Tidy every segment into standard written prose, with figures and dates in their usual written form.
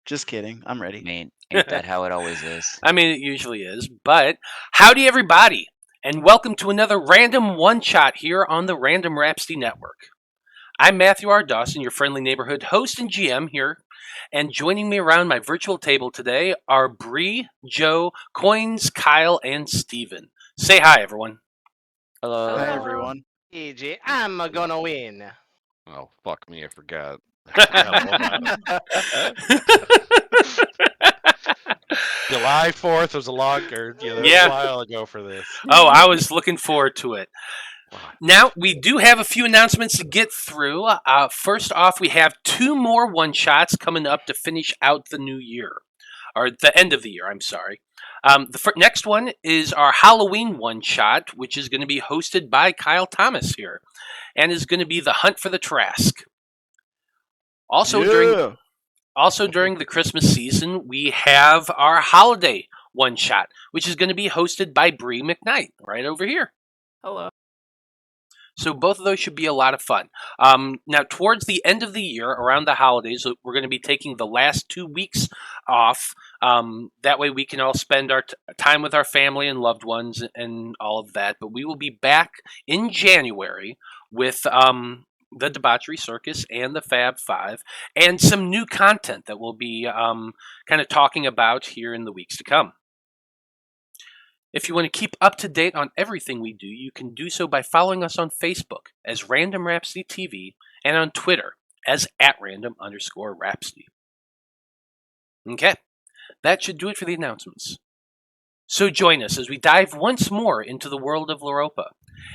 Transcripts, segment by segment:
Just kidding. I'm ready. Ain't that how it always is? I mean, it usually is, but howdy everybody, and welcome to another random one-shot here on the Random Rhapsody Network. I'm Matthew R. Dawson, your friendly neighborhood host and GM here, and joining me around my virtual table today are Brie, Joe, Koines, Kyle, and Steven. Say hi, everyone. Hello. Hi, everyone. EG, I'm gonna win. Oh, fuck me, I forgot. July 4th was a long, Yeah. a while ago for this. Oh, I was looking forward to it. Wow. Now, we do have a few announcements to get through. First off, we have 2 more one-shots coming up to finish out the new year. Or the end of the year, I'm sorry. The next one is our Halloween one-shot, which is going to be hosted by Kyle Thomas here, and is going to be The Hunt for the Trask. Also, during the Christmas season, we have our holiday one-shot, which is going to be hosted by Brie McKnight, right over here. Hello. So both of those should be a lot of fun. Now, towards the end of the year, around the holidays, we're going to be taking the last 2 weeks off. That way we can all spend our time with our family and loved ones and all of that. But we will be back in January with the Debauchery Circus and the Fab Five and some new content that we'll be kind of talking about here in the weeks to come. If you want to keep up to date on everything we do, you can do so by following us on Facebook as Random Rhapsody TV and on Twitter as @random_Rhapsody. Okay, that should do it for the announcements. So join us as we dive once more into the world of Loropa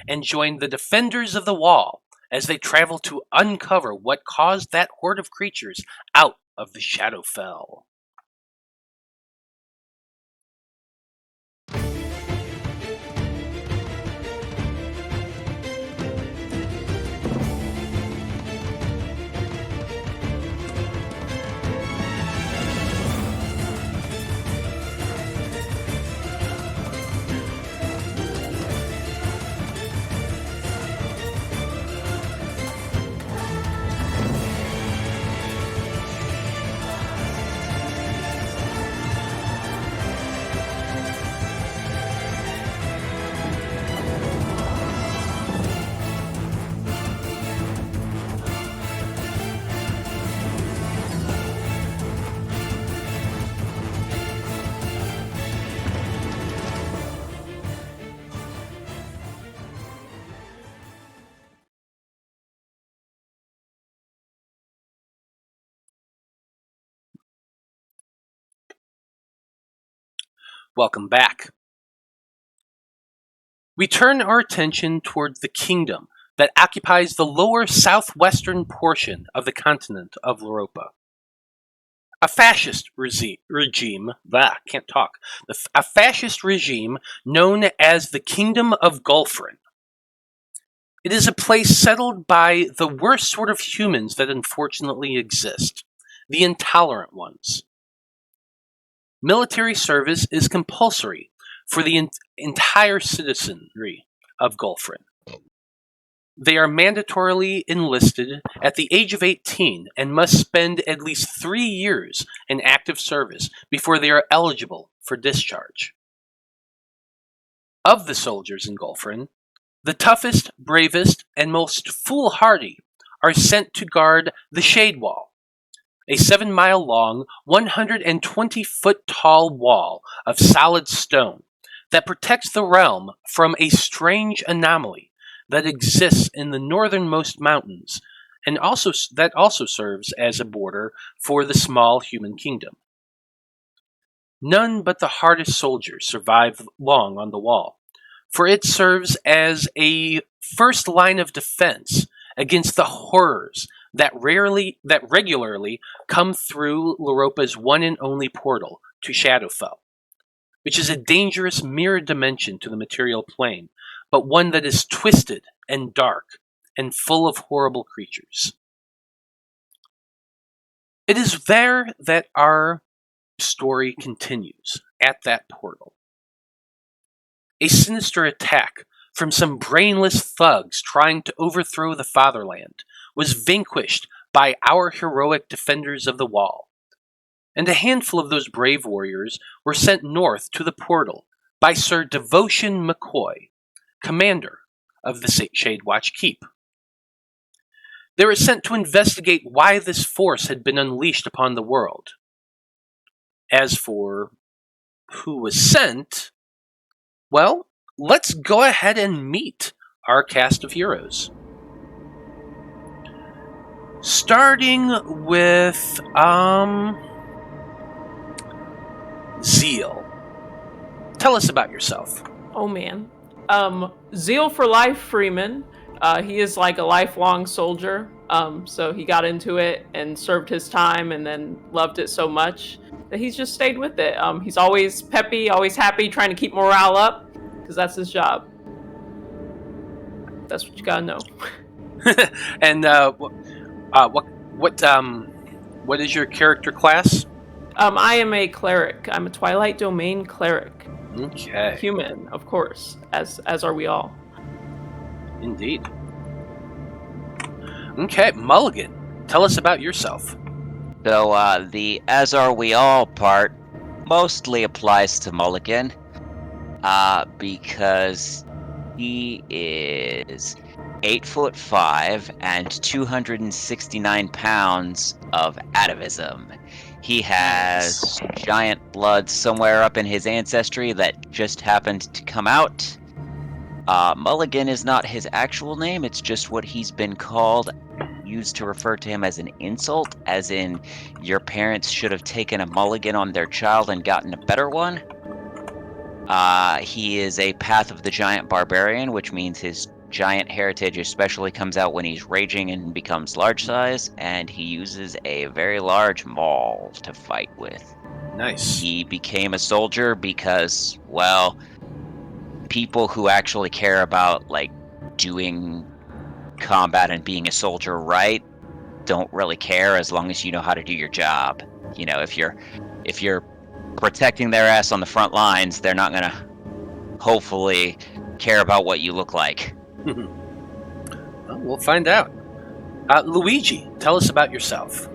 and join the Defenders of the Wall as they travel to uncover what caused that horde of creatures out of the Shadowfell. Welcome back. We turn our attention toward the kingdom that occupies the lower southwestern portion of the continent of Loropa. A fascist regime, a fascist regime known as the Kingdom of Golferin. It is a place settled by the worst sort of humans that unfortunately exist, the intolerant ones. Military service is compulsory for the entire citizenry of Golferin. They are mandatorily enlisted at the age of 18 and must spend at least 3 years in active service before they are eligible for discharge. Of the soldiers in Golferin, the toughest, bravest, and most foolhardy are sent to guard the Shade Wall, a 7-mile-long, 120-foot-tall wall of solid stone that protects the realm from a strange anomaly that exists in the northernmost mountains, and that also serves as a border for the small human kingdom. None but the hardest soldiers survive long on the wall, for it serves as a first line of defense against the horrors that regularly come through Loropa's one and only portal to Shadowfell, which is a dangerous mirror dimension to the material plane, but one that is twisted and dark and full of horrible creatures. It is there that our story continues, at that portal. A sinister attack from some brainless thugs trying to overthrow the fatherland was vanquished by our heroic defenders of the wall. and a handful of those brave warriors were sent north to the portal by Sir Devotion McCoy, commander of the Shadewatch Keep. They were sent to investigate why this force had been unleashed upon the world. As for who was sent, well, let's go ahead and meet our cast of heroes. Starting with, Zeal. Tell us about yourself. Oh man. Zeal for Life Freeman. He is like a lifelong soldier. So he got into it and served his time and then loved it so much that he's just stayed with it. He's always peppy, always happy, trying to keep morale up because that's his job. That's what you gotta know. And what is your character class? I am a cleric. I'm a Twilight Domain cleric. Okay. Human, of course, as are we all. Indeed. Okay, Mulligan, tell us about yourself. So, the as are we all part mostly applies to Mulligan, because he is 8'5" and 269 pounds of atavism. He has giant blood somewhere up in his ancestry that just happened to come out. Mulligan is not his actual name, it's just what he's been called, used to refer to him as an insult, as in your parents should have taken a mulligan on their child and gotten a better one. He is a Path of the Giant Barbarian, which means his giant heritage especially comes out when he's raging and becomes large size, and he uses a very large maul to fight with. Nice. He became a soldier because, well, people who actually care about, like, doing combat and being a soldier right don't really care as long as you know how to do your job. You know, if you're protecting their ass on the front lines, they're not gonna hopefully care about what you look like. Well, we'll find out. Luigi, tell us about yourself.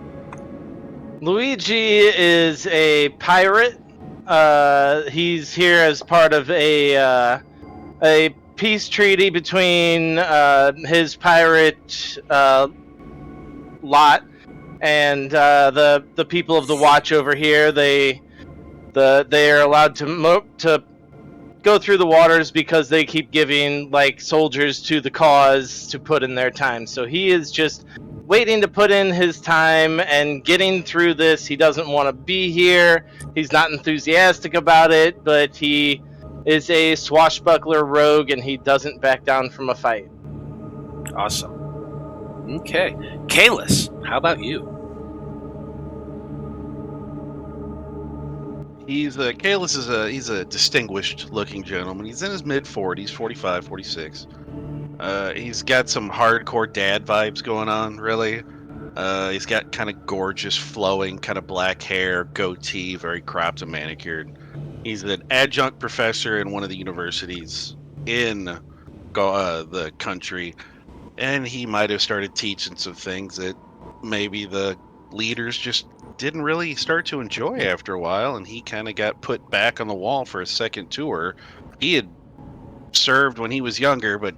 Luigi is a pirate. He's here as part of a peace treaty between his pirate lot and the people of the Watch over here. They are allowed to go through the waters because they keep giving like soldiers to the cause to put in their time. So he is just waiting to put in his time and getting through this. He doesn't want to be here. He's not enthusiastic about it, but he is a swashbuckler rogue and he doesn't back down from a fight. Awesome. Okay. Kalis, how about you? Kalis he's a distinguished looking gentleman. He's in his mid 40s, 45, 46. He's got some hardcore dad vibes going on, really. He's got kind of gorgeous, flowing, kind of black hair, goatee, very cropped and manicured. He's an adjunct professor in one of the universities in the country, and he might have started teaching some things that maybe the leaders just didn't really start to enjoy after a while, and he kind of got put back on the wall for a second tour. He had served when he was younger, but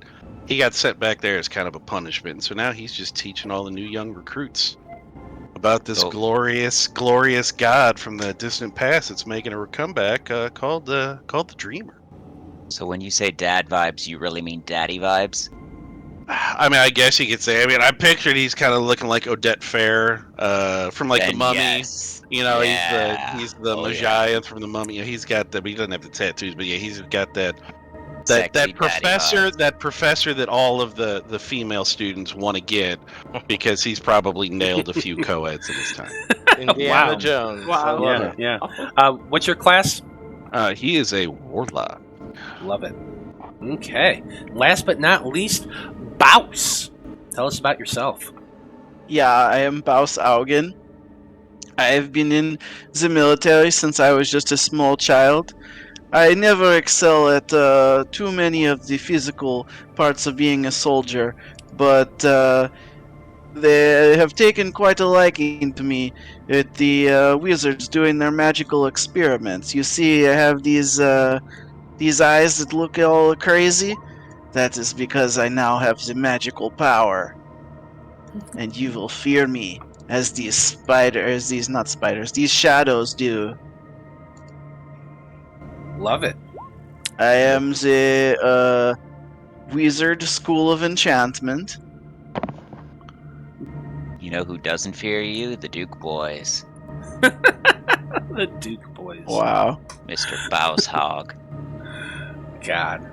he got sent back there as kind of a punishment, and so now he's just teaching all the new young recruits about this glorious god from the distant past that's making a comeback called the Dreamer. So when you say dad vibes, you really mean daddy vibes? I mean, I guess you could say. I mean, I pictured he's kind of looking like Odette Fair from like Then the Mummy. yes. You know, Yeah. he's the Magian from the Mummy. You know, he's got the. He doesn't have the tattoos, but yeah, he's got that Sexy professor, daddy vibes. that professor that all of the female students want to get because he's probably nailed a few co-eds in his time. Indiana Wow. Jones. Wow. I love it. Yeah. Awful. What's your class? He is a warlock. Love it. Okay. Last but not least, Baus. Tell us about yourself. Yeah, I am Baus Augen. I have been in the military since I was just a small child. I never excel at too many of the physical parts of being a soldier, but They have taken quite a liking to me with the wizards doing their magical experiments. You see, I have these eyes that look all crazy. That is because I now have the magical power, and you will fear me as these these shadows do. Love it. I am the Wizard School of Enchantment. You know who doesn't fear you? The Duke boys. The Duke boys. Wow. Mr. Bowshog. God.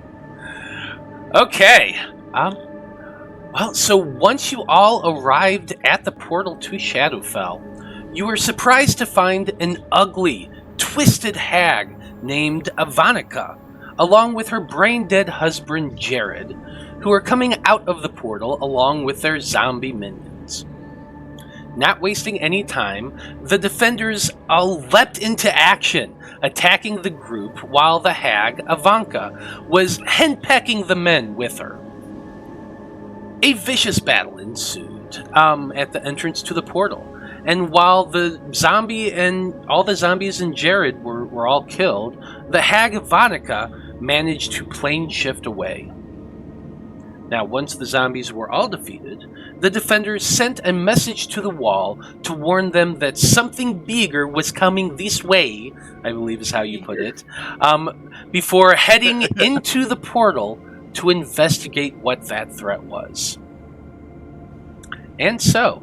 Okay. Well, so once you all arrived at the portal to Shadowfell, you were surprised to find an ugly, twisted hag named Ivanica, along with her brain-dead husband Jared, who are coming out of the portal along with their zombie minions. Not wasting any time, the defenders all leapt into action, attacking the group while the hag, Ivanka, was henpecking the men with her. A vicious battle ensued at the entrance to the portal, and while the zombie and all the zombies and Jared were all killed, the hag Ivanica managed to plane shift away. Now, once the zombies were all defeated, the defenders sent a message to the wall to warn them that something bigger was coming this way, I believe is how you put it, before heading into the portal to investigate what that threat was. And so,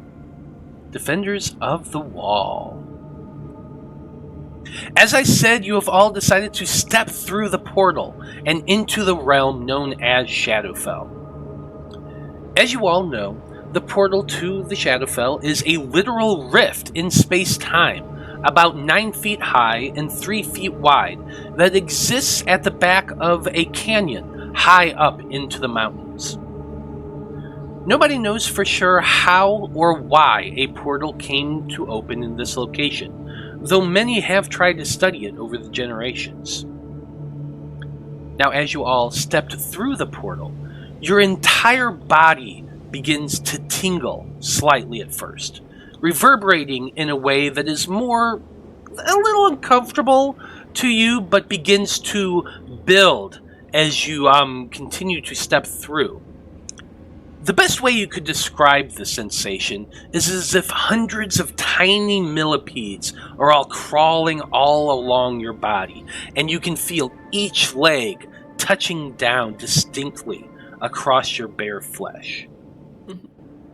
defenders of the wall. As I said, you have all decided to step through the portal and into the realm known as Shadowfell. As you all know, the portal to the Shadowfell is a literal rift in space-time, about 9 feet high and 3 feet wide, that exists at the back of a canyon high up into the mountains. Nobody knows for sure how or why a portal came to open in this location, though many have tried to study it over the generations. Now, as you all stepped through the portal, your entire body begins to tingle slightly at first, reverberating in a way that is a little uncomfortable to you, but begins to build as you continue to step through. The best way you could describe the sensation is as if hundreds of tiny millipedes are all crawling all along your body, and you can feel each leg touching down distinctly across your bare flesh.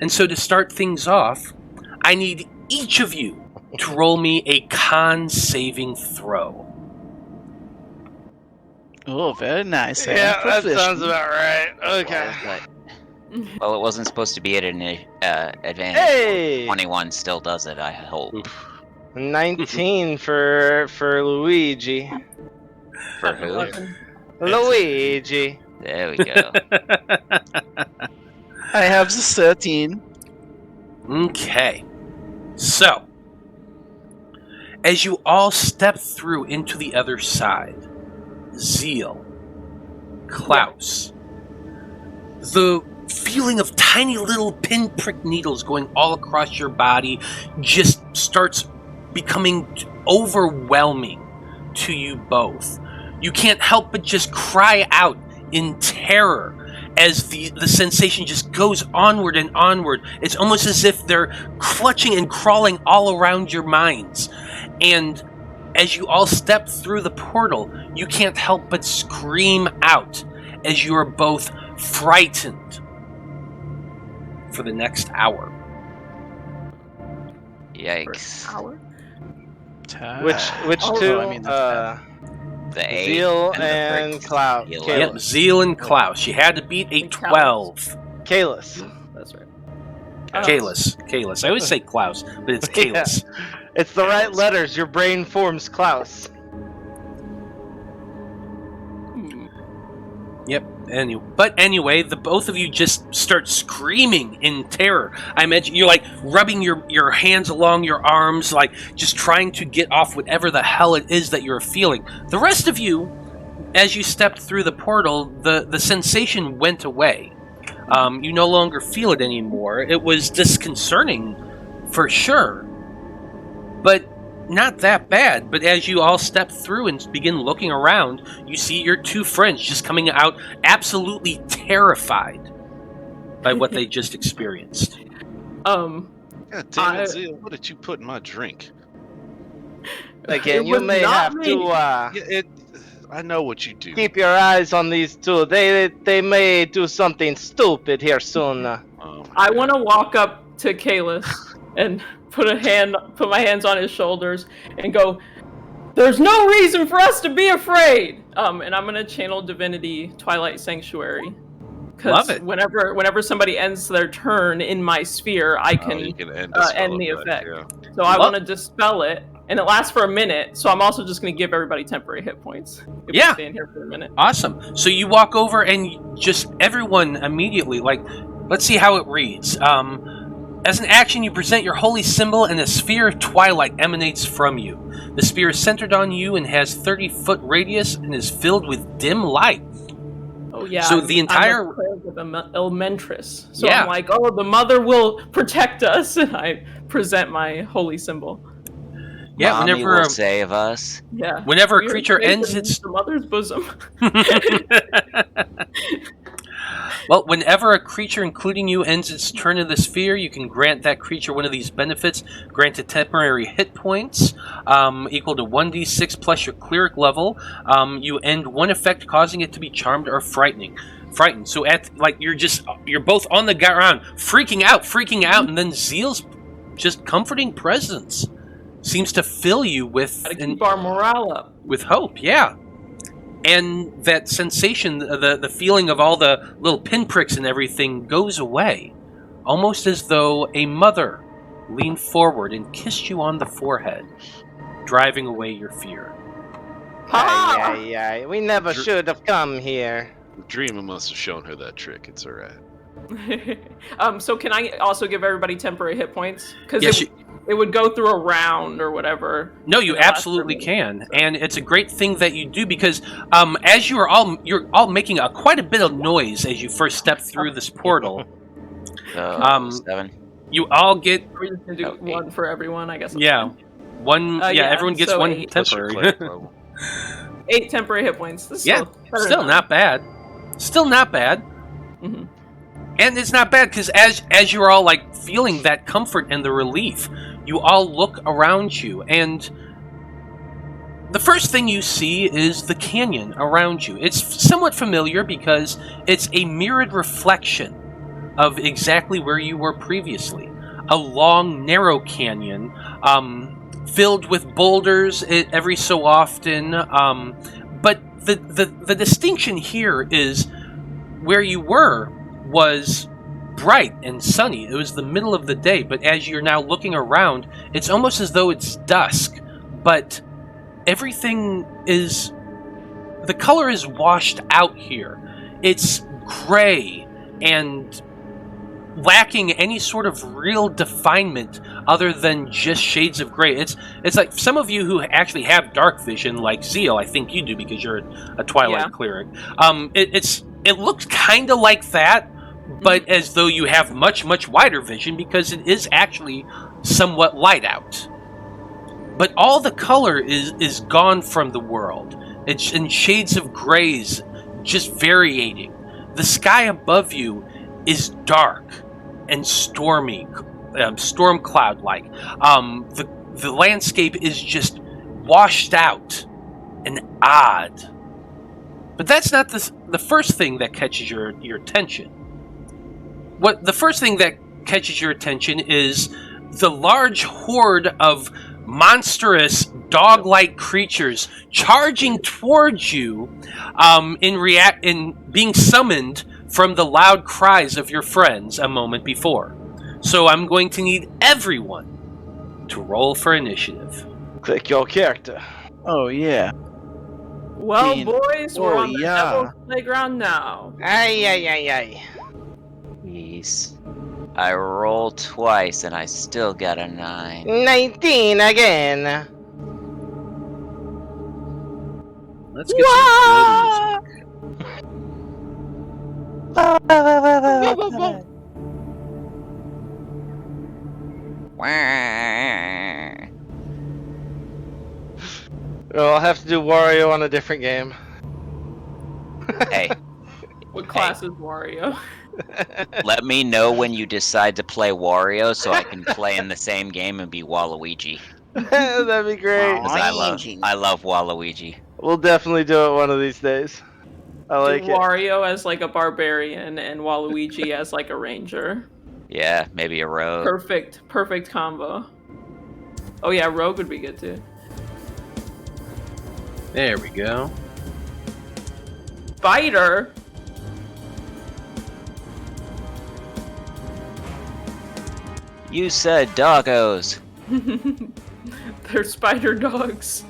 And so to start things off, I need each of you to roll me a con saving throw. Oh, very nice. Yeah, that sounds about right. Okay. Well, it wasn't supposed to be at an advantage. Hey! 21 still does it, I hope. 19 for Luigi. For who? Luigi. There we go. I have the 13. Okay. So, as you all step through into the other side, Zeal, Klaus, the feeling of tiny little pinprick needles going all across your body just starts becoming overwhelming to you both. You can't help but just cry out in terror as the sensation just goes onward and onward. It's almost as if they're clutching and crawling all around your minds. And as you all step through the portal, you can't help but scream out as you are both frightened for the next hour. Yikes. Hour? Which two? I mean, that's The 8 Zeal and and the 13. Klaus. Zeal. Yep, Zeal and Klaus. You had to beat a 12. Kalis. That's right. Kalis. I always say Klaus, but it's Kalis. It's the right letters. Your brain forms Klaus. Yep. But anyway, the both of you just start screaming in terror. I imagine you're like rubbing your hands along your arms, like just trying to get off whatever the hell it is that you're feeling. The rest of you, as you stepped through the portal, the sensation went away. You no longer feel it anymore. It was disconcerting, for sure, but not that bad. But as you all step through and begin looking around, you see your two friends just coming out absolutely terrified by what they just experienced. God damn it, Zeal, what did you put in my drink? Again, It you was may not have me. to I know what you do. keep your eyes on these two. They may do something stupid here soon. Oh my I God. want to walk up to Kalis and put my hands on his shoulders and go, "There's no reason for us to be afraid." And I'm gonna channel Divinity Twilight Sanctuary. Love it. Whenever somebody ends their turn in my sphere, I can, you can end end the effect. So I want to dispel it, and it lasts for a minute. So I'm also just going to give everybody temporary hit points. If Yeah. we stay in here for a minute. Awesome. So you walk over and just everyone immediately, let's see how it reads. As an action, you present your holy symbol and a sphere of twilight emanates from you. The sphere is centered on you and has 30-foot radius and is filled with dim light. Oh yeah. So the entire- I'm a cleric of Elementress. So Yeah. I'm like, oh, the mother will protect us, and I present my holy symbol. Yeah, Mommy whenever will save us. Yeah. whenever a We are creature safe ends in its the mother's bosom. Well, whenever a creature, including you, ends its turn in the sphere, you can grant that creature one of these benefits. Granted temporary hit points equal to 1d6 plus your cleric level. You end one effect, causing it to be charmed or frightened. So you're both on the ground, freaking out, and then Zeal's just comforting presence seems to fill you with Gotta keep our morale up. with hope. Yeah. And that sensation, the feeling of all the little pinpricks and everything goes away. Almost as though a mother leaned forward and kissed you on the forehead, driving away your fear. Aye. We never should have come here. Dreamer must have shown her that trick. It's alright. So can I also give everybody temporary hit points? Because Yes, it would go through a round or whatever. No, you absolutely can, and it's a great thing that you do because as you're all making quite a bit of noise as you first step through this portal. 7. You all get We're just gonna do one for everyone, I guess. one. Everyone gets so one 8. Plus your temporary. cleric level. 8 temporary hit points. This is Yeah, better still than not bad. Still not bad. Mhm. And it's not bad because as you're all like feeling that comfort and the relief, you all look around you, and the first thing you see is the canyon around you. It's somewhat familiar because it's a mirrored reflection of exactly where you were previously. A long, narrow canyon filled with boulders every so often. But the distinction here is where you were was bright and sunny. It was the middle of the day, but as you're now looking around, it's almost as though it's dusk, but everything is... the color is washed out here. It's gray and lacking any sort of real definement other than just shades of gray. It's like some of you who actually have dark vision, like Zeal, I think you do because you're a Twilight cleric. It looks kind of like that, but as though you have much, much wider vision because it is actually somewhat light out. But all the color is gone from the world. It's in shades of grays, just variating. The sky above you is dark and stormy, storm cloud-like. The landscape is just washed out and odd. But that's not the first thing that catches your attention. The first thing that catches your attention is the large horde of monstrous dog-like creatures charging towards you in being summoned from the loud cries of your friends a moment before. So I'm going to need everyone to roll for initiative. Click your character. Oh yeah. Well, Being- boys, we're on the yeah. devil's playground now. Aye. Jeez. I rolled twice and I still got a 9. 19 again. Let's get some good music. I'll have to do Wario on a different game. Hey, What class is Wario? let me know when you decide to play Wario so I can play in the same game and be Waluigi. That'd be great. Because I love Waluigi. We'll definitely do it one of these days. I like Do Wario as like a barbarian and Waluigi as like a ranger. Yeah, maybe a rogue. Perfect combo. Oh yeah, rogue would be good too. There we go. Spider. You said doggos. They're spider dogs.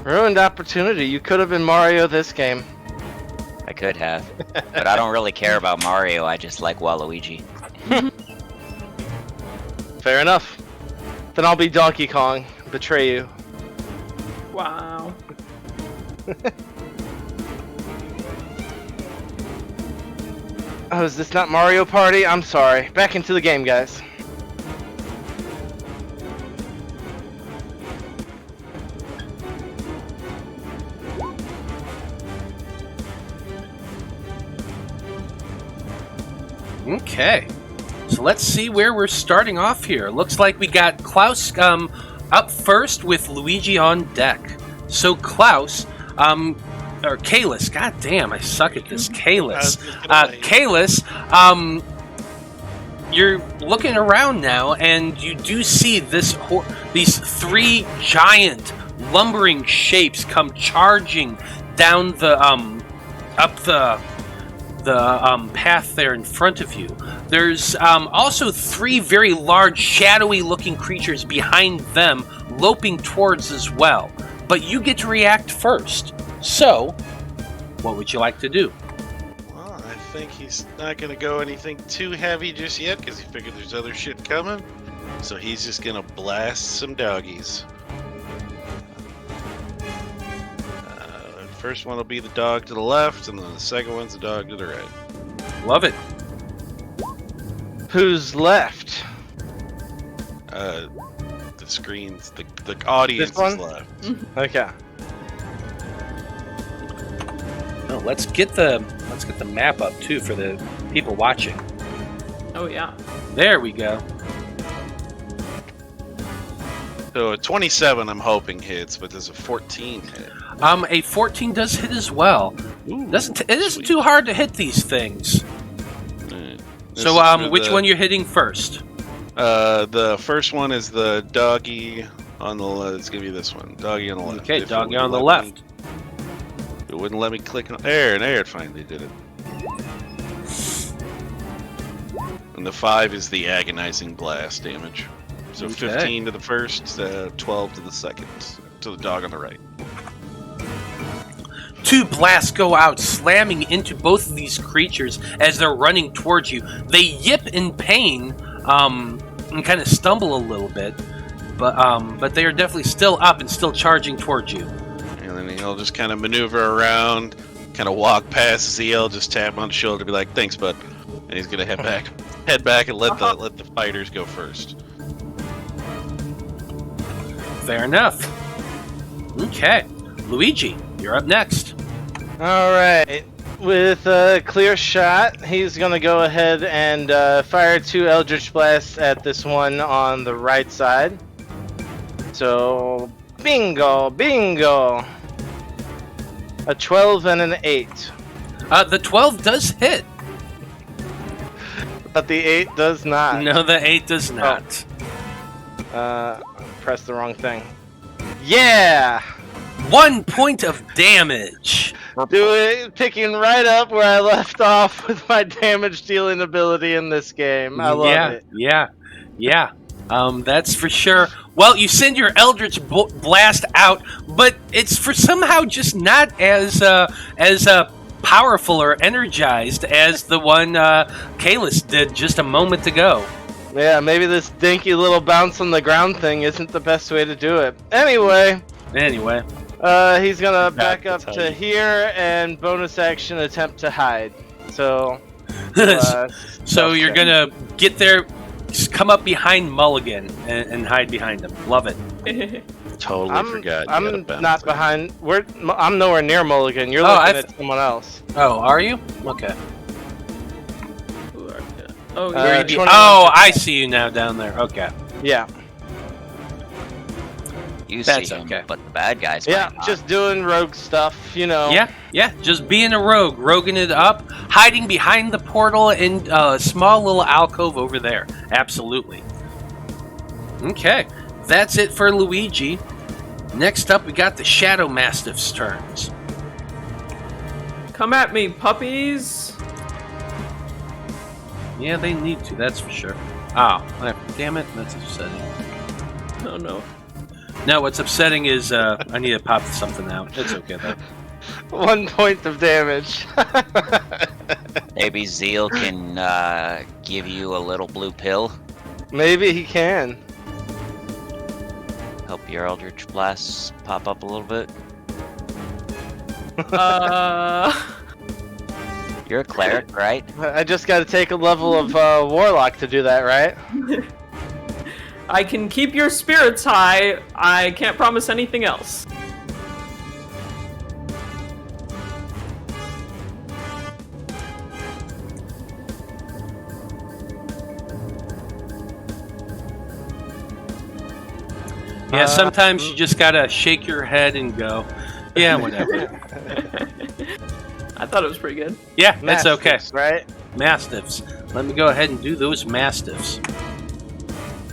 Ruined opportunity. You could have been Mario this game. I could have. But I don't really care about Mario, I just like Waluigi. Fair enough. Then I'll be Donkey Kong. Betray you. Wow. Oh, is this not Mario Party? I'm sorry. Back into the game, guys. Okay. So let's see where we're starting off here. Looks like we got Klaus up first with Luigi on deck. So Klaus, or Kalis, god damn, I suck at this. Kalis. Kalis, you're looking around now and you do see these three giant lumbering shapes come charging down the up the path there in front of you. There's also three very large, shadowy-looking creatures behind them, loping towards as well. But you get to react first. So, what would you like to do? Well, I think he's not going to go anything too heavy just yet, because he figured there's other shit coming. So he's just going to blast some doggies. First one will be the dog to the left, and then the second one's the dog to the right. Love it. Who's left? The screens, the audience This one? is left. Okay. Oh, let's get the map up too for the people watching. Oh yeah. There we go. So a 27 I'm hoping hits, but there's a 14 hit. A 14 does hit as well. Ooh, It isn't sweet. too hard to hit these things. Alright. This So, is for which one you're hitting first? The first one is the doggy on the left. It's gonna be this one. Doggy on the left. Okay, If it doggy would on the let me- left. It wouldn't let me click on there, and there it finally did it. And the 5 is the agonizing blast damage. So Okay. 15 to the first, 12 to the second, to the dog on the right. Two blasts go out, slamming into both of these creatures as they're running towards you. They yip in pain, and kind of stumble a little bit, but they are definitely still up and still charging towards you. And then he'll just kind of maneuver around, kind of walk past Zeal, just tap him on the shoulder, be like, "Thanks, bud," and he's gonna head back and let the fighters go first. Fair enough. Okay, Luigi, you're up next. Alright. With a clear shot, he's gonna go ahead and fire 2 Eldritch Blasts at this one on the right side. So, bingo, bingo! A 12 and an 8. The 12 does hit. But the 8 does not. No, the 8 does not. Press the wrong thing. Yeah! 1 point of damage. Picking right up where I left off with my damage dealing ability in this game. I love it. Yeah. That's for sure. Well, you send your Eldritch Blast out, but it's for somehow just not as powerful or energized as the one Kalis did just a moment ago. Yeah, maybe this dinky little bounce on the ground thing isn't the best way to do it. Anyway, Anyway, he's gonna back up that's how to you- here and bonus action attempt to hide. So, So you're okay. gonna get there, just come up behind Mulligan and hide behind him. Love it. Totally forgot. You had a I'm bouncer. not behind. I'm nowhere near Mulligan. You're Oh, looking at someone else. Oh, are you? Okay. Who are you? Oh, Uh, yeah. You'd be- 21%. oh, I see you now down there. Okay. Yeah. You That's see him, okay. but the bad guys Yeah, might not. just doing rogue stuff, you know. Yeah, just being a rogue, roguing it up, hiding behind the portal in a small little alcove over there. Absolutely. Okay, that's it for Luigi. Next up, we got the Shadow Mastiff's turns. Come at me, puppies. Yeah, they need to, that's for sure. Oh, damn it, that's upsetting. Oh no. No, what's upsetting is I need to pop something out. It's okay, though. 1 point of damage. Maybe Zeal can give you a little blue pill. Maybe he can. Help your Eldritch Blasts pop up a little bit. You're a cleric, right? I just got to take a level of warlock to do that, right? I can keep your spirits high. I can't promise anything else. Yeah, sometimes you just gotta shake your head and go, yeah, whatever. I thought it was pretty good. Yeah, that's okay. Mastiffs, right? Mastiffs. Let me go ahead and do those mastiffs.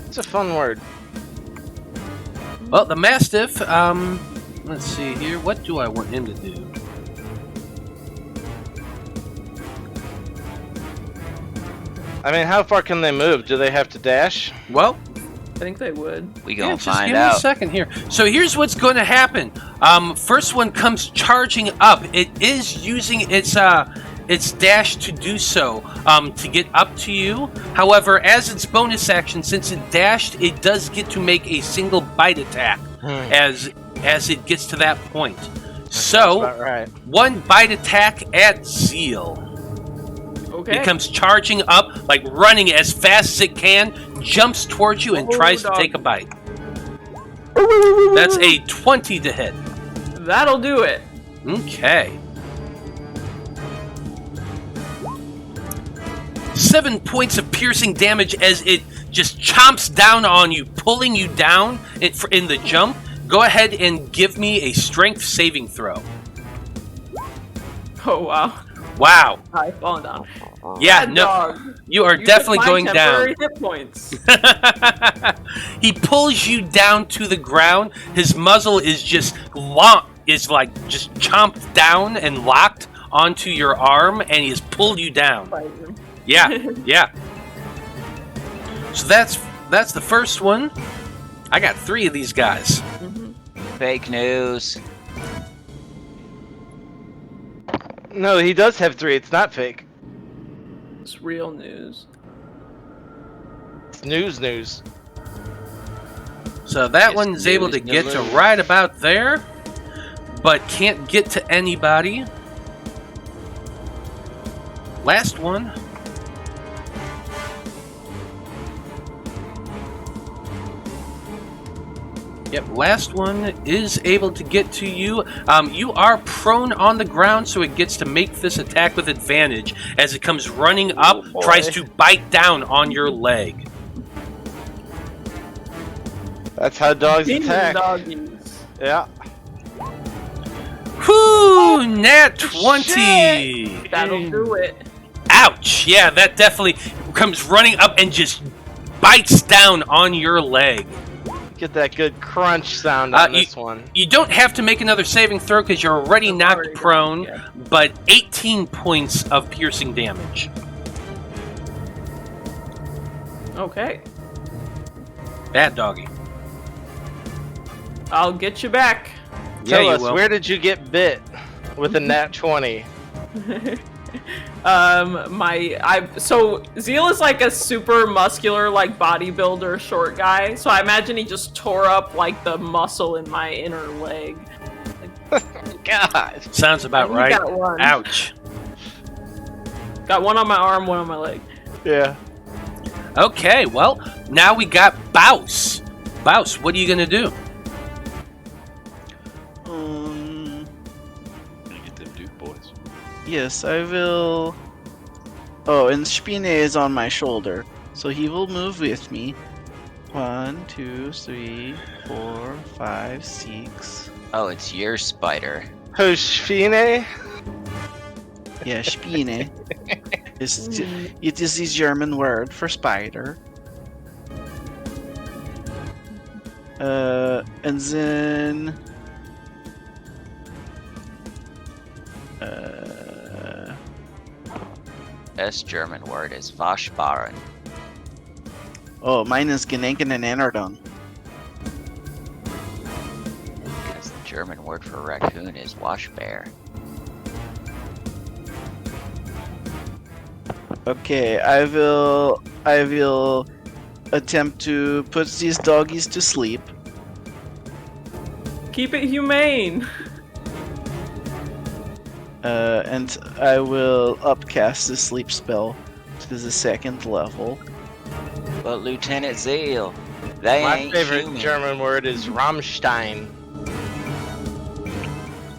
It's a fun word. Well, the mastiff, let's see here. What do I want him to do? I mean, how far can they move? Do they have to dash? Well, I think they would. We yeah, gonna just find give me a out. second here. So here's what's going to happen. First one comes charging up. It is using its dash to do so, to get up to you. However, as its bonus action, since it dashed, it does get to make a single bite attack as it gets to that point. So, That's about right. one bite attack at Zeal. Okay. It comes charging up, like running as fast as it can, jumps towards you, and Oh, tries dog. to take a bite. That's a 20 to hit. That'll do it. Okay. 7 points of piercing damage as it just chomps down on you, pulling you down in the jump. Go ahead and give me a strength saving throw. Oh wow. Wow. I've fallen down. Yeah, Bad no, dog. you are You definitely took my going temporary down. hit points. He pulls you down to the ground. His muzzle is just just chomped down and locked onto your arm, and he has pulled you down. Yeah, yeah. So that's the first one. I got 3 of these guys. Fake news. No, he does have 3. It's not fake. It's real news. It's news. So that It's one's able to news, get to right about there, but can't get to anybody. Last one. Yep, last one is able to get to you. You are prone on the ground, so it gets to make this attack with advantage as it comes running up, boy. tries to bite down on your leg. That's how dogs Demon attack. doggies. Yeah. Whoo! Nat 20! That'll do it. Ouch! Yeah, that definitely comes running up and just bites down on your leg. Get that good crunch sound on this one. You don't have to make another saving throw because you're already knocked prone, yeah. but 18 points of piercing damage. Okay. Bad doggy. I'll get you back. Tell you us, will. where did you get bit with a nat 20? So Zeal is like a super muscular, like bodybuilder short guy. So I imagine he just tore up like the muscle in my inner leg. God. Sounds about You right. got one. Ouch. Got one on my arm, one on my leg. Yeah. Okay, well, now we got Baus. Baus, what are you gonna do? Um, Gonna get them Duke boys. yes, I will. Oh, and Spine is on my shoulder, so he will move with me. 1, 2, 3, 4, 5, 6. Oh, it's your spider. Hoshfine? Yeah, Spine. It is the German word for spider. And then This German word is Waschbaren. oh, mine is Genenken and Anardon. Because the German word for raccoon is Waschbär. Okay, I will attempt to put these doggies to sleep. Keep it humane. And I will upcast the sleep spell to the 2nd level. But Lieutenant Zeal, they My ain't favorite human. German word is Rammstein.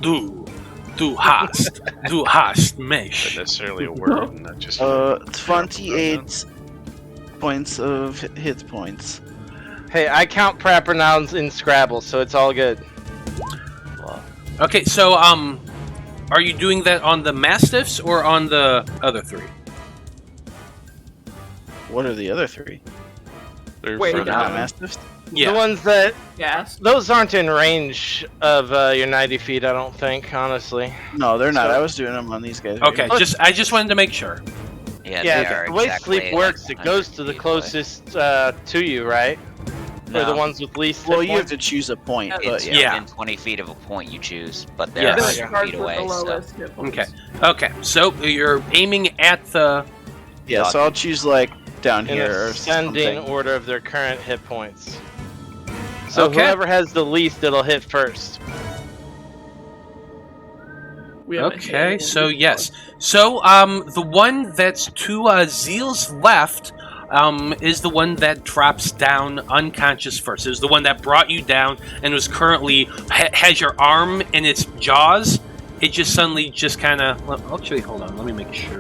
Du hast mich. Not necessarily a word, not just. 28 points of hit points. Hey, I count proper nouns in Scrabble, so it's all good. Okay, so are you doing that on the Mastiffs or on the other 3? What are the other 3? They're Wait, for Not um, Mastiffs? Yeah. The ones that Gas. those aren't in range of your 90 feet, I don't think, honestly. No, they're not. So- I was doing them on these guys. right Okay, here. I just wanted to make sure. Yeah, Yeah, they are the way exactly sleep works, it goes to the 100 feet away. closest to you, right? For the No. ones with least. Well, hit you have points. to choose a point, but It's yeah. Yeah. within 20 feet of a point you choose, but Yeah. they're Yes. 100 feet away. So. hit points. Okay. Okay, so you're aiming at the... Yeah, so I'll choose like down in here or ascending something. order of their current hit points. So Okay. whoever has the least, it'll hit first. We haven't hit Okay, anyone so before. yes. So, the one that's to Zeal's left is the one that drops down unconscious first. It was the one that brought you down and was currently has your arm in its jaws. It just suddenly just kind of... Actually, hold on. Let me make sure.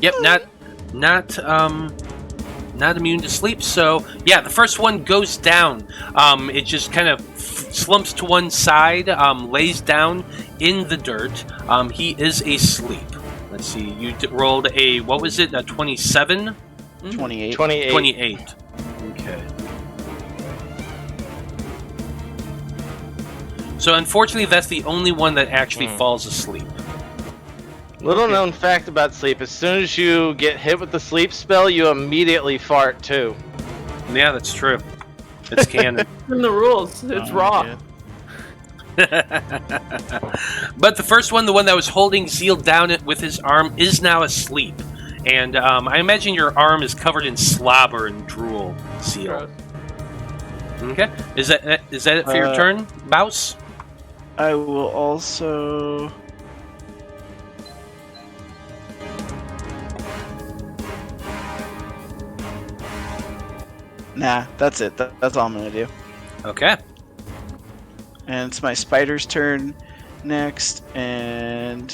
Yep, not immune to sleep. So yeah, the first one goes down. It just kind of slumps to one side, lays down in the dirt. He is asleep. Let's see. You rolled a, what was it? A 27? 28. 28. 28. Okay. So unfortunately, that's the only one that actually falls asleep. Little known fact about sleep: as soon as you get hit with the sleep spell, you immediately fart too. Yeah, that's true. It's canon. In the rules, it's Oh, raw. yeah. But the first one, the one that was holding Zeal down with his arm, is now asleep. And I imagine your arm is covered in slobber and drool, Zeal. Okay. Is that it for your turn, Baus? I will also. Nah, that's it. That's all I'm gonna do. Okay. And it's my spider's turn next, and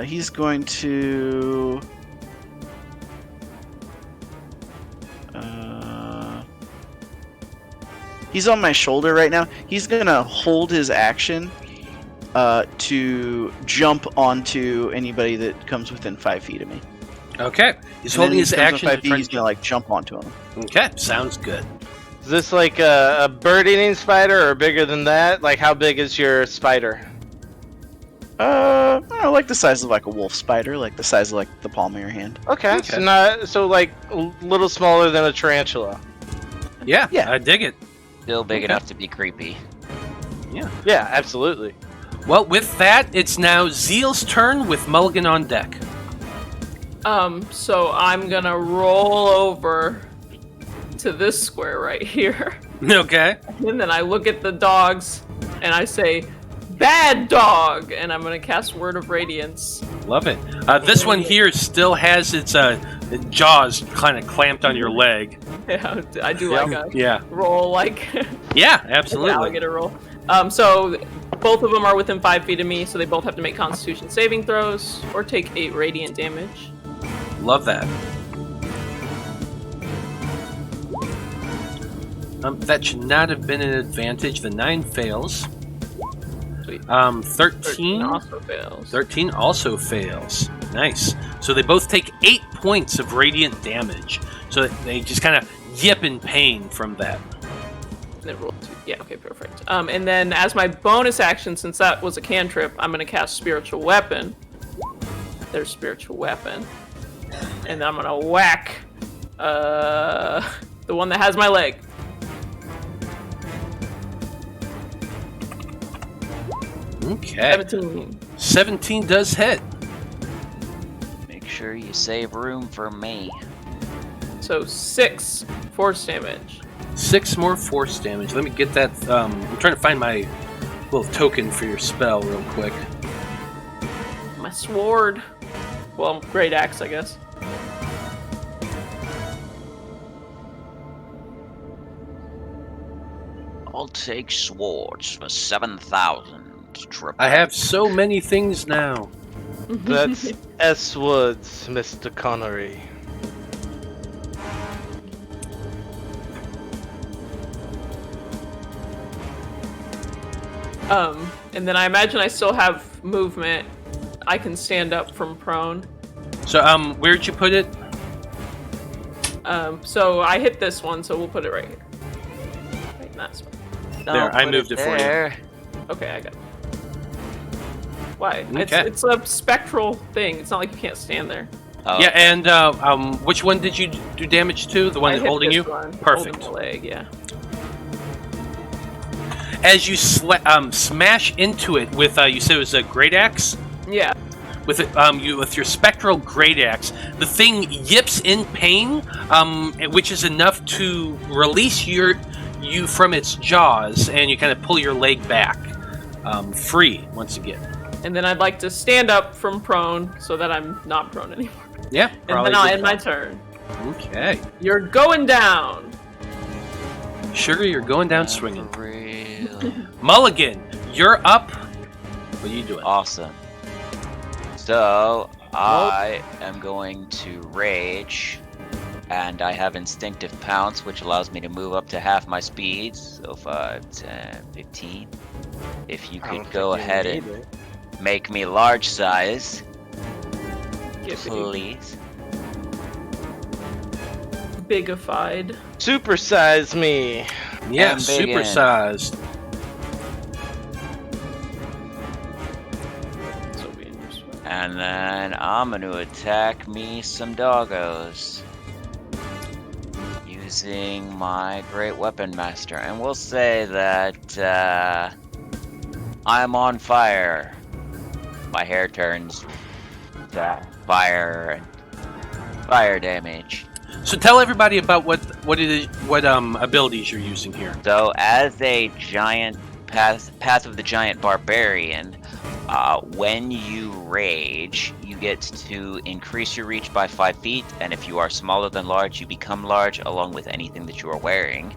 he's going to. He's on my shoulder right now. He's gonna hold his action to jump onto anybody that comes within 5 feet of me. Okay. He's And then holding he his comes within action 5 to feet, try he's gonna like jump onto him. Okay, sounds good. Is this like a bird-eating spider, or bigger than that? Like, how big is your spider? I don't know, like the size of like a wolf spider, like the size of like the palm of your hand. Okay, so like a little smaller than a tarantula. Yeah, Yeah. I dig it. Still big enough to be creepy. Yeah, absolutely. Well, with that, it's now Zeal's turn with Mulligan on deck. So I'm gonna roll over to this square right here. Okay. And then I look at the dogs and I say, "Bad dog," and I'm gonna cast Word of Radiance. Love it. This one here still has its jaws kind of clamped on your leg. Yeah, I do like a Yeah. roll, like Yeah, an absolutely. alligator roll. So both of them are within 5 feet of me, so they both have to make Constitution saving throws or take 8 radiant damage. Love that. That should not have been an advantage. The 9 fails. Sweet. 13 also fails. 13 also fails. Nice. So they both take 8 points of radiant damage. So they just kind of yip in pain from that. They roll 2. Yeah, okay, perfect. And then as my bonus action, since that was a cantrip, I'm gonna cast Spiritual Weapon. Their Spiritual Weapon. And I'm gonna whack the one that has my leg. Okay. 17. 17 does hit. Make sure you save room for me. So 6 force damage. 6 more force damage. Let me get that. I'm trying to find my little token for your spell real quick. My sword. Well, great axe, I guess. I'll take swords for 7,000. I have so many things now. That's S. Woods, Mr. Connery. And then I imagine I still have movement. I can stand up from prone. So, where'd you put it? So I hit this one, so we'll put it right here. Right in that spot. There, I moved it for you. Okay, I got it. Why? Okay. It's a spectral thing. It's not like you can't stand there. Oh, Yeah, and which one did you do damage to? The one I that's hit holding this you? one, Perfect. holding the leg, yeah. As you smash into it with, you said it was a great axe? Yeah. With it, with your spectral great axe, the thing yips in pain, which is enough to release you from its jaws, and you kind of pull your leg back, free once again. And then I'd like to stand up from prone so that I'm not prone anymore. Yeah, And then I'll end my turn. Okay, You're going down. Sugar, you're going down swinging. For real. Mulligan, you're up. What are you doing? Awesome. So, I am going to rage, and I have Instinctive Pounce, which allows me to move up to half my speed, so 5, 10, 15. If you could go ahead and make me large size, please. Bigified. Supersize me. Yeah, I'm big in. supersized. So be interesting. And then I'm going to attack me some doggos. Using my Great Weapon Master. And we'll say that I'm on fire. My hair turns to fire damage. So tell everybody about what abilities you're using here. So, as a giant Path of the Giant Barbarian, when you rage, you get to increase your reach by 5 feet, and if you are smaller than large, you become large along with anything that you are wearing.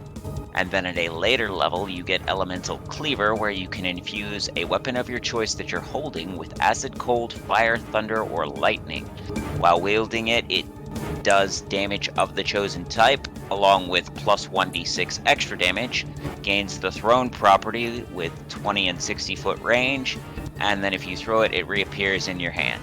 And then at a later level, you get Elemental Cleaver, where you can infuse a weapon of your choice that you're holding with acid, cold, fire, thunder, or lightning. While wielding it, it does damage of the chosen type, along with plus 1d6 extra damage, gains the thrown property with 20 and 60 foot range, and then if you throw it, it reappears in your hand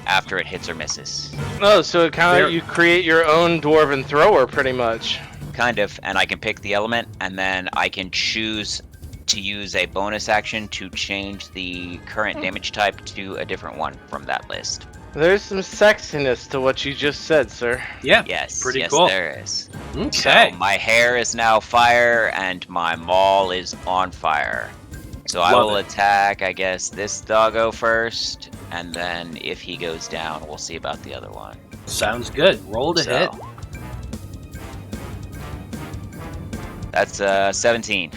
after it hits or misses. Oh, so it kind of you create your own dwarven thrower, pretty much. Kind of, and I can pick the element, and then I can choose to use a bonus action to change the current damage type to a different one from that list. There's some sexiness to what you just said, sir. Yeah, Yes, pretty yes, cool. there is. Okay. So my hair is now fire, and my maul is on fire. So I Love will it. attack, I guess, this doggo first, and then if he goes down, we'll see about the other one. Sounds good. Roll to hit. That's 17.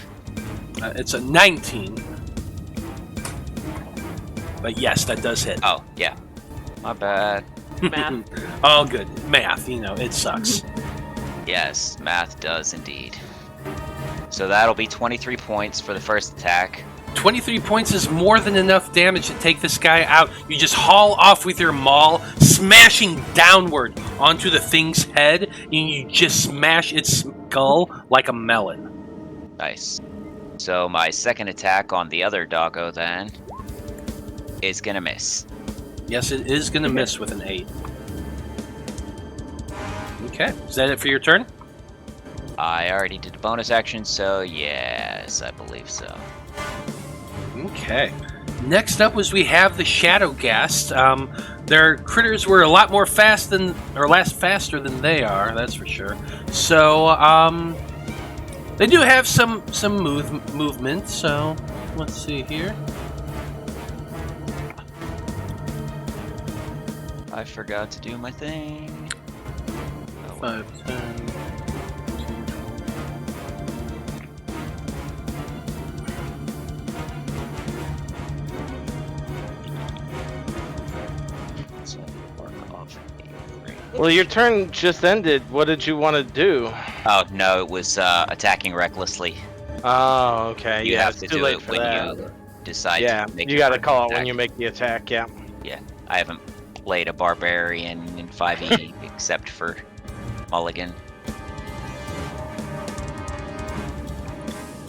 It's a 19. But yes, that does hit. Oh, yeah. My bad. Math. Oh, good. Math, it sucks. Yes, math does indeed. So that'll be 23 points for the first attack. 23 points is more than enough damage to take this guy out. You just haul off with your maul, smashing downward onto the thing's head, and you just smash its skull like a melon. Nice. So my second attack on the other doggo then is gonna miss. Yes, it is going to miss with an 8. Okay, is that it for your turn? I already did a bonus action, so yes, I believe so. Okay. Next up was we have the Shadow Ghast. Their critters were a lot more faster than they are, that's for sure. So, they do have some movement, so let's see here. I forgot to do my thing. Oh, 5, 10... Well, your turn just ended. What did you want to do? Oh no, it was attacking recklessly. Oh, okay. You yeah, have it's to too do late it for when that. you decide Yeah, to make you your got to first call it attack. when you make the attack. Yeah. Yeah, I haven't played a barbarian in 5e except for Mulligan.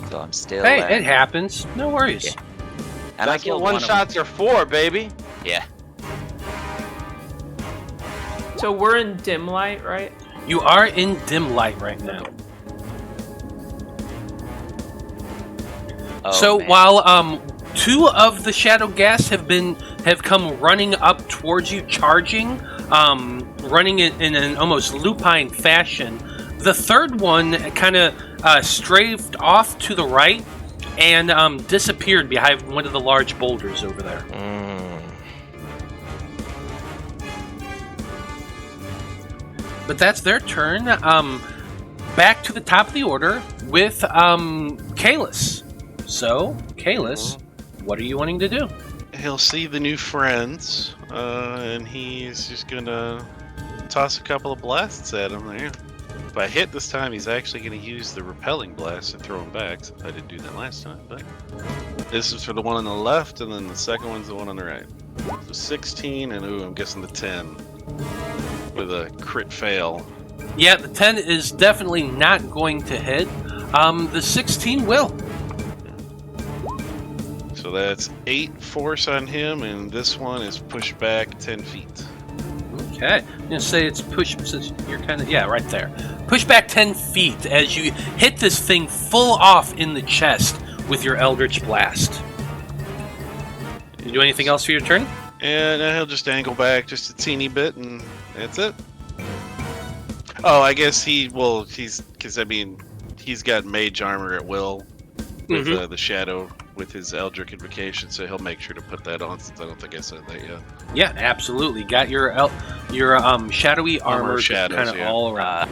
So I'm still. Hey, it happens. No worries. Yeah. And I That's what killed one one of shots are for, baby. them. Yeah. So we're in dim light, right? You are in dim light right now. Oh, So man. while 2 of the Shadow Ghast have come running up towards you, charging, running it in an almost lupine fashion, the third one kind of strafed off to the right and disappeared behind one of the large boulders over there. But that's their turn. Back to the top of the order with Kalis. So, Kalis, what are you wanting to do? He'll see the new friends, and he's just gonna toss a couple of blasts at him there. If I hit this time, he's actually gonna use the repelling blast and throw him back. So I didn't do that last time, but this is for the one on the left, and then the second one's the one on the right. So 16, and ooh, I'm guessing the 10 with a crit fail. Yeah, the 10 is definitely not going to hit. The 16 will. So that's 8 force on him, and this one is pushed back 10 feet. Okay. I'm going to say it's push, since you're kind of, yeah, right there. Push back 10 feet as you hit this thing full off in the chest with your Eldritch Blast. You do anything else for your turn? And he'll just angle back just a teeny bit, and that's it. Oh, I guess he's got mage armor at will with the shadow with his Eldritch Invocation, so he'll make sure to put that on since I don't think I said that yet. Yeah, absolutely. Got your shadowy armor shadows, kind of yeah. all around.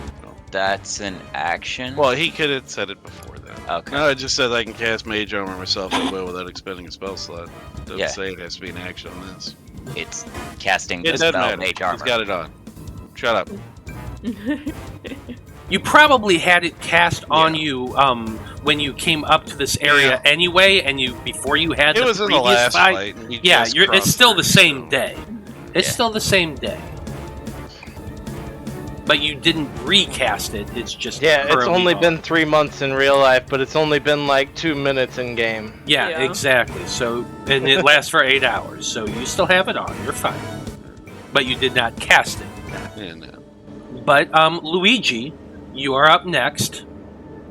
That's an action. Well, he could have said it before that. Okay. No, it just says I can cast mage armor myself at will without expending a spell slot. Doesn't Yeah. say it has to be an action on this. It's casting It the doesn't spell matter. mage He's armor. got it on. Shut up. You probably had it cast on you when you came up to this area anyway, and before you had It the was in previous the last fight. fight. And we Yeah, just it's crossed still the through, same so- day. It's Yeah. still the same day. But you didn't recast it. It's just Yeah, it's currently only on. been 3 months in real life, but it's only been like 2 minutes in game. Yeah, Yeah. exactly. So and it lasts for 8 hours. So you still have it on. You're fine. But you did not cast it. And, But Luigi, you are up next.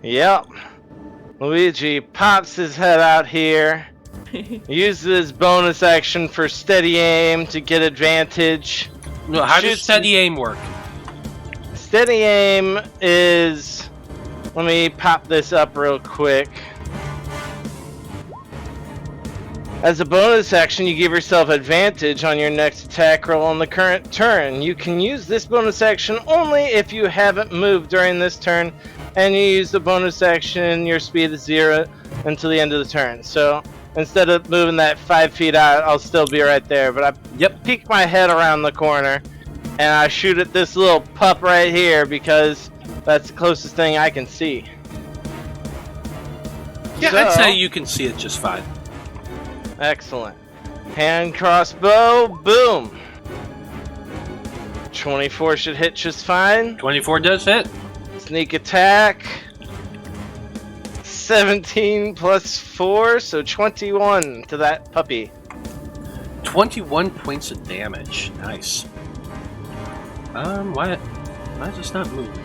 Yep. Luigi pops his head out here, uses his bonus action for steady aim to get advantage. No, how does Shoots- steady aim work? Steady aim is... Let me pop this up real quick. As a bonus action, you give yourself advantage on your next attack roll on the current turn. You can use this bonus action only if you haven't moved during this turn, and you use the bonus action, your speed is 0, until the end of the turn. So instead of moving that 5 feet out, I'll still be right there. But I peek my head around the corner, and I shoot at this little pup right here because that's the closest thing I can see. Yeah, I'd say you can see it just fine. Excellent. Hand crossbow, boom. 24 should hit just fine. 24 does hit. Sneak attack. 17 plus 4, so 21 to that puppy. 21 points of damage. Nice. Why is this not moving?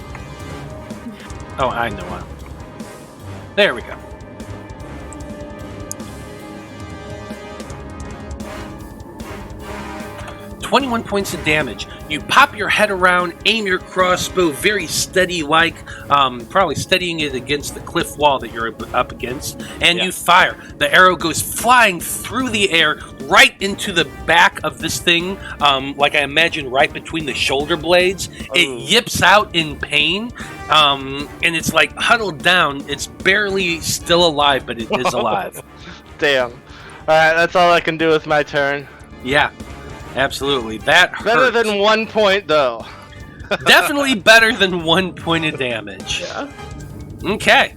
Oh, I know why. There we go. 21 points of damage. You pop your head around, aim your crossbow very steady-like, probably steadying it against the cliff wall that you're up against, and you fire. The arrow goes flying through the air right into the back of this thing, like I imagine right between the shoulder blades. It yips out in pain, and it's like huddled down. It's barely still alive, but it is alive. Damn. Alright, that's all I can do with my turn. Yeah. Absolutely. That hurt. Better than 1 point, though. Definitely better than 1 point of damage. Yeah. Okay.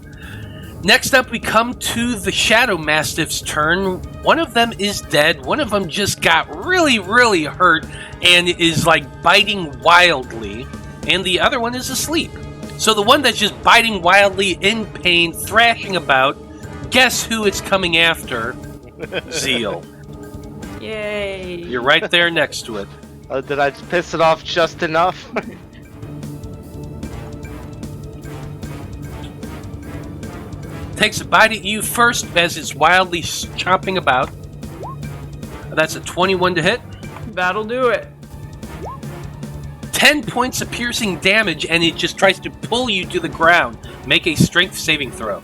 Next up, we come to the Shadow Mastiff's turn. One of them is dead. One of them just got really, really hurt and is like biting wildly. And the other one is asleep. So the one that's just biting wildly in pain, thrashing about, guess who it's coming after? Zeal. Yay. You're right there next to it. Did I piss it off just enough? Takes a bite at you first as it's wildly chomping about. That's a 21 to hit. That'll do it. 10 points of piercing damage, and it just tries to pull you to the ground. Make a strength saving throw.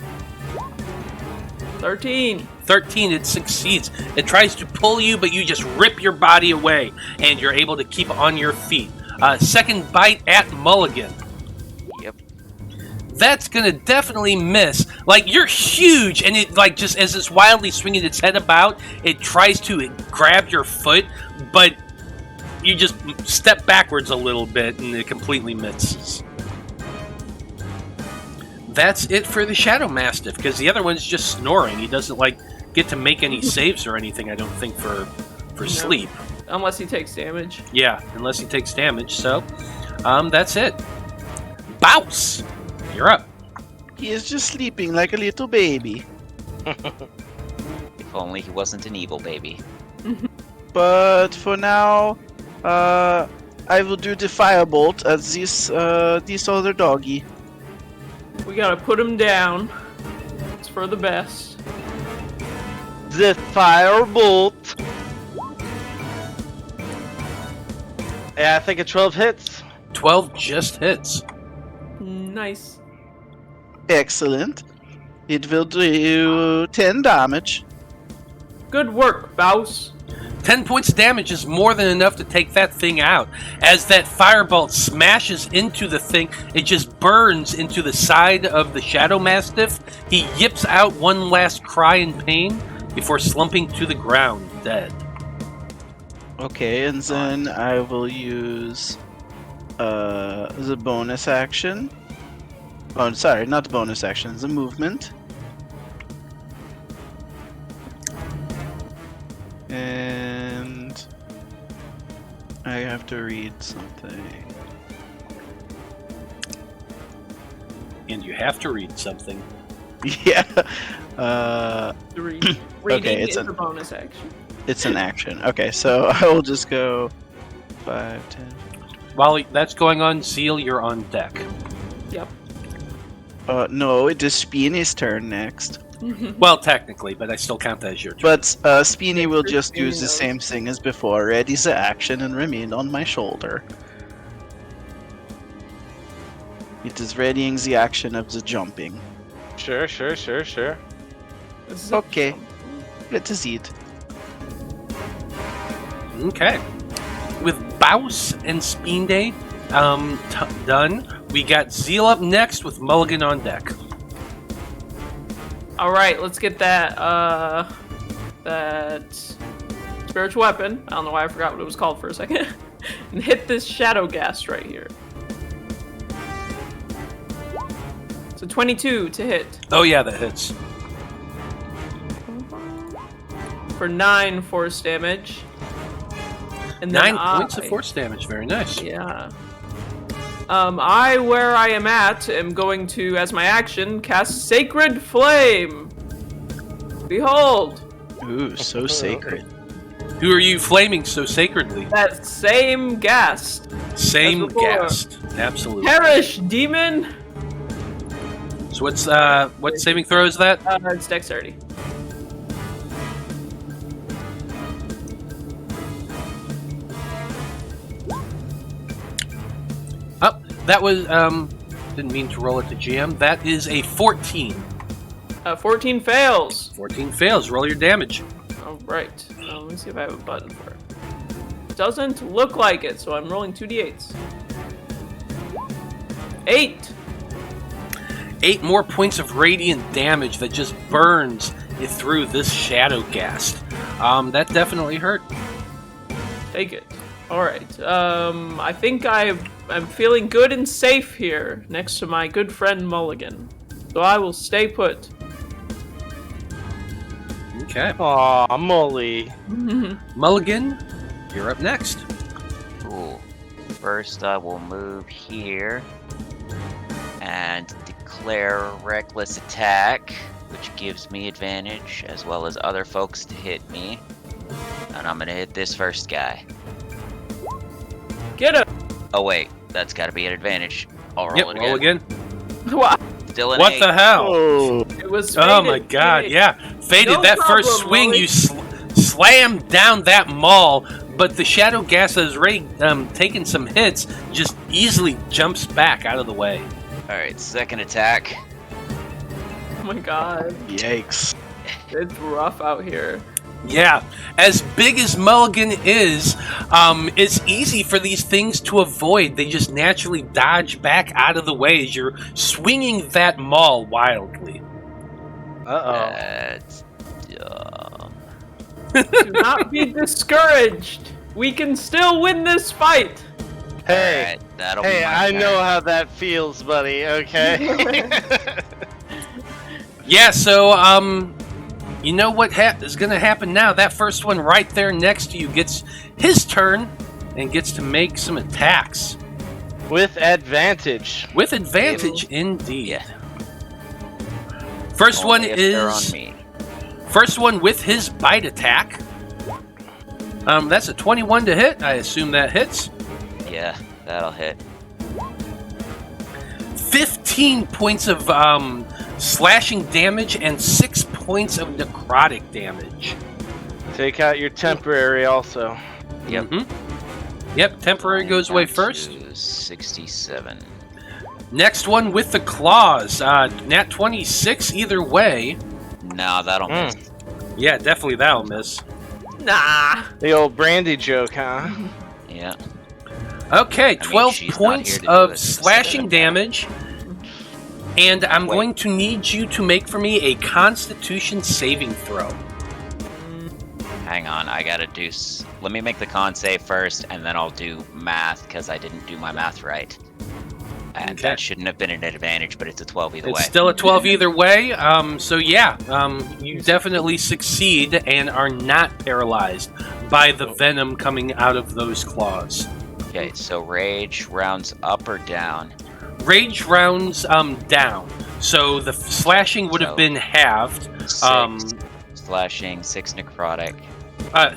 13. 13, it succeeds. It tries to pull you, but you just rip your body away, and you're able to keep on your feet. Second bite at Mulligan. Yep. That's gonna definitely miss. Like, you're huge, and it, like, just as it's wildly swinging its head about, it tries to grab your foot, but you just step backwards a little bit, and it completely misses. That's it for the Shadow Mastiff, because the other one's just snoring. He doesn't, like, get to make any saves or anything, I don't think, for sleep. Unless he takes damage. Yeah, unless he takes damage, so that's it. Bouse! You're up. He is just sleeping like a little baby. If only he wasn't an evil baby. But for now, I will do the firebolt at this other doggy. We gotta put him down. It's for the best. The firebolt. Yeah, I think a 12 hits. 12 just hits. Nice. Excellent. It will do 10 damage. Good work, Bouse. 10 points of damage is more than enough to take that thing out. As that firebolt smashes into the thing, it just burns into the side of the Shadow Mastiff. He yips out one last cry in pain before slumping to the ground, dead. Okay, and then I will use the bonus action. Oh, sorry, not the bonus action, the movement. And I have to read something. And you have to read something. Yeah. Reading Okay, is a bonus action. It's an action. Okay, so I will just go 5, 10. While that's going on, Zeal, you're on deck. Yep. No, it is Speeny's turn next. Well, technically, but I still count that as your turn. But Speeny will just use the same thing as before. Ready the action and remain on my shoulder. It is readying the action of the jumping. Sure. Okay, let us eat. Okay. With Bouse and Speende done, we got Zeal up next with Mulligan on deck. All right, let's get that that spiritual weapon. I don't know why I forgot what it was called for a second. And hit this shadow ghast right here. So 22 to hit. Oh yeah, that hits. For 9 force damage. And then 9 points of force damage. Very nice. Yeah. Where I am at, am going to, as my action, cast Sacred Flame. Behold. Ooh, so sacred. Who are you flaming so sacredly? That same ghast. Same as before. ghast. Absolutely. Perish, demon! So what saving throw is that? It's dexterity. Oh, that was didn't mean to roll it to GM. That is a 14. 14 fails. 14 fails. Roll your damage. Alright. Let me see if I have a button for it. Doesn't look like it, so I'm rolling 2d8s. 8! 8 more points of radiant damage that just burns you through this shadow ghast. That definitely hurt. Take it. Alright. I think I'm feeling good and safe here, next to my good friend Mulligan. So I will stay put. Okay. Aw, Molly. Mulligan, you're up next. Cool. First, I will move here and declare reckless attack, which gives me advantage as well as other folks to hit me. And I'm gonna hit this first guy. Get him! Oh wait, that's got to be an advantage. I'll roll Yep, it roll again. Wow. Still an What 8. the hell? Oh, It was Oh faded. my god, yeah. Faded, No that first problem, swing, Molly. you slammed down that maul, but the shadow gas that has already taken some hits just easily jumps back out of the way. Alright, second attack. Oh my god. Yikes. It's rough out here. Yeah, as big as Mulligan is, it's easy for these things to avoid. They just naturally dodge back out of the way as you're swinging that maul wildly. That's dumb. Do not be discouraged. We can still win this fight. hey, Alright, that'll be hey, my I turn. know how that feels, buddy. Okay. Yeah, so, you know what is going to happen now? That first one right there next to you gets his turn and gets to make some attacks. With advantage. With advantage, indeed. Yeah. First one Only if they're on is... me. First one with his bite attack. That's a 21 to hit. I assume that hits. Yeah, that'll hit. 15 points of slashing damage and 6 points of necrotic damage. Take out your temporary also. Yep. Yep, temporary goes away Down first. to 67. Next one with the claws. Nat 26 either way. No, that'll miss. Yeah, definitely that'll miss. Nah. The old Brandy joke, huh? Yeah. Okay, 12 she's not points here to do of it. slashing damage. And I'm going to need you to make for me a Constitution saving throw. Hang on, I gotta do... Let me make the con save first, and then I'll do math, because I didn't do my math right. And Okay. that shouldn't have been an advantage, but it's a 12 either It's way. still a 12 either way. So yeah, you definitely succeed and are not paralyzed by the venom coming out of those claws. Okay, so rage rounds up or down? Rage rounds down. So the slashing would have So- been halved. 6 slashing, 6 necrotic.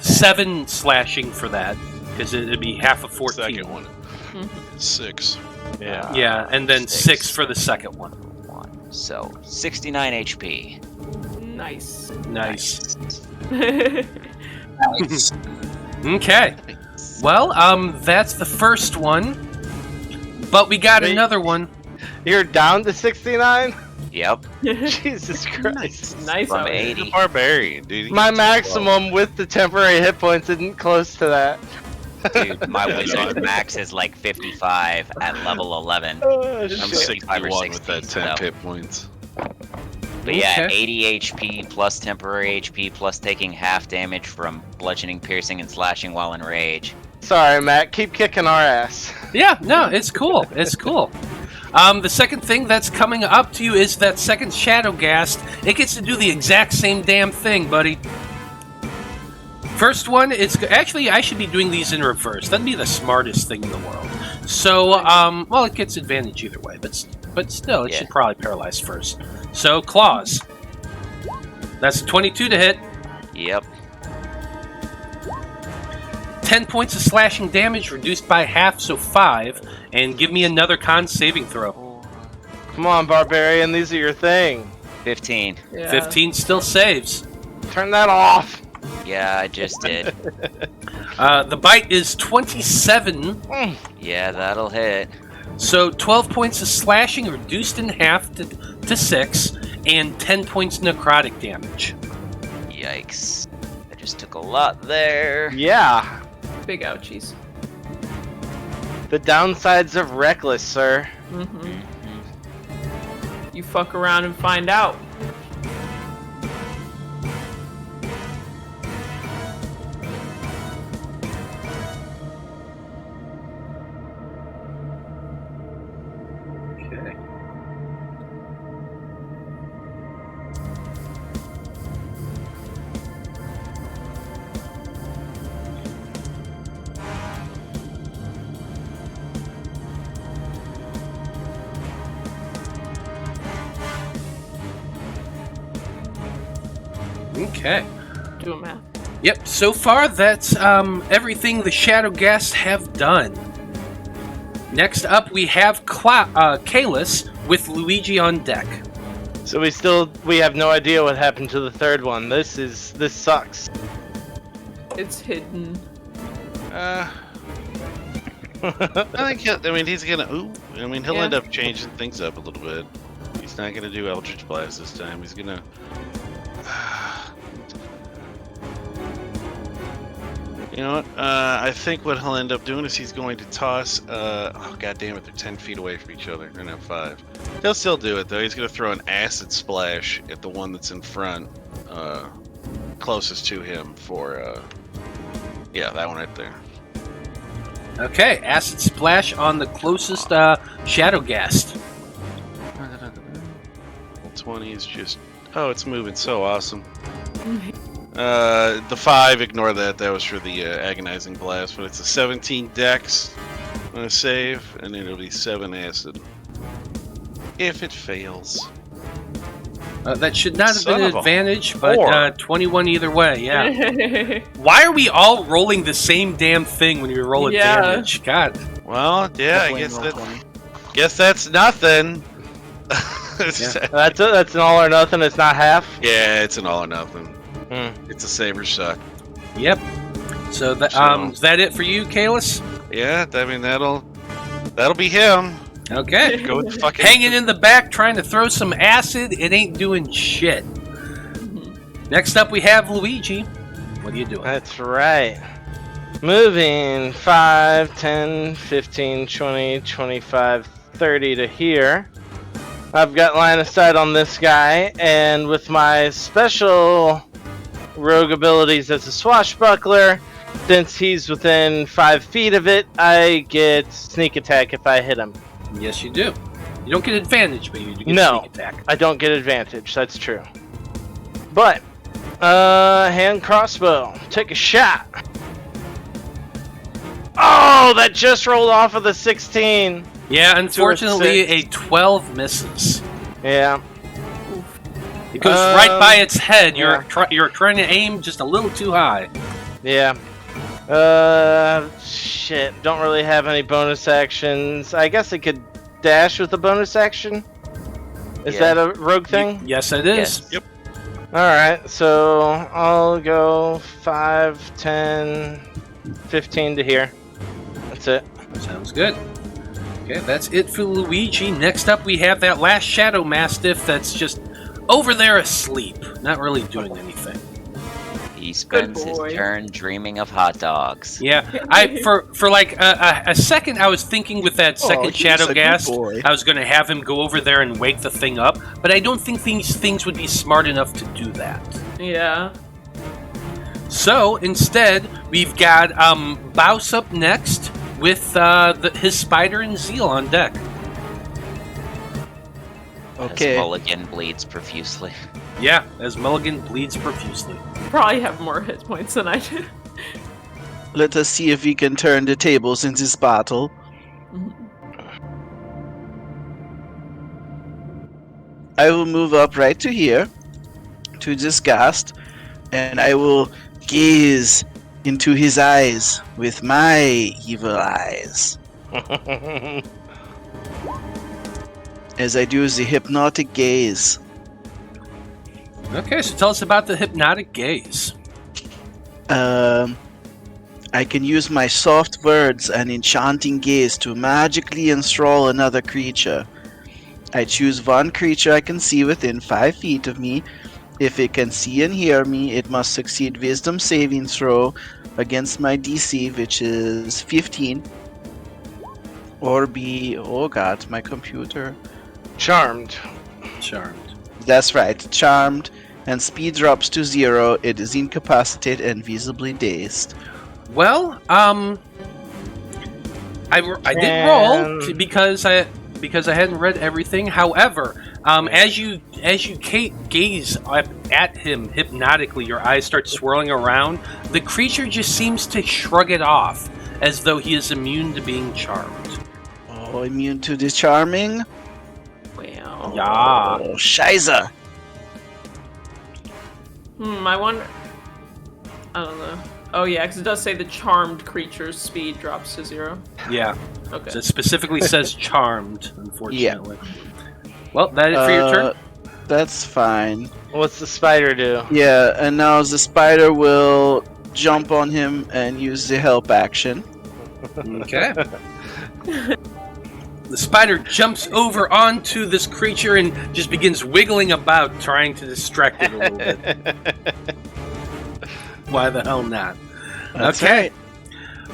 7 slashing for that, because it'd be half of 14. Second one. 6. Yeah. Yeah, and then 6 for the second one. 1. So, 69 HP. Nice. Nice. Nice. Okay. Well, that's the first one. But we got Wait. another one. You're down to 69? Yep, Jesus Christ. Nice from out here. 80. Barbarian, dude. My maximum with the temporary hit points isn't close to that. Dude, my wizard max is like 55 at level 11. Oh, I'm shit. 65 or 61 with that 16, 10 so. hit points. But yeah, Okay. 80 HP plus temporary HP plus taking half damage from bludgeoning, piercing, and slashing while in rage. Sorry, Matt. Keep kicking our ass. Yeah, no, it's cool. It's cool. The second thing that's coming up to you is that second Shadowgast. It gets to do the exact same damn thing, buddy. First one, it's actually I should be doing these in reverse. That'd be the smartest thing in the world. So, well, it gets advantage either way, but still, it should probably paralyze first. So, claws. That's a 22 to hit. Yep. 10 points of slashing damage, reduced by half, so 5. And give me another con saving throw. Come on, Barbarian. These are your thing. 15. Yeah. 15 still saves. Turn that off. Yeah, I just did. The bite is 27. Yeah, that'll hit. So 12 points of slashing, reduced in half to 6. And 10 points necrotic damage. Yikes. I just took a lot there. Yeah. Big ouchies. The downsides of reckless, sir. Mm-hmm. You fuck around and find out. Okay. Okay. Do math. Yep, so far that's everything the Shadowgasts have done. Next up, we have Kalis with Luigi on deck. So we have no idea what happened to the third one. This sucks. It's hidden. I think he's gonna. He'll end up changing things up a little bit. He's not gonna do Eldritch Blast this time. He's gonna. You know what? I think what he'll end up doing is he's going to toss. Oh god damn it! They're 10 feet away from each other. They're now 5. He'll still do it though. He's gonna throw an acid splash at the one that's in front, closest to him. For yeah, that one right there. Okay, acid splash on the closest Shadowgast. 20 is just. Oh, it's moving so awesome. The 5, ignore that. That was for the agonizing blast, but it's a 17 dex on a save, and then it'll be 7 acid. If it fails. That should not have Son been of an a advantage, whore. but 21 either way, yeah. Why are we all rolling the same damn thing when we roll advantage? God. Well, yeah, I Definitely guess that's nothing. That's an all or nothing. It's not half. Yeah, it's an all or nothing. Hmm. It's a saber suck. Yep. So that is that it for you, Kalis? Yeah, I mean that'll be him. Okay. Go with the fucking Hanging in the back, trying to throw some acid. It ain't doing shit. Next up, we have Luigi. What are you doing? That's right. Moving 5, 10, 15, 20, 25, 30 to here. I've got line of sight on this guy, and with my special rogue abilities as a swashbuckler, since he's within 5 feet of it, I get sneak attack if I hit him. Yes, you do. You don't get advantage, but you do get No. sneak attack. I don't get advantage, that's true. But, hand crossbow, take a shot. Oh, that just rolled off of the 16. Yeah, unfortunately, 6. a 12 misses. Yeah. It goes right by its head. yeah. You're trying to aim just a little too high. Yeah. Shit. Don't really have any bonus actions. I guess I could dash with a bonus action. Is that a rogue thing? Yes, it is. Yes. Yep. Alright, so I'll go 5, 10, 15 to here. That's it. Sounds good. Okay, that's it for Luigi. Next up, we have that last Shadow Mastiff that's just over there asleep, not really doing anything. He spends his boy. turn dreaming of hot dogs. Yeah, I for like a second, I was thinking with that second he's shadow a good gas, boy. I was going to have him go over there and wake the thing up, but I don't think these things would be smart enough to do that. Yeah. So instead, we've got Baus up next with his spider and Zeal on deck. Okay. As Mulligan bleeds profusely. Yeah, as Mulligan bleeds profusely. Probably have more hit points than I do. Let us see if we can turn the tables in this battle. I will move up right to here, to this ghast, and I will gaze into his eyes with my evil eyes. As I do the hypnotic gaze. Okay, so tell us about the hypnotic gaze. I can use my soft words and enchanting gaze to magically enthrall another creature. I choose one creature I can see within 5 feet of me. If it can see and hear me, it must succeed Wisdom saving throw against my DC, which is 15. Or be... oh god, my computer. Charmed. Charmed. That's right, charmed, and speed drops to 0. It is incapacitated and visibly dazed. Well, I did roll because I hadn't read everything. However, as you gaze up at him hypnotically, your eyes start swirling around. The creature just seems to shrug it off, as though he is immune to being charmed. Oh, immune to the charming? Wow. Yeah. Oh, Shiza! I wonder. I don't know. Oh yeah, because it does say the charmed creature's speed drops to 0. Yeah. Okay. So it specifically says charmed, unfortunately. Well, that is for your turn. That's fine. What's the spider do? Yeah, and now the spider will jump on him and use the help action. Okay. The spider jumps over onto this creature and just begins wiggling about, trying to distract it a little bit. Why the hell not? That's Okay.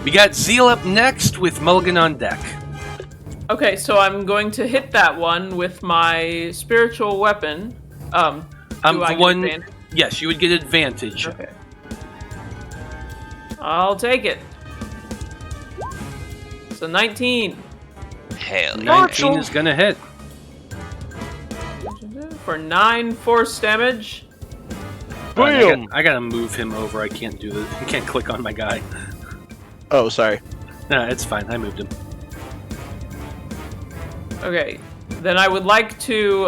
We got Zeal up next with Mulligan on deck. Okay, so I'm going to hit that one with my spiritual weapon. Do I The get one. advantage? Yes, you would get advantage. Okay. I'll take it. So 19 Hell yeah. 19 is gonna hit. for 9 force damage. Boom! I gotta move him over. I can't do this. I can't click on my guy. Oh, sorry. No, it's fine. I moved him. Okay, then I would like to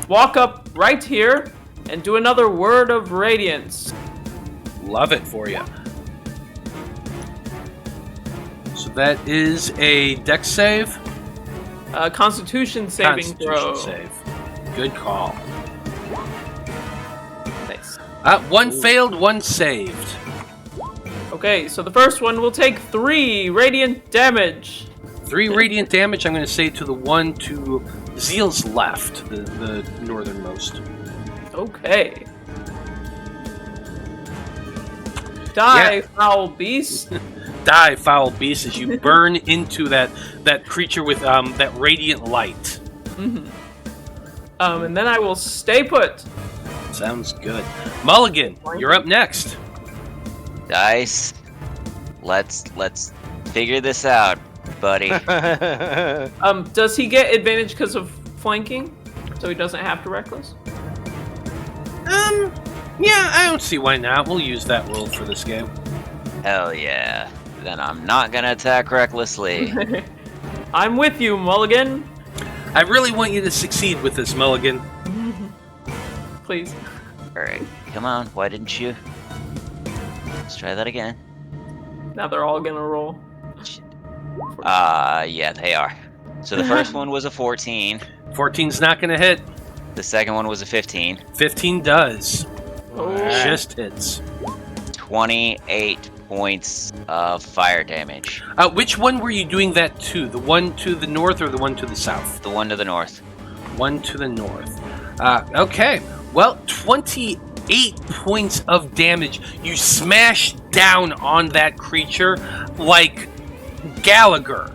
walk up right here and do another word of radiance. Love it for you. So that is a dex save. Constitution saving throw. Save. Good call. Nice. One failed, one saved. Okay, so the first one will take 3 radiant damage. 3 radiant damage, I'm going to say, to the one to Zeal's left, the northernmost. Okay. Die, Yeah. foul beast. Die, foul beast, as you burn into that creature with that radiant light. And then I will stay put. Sounds good. Mulligan, you're up next. Dice. Let's figure this out, buddy. Does he get advantage because of flanking? So he doesn't have to reckless? Yeah, I don't see why not. We'll use that roll for this game. Hell yeah. Then I'm not gonna attack recklessly. I'm with you, Mulligan. I really want you to succeed with this, Mulligan. Please. Alright, come on, why didn't you? Let's try that again. Now they're all gonna roll. Yeah, they are. So the first one was a 14. 14's not going to hit. The second one was a 15. 15 does. Oh. Just hits. 28 points of fire damage. Which one were you doing that to? The one to the north or the one to the south? The one to the north. One to the north. Okay. Well, 28 8 points of damage. You smash down on that creature like Gallagher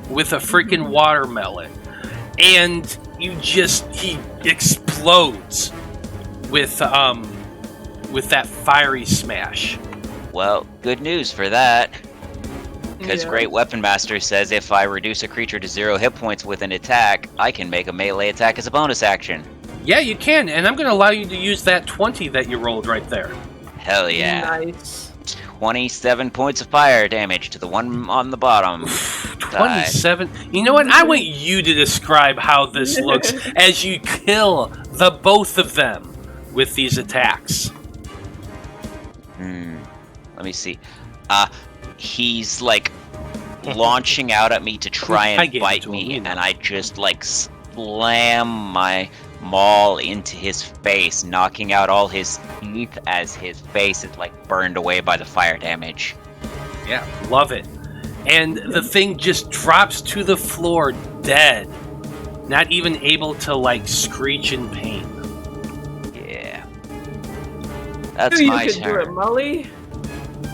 with a freaking watermelon. And he explodes with that fiery smash. Well, good news for that. Because Yeah. Great Weapon Master says if I reduce a creature to 0 hit points with an attack, I can make a melee attack as a bonus action. Yeah, you can, and I'm going to allow you to use that 20 that you rolled right there. Hell yeah. Nice. 27 points of fire damage to the one on the bottom. 27. You know what? I want you to describe how this looks as you kill the both of them with these attacks. Let me see. He's like launching out at me to try I and gave it bite to him, me, you know. and I just like slam my maul into his face, knocking out all his teeth as his face is like burned away by the fire damage. Yeah, love it. And the thing just drops to the floor dead, not even able to like screech in pain. Yeah. That's You my could do it, turn. Mully.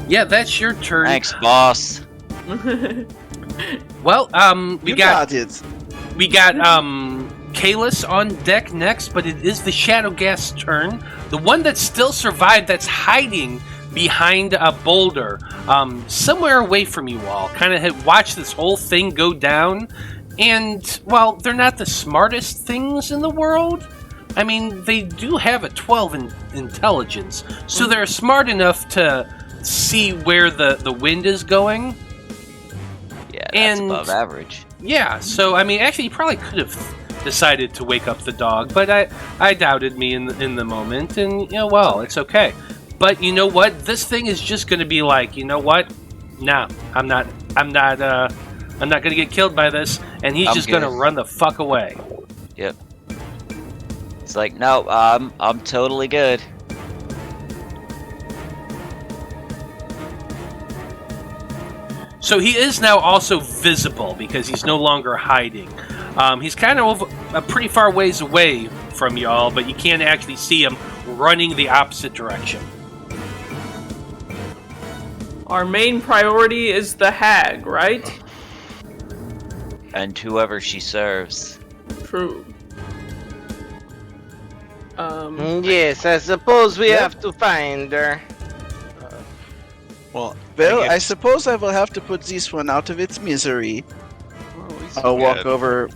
Yeah, that's your turn. Thanks, boss. Well, we You got it. Kalis on deck next, but it is the Shadow Gas turn. The one that still survived, that's hiding behind a boulder, somewhere away from you all. Kind of had watched this whole thing go down, and well, they're not the smartest things in the world. I mean, they do have a 12 in intelligence, so they're smart enough to see where the wind is going. Yeah, that's And- above average. Yeah, so I mean, actually, you probably could have decided to wake up the dog, but I doubted me in the moment, and you know, well, it's okay. But you know what? This thing is just going to be like, you know what? Nah, I'm not going to get killed by this, and he's I'm just going to good. run the fuck away. Yep. It's like, no, I'm totally good. So he is now also visible because he's no longer hiding. He's kind of a pretty far ways away from y'all, but you can't actually see him running the opposite direction. Our main priority is the hag, right? And whoever she serves. True. Yes, I suppose we Yep. have to find her. Well, Well, guess- I suppose I will have to put this one out of its misery. he's I'll walk good. over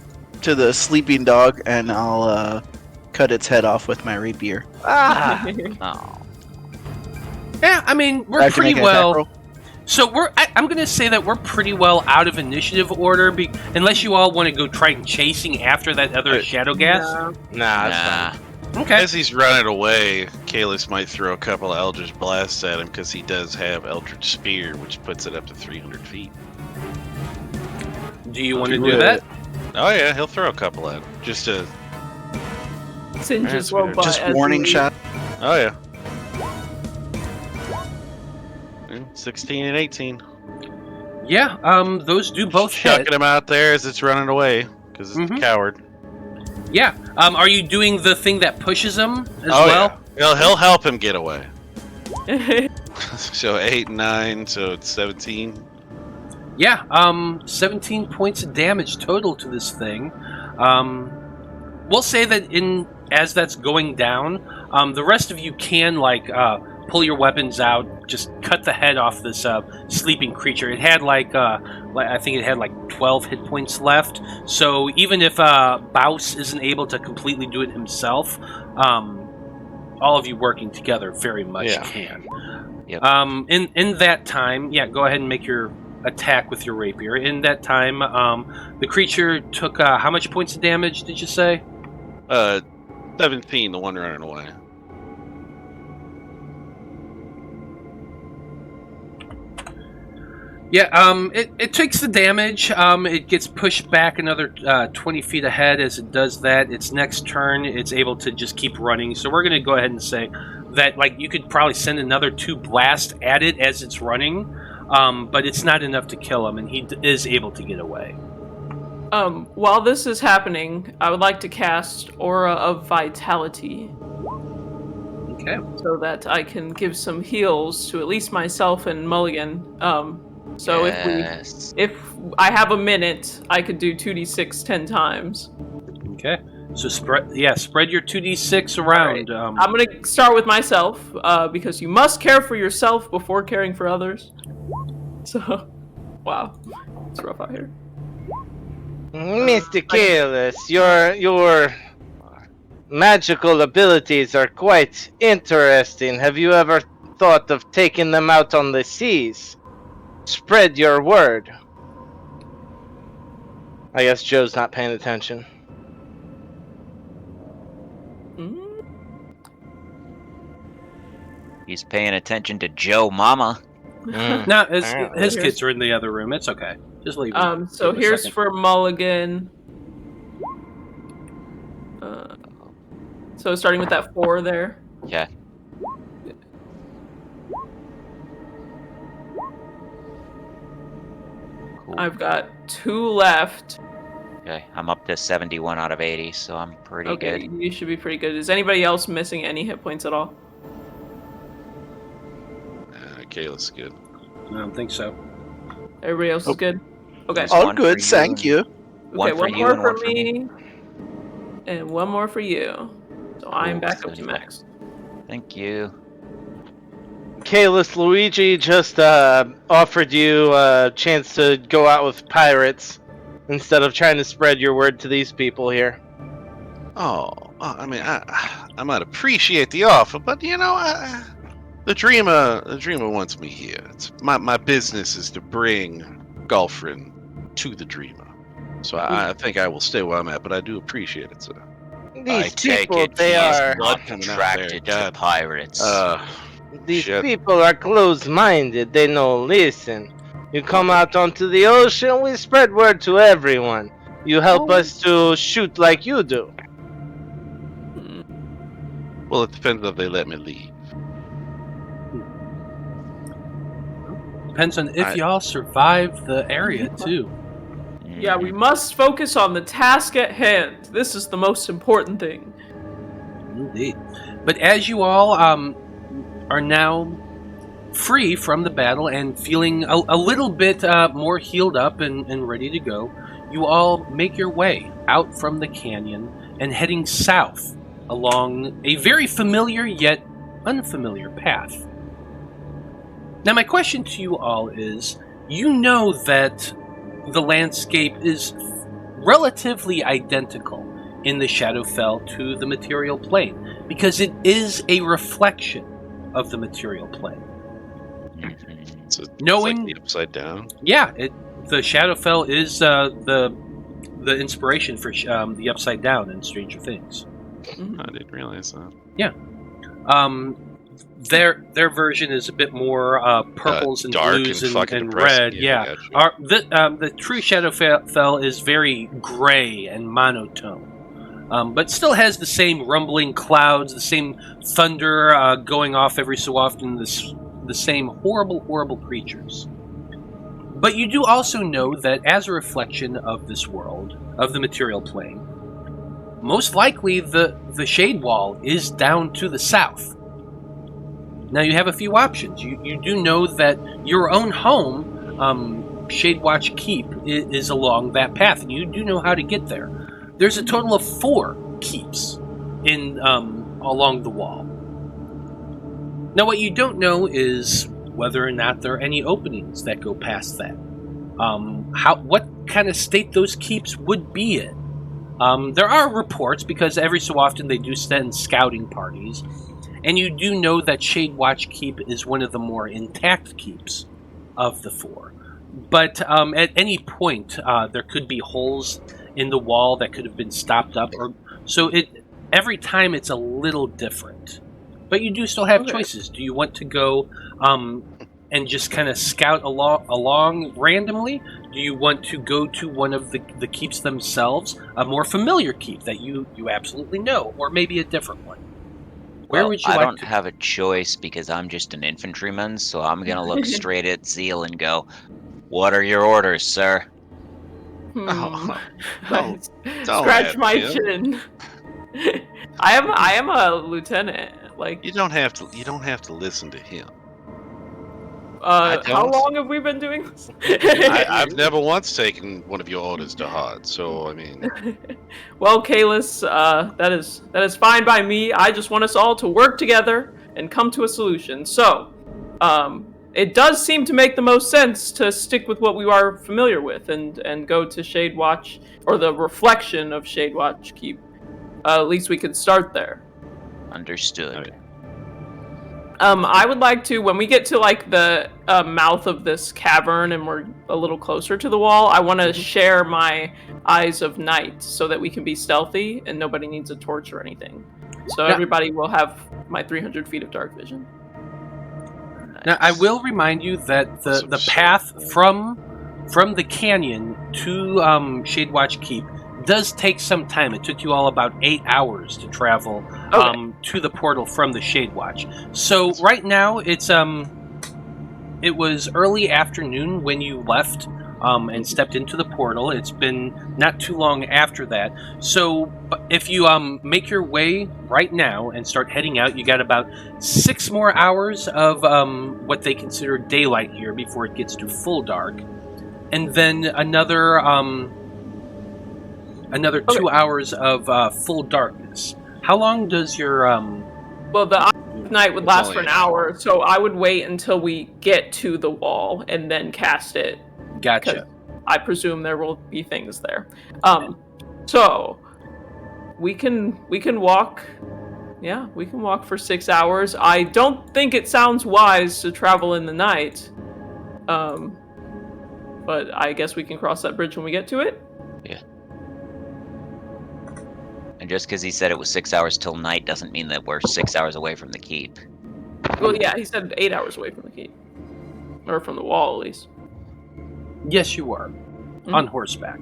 to the sleeping dog and I'll cut its head off with my rapier. Ah, Oh. Yeah, I mean, I we're have to pretty make an attack well. roll? So I'm going to say that we're pretty well out of initiative order, unless you all want to go try chasing after that other Shadow Gas. No. nah, it's Nah. fine. Okay. As he's running away, Kalis might throw a couple of Eldritch Blasts at him because he does have Eldritch Spear, which puts it up to 300 feet. Do you want to Do do it. that? Oh yeah, he'll throw a couple at him. Just to, Singe That's his low weird. butt Just as warning we- shot. oh yeah. 16 and 18. Yeah. Those do both Chucking hit. him out there as it's running away because it's Mhm. a coward. Yeah. Are you doing the thing that pushes him as Oh well? yeah, he'll help him get away. So 8 and 9, so it's 17. Yeah. 17 points of damage total to this thing. We'll say that as that's going down, the rest of you can pull your weapons out, just cut the head off this sleeping creature. It had I think it had 12 hit points left. So even if Baus isn't able to completely do it himself, all of you working together very much Yeah. can. Yep. In that time, yeah, go ahead and make your attack with your rapier. In that time, the creature took how much points of damage did you say? 17, the one running away. Yeah, it takes the damage. It gets pushed back another 20 feet ahead. As it does that, its next turn, it's able to just keep running. So we're going to go ahead and say that you could probably send another 2 blasts at it as it's running, but it's not enough to kill him, and he is able to get away. While this is happening, I would like to cast Aura of Vitality. Okay. so that I can give some heals to at least myself and Mulligan. So Yes. if I have a minute, I could do 2d6 10 times. Okay. So spread your 2d6 around. I'm gonna start with myself, because you must care for yourself before caring for others. So, wow, it's rough out here. Mr. Careless, your magical abilities are quite interesting. Have you ever thought of taking them out on the seas? Spread your word. I guess Joe's not paying attention. He's paying attention to Joe Mama. No, his Here's- kids are in the other room. It's okay. Just leave them. So Give it a here's second. for Mulligan. So starting with that 4 there. Yeah. Cool. I've got 2 left. Okay, I'm up to 71 out of 80, so I'm pretty Okay, good. you should be pretty good. Is anybody else missing any hit points at all? Kayla's good. I don't think so. Everybody else is good? Okay. There's All one for good, you thank and- you. One Okay, for one you more and for one for me. me. And one more for you. So I'm Cool, back up to 75. max. Thank you. Kalis, Luigi just offered you a chance to go out with pirates instead of trying to spread your word to these people here. I mean, I might appreciate the offer, but you know, the dreamer wants me here. It's my business is to bring Golferin to the dreamer. So I think I will stay where I'm at, but I do appreciate it, sir. I These take people, it they he is are not coming out there, attracted to God. pirates. these shit. people are closed-minded. They don't listen. You come out onto the ocean, we spread word to everyone. You help us to shoot like you do. Well, it depends if they let me leave. Depends on if y'all survive the area too. Yeah, we must focus on the task at hand. This is the most important thing. Indeed. But as you all are now free from the battle and feeling a little bit more healed up and ready to go, you all make your way out from the canyon and heading south along a very familiar yet unfamiliar path. Now, my question to you all is, you know that the landscape is relatively identical in the Shadowfell to the material plane, because it is a reflection of the material plane. So it's Knowing- like the upside down. Yeah, the Shadowfell is the inspiration for the Upside Down in Stranger Things. I didn't realize that. Their version is a bit more purples and Dark blues and fucking and depressing. red. Yeah, I got you. the true Shadowfell is very gray and monotone, but still has the same rumbling clouds, the same thunder going off every so often, the same horrible creatures. But you do also know that as a reflection of this world, of the material plane, most likely the Shade Wall is down to the south. Now you have a few options. You do know that your own home, Shadewatch Keep, is along that path, and you do know how to get there. There's a total of 4 keeps in along the wall. Now what you don't know is whether or not there are any openings that go past that. What kind of state those keeps would be in. There are reports, because every so often they do send scouting parties, and you do know that Shadewatch Keep is one of the more intact keeps of the 4. But at any point, there could be holes in the wall that could have been stopped up, so every time it's a little different. But you do still have choices. Do you want to go and just kind of scout along randomly? Do you want to go to one of the keeps themselves, a more familiar keep that you absolutely know, or maybe a different one? Where would you I like don't to? have a choice because I'm just an infantryman, so I'm gonna look straight at Zeal and go, "What are your orders, sir?" Oh, But don't scratch laugh, my Jim. chin. I am a lieutenant. Like, You don't have to listen to him. how don't. long have we been doing this? I've never once taken one of your orders to heart, so I mean, Well, Kalis, that is fine by me. I just want us all to work together and come to a solution. So, it does seem to make the most sense to stick with what we are familiar with and go to Shadewatch, or the reflection of Shadewatch Keep. At least we could start there. Understood. Okay. I would like to, when we get to like the mouth of this cavern and we're a little closer to the wall, I want to share my eyes of night so that we can be stealthy and nobody needs a torch or anything. So everybody will have my 300 feet of dark vision. Now, I will remind you that the path from the canyon to Shadewatch Keep does take some time. It took you all about 8 hours to travel to the portal from the Shadewatch. So right now it was early afternoon when you left and stepped into the portal. It's been not too long after that. So if you make your way right now and start heading out, you got about 6 more hours of what they consider daylight here before it gets to full dark, and then another 2 hours of full darkness. How long does your Well, the night would last for an hour, so I would wait until we get to the wall and then cast it. Gotcha. I presume there will be things there. So we can walk. Yeah, we can walk for 6 hours. I don't think it sounds wise to travel in the night. But I guess we can cross that bridge when we get to it. Yeah. And just because he said it was 6 hours till night doesn't mean that we're 6 hours away from the keep. Well, yeah, he said 8 hours away from the keep. Or from the wall, at least. Yes, you are. On horseback.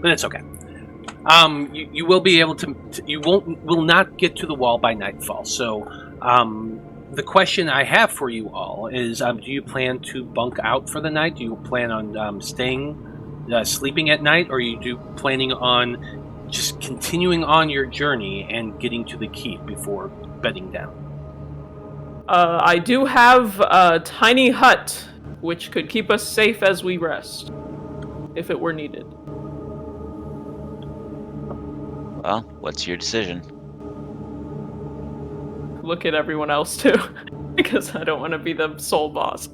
But it's okay. You will be able to you will not get to the wall by nightfall. So the question I have for you all is, do you plan to bunk out for the night? Do you plan on sleeping at night, or are you planning on just continuing on your journey and getting to the keep before bedding down? I do have a tiny hut, which could keep us safe as we rest, if it were needed. Well, what's your decision? Look at everyone else, too, because I don't want to be the sole boss.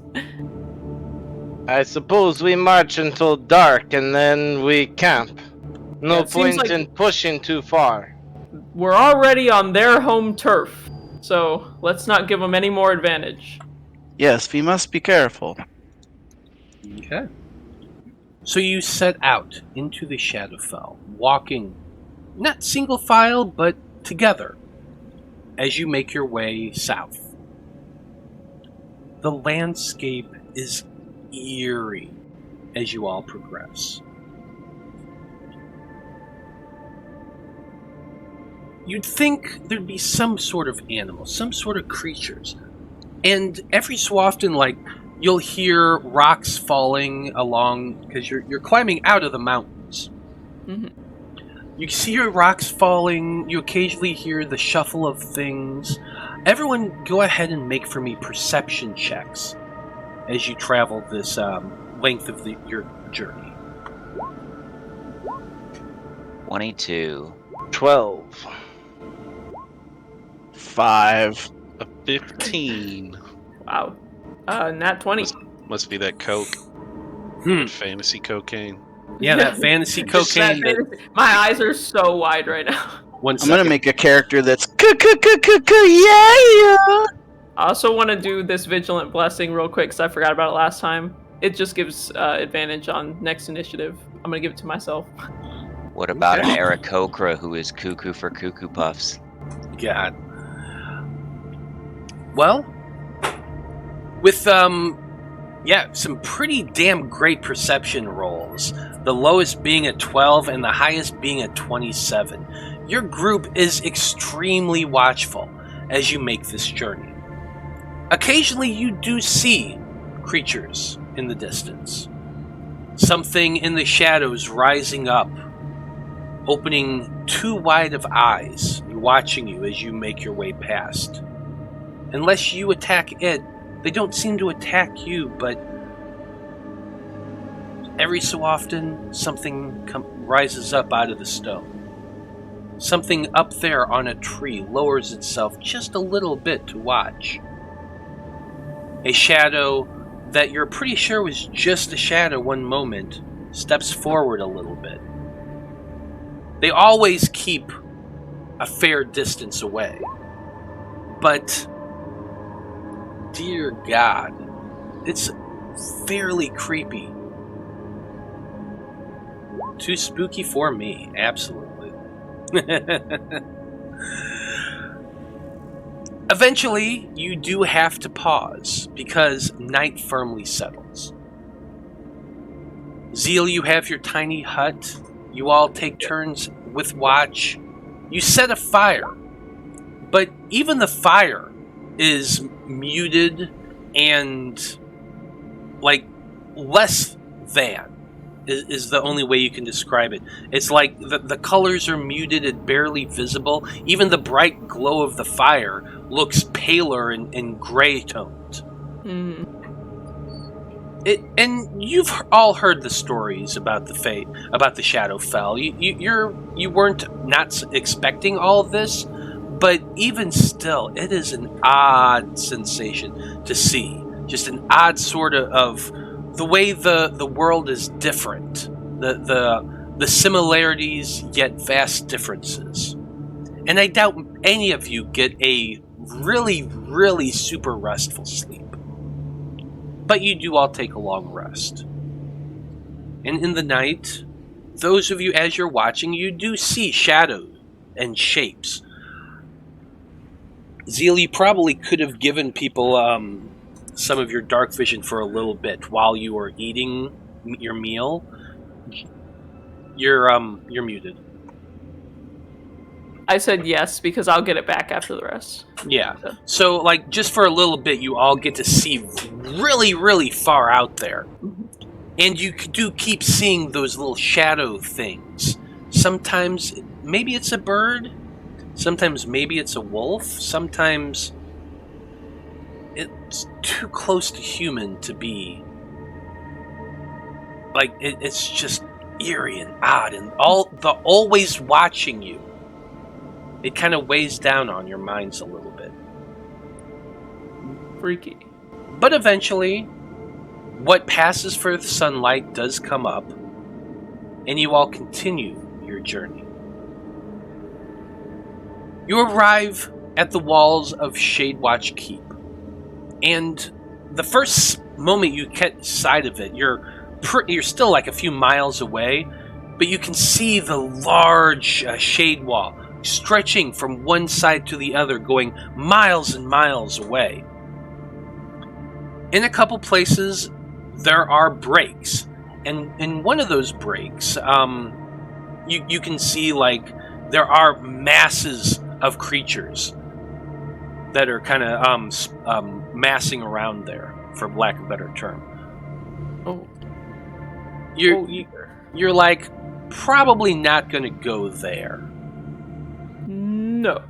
I suppose we march until dark and then we camp. No Yeah, it seems point like- in pushing too far. We're already on their home turf, so let's not give them any more advantage. Yes, we must be careful. Okay. So you set out into the Shadowfell, walking not single file, but together as you make your way south. The landscape is eerie as you all progress. You'd think there'd be some sort of animal, some sort of creatures. And every so often, like, you'll hear rocks falling along, because you're climbing out of the mountains. Mm-hmm. You see your rocks falling, you occasionally hear the shuffle of things. Everyone go ahead and make for me perception checks as you travel this length of your journey. 22. 12. 5. a 15 Wow. Nat 20. must be that coke, fantasy cocaine. Yeah, that fantasy cocaine. My eyes are so wide right now. One I'm second. gonna make a character that's yeah. I also want to do this Vigilant Blessing real quick, because I forgot about it last time. It just gives advantage on next initiative. I'm going to give it to myself. What about an Aarakocra who is cuckoo for cuckoo puffs? God. Well, with some pretty damn great perception rolls, the lowest being a 12 and the highest being a 27, your group is extremely watchful as you make this journey. Occasionally you do see creatures in the distance. Something in the shadows rising up, opening two wide of eyes watching you as you make your way past. Unless you attack it, they don't seem to attack you, but every so often something rises up out of the stone. Something up there on a tree lowers itself just a little bit to watch. A shadow that you're pretty sure was just a shadow one moment steps forward a little bit. They always keep a fair distance away. But, dear God, it's fairly creepy. Too spooky for me, absolutely. Eventually, you do have to pause because night firmly settles. Zeal, you have your tiny hut. You all take turns with watch. You set a fire, but even the fire is muted and like less than is the only way you can describe it. It's like the colors are muted and barely visible. Even the bright glow of the fire looks paler and gray toned. Mm. And you've all heard the stories about the fate, about the Shadowfell. You weren't not expecting all of this, but even still, it is an odd sensation to see. Just an odd sort of the way the world is different, the similarities yet vast differences. And I doubt any of you get a really, really super restful sleep. But you do all take a long rest. And in the night, those of you, as you're watching, you do see shadows and shapes. Zeal, you probably could have given people some of your dark vision for a little bit while you were eating your meal. You're muted. I said yes because I'll get it back after the rest. Yeah. So, like, just for a little bit, you all get to see really, really far out there. And you do keep seeing those little shadow things. Sometimes, maybe it's a bird. Sometimes, maybe it's a wolf. Sometimes, it's too close to human to be. Like, it's just eerie and odd. And always watching you. It kind of weighs down on your minds a little bit. Freaky. But eventually, what passes for the sunlight does come up, and you all continue your journey. You arrive at the walls of Shadewatch Keep, and the first moment you catch sight of it, you're still like a few miles away, but you can see the large shade wall stretching from one side to the other, going miles and miles away. In a couple places, there are breaks, and in one of those breaks, you can see like there are masses of creatures that are kind of massing around there, for lack of a better term. Oh. You're like probably not going to go there. No.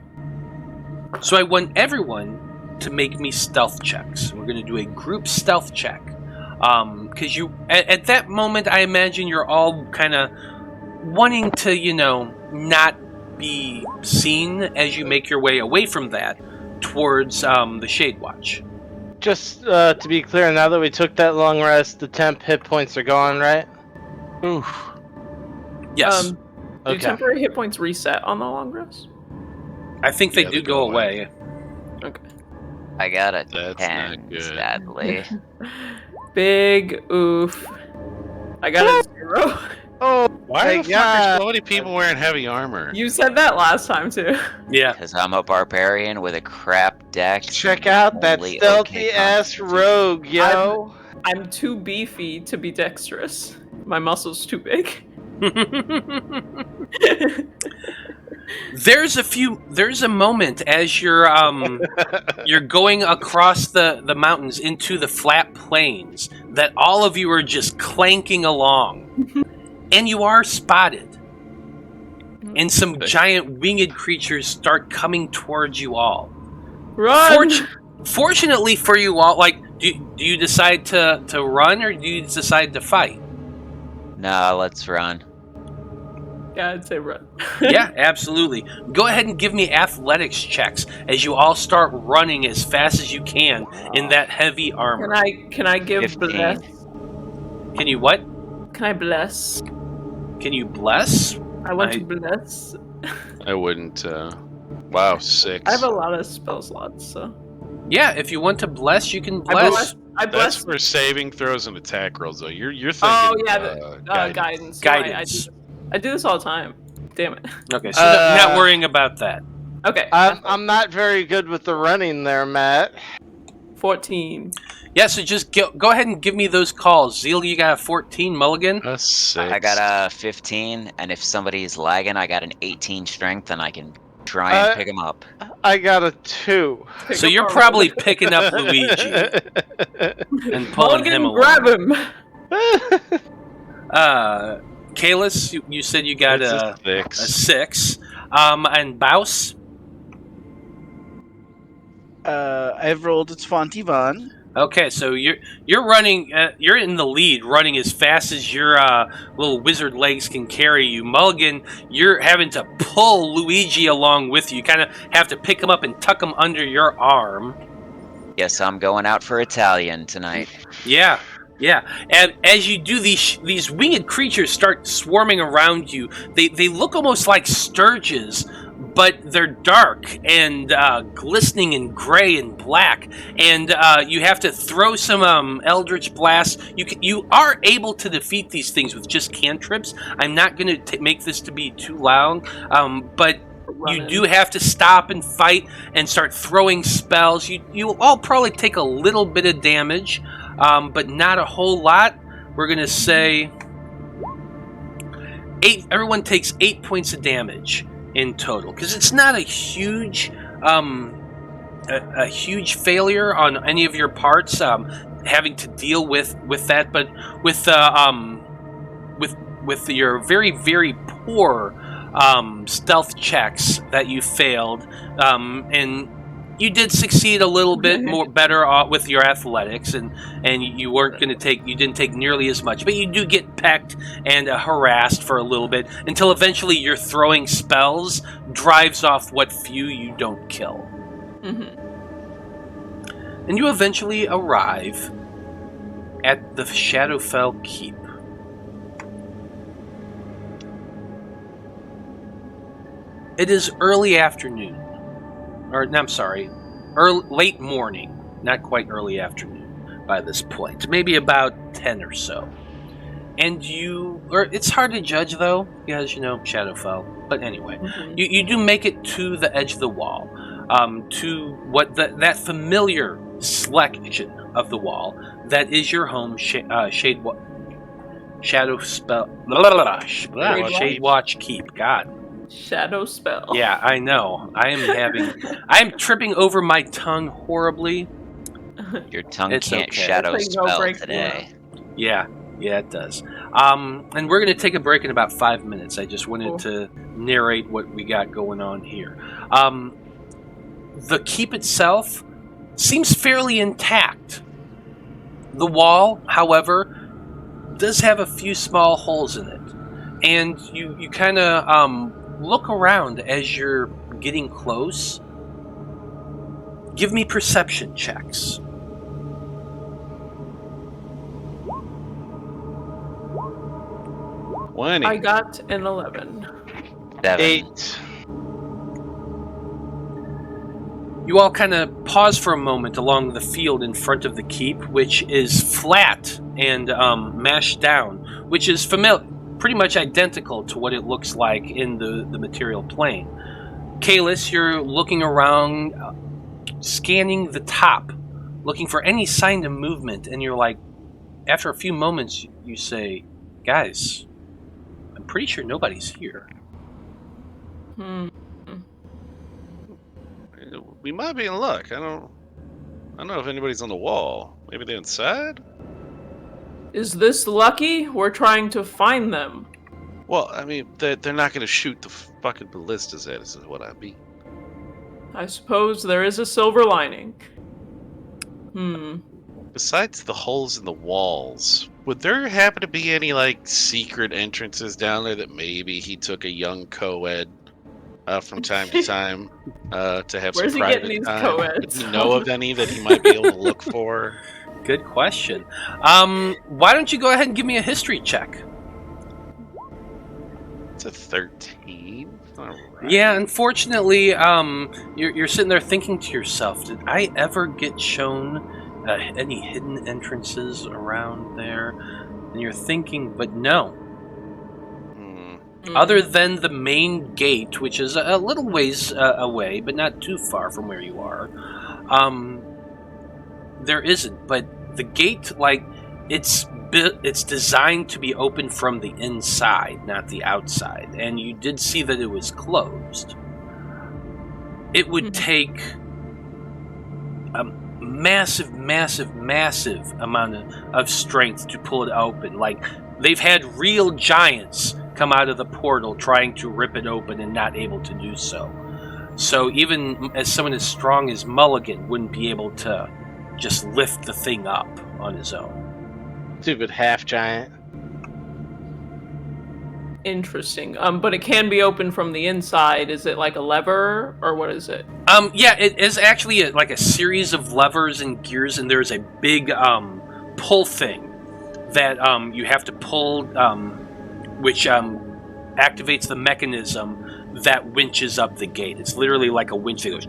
So I want everyone to make me stealth checks. We're going to do a group stealth check. Because at that moment, I imagine you're all kind of wanting to, not be seen as you make your way away from that towards the Shade Watch. Just to be clear, now that we took that long rest, the temp hit points are gone, right? Oof. Yes. Do Okay. temporary hit points reset on the long rest? I think they Yeah, do they go go away. Okay. I got a That's 10, not good. sadly. Big oof. I got a 0. Oh, Why my the fuck are God. so many people wearing heavy armor? You said that last time too. Yeah. Because I'm a barbarian with a crap deck. Check out that Only stealthy okay ass constitution. rogue, yo. I'm too beefy to be dexterous. My muscle's too big. There's a moment as you're going across the mountains into the flat plains that all of you are just clanking along, and you are spotted. and some giant winged creatures start coming towards you all. Run! Fortunately for you all, like, do you decide to run or do you decide to fight? No, let's run. Yeah, I'd say run. Yeah, absolutely. Go ahead and give me athletics checks as you all start running as fast as you can in that heavy armor. Can I give 15. bless? Can you what? Can I bless? Can you bless? I want to bless. I wouldn't. Wow, 6. I have a lot of spell slots, so. Yeah, if you want to bless, you can bless. I bless. That's for saving throws and attack rolls, though. You're thinking. Oh yeah, guidance. Guidance. I do this all the time. Damn it. Okay, so not worrying about that. Okay. I'm not very good with the running there, Matt. 14. Yeah, so just go ahead and give me those calls. Zeal, you got a 14, Mulligan? A 6. I got a 15, and if somebody's lagging, I got an 18 strength, and I can try and pick them up. I got a 2. So you're probably picking up Luigi and pulling him along. Grab him. Kalis, you said you got a 6. And Baus? I've rolled a 21. Okay, so you're running. You're in the lead, running as fast as your little wizard legs can carry you. Mulligan, you're having to pull Luigi along with you. You kind of have to pick him up and tuck him under your arm. Yes, I'm going out for Italian tonight. Yeah. And as you do, these winged creatures start swarming around you. They look almost like sturges, but they're dark and glistening and gray and black. And you have to throw some eldritch blasts. You are able to defeat these things with just cantrips. I'm not going to make this to be too loud, but you do have to stop and fight and start throwing spells. You all probably take a little bit of damage, but not a whole lot. We're going to say 8. Everyone takes 8 points of damage in total, because it's not a huge failure on any of your parts, having to deal with that, but with your very, very poor stealth checks that you failed, and you did succeed a little bit more better with your athletics, and you didn't take nearly as much, but you do get pecked and harassed for a little bit until eventually your throwing spells drives off what few you don't kill. Mm-hmm. And you eventually arrive at the Shadowfell Keep. It is early afternoon. Late morning, not quite early afternoon by this point. Maybe about 10 or so. And it's hard to judge though, because, Shadowfell. But anyway, you do make it to the edge of the wall, to what that familiar selection of the wall that is your home, Shadowfell, Shadewatch Keep. God. Shadow spell. Yeah, I know. I'm tripping over my tongue horribly. Your tongue It's can't okay. shadow It's like no spell break today. Yeah, it does. And we're going to take a break in about 5 minutes. I just wanted to narrate what we got going on here. The keep itself seems fairly intact. The wall, however, does have a few small holes in it. And you kind of look around as you're getting close. Give me perception checks. I got an 11. 7. 8. You all kind of pause for a moment along the field in front of the keep, which is flat and mashed down, which is pretty much identical to what it looks like in the material plane. Kalis, you're looking around, scanning the top, looking for any sign of movement, and you're like, after a few moments, you say, guys, I'm pretty sure nobody's here. We might be in luck. I don't know if anybody's on the wall. Maybe they're inside? Is this lucky? We're trying to find them. Well, I mean, they're not going to shoot the fucking ballistas at us, is what I mean. I suppose there is a silver lining. Besides the holes in the walls, would there happen to be any, like, secret entrances down there that maybe he took a young co-ed from time to time to have Where's some he getting private these time? co-eds Would you know of any that he might be able to look for? Good question. Why don't you go ahead and give me a history check? It's a 13. All right. Yeah, unfortunately, you're sitting there thinking to yourself, did I ever get shown any hidden entrances around there? And you're thinking, but no. Other than the main gate, which is a little ways away, but not too far from where you are, there isn't. But the gate, like, it's designed to be open from the inside, not the outside. And you did see that it was closed. It would take a massive amount of strength to pull it open. Like, they've had real giants come out of the portal trying to rip it open and not able to do so. So even as someone as strong as Mulligan wouldn't be able to just lift the thing up on his own. Stupid half giant. Interesting. But it can be opened from the inside. Is it like a lever, or what is it? Yeah, it is actually like a series of levers and gears, and there's a big pull thing that you have to pull, which activates the mechanism that winches up the gate. It's literally like a winch that goes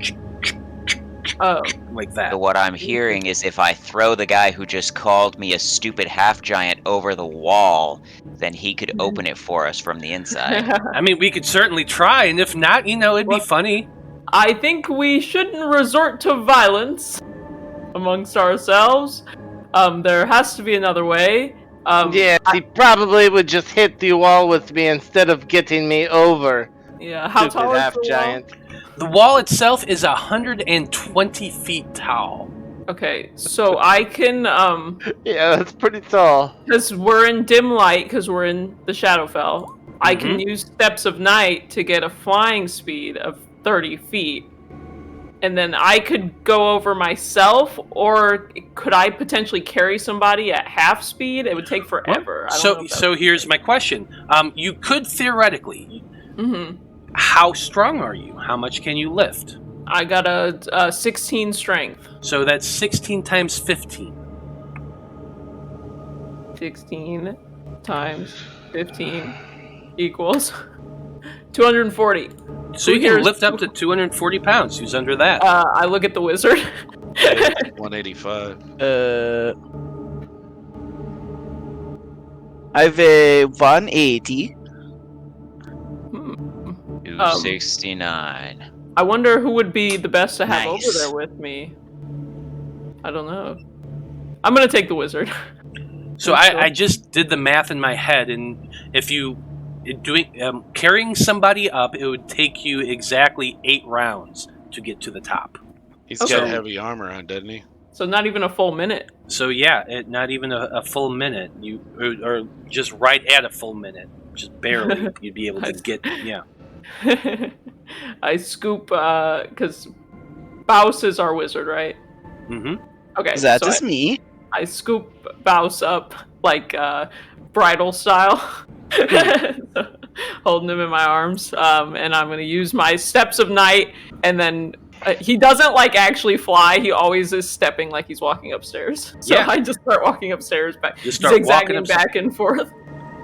like that. So what I'm hearing is if I throw the guy who just called me a stupid half giant over the wall, then he could open it for us from the inside. I mean, we could certainly try, and if not, it'd be funny. I think we shouldn't resort to violence amongst ourselves. There has to be another way. Yeah, he probably would just hit the wall with me instead of getting me over. Yeah, how Stupid tall is half the wall? giant. The wall itself is 120 feet tall. Okay, so I can, Yeah, that's pretty tall. because we're in dim light, because we're in the Shadowfell, I can use Steps of Night to get a flying speed of 30 feet. And then I could go over myself, or could I potentially carry somebody at half speed? It would take forever. I don't know if So here's my question. You could theoretically. Mhm. How strong are you? How much can you lift? I got a 16 strength. So that's 16 times 15. 16 times 15 equals 240. So you can lift up to 240 pounds. Who's under that? I look at the wizard. 185. I have a 180. 269. I wonder who would be the best to have Nice. over there with me. I don't know. I'm gonna take the wizard. So I just did the math in my head, and if you carrying somebody up, it would take you exactly 8 rounds to get to the top. He's Okay. got heavy armor on, doesn't he? So not even a full minute. So yeah, not even a full minute. Or just right at a full minute, just barely. You'd be able to get. Yeah. I scoop, because Baus is our wizard, right? Mm-hmm. Okay, That so is me. I scoop Baus up, like, bridal style. Holding him in my arms, and I'm gonna use my Steps of Night, and then he doesn't like actually fly. He always is stepping like he's walking upstairs. So Yeah. I just start walking upstairs, Just start walking zigzagging upstairs. back and forth.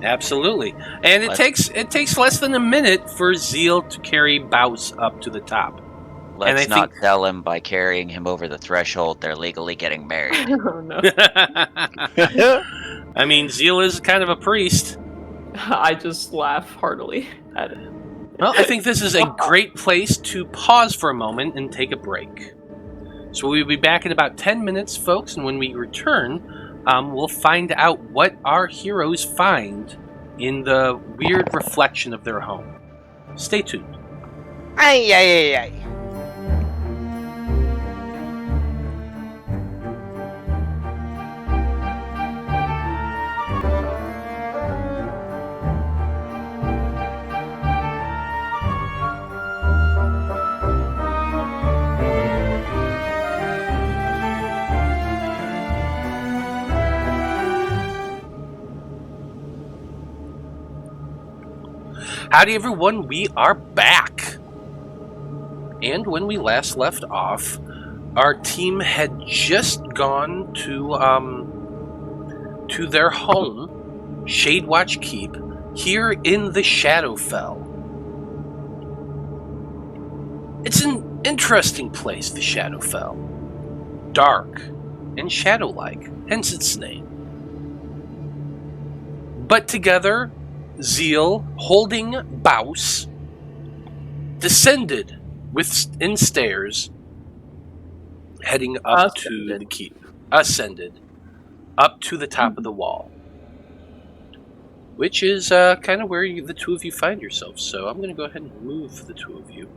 Absolutely, and it Let's- takes less than a minute for Zeal to carry Baus up to the top. Let's I not think- tell him by carrying him over the threshold they're legally getting married. Oh no! I mean, Zeal is kind of a priest. I just laugh heartily at it. Well, I think this is a great place to pause for a moment and take a break. So we'll be back in about 10 minutes, folks, and when we return, we'll find out what our heroes find in the weird reflection of their home. Stay tuned. Ay, ay, ay, ay. Howdy, everyone. We are back. And when we last left off, our team had just gone to their home, Shadewatch Keep, here in the Shadowfell. It's an interesting place, the Shadowfell. Dark and shadow-like, hence its name. But together, Zeal, holding Baus, descended in stairs, heading up to the keep. Ascended up to the top of the wall, which is kind of where the two of you find yourselves. So I'm going to go ahead and move the two of you.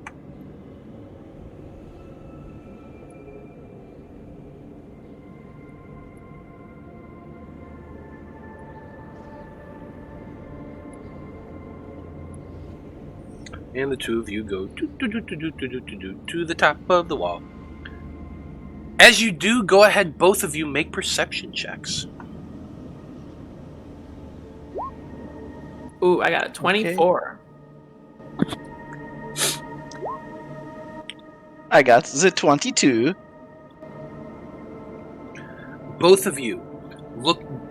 And the two of you go to the top of the wall. As you do, go ahead, both of you make perception checks. Ooh, I got a 24. Okay. I got the 22. Both of you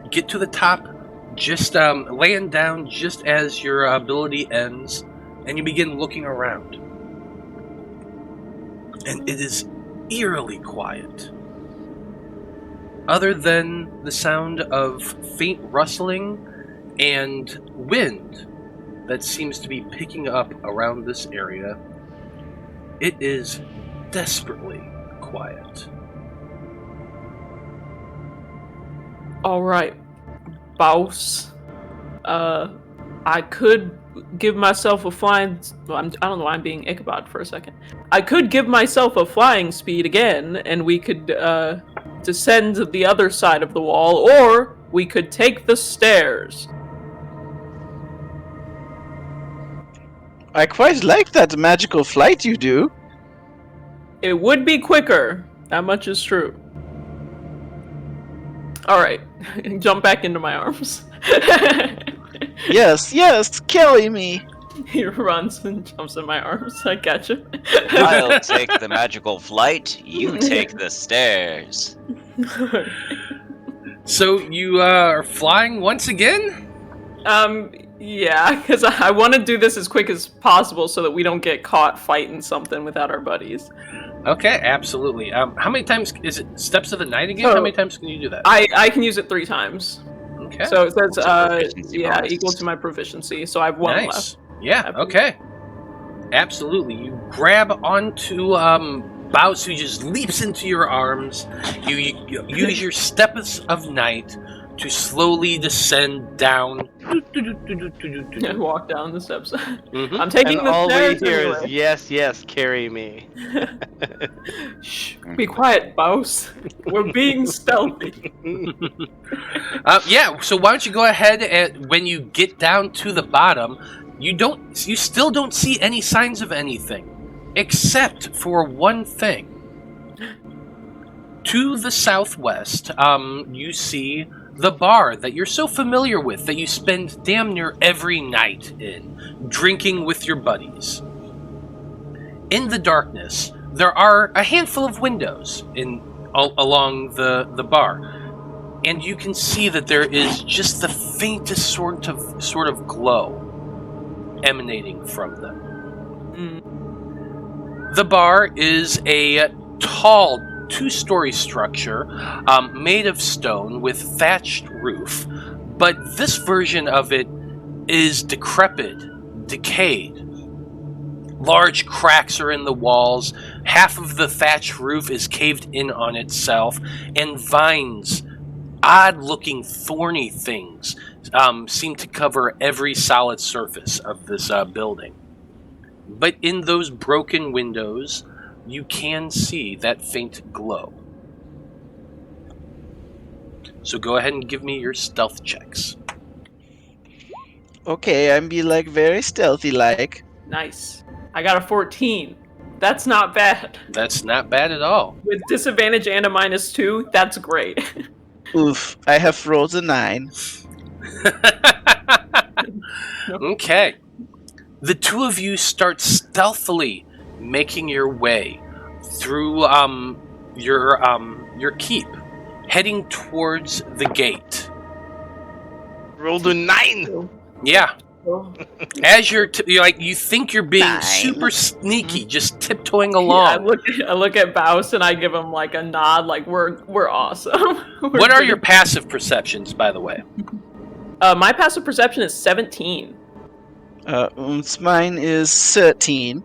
get to the top, just laying down just as your ability ends, and you begin looking around. And it is eerily quiet. Other than the sound of faint rustling and wind that seems to be picking up around this area, it is desperately quiet. All right, Baus. I could give myself a flying. Well, I don't know why I'm being Ichabod for a second. I could give myself a flying speed again, and we could descend to the other side of the wall, or we could take the stairs. I quite like that magical flight you do. It would be quicker. That much is true. All right, jump back into my arms. Yes, carry me. He runs and jumps in my arms. I gotcha. I'll take the magical flight, you take the stairs. So you are flying once again? Yeah, because I want to do this as quick as possible so that we don't get caught fighting something without our buddies. Okay, absolutely. How many times is it Steps of the Night again? So, how many times can you do that? I can use it 3 times. Okay. So it says, proficiency bonus. equal to my proficiency. So I have 1 left. Yeah, okay. Absolutely. You grab onto Baus, who just leaps into your arms. You use your Steps of Night to slowly descend down. I walk down the steps. Mhm. I'm taking And the all we stairs hear anyway. is yes, carry me. Shh, be quiet, Baus. We're being stealthy. Yeah, so why don't you go ahead and when you get down to the bottom, you still don't see any signs of anything, except for one thing. To the southwest, you see the bar that you're so familiar with that you spend damn near every night in, drinking with your buddies. In the darkness, there are a handful of windows along the bar. And you can see that there is just the faintest sort of glow emanating from them. The bar is a tall 2-story structure made of stone with thatched roof, but this version of it is decrepit, decayed. Large cracks are in the walls, half of the thatched roof is caved in on itself, and vines, odd-looking thorny things, seem to cover every solid surface of this building. But in those broken windows, you can see that faint glow. So go ahead and give me your stealth checks. Okay, I'm be like very stealthy like. Nice. I got a 14. That's not bad. That's not bad at all. With disadvantage and a -2, that's great. Oof, I have rolled a 9. Okay. The two of you start stealthily making your way through your keep, heading towards the gate. Rolled a 9. Yeah. Oh. As you're you think you're being 9. super sneaky, just tiptoeing Yeah, along. I look at Baus and I give him like a nod, like we're awesome. What are your passive perceptions, by the way? My passive perception is 17. Mine is 13.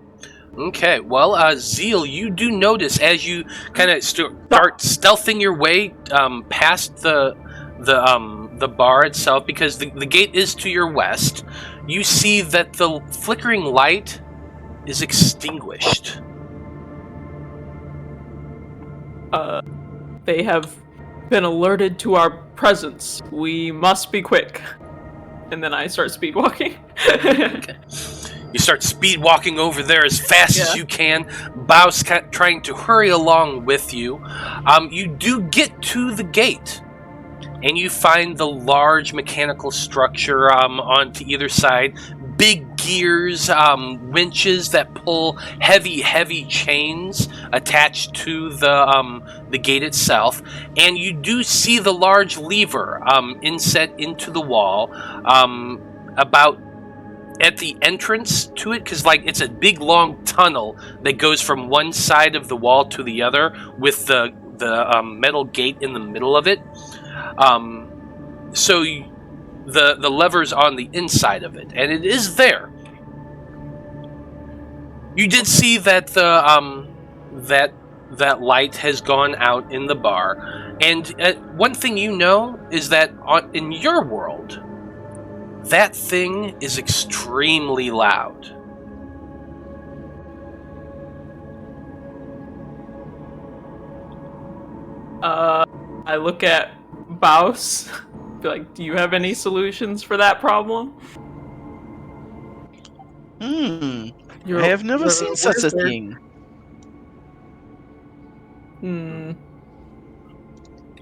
Okay, well, Zeal, you do notice as you kind of start stealthing your way past the bar itself, because the gate is to your west. You see that the flickering light is extinguished. They have been alerted to our presence. We must be quick. And then I start speed walking. Okay. You start speed walking over there as fast as you can. Baus trying to hurry along with you. You do get to the gate, and you find the large mechanical structure on to either side. Big gears, winches that pull heavy chains attached to the gate itself, and you do see the large lever inset into the wall about at the entrance to it, because like it's a big long tunnel that goes from one side of the wall to the other with the metal gate in the middle of it. So the lever's on the inside of it, and it is there. You did see that the that light has gone out in the bar, and one thing you know is that in your world, that thing is extremely loud. I look at Baus. Be like, do you have any solutions for that problem? I have never seen such a thing.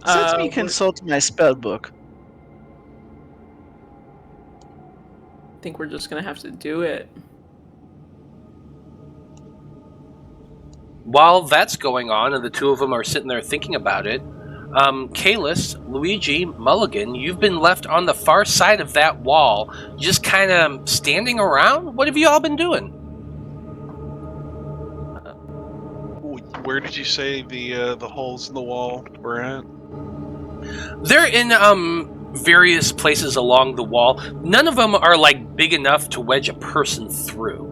Let me consult my spell book. I think we're just gonna have to do it. While that's going on and the two of them are sitting there thinking about it, Kalis, Luigi, Mulligan, you've been left on the far side of that wall, just kind of standing around. What have you all been doing? Where did you say the holes in the wall were at? They're in various places along the wall. None of them are like big enough to wedge a person through.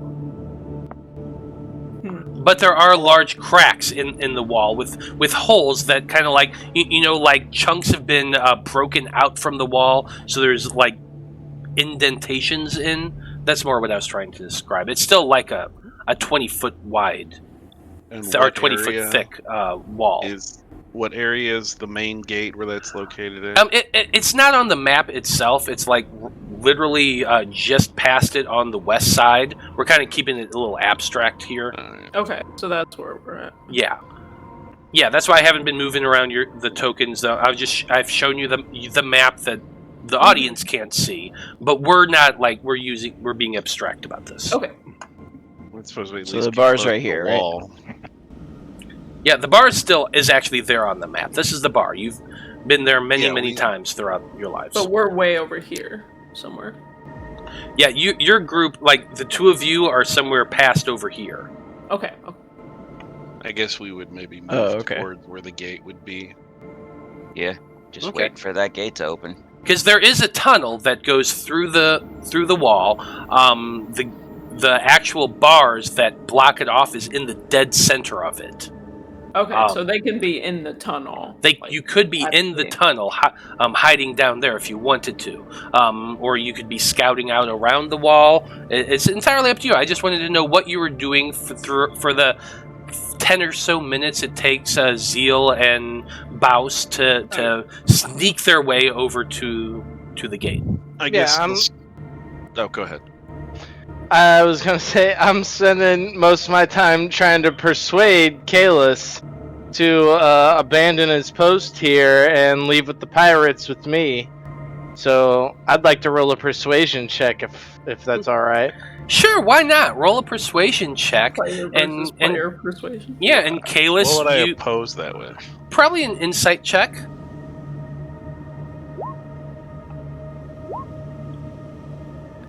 But there are large cracks in the wall with holes that kind of like, like chunks have been broken out from the wall. So there's like indentations in. That's more what I was trying to describe. It's still like a 20-foot wide or 20-foot thick wall. What area is the main gate where that's located at? It's not on the map itself. It's like literally just past it on the west side. We're kind of keeping it a little abstract here. Okay, so that's where we're at. Yeah. That's why I haven't been moving around the tokens. Though I've shown you the map that the audience can't see, but we're not like we're being abstract about this. Okay. So the bar's right here, right? Yeah, the bar is actually there on the map. This is the bar. You've been there many times throughout your lives. But we're way over here somewhere. Yeah, your group, like the two of you, are somewhere past over here. Okay. I guess we would maybe move towards where the gate would be. Yeah, just wait for that gate to open. Because there is a tunnel that goes through the wall. The actual bars that block it off is in the dead center of it. Okay, so they can be in the tunnel. You could be in the tunnel, hiding down there if you wanted to, or you could be scouting out around the wall. It's entirely up to you. I just wanted to know what you were doing for the 10 or so minutes it takes Zeal and Baus to sneak their way over to the gate. I guess. Oh, go ahead. I was gonna say, I'm spending most of my time trying to persuade Kalis to abandon his post here and leave with the pirates with me. So I'd like to roll a persuasion check if that's all right. Sure, why not? Roll a persuasion check. Player versus player persuasion. Yeah, and Kalis, What would I you oppose that with? probably an insight check.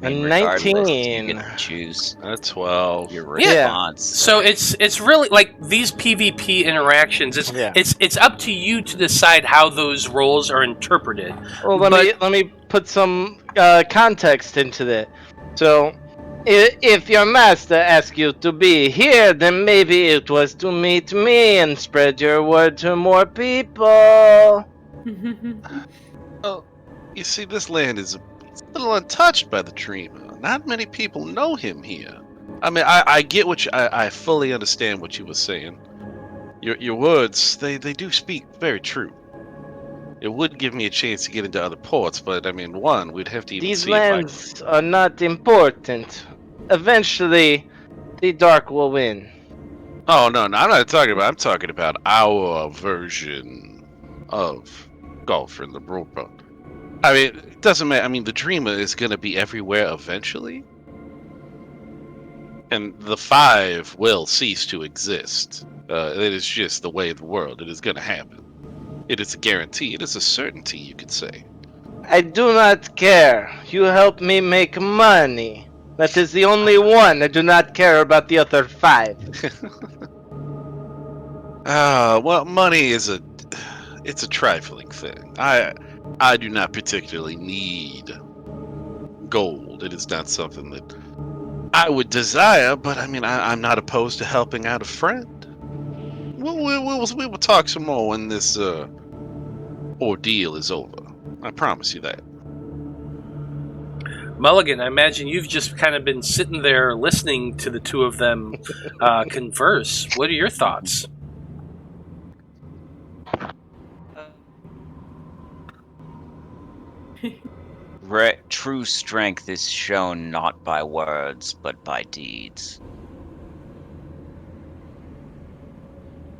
I mean, A regardless, you 19. get to choose A 12. your Yeah. response. So it's really like these PvP interactions. It's up to you to decide how those roles are interpreted. Well, let me put some context into that. So, if your master asks you to be here, then maybe it was to meet me and spread your word to more people. Well, you see, this land is a little untouched by the dreamer. Not many people know him here. I mean, I get what I fully understand what you were saying. Your words, they do speak very true. It would give me a chance to get into other ports, but I mean, we'd have to even These see lands are not important. Eventually, the dark will win. Oh no, I'm not talking about. I'm talking about our version of Golferin the Broadboat. I mean, it doesn't matter. I mean, the Dreamer is going to be everywhere eventually, and the 5 will cease to exist. It is just the way of the world. It is going to happen. It is a guarantee. It is a certainty, you could say. I do not care. You help me make money. That is the only one. I do not care about the other 5. Well, money is it's a trifling thing. I do not particularly need gold. It is not something that I would desire, but I mean, I'm not opposed to helping out a friend. We will talk some more when this ordeal is over. I promise you that. Mulligan, I imagine you've just kind of been sitting there listening to the two of them converse. What are your thoughts? True strength is shown not by words, but by deeds.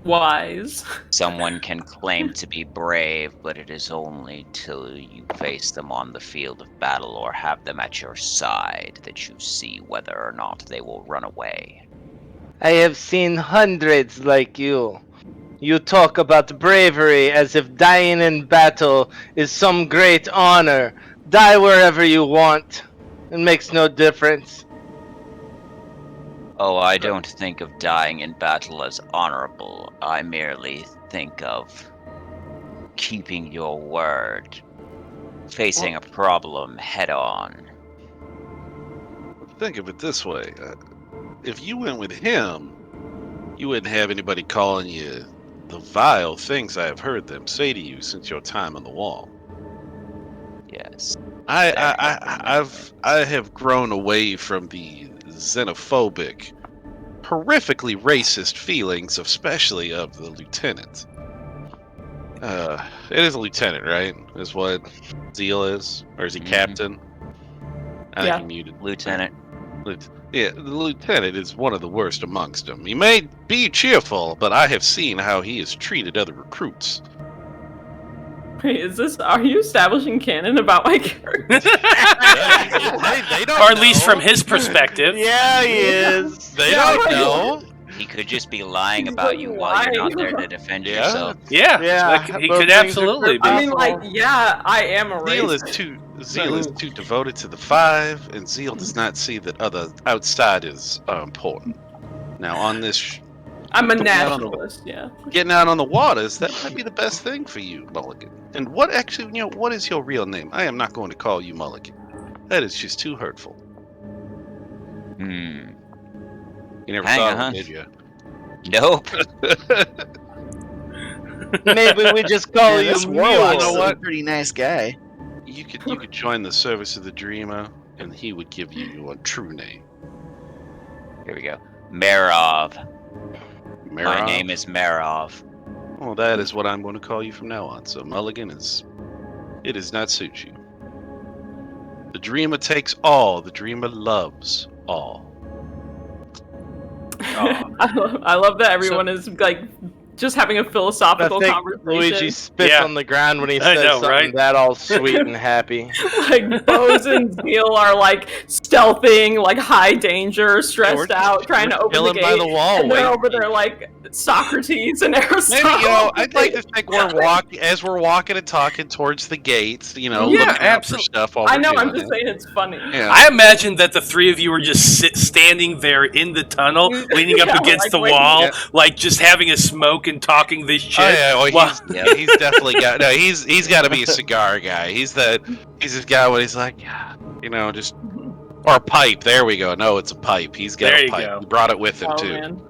Wise. Someone can claim to be brave, but it is only till you face them on the field of battle or have them at your side that you see whether or not they will run away. I have seen hundreds like you. You talk about bravery as if dying in battle is some great honor. Die wherever you want. It makes no difference. Oh, I don't think of dying in battle as honorable. I merely think of keeping your word, facing a problem head on. Think of it this way. If you went with him, you wouldn't have anybody calling you the vile things I have heard them say to you since your time on the wall. Yes. I have grown away from the xenophobic, horrifically racist feelings, especially of the lieutenant. It is a lieutenant, right? Is what Zeal is, or is he captain? I think he muted. Lieutenant. Yeah, the lieutenant is one of the worst amongst them. He may be cheerful, but I have seen how he has treated other recruits. Wait, are you establishing canon about my character? They don't Or at least know. from his perspective. Yeah, he is. They don't know. He could just be lying He's about like you while you're not lying. there to defend Yeah. yourself. Yeah, Yeah, he both could things are absolutely be. I mean, like, yeah, I am a racist. Zeal is too devoted to the 5, and Zeal does not see that other outsiders are important. Now, on this, I'm a getting out on the- nationalist, yeah. getting out on the waters, that might be the best thing for you, Mulligan. And what is your real name? I am not going to call you Mulligan. That is just too hurtful. Hmm. You never Hang thought on. of it, did you? Nope. Maybe we just call you this Mule. Warlock's You know a what? pretty nice guy. You could join the service of the Dreamer, and he would give you your true name. Here we go. Merov. My Marov? name is Merov. Well, that is what I'm going to call you from now on. So Mulligan it does not suit you. The Dreamer takes all. The Dreamer loves all. I love that everyone is like just having a philosophical I think conversation. Luigi spits Yeah. on the ground when he I says know, something right? that all sweet and happy. Like Bose and Zeal are like stealthing, like high danger, stressed we're just- out, trying to we're open the chilling by gate. the wall, and they're waiting. over there like Socrates and Aristotle. Maybe, I'd like to think as we're walking and talking towards the gates, Yeah, looking out for absolutely. stuff while I we're know. I'm doing just it. saying it's funny. Yeah. I imagine that the three of you are just standing there in the tunnel, leaning up Yeah, against like the waiting. wall, Yeah. like just having a smoke and talking this shit. Oh yeah, well, Well- he's definitely got he's got to be a cigar guy. He's this guy when he's like, just or a pipe. There we go. No, it's a pipe. He's got There a you pipe. go. He brought it with him Oh too. man.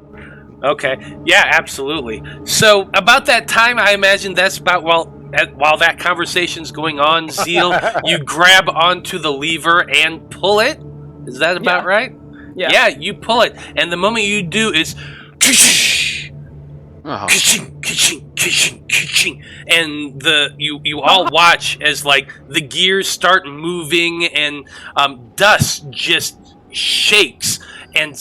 Okay. Yeah, absolutely. So about that time, I imagine that's about while that conversation's going on, Zeal, you grab onto the lever and pull it. Is that about Yeah. right? Yeah. Yeah, you pull it, and the moment you do is. Oh. Ka-ching, ka-ching, ka-ching, ka-ching. And you all watch as like the gears start moving and dust just shakes and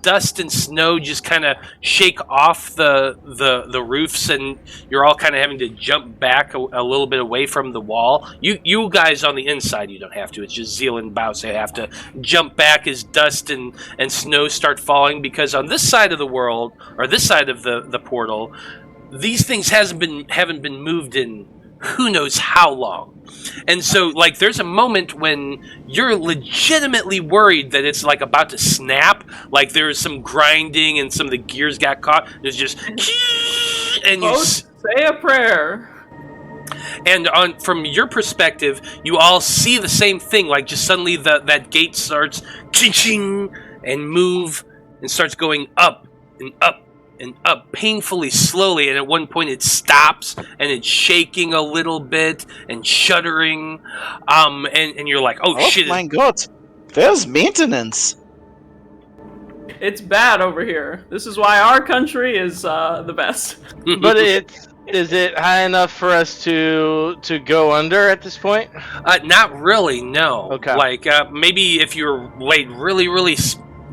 dust and snow just kind of shake off the roofs, and you're all kind of having to jump back a little bit away from the wall. You guys on the inside, you don't have to. It's just Zeal and Baus that have to jump back as dust and snow start falling, because on this side of the world, or this side of the portal, these things haven't been moved in who knows how long. And so, like, there's a moment when you're legitimately worried that it's, like, about to snap. Like, there's some grinding and some of the gears got caught. There's just... And you... Both say a prayer. And from your perspective, you all see the same thing. Like, just suddenly that gate starts... Ching, and move and starts going up and up and up painfully slowly, and at one point it stops and it's shaking a little bit and shuddering, and you're like, oh shit, my god, there's maintenance. It's bad over here. This is why our country is the best. But is it high enough for us to go under at this point? not really, no. Okay. Like maybe if you're laid really really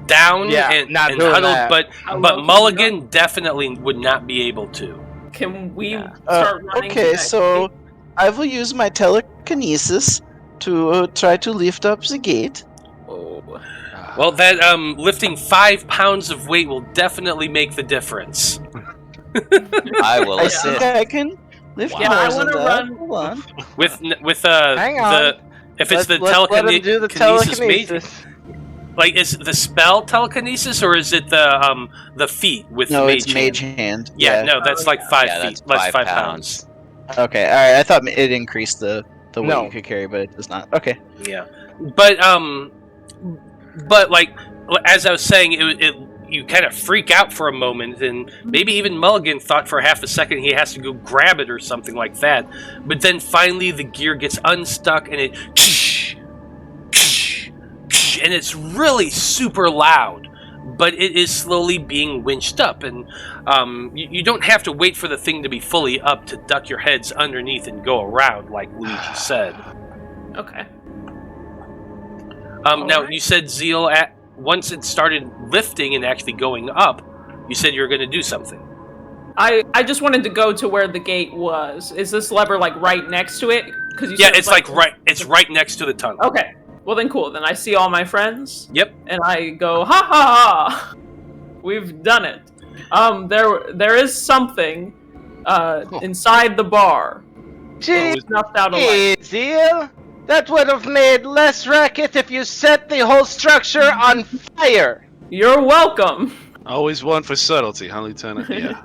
down Yeah, and not and doing huddled, that. but How low but can you Mulligan definitely would not be able to. Can we Uh, start running? to okay, that so gate? I will use my telekinesis to try to lift up the gate. Oh. Well, that lifting 5 pounds of weight will definitely make the difference. I will I assist. think I can lift Yeah, more I than wanna that. run- Hold on. With Hang on. if it's the Let's let him do the telekinesis, telekinesis. like is it the spell telekinesis, or is it the feat with No, mage it's hand? mage hand. Yeah, no, that's like 5 Yeah, feet. that's That's 5 5 pounds. Okay, alright, I thought it increased the weight No. you could carry, but it does not. Okay. Yeah, but like as I was saying, it you kind of freak out for a moment, and maybe even Mulligan thought for half a second he has to go grab it or something like that. But then finally the gear gets unstuck, and it and it's really super loud, but it is slowly being winched up, and you don't have to wait for the thing to be fully up to duck your heads underneath and go around like Luigi said. Okay. Now, Alright. you said Zeal, once it started lifting and actually going up, you said you were going to do something. I just wanted to go to where the gate was. Is this lever like right next to it? Because Yeah, it's like right next to the tunnel. Okay. Well then, cool. Then I see all my friends. Yep. And I go, ha ha ha! We've done it. There is something inside the bar. Gee, We snuffed out a light. Zeal, that would have made less racket if you set the whole structure on fire. You're welcome. Always one for subtlety, huh, Lieutenant? Yeah.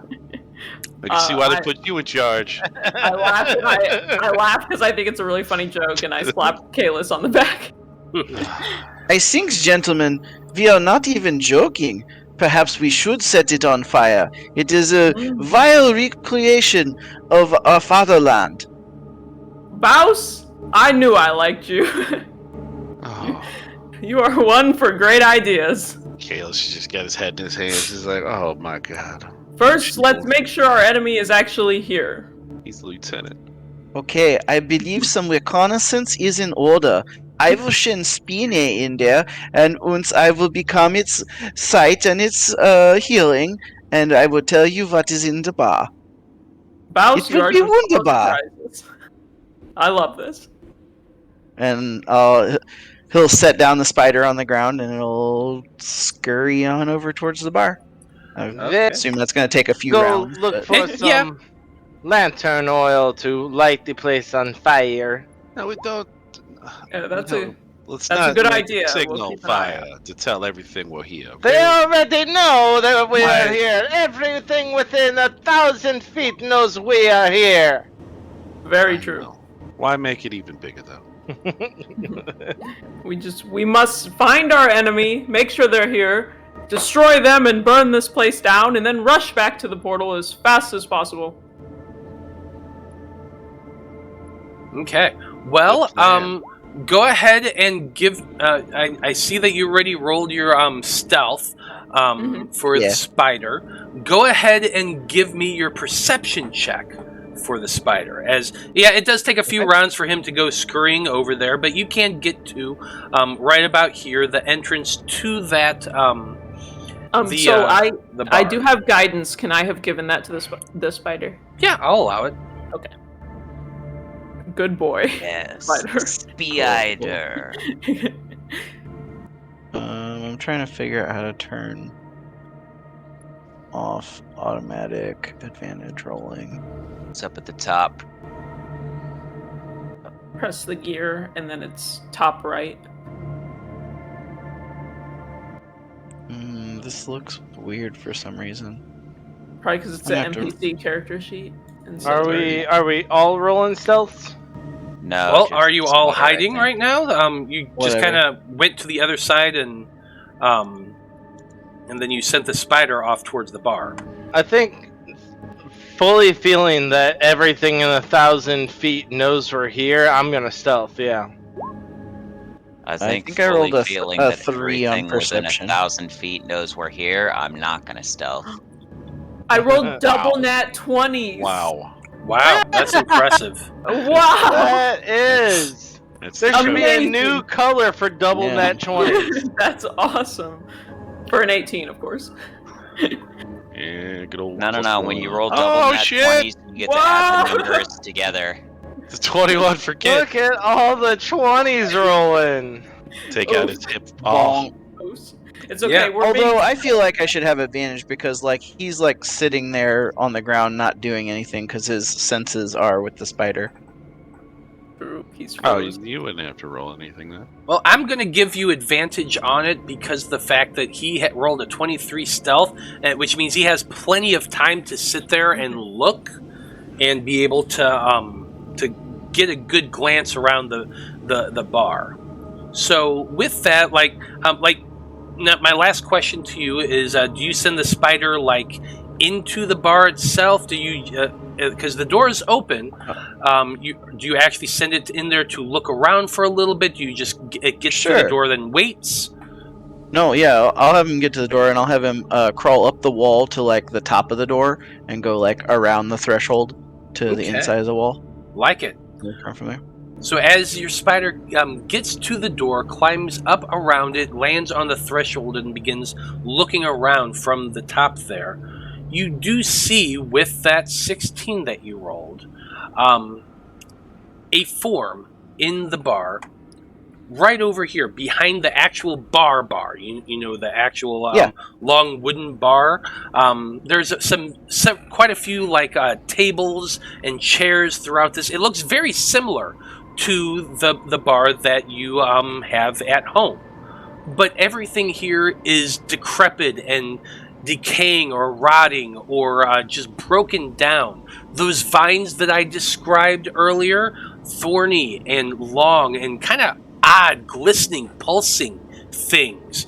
I can see why they put you in charge. I laugh. I laugh because I think it's a really funny joke, and I slap Kalis on the back. I think, gentlemen, we are not even joking. Perhaps we should set it on fire. It is a vile recreation of our fatherland. Baus, I knew I liked you. Oh, You are one for great ideas. Kalis just got his head in his hands. He's like, oh my god. First, let's make sure our enemy is actually here. He's the lieutenant. Okay, I believe some reconnaissance is in order. I will send Spine in there, and I will become its sight and its healing, and I will tell you what is in the bar. Baus, It you would are be just full of wunderbar. surprises. I love this. And he'll set down the spider on the ground, and it'll scurry on over towards the bar. I Okay. assume that's going to take a few Go rounds. look but- for Yeah. some lantern oil to light the place on fire. No, we don't. Yeah, that's no, let's that's a not good make idea. We'll signal keep an eye fire to tell everything we're here. They already know that we are Right. here. Everything within 1,000 feet knows we are here. very I true. know. Why make it even bigger, though? We must find our enemy, make sure they're here, destroy them and burn this place down, and then rush back to the portal as fast as possible. Okay. Well, Good plan. go ahead and give. I see that you already rolled your stealth for Yeah. the spider. Go ahead and give me your perception check for the spider. As it does take a few rounds for him to go scurrying over there, but you can get to right about here, the entrance to that. The I bar. do have guidance. Can I have given that to the spider? Yeah, I'll allow it. Good boy. Yes. Spider. Spider. I'm trying to figure out how to turn off automatic advantage rolling. It's up at the top. Press the gear, and then it's top right. This looks weird for some reason. Probably because it's I'm an gonna have to- NPC character sheet. instead Are of- we all rolling stealths? No. Well, just are you the all spider, I hiding think. right now? You just Whatever. kind of went to the other side and then you sent the spider off towards the bar. I think fully feeling that everything in 1,000 feet knows we're here, I'm gonna stealth, yeah. I think I rolled fully a feeling a that 3 on everything within perception. 1,000 feet knows we're here. I'm not gonna stealth. I rolled double Wow. nat 20s. Wow. Wow, that's impressive. Wow. That is. That's There the should show. be a Amazing. new color for double Yeah. nat 20s. That's awesome. For an 18, of course. Yeah, good old. No. When you roll Oh, double nat shit! 20s, you get to add the Wow. numbers together. The 21 for Kid. Look at all the 20s rolling. Take out his hip. Oh, Bonk. It's okay. Yeah. We're Although being I feel like I should have advantage because like he's like sitting there on the ground not doing anything because his senses are with the spider. true. He's oh, frozen. you wouldn't have to roll anything then. Well, I'm going to give you advantage on it because the fact that he rolled a 23 stealth, which means he has plenty of time to sit there and look and be able to get a good glance around the bar. So with that, now my last question to you is: do you send the spider into the bar itself? Do you, because the door is open, do you actually send it in there to look around for a little bit? Do you just it gets to the Sure. door then waits? No, yeah, I'll have him get to the door and I'll have him crawl up the wall to like the top of the door and go like around the threshold to the Okay. inside of the wall. Like it. Come from there. So as your spider gets to the door, climbs up around it, lands on the threshold, and begins looking around from the top there, you do see, with that 16 that you rolled, a form in the bar, right over here, behind the actual bar. You know, the actual Yeah. long wooden bar. There's some quite a few tables and chairs throughout this. It looks very similar to the bar that you have at home, but everything here is decrepit and decaying or rotting or just broken down. Those vines that I described earlier, thorny and long and kind of odd, glistening, pulsing things,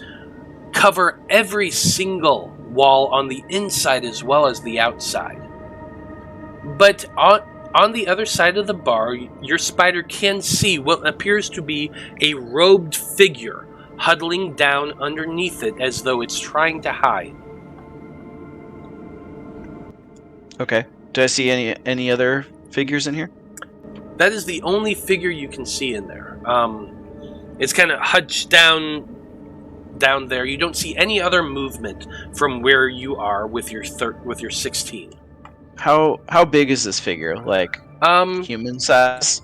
cover every single wall on the inside as well as the outside. But on the other side of the bar, your spider can see what appears to be a robed figure huddling down underneath it as though it's trying to hide. Okay. Do I see any other figures in here? That is the only figure you can see in there. It's kind of hunched down down there. You don't see any other movement from where you are with your 16. How big is this figure? Like human size?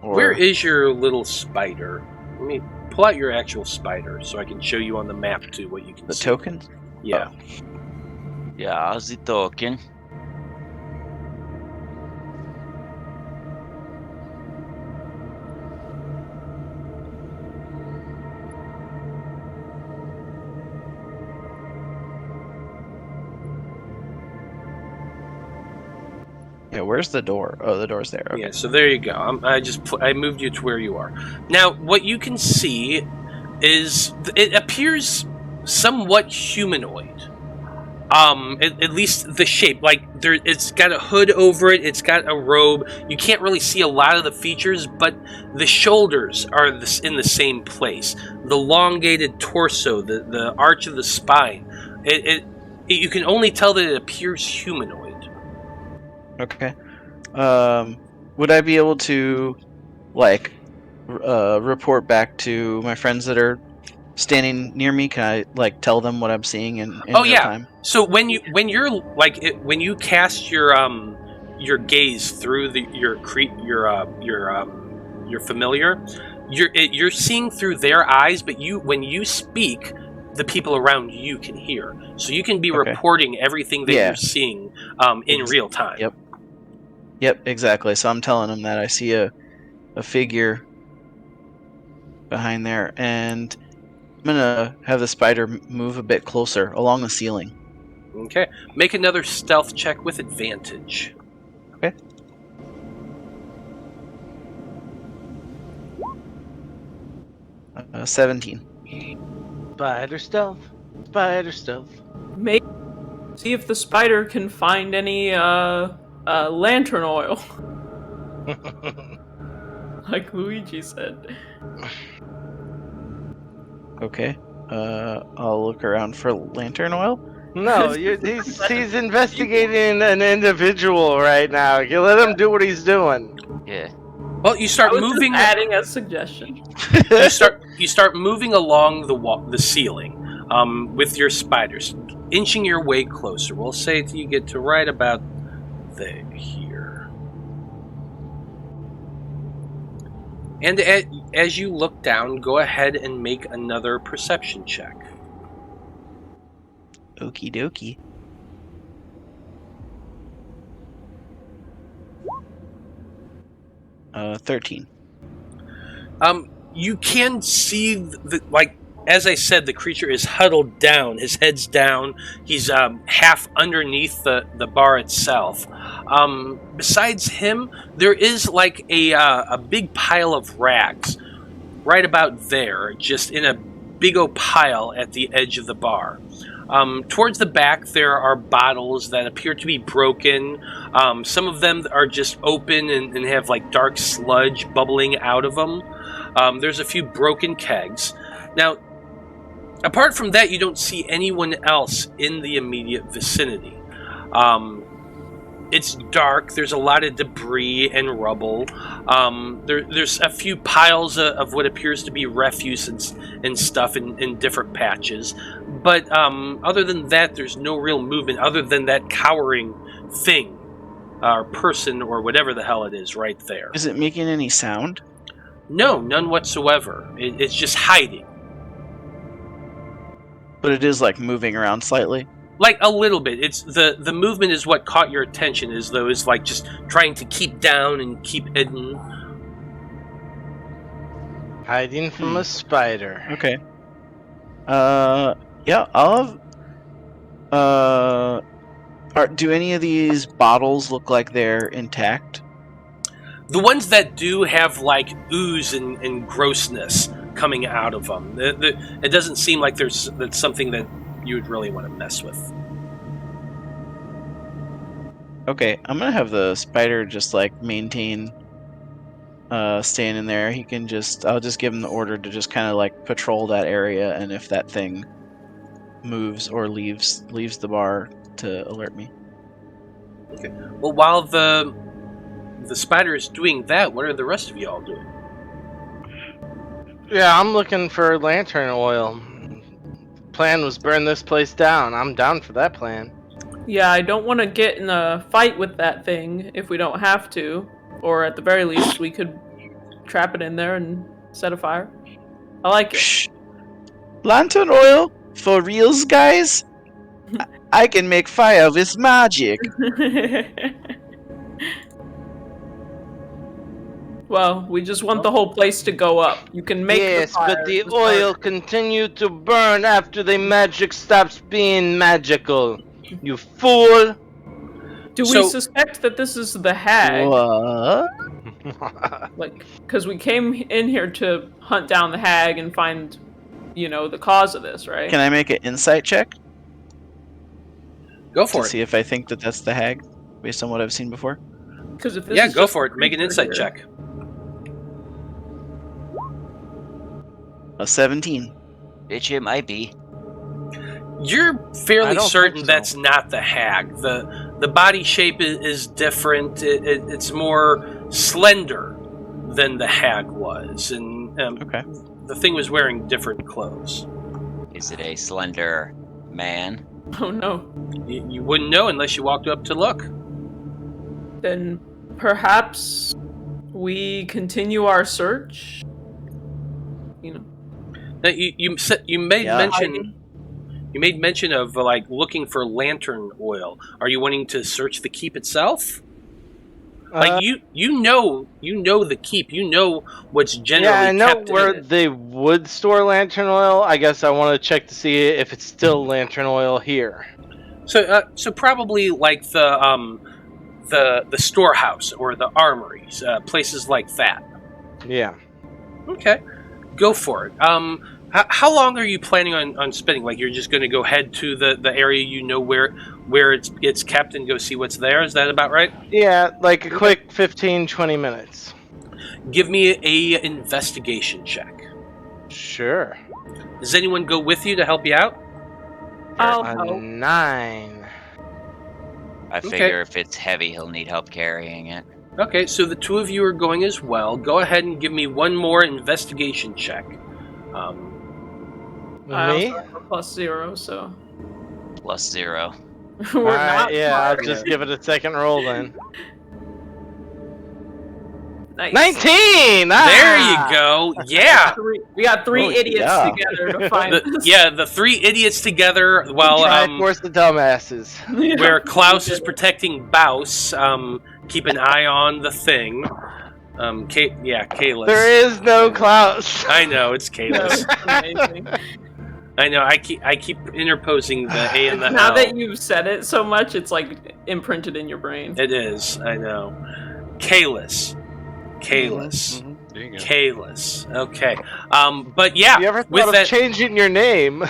Or Where is your little spider? Let me pull out your actual spider so I can show you on the map too what you can the see. token? Yeah. Yeah, the token. Yeah, where's the door? Oh, the door's there. Okay. Yeah, so there you go. I moved you to where you are. Now, what you can see is it appears somewhat humanoid. At least the shape. Like it's got a hood over it. It's got a robe. You can't really see a lot of the features, but the shoulders are in the same place. The elongated torso, the arch of the spine. You can only tell that it appears humanoid. Okay. Would I be able to, like, report back to my friends that are standing near me? Can I, like, tell them what I'm seeing in real time? So when you cast your gaze through your familiar, you're seeing through their eyes, but when you speak, the people around you can hear. So you can be reporting everything that you're seeing in real time. Yep, exactly. So I'm telling them that I see a figure behind there, and I'm gonna have the spider move a bit closer along the ceiling. Okay. Make another stealth check with advantage. Okay. Uh, 17. Spider stealth. Spider stealth. Maybe see if the spider can find any lantern oil, like Luigi said. Okay. I'll look around for lantern oil. No, he's investigating an individual right now. You let him do what he's doing. Yeah. Well, you start I was moving. just adding a suggestion. You start moving along the ceiling with your spiders, inching your way closer. We'll say till you get to right about here. And as you look down, go ahead and make another perception check. Okie dokie. Uh, 13. You can see as I said, the creature is huddled down. His head's down. He's half underneath the bar itself. Besides him, there is like a big pile of rags right about there, just in a big old pile at the edge of the bar. Towards the back, there are bottles that appear to be broken. Some of them are just open and have like dark sludge bubbling out of them. There's a few broken kegs. Now, apart from that, you don't see anyone else in the immediate vicinity. It's dark. There's a lot of debris and rubble. There's a few piles of what appears to be refuse and stuff in different patches. But other than that, there's no real movement other than that cowering thing or person or whatever the hell it is right there. Is it making any sound? No, none whatsoever. It's just hiding. But it is like moving around slightly. Like a little bit. It's the movement is what caught your attention, as though it's like just trying to keep down and keep hidden. Hiding from a spider. Okay. Yeah, I'll have... do any of these bottles look like they're intact? The ones that do have like ooze and grossness coming out of them. It doesn't seem like that's something that you would really want to mess with. Okay, I'm gonna have the spider just like maintain staying in there. I'll just give him the order to just kind of like patrol that area, and if that thing moves or leaves the bar, to alert me. Okay. Well, while the spider is doing that, what are the rest of y'all doing? Yeah, I'm looking for lantern oil. plan was burn this place down. I'm down for that plan. Yeah, I don't want to get in a fight with that thing if we don't have to. Or at the very least, we could trap it in there and set a fire. I like it. Shh. Lantern oil? For reals, guys? I can make fire with magic. Well, we just want the whole place to go up. You can make yes, the fire but the to start. oil continued to burn after the magic stops being magical. You fool! Do we suspect that this is the hag? What? Like, because we came in here to hunt down the hag and find, the cause of this, right? Can I make an insight check Go for to it. see if I think that that's the hag, based on what I've seen before? Because if this Yeah, is go just for a it. Make an creature insight here- check. A 17. Bitch, it might be. You're I fairly don't certain think so. that's not the hag. The body shape is different. It's more slender than the hag was, and Okay. the thing was wearing different clothes. Is it a slender man? Oh no. You wouldn't know unless you walked up to look. Then perhaps we continue our search? Now, you made Yeah. mention. You made mention of like looking for lantern oil. Are you wanting to search the keep itself? Like you know the keep. You know what's generally yeah, I know kept where in it. they would store lantern oil. I guess I want to check to see if it's still lantern oil here. So probably like the storehouse or the armories, places like that. Yeah. Okay, go for it. How long are you planning on spending? Like, you're just going to go head to the area where it's kept and go see what's there? Is that about right? Yeah, like a quick 15, 20 minutes. Give me a investigation check. Sure. Does anyone go with you to help you out? I'll A help. 9. I figure if it's heavy, he'll need help carrying it. Okay, so the two of you are going as well. Go ahead and give me one more investigation check. I Me? also have a +0, so +0. we're not. Yeah, I'll smart. just give it a second roll then. Nice. 19! There you go. Yeah. We got three Oh, idiots yeah. together to find this. The three idiots together while Force the dumbasses. Yeah. where Klaus is protecting Baus. Keep an eye on the thing. Kalis. There is no Klaus. I know it's Kalis. Amazing. I know. I keep interposing the A and the Now L. that you've said it so much, it's like imprinted in your brain. It is. I know. Kalis. Kalis. There you go. Kalis. Okay. But yeah, You ever with thought of that, changing your name?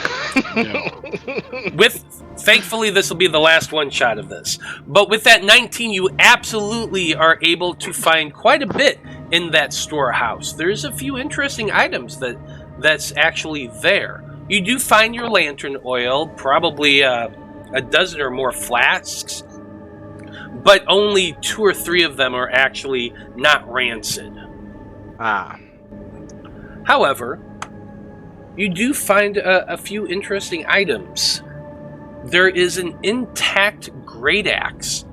thankfully this will be the last one shot of this. But with that 19, you absolutely are able to find quite a bit in that storehouse. There's a few interesting items that's actually there. You do find your lantern oil, probably a dozen or more flasks, but only 2 or 3 of them are actually not rancid. Ah. However, you do find a few interesting items. There is an intact great axe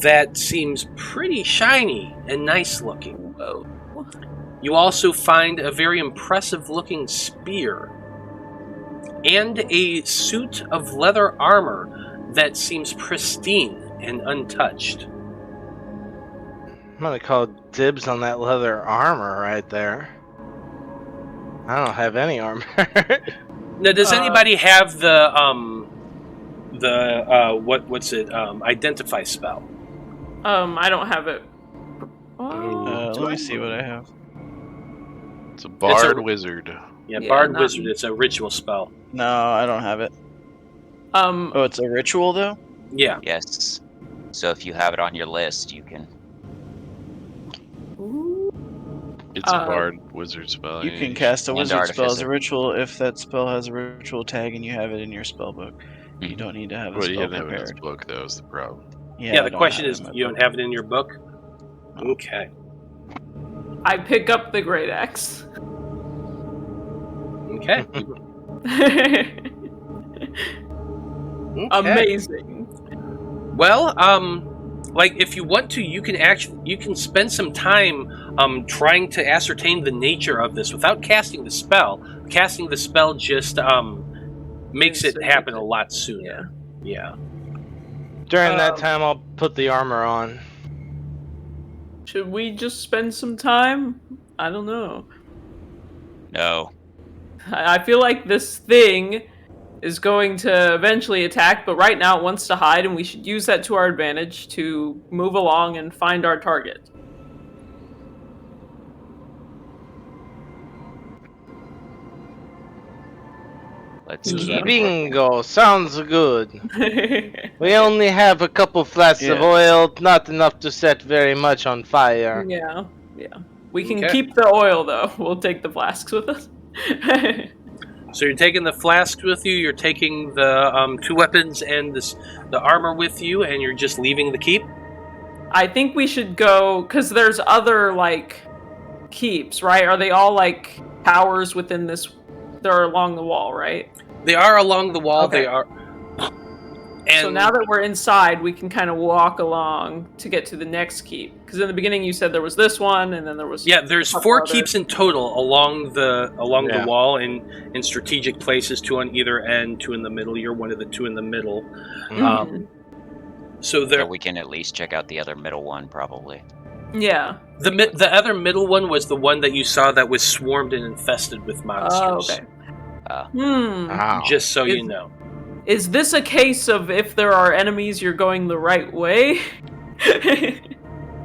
that seems pretty shiny and nice looking. Whoa. You also find a very impressive looking spear and a suit of leather armor that seems pristine and untouched. I'm gonna call dibs on that leather armor right there. I don't have any armor. Now, does anybody have the identify spell? I don't have it. Let me see what I have. It's a bard a- wizard. Yeah, Yeah, Bard not- Wizard. It's a ritual spell. No, I don't have it. Oh, it's a ritual though? Yeah. Yes. So if you have it on your list, you can. It's a bard wizard spell. You yeah. can cast a And wizard spell as a artificer. ritual if that spell has a ritual tag and you have it in your spell book. You don't need to have a Well, you spell have to have it in his prepared. book, though, is the problem. Yeah, I the don't question have is, it in my you book. don't have it in your book? Okay. I pick up the great axe. Okay. Okay. Amazing. Well, like if you want to, you can spend some time trying to ascertain the nature of this without casting the spell. Casting the spell just makes it happen a lot sooner. Yeah. During that time, I'll put the armor on. Should we just spend some time? I don't know. No. I feel like this thing is going to eventually attack, but right now it wants to hide, and we should use that to our advantage to move along and find our target. Let's keep Bingo! Sounds good. We only have a couple flasks of oil, not enough to set very much on fire. Yeah. We can keep the oil, though. We'll take the flasks with us. So you're taking the flasks with you, you're taking the 2 weapons and the armor with you, and you're just leaving the keep? I think we should go, because there's other, like, keeps, right? Are they all, like, towers within this? They're along the wall, right? They are along the wall, Okay. they are... And so now that we're inside, we can kind of walk along to get to the next keep. Because in the beginning you said there was this one, and then there was... Yeah, there's 4 keeps in total along the wall in strategic places, 2 on either end, 2 in the middle. You're one of the 2 in the middle. So we can at least check out the other middle one, probably. Yeah. The other middle one was the one that you saw that was swarmed and infested with monsters. Oh, okay. Just so you know. Is this a case of if there are enemies, you're going the right way?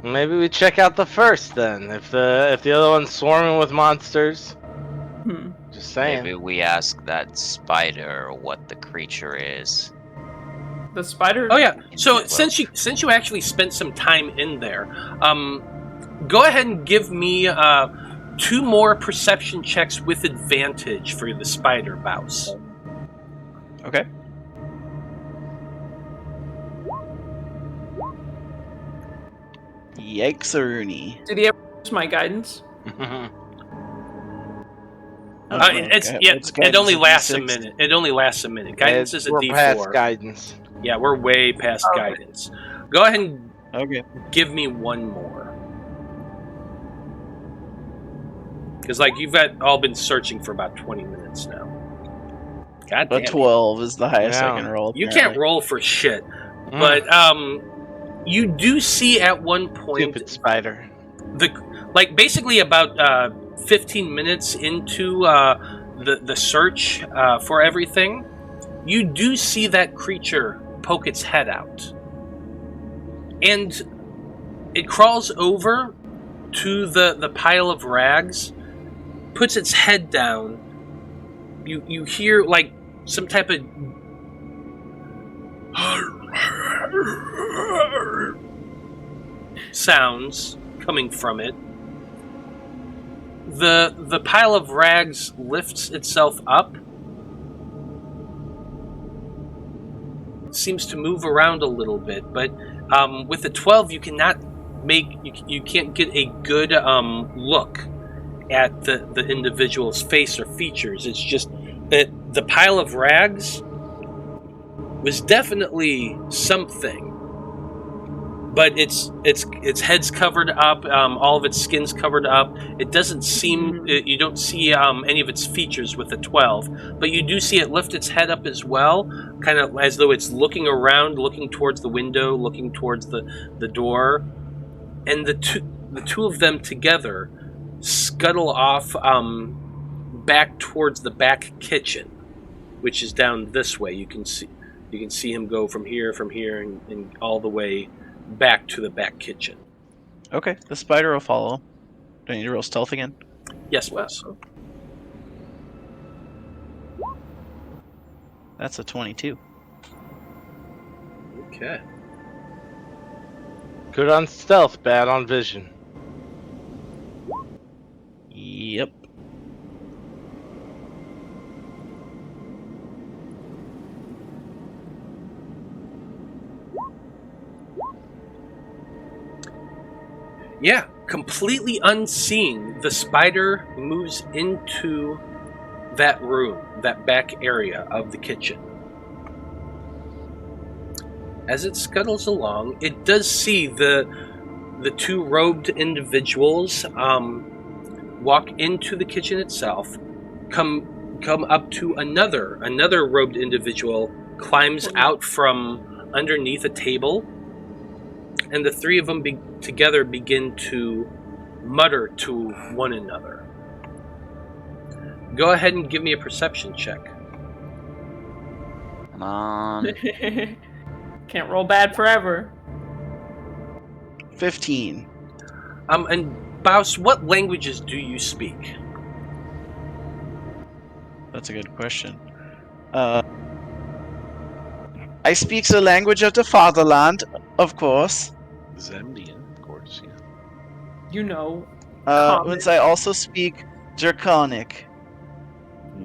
Maybe we check out the first then. If the other one's swarming with monsters. Just saying. Maybe we ask that spider what the creature is. The spider? Oh yeah. So since you actually spent some time in there, go ahead and give me 2 more perception checks with advantage for the spider bouse. Okay. Yikes-a-rooney. Did he ever use my guidance? It only lasts a minute. It only lasts a minute. Guidance is a D4. Past guidance. Yeah, we're way past guidance. Go ahead and give me 1 more. Because you've all been searching for about 20 minutes now. God damn. But 12 is the highest I can roll. You can't roll for shit. But you do see at one point Stupid spider. Basically about 15 minutes into the search for everything, you do see that creature poke its head out. And it crawls over to the pile of rags, puts its head down. You hear some type of sounds coming from it. The pile of rags lifts itself up. Seems to move around a little bit, but with the 12 you cannot you can't get a good look at the individual's face or features. It's just that the pile of rags was definitely something, but its head's covered up, all of its skin's covered up. It doesn't seem you don't see any of its features with the 12, but you do see it lift its head up as well, kind of as though it's looking around, looking towards the window, looking towards the door, and the two of them together scuttle off back towards the back kitchen, which is down this way. You can see him go from here, and all the way back to the back kitchen. Okay, the spider will follow. Do I need to roll stealth again? Yes, please. That's a 22. Okay. Good on stealth, bad on vision. Yep. Yeah, completely unseen, the spider moves into that room, that back area of the kitchen. As it scuttles along, it does see the two robed individuals walk into the kitchen itself, come up to another robed individual, climbs out from underneath a table, and the three of them together begin to mutter to one another. Go ahead and give me a perception check. Come on. Can't roll bad forever. 15. And Baus, what languages do you speak? That's a good question. I speak the language of the fatherland, of course. Zemnian, of course, yeah. You know. Once I also speak Draconic.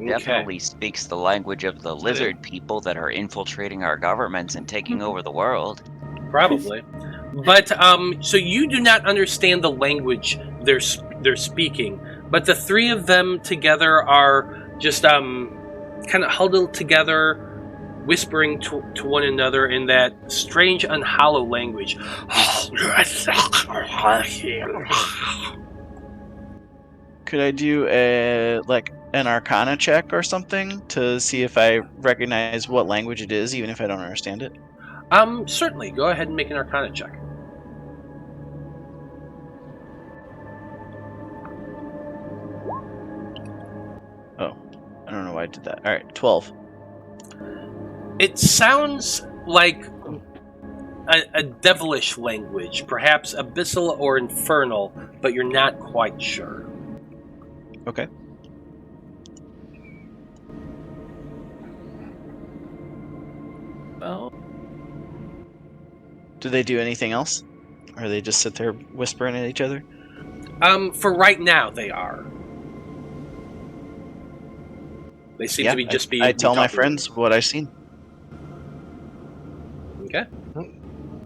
Definitely speaks the language of the lizard people that are infiltrating our governments and taking over the world. Probably. But so you do not understand the language they're speaking, but the three of them together are just kind of huddled together, whispering to one another in that strange, unhollow language. Could I do an Arcana check or something to see if I recognize what language it is, even if I don't understand it? Certainly. Go ahead and make an Arcana check. Oh, I don't know why I did that. All right, 12. It sounds like a devilish language, perhaps abyssal or infernal, but you're not quite sure. Okay. Well, Do they do anything else? Or they just sit there whispering at each other? For right now, they are. They seem to be just be. I tell my talking. friends what I've seen. Okay.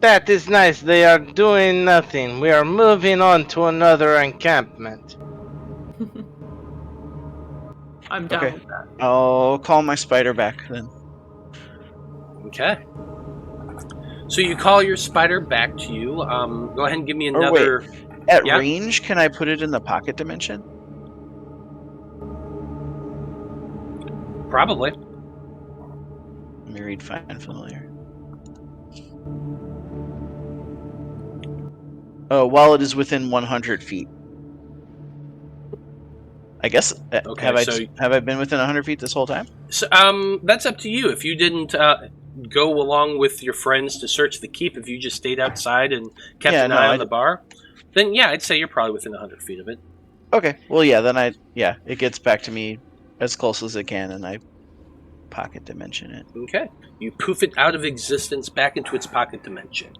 That is nice. They are doing nothing. We are moving on to another encampment. I'm down Okay. with that. I'll call my spider back then. Okay. So you call your spider back to you. Go ahead and give me another. At Yeah. range, can I put it in the pocket dimension? Probably. Let me read Find Familiar. Oh, while it is within 100 feet. I guess. Okay, have I been within 100 feet this whole time? So, that's up to you. If you didn't go along with your friends to search the keep, if you just stayed outside and kept an eye on the bar, then yeah, I'd say you're probably within 100 feet of it. Okay. Well, yeah. Then it gets back to me as close as it can, and I pocket dimension it. Okay. You poof it out of existence back into its pocket dimension.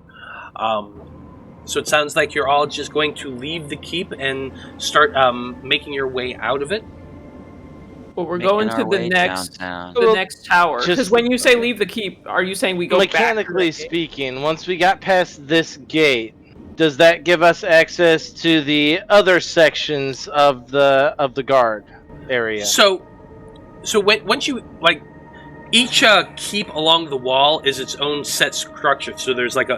So it sounds like you're all just going to leave the keep and start making your way out of it. Well, we're going to the next tower. Because Just- when you say leave the keep, are you saying we go Mechanically back to the gate? speaking, once we got past this gate, does that give us access to the other sections of the guard area? So once you each keep along the wall is its own set structure. So there's like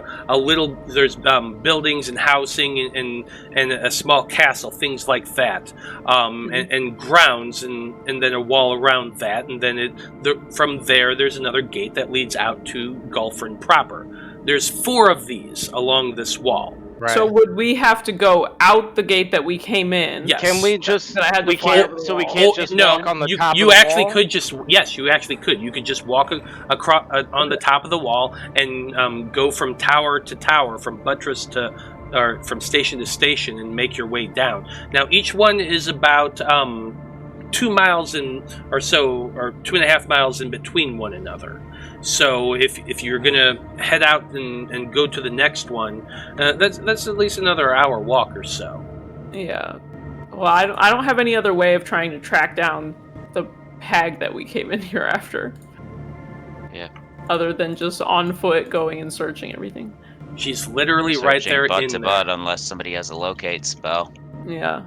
there's buildings and housing and a small castle, things like that, and grounds and then a wall around that, and then from there there's another gate that leads out to Golferin proper. There's 4 of these along this wall. Right. So would we have to go out the gate that we came in? Yes. Can we just? That I had to we fly can't. over the So we wall. can't just walk on the top. You of the actually wall? could just. Yes, you actually could. You could just walk across on the top of the wall and go from tower to tower, from buttress to, or from station to station, and make your way down. Now each one is about 2 miles or 2.5 miles in between one another. So if you're gonna head out and go to the next one, that's at least another hour walk or so. Yeah. Well, I don't have any other way of trying to track down the hag that we came in here after. Yeah. Other than just on foot going and searching everything. She's literally right Searching there butt in to there. butt, unless somebody has a locate spell. Yeah.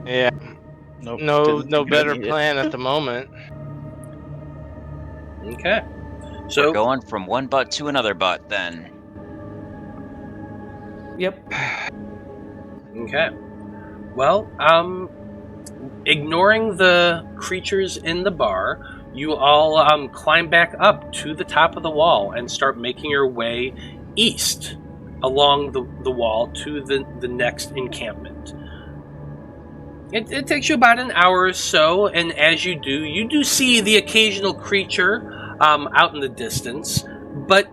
Yeah. Nope. No didn't better need it. plan at the moment. Okay. So We're going from one butt to another butt, then. Yep. okay. Well, ignoring the creatures in the bar, you all climb back up to the top of the wall and start making your way east along the wall to the next encampment. It takes you about an hour or so, and as you do see the occasional creature out in the distance, but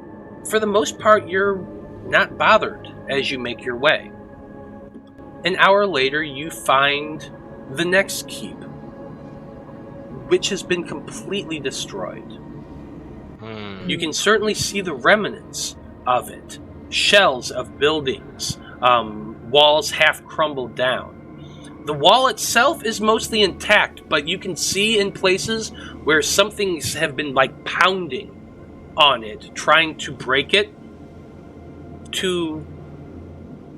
for the most part, you're not bothered as you make your way. An hour later, you find the next keep, which has been completely destroyed. You can certainly see the remnants of it. Shells of buildings, walls half crumbled down. The wall itself is mostly intact, but you can see in places where some things have been like pounding on it, trying to break it, to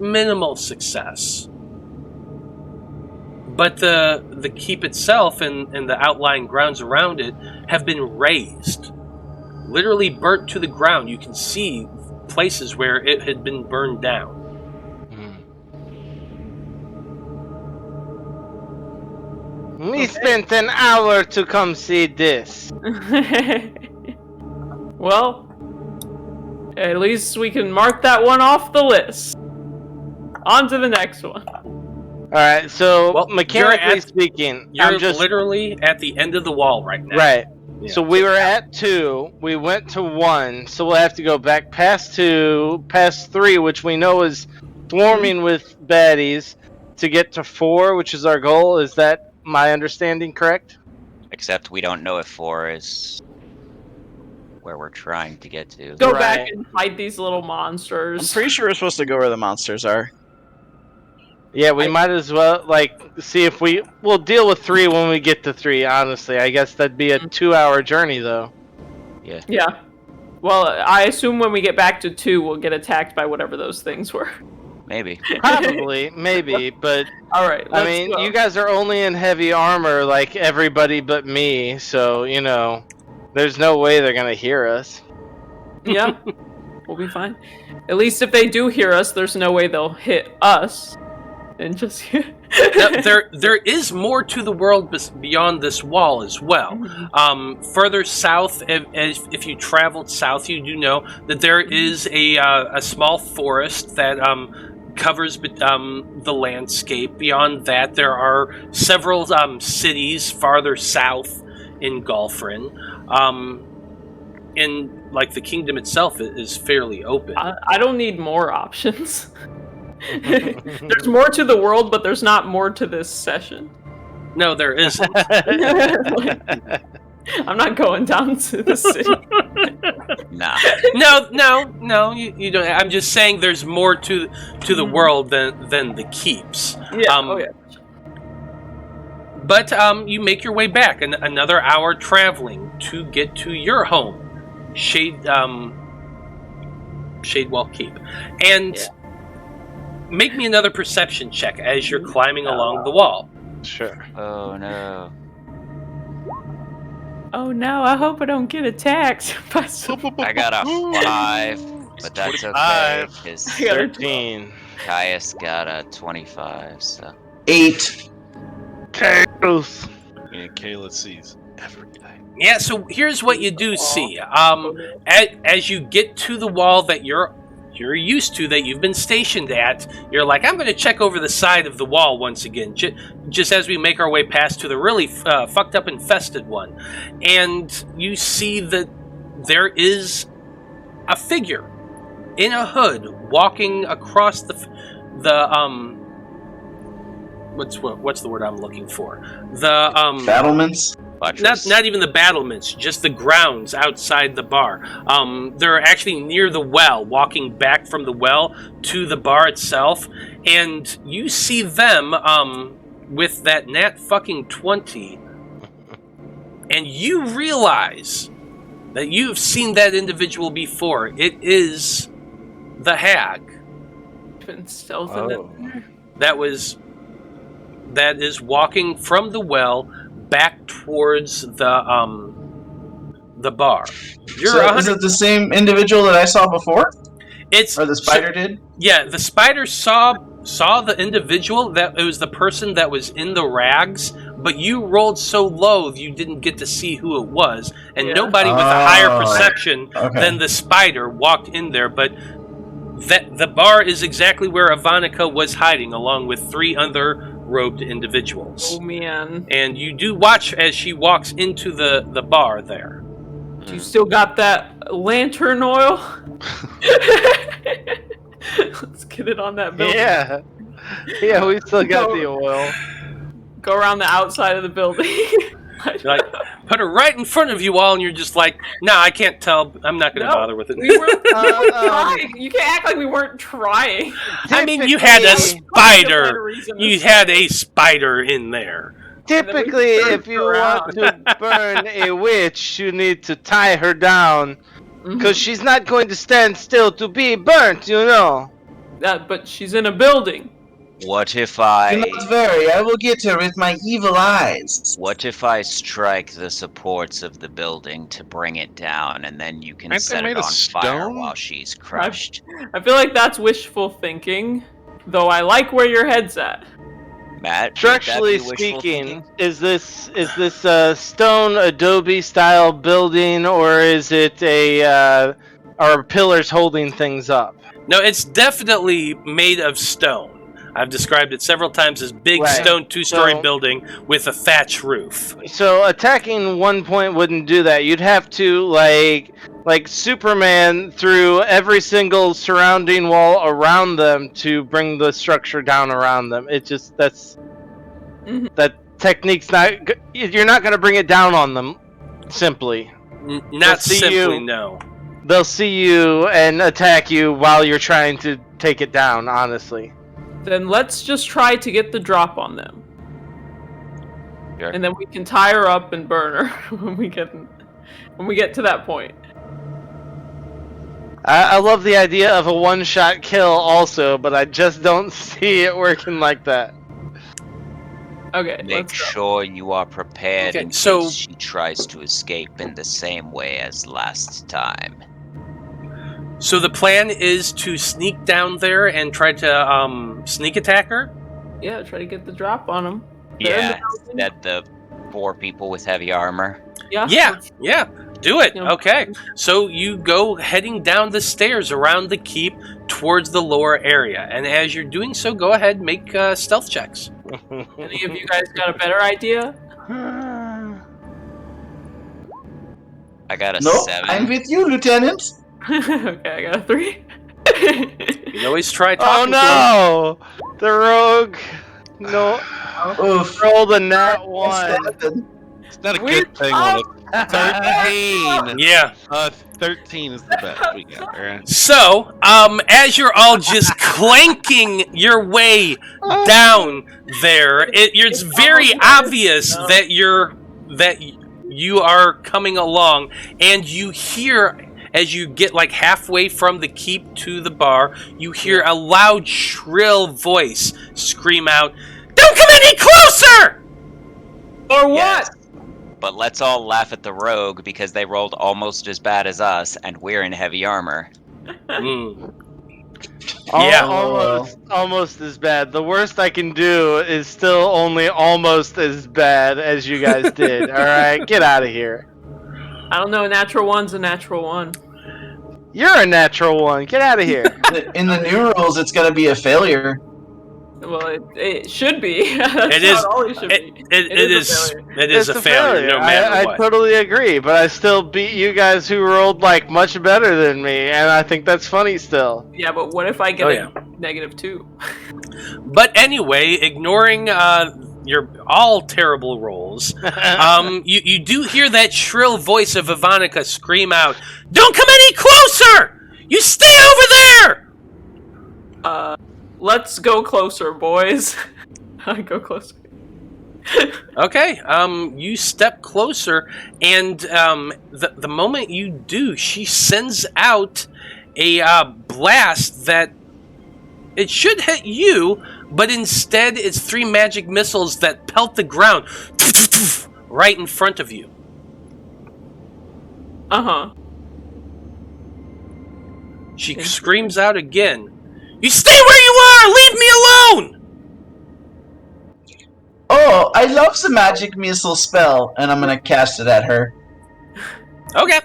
minimal success. But the keep itself and the outlying grounds around it have been razed. Literally burnt to the ground. You can see places where it had been burned down. We spent an hour to come see this. Well, at least we can mark that one off the list. On to the next one. Alright, so Well, mechanically speaking, You're I'm just literally at the end of the wall right now. right. Yeah. So we were at 2, we went to 1, so we'll have to go back past 2, past 3, which we know is swarming with baddies, to get to 4, which is our goal. Is that my understanding correct? Except we don't know if 4 is where we're trying to get to. Go Right. back and fight these little I'm monsters. pretty sure we're supposed to go where the monsters are. Yeah, we might as well, see if we'll deal with 3 when we get to 3, honestly. I guess that'd be a 2-hour journey, though. Yeah. Well, I assume when we get back to 2, we'll get attacked by whatever those things were. Maybe. Probably, maybe, but Alright, I let's mean, go. you guys are only in heavy armor like everybody but me, so, there's no way they're gonna hear us. Yeah. We'll be fine. At least if they do hear us, there's no way they'll hit us. And just Now, there is more to the world beyond this wall as well. Further south, if you traveled south, you do know that there is a small forest that covers the landscape. Beyond that, there are several cities farther south in Golferin. And like the kingdom itself is fairly open. I don't need more options. There's more to the world, but there's not more to this session. No, there isn't. I'm not going down to the city. Nah. No, you don't. I'm just saying there's more to the world than the keeps. Yeah. But you make your way back, another hour traveling to get to your home, Shadewell Keep, and make me another perception check as you're climbing along the wall. Sure. Oh no. Oh no! I hope I don't get attacked. I got a 5, but that's okay. 'Cause 13. Caius got a 25, so. 8. Chaos. And Kayla sees everything. Yeah, so here's what you do see. As you get to the wall that you're used to, that you've been stationed at, you're like, I'm going to check over the side of the wall once again, just as we make our way past to the really fucked up infested one. And you see that there is a figure in a hood walking across the what's the word I'm looking for? The Battlements? Not even the battlements, just the grounds outside the bar. They're actually near the well, walking back from the well to the bar itself, and you see them with that nat fucking 20, and you realize that you've seen that individual before. It is the hag. Been stealthing in there. That is walking from the well back towards the bar. You're So is it the same individual that I saw before? It's Or the spider did? Yeah, the spider saw the individual. That it was the person that was in the rags, but you rolled so low you didn't get to see who it was, and nobody with a higher perception than the spider walked in there. But the bar is exactly where Ivanica was hiding, along with 3 other robed individuals. Oh man! And you do watch as she walks into the bar there. You still got that lantern oil? Let's get it on that building. Yeah. Yeah, we still got the oil. Go around the outside of the building. Like, put her right in front of you all, and you're just like, nah, I can't tell. I'm not going to bother with it. We weren't trying. You can't act like we weren't trying. I mean, you had a spider. You had a spider in there. Typically, if you want to burn a witch, you need to tie her down. Because she's not going to stand still to be burnt, you know. But she's in a building. What if Do not worry, I will get her with my evil eyes. What if I strike the supports of the building to bring it down, and then you can set it on fire while she's crushed? I feel like that's wishful thinking, though I like where your head's at. Matt, structurally speaking, is this stone adobe style building, or is it are pillars holding things up? No, it's definitely made of stone. I've described it several times as big stone 2-story building with a thatch roof. So attacking one point wouldn't do that. You'd have to like Superman through every single surrounding wall around them to bring the structure down around them. It just that technique's not. You're not going to bring it down on them simply. Not simply, no. They'll see you and attack you while you're trying to take it down. Honestly. Then let's just try to get the drop on them. Sure. And then we can tie her up and burn her when we get to that point. I love the idea of a one-shot kill also, but I just don't see it working like that. Okay, Make sure you are prepared in case she tries to escape in the same way as last time. So the plan is to sneak down there and try to sneak attack her? Yeah, try to get the drop on them. Yeah, that the 4 people with heavy armor. Yeah, do it. Okay, so you go heading down the stairs around the keep towards the lower area, and as you're doing so, go ahead and make stealth checks. Any of you guys got a better idea? I got a 7. I'm with you, Lieutenant. Okay, I got a 3. You can always try talking to no! The rogue. No. Roll the nat 1. It's not a good thing on a 13. Yeah. 13 is the best we got. Right? So, as you're all just clanking your way down there, it's very obvious that you are coming along, and you hear, as you get like halfway from the keep to the bar, you hear a loud, shrill voice scream out, "Don't come any closer!" Or what? Yes. But let's all laugh at the rogue because they rolled almost as bad as us, and we're in heavy armor. Yeah. Almost as bad. The worst I can do is still only almost as bad as you guys did. Alright, get out of here. I don't know, a natural 1's a natural 1. You're a natural 1. Get out of here. In the new rules, it's going to be a failure. Well, it should be. That's It is. not all it should be. It is a failure, no matter what. I totally agree, but I still beat you guys who rolled like much better than me, and I think that's funny still. Yeah, but what if I get a -2? But anyway, ignoring your all terrible rolls, you do hear that shrill voice of Ivanica scream out, "Don't come any closer! You stay over there!" Let's go closer, boys. I go closer. Okay, you step closer, and the moment you do, she sends out a blast that it should hit you, but instead it's 3 magic missiles that pelt the ground right in front of you. Uh-huh. She screams out again. You stay where you are! Leave me alone! Oh, I love the magic missile spell, and I'm gonna cast it at her. Okay.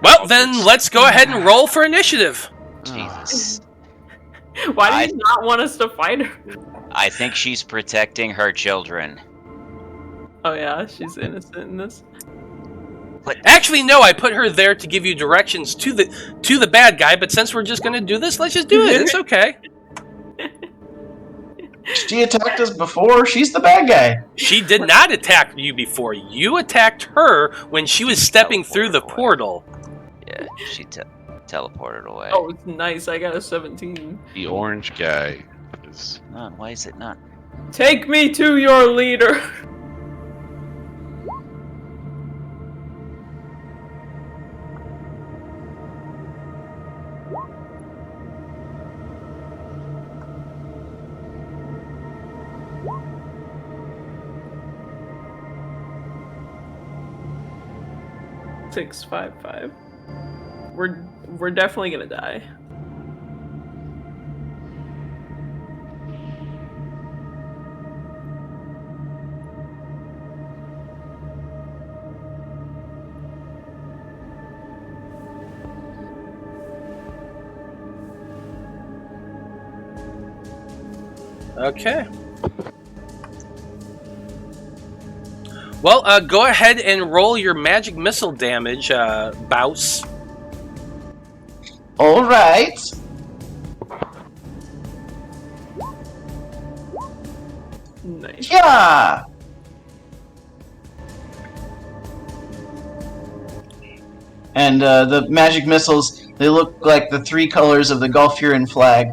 Well, then let's go ahead and roll for initiative. Jesus. Why do you not want us to fight her? I think she's protecting her children. Oh yeah, she's innocent in this. Actually, no, I put her there to give you directions to the bad guy, but since we're just gonna do this, let's just do it. It's okay. She attacked us before. She's the bad guy. She did not attack you before. You attacked her when she was stepping through the portal. Yeah, she teleported away. Oh, it's nice. I got a 17. The orange guy is. Why is it not? Take me to your leader. Six, 5, 5. We're definitely gonna die. Okay. Well, go ahead and roll your magic missile damage, Bouse. All right. Nice. Yeah. And the magic missiles, they look like the 3 colors of the Golferin flag.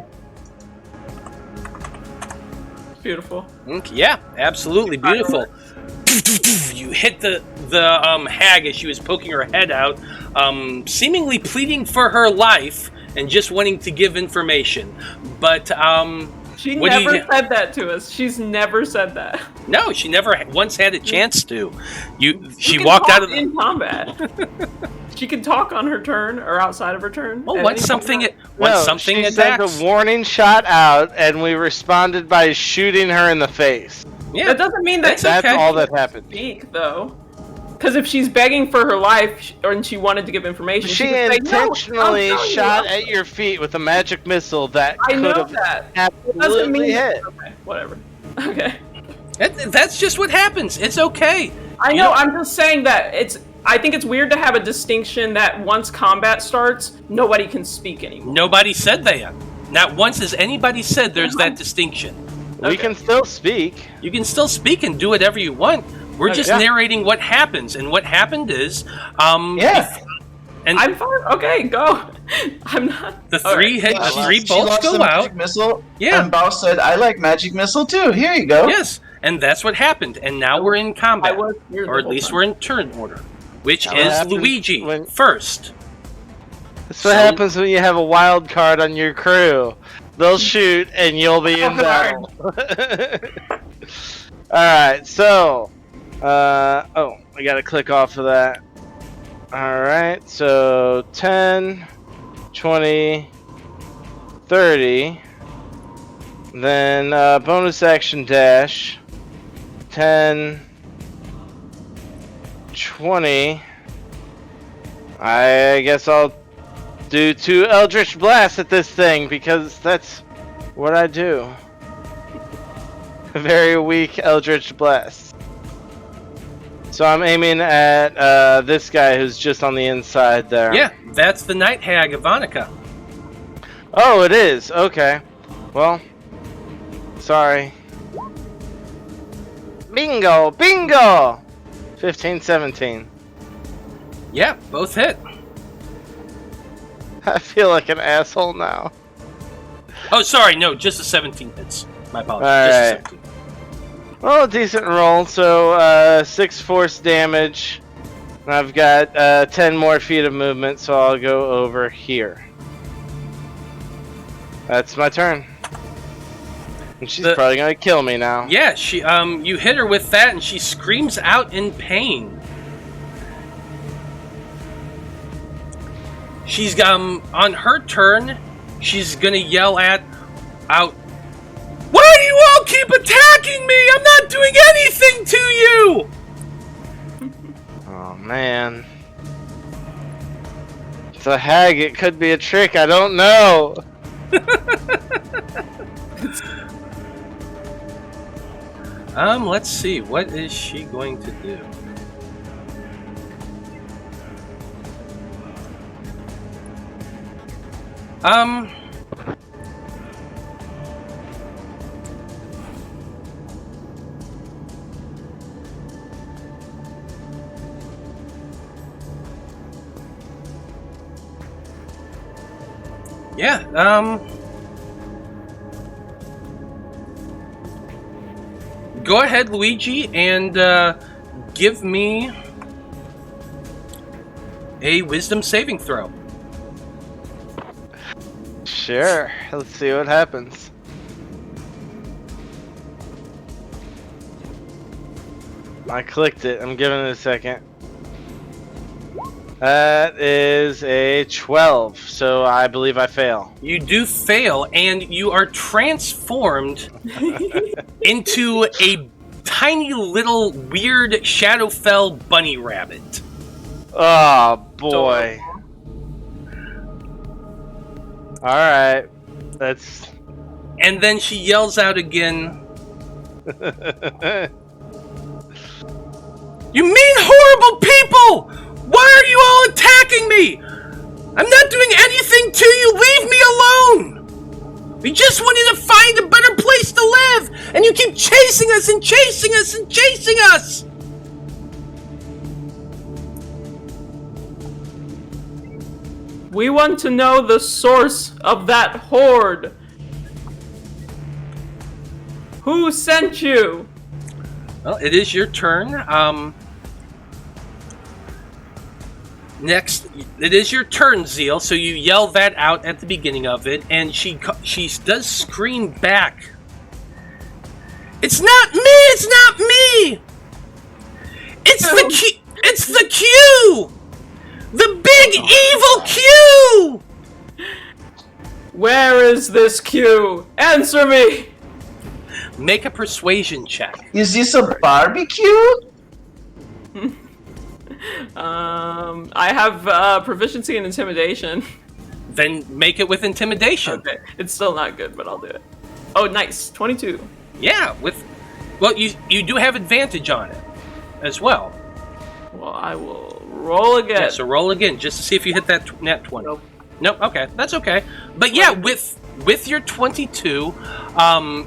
Beautiful. Okay, yeah, absolutely beautiful. You hit the hag as she was poking her head out, seemingly pleading for her life and just wanting to give information. But she never said that to us. She's never said that. No, she never once had a chance to. She walked out of in combat. She can talk on her turn or outside of her turn. Well, once something she attacks, sent a warning shot out, and we responded by shooting her in the face. yeah, That doesn't mean that That's okay. all that happened. speak though. Because if she's begging for her life and she wanted to give information, She could say, intentionally "No, I'm telling shot you, at your feet with a magic missile that I could know have that. It doesn't absolutely mean hit. Okay, whatever. Okay. That's just what happens. It's okay. I know. I'm just saying that I think it's weird to have a distinction that once combat starts, nobody can speak anymore. Nobody said that. Not once has anybody said there's that distinction. We can still speak. You can still speak and do whatever you want. We're just Yeah. narrating what happens, and what happened is, Yeah. and I'm fine. Okay, go. I'm not. the three Alright. the three She bolts lost the go out. magic missile. Yeah. And Bao said, "I like magic missile too. Here you go." Yes, and that's what happened. And now we're in I combat, was here the or at whole least time. we're in turn order, which That's what is happens Luigi when- first. That's what happens when you have a wild card on your crew. They'll shoot and you'll be in battle. Alright, so I gotta click off of that. Alright, so 10, 20, 30. Then bonus action dash. 10, 20. I guess I'll do 2 Eldritch Blasts at this thing because that's what I do. Very weak Eldritch Blast. So I'm aiming at this guy who's just on the inside there. Yeah, that's the Night Hag Ivanica. Oh, it is. Okay. Well, sorry. Bingo! Bingo! 15, 17. Yeah, both hit. I feel like an asshole now. Oh, sorry, no, just the 17 hits. My apologies. Alright. Just the 17. Well, a decent roll. So 6 force damage. And I've got 10 more feet of movement, so I'll go over here. That's my turn. And she's probably gonna kill me now. Yeah, she you hit her with that, and she screams out in pain. She's on her turn, she's gonna yell out, "Why do you all keep attacking me? I'm not doing anything to you!" Oh man. It's a hag, it could be a trick, I don't know. Let's see, what is she going to do? Yeah, go ahead, Luigi, and give me a wisdom saving throw. Sure, let's see what happens. I clicked it, I'm giving it a second. That is a 12, so I believe I fail. You do fail, and you are transformed into a tiny little weird Shadowfell bunny rabbit. Oh boy. Alright. That's... And then she yells out again, "You mean horrible people! Why are you all attacking me? I'm not doing anything to you! Leave me alone! We just wanted to find a better place to live, and you keep chasing us and chasing us and chasing us!" We want to know the source of that horde. Who sent you? Well, it is your turn. Next, it is your turn, Zeal. So you yell that out at the beginning of it, and she does scream back. "It's not me! It's not me! It's the Q! It's the Q! The big evil Q!" Where is this Q? Answer me! Make a persuasion check. Is this a barbecue? I have proficiency in intimidation. Then make it with intimidation. Okay, it's still not good, but I'll do it. Oh, nice, 22. Yeah, well, you do have advantage on it as well. Well, I will roll again. Yeah, so roll again just to see if you hit that nat 20. Nope. Okay, that's okay. But yeah, with your 22,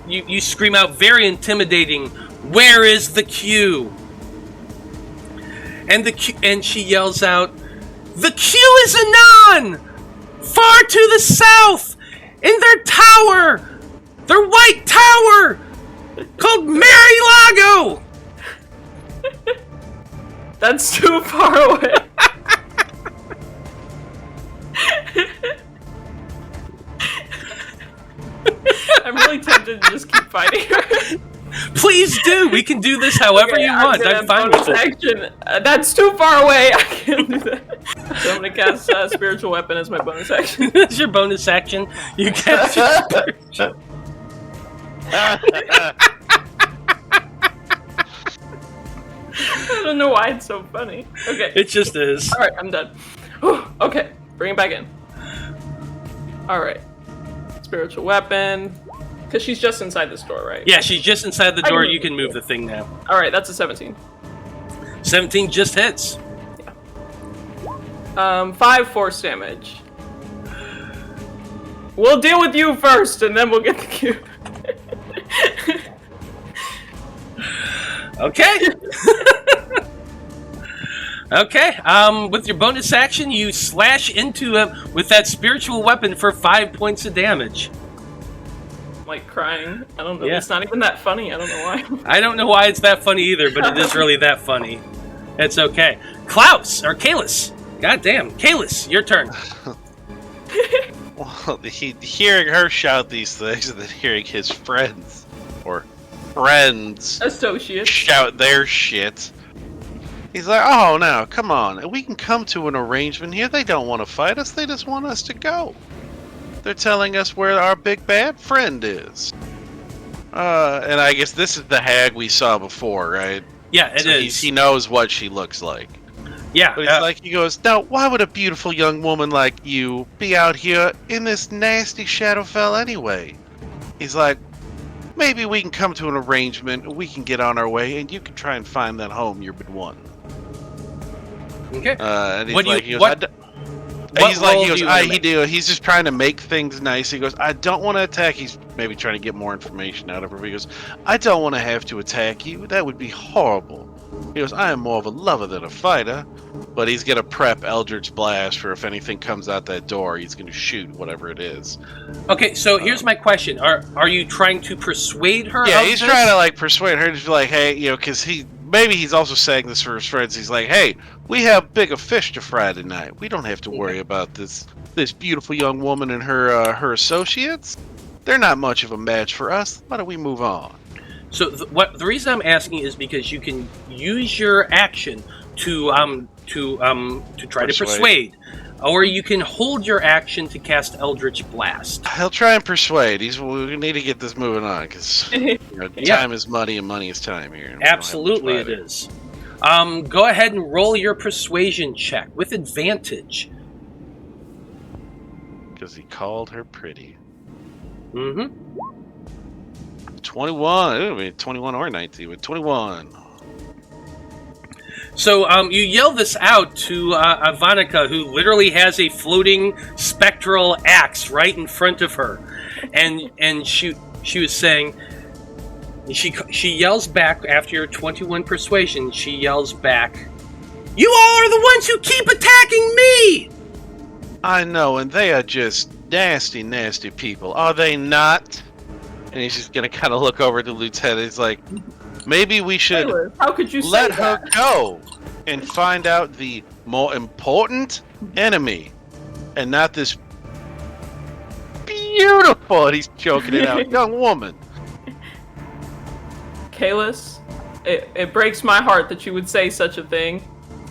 you scream out very intimidating, "Where is the Q?" And she yells out, "The Q is anon! Far to the south! In their tower! Their white tower! Called Mary-Lago!" That's too far away. I'm really tempted to just keep fighting her. Please do! We can do this however you want. I'm fine with it. Action. That's too far away. I can't do that. So I'm gonna cast Spiritual Weapon as my bonus action. That's your bonus action. You cast your spiritual. I don't know why it's so funny. Okay. It just is. Alright, I'm done. Whew, okay, bring it back in. Alright. Spiritual Weapon. Because she's just inside this door, right? Yeah, she's just inside the door. You can move the thing now. Alright, that's a 17. 17 just hits. Yeah. 5 force damage. We'll deal with you first, and then we'll get the cube. Okay. Okay. With your bonus action, you slash into him with that spiritual weapon for 5 points of damage. I'm like crying. I don't know. Yeah. It's not even that funny. I don't know why. I don't know why it's that funny either, but it is really that funny. It's okay. Klaus or Kalis. God damn, Kalis, your turn. Well, hearing her shout these things and then hearing his friends or friends Associates. shout their shit, He's like, oh, now, come on. We can come to an arrangement here. They don't want to fight us. They just want us to go. They're telling us where our big bad friend is. And I guess this is the hag we saw before, right? Yeah, it is. He knows what she looks like. Yeah. But it's like, he goes, now, why would a beautiful young woman like you be out here in this nasty Shadowfell anyway? He's like, maybe we can come to an arrangement, we can get on our way, and you can try and find that home you've been wanting. Okay. And he's What do like, you- he goes, what- he's just trying to make things nice. He goes, I don't want to attack. He's maybe trying to get more information out of her. He goes, I don't want to have to attack you. That would be horrible. He goes, I am more of a lover than a fighter. But he's going to prep Eldritch Blast for if anything comes out that door, he's going to shoot whatever it is. Okay, so here's my question: Are you trying to persuade her? Yeah, of he's this? trying to like persuade her to be like, hey, because maybe he's also saying this for his friends. He's like, hey, we have bigger fish to fry tonight. We don't have to worry about this beautiful young woman and her associates. They're not much of a match for us. Why don't we move on? So the reason I'm asking is because you can use your action to try to persuade, or you can hold your action to cast Eldritch Blast. He'll try and persuade. We need to get this moving on because time is money and money is time here. Absolutely, it is. Go ahead and roll your persuasion check with advantage. Because he called her pretty. Mm-hmm. 21. It would be 21 or 19, but 21. So you yell this out to Ivanica, who literally has a floating spectral axe right in front of her, and she was saying, she yells back after your 21 persuasion. She yells back, "You all are the ones who keep attacking me!" I know, and they are just nasty, nasty people, are they not? And he's just gonna kind of look over to Lieutenant. He's like, maybe we should How could you let say her that? go and find out the more important enemy, and not this beautiful, and he's choking it out, young woman. Kalis, it breaks my heart that you would say such a thing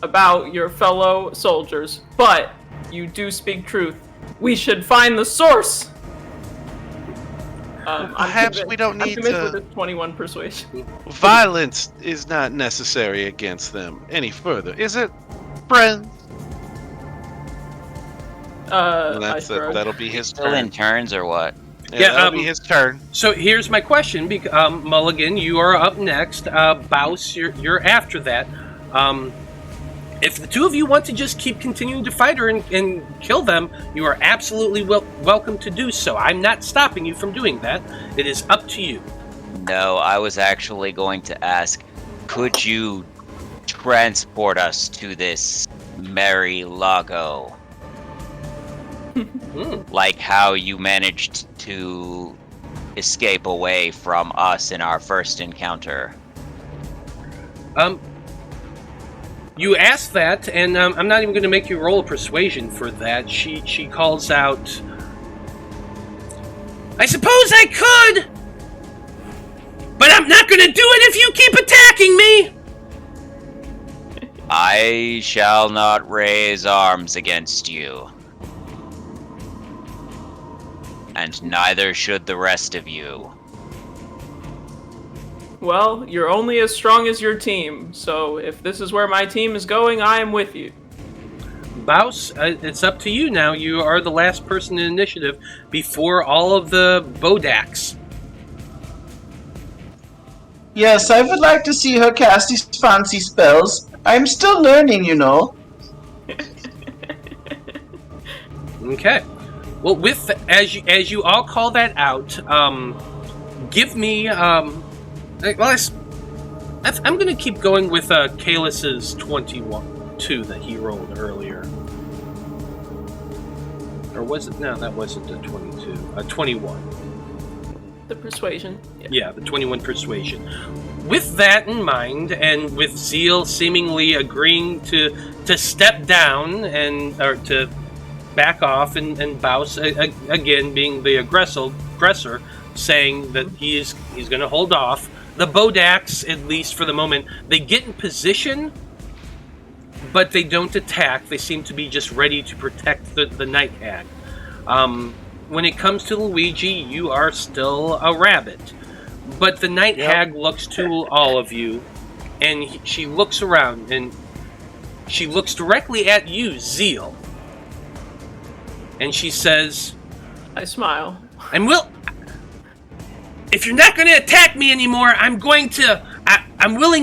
about your fellow soldiers, but you do speak truth. We should find the source. Perhaps we don't need I'm convinced to. with this 21 persuasion. Violence is not necessary against them any further, is it, friends? That'll be his Still in turn. turns or what? Yeah, That'll be his turn. So here's my question, Mulligan. You are up next. Baus, you're after that. If the two of you want to just keep continuing to fight her and kill them, you are absolutely welcome to do so. I'm not stopping you from doing that. It is up to you. No, I was actually going to ask, could you transport us to this merry Lago? Like how you managed to escape away from us in our first encounter. You asked that, and I'm not even going to make you roll a persuasion for that. She calls out, I suppose I could, but I'm not going to do it if you keep attacking me! I shall not raise arms against you. And neither should the rest of you. Well, you're only as strong as your team, so if this is where my team is going, I am with you. Baus, it's up to you now. You are the last person in initiative before all of the Bodaks. Yes, I would like to see her cast these fancy spells. I'm still learning, you know. Okay. Well, as you all call that out, give me I'm going to keep going with Kalis's 21-2 that he rolled earlier. Or was it? No, that wasn't a 22. 21. The persuasion. Yeah, the 21 persuasion. With that in mind, and with Zeal seemingly agreeing to step down or to back off, and Baus again being the aggressor, saying that he's going to hold off. The Bodaks, at least for the moment, they get in position but they don't attack. They seem to be just ready to protect the night hag. When it comes to Luigi, you are still a rabbit. But the night hag looks to all of you, and she looks around, and she looks directly at you, Zeal. And she says... I smile. If you're not going to attack me anymore, I'm willing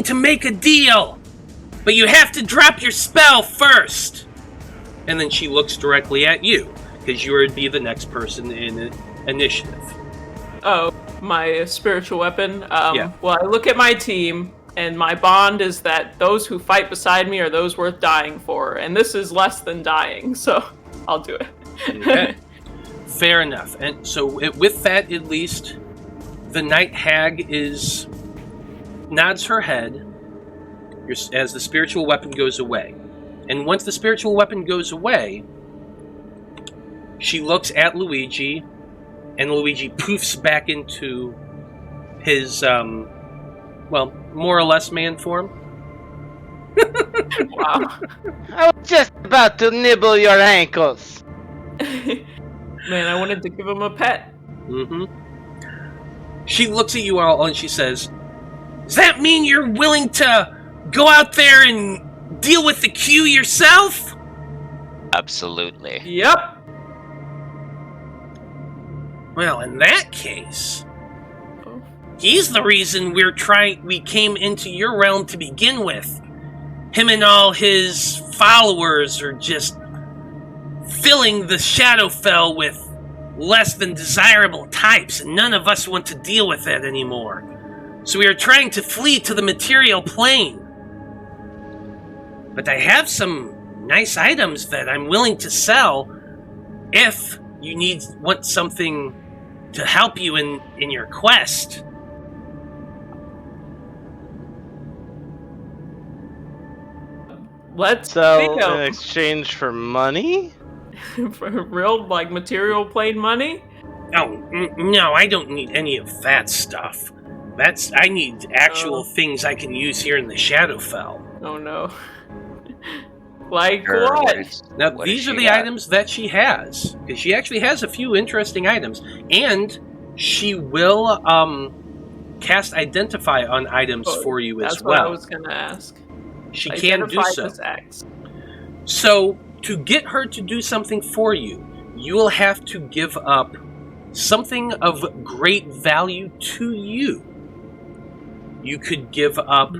to make a deal. But you have to drop your spell first. And then she looks directly at you, because you would be the next person in initiative. Oh, my spiritual weapon? Yeah. Well, I look at my team, and my bond is that those who fight beside me are those worth dying for. And this is less than dying, so I'll do it. Okay. Fair enough. And so with that, at least, the night hag nods her head as the spiritual weapon goes away. And once the spiritual weapon goes away, she looks at Luigi, and Luigi poofs back into his, more or less man form. Wow. I was just about to nibble your ankles. Man, I wanted to give him a pet. Mm-hmm. She looks at you all and she says, "Does that mean you're willing to go out there and deal with the queue yourself?" Absolutely. Yep. Well, in that case, he's the reason we came into your realm to begin with. Him and all his followers are just filling the Shadowfell with less than desirable types, and none of us want to deal with that anymore. So we are trying to flee to the material plane. But I have some nice items that I'm willing to sell if you want something to help you in your quest. Let's So, in exchange for money? For real, material plane money? Oh, no, I don't need any of that stuff. I need actual things I can use here in the Shadowfell. Oh no. Like Sure, what? Now, what these has are she the got? items that she has. Because she actually has a few interesting items. And she will cast Identify on items for you as That's well. what I was going to ask. She can do Identify so. this X. So, to get her to do something for you, you will have to give up something of great value to you. You could give up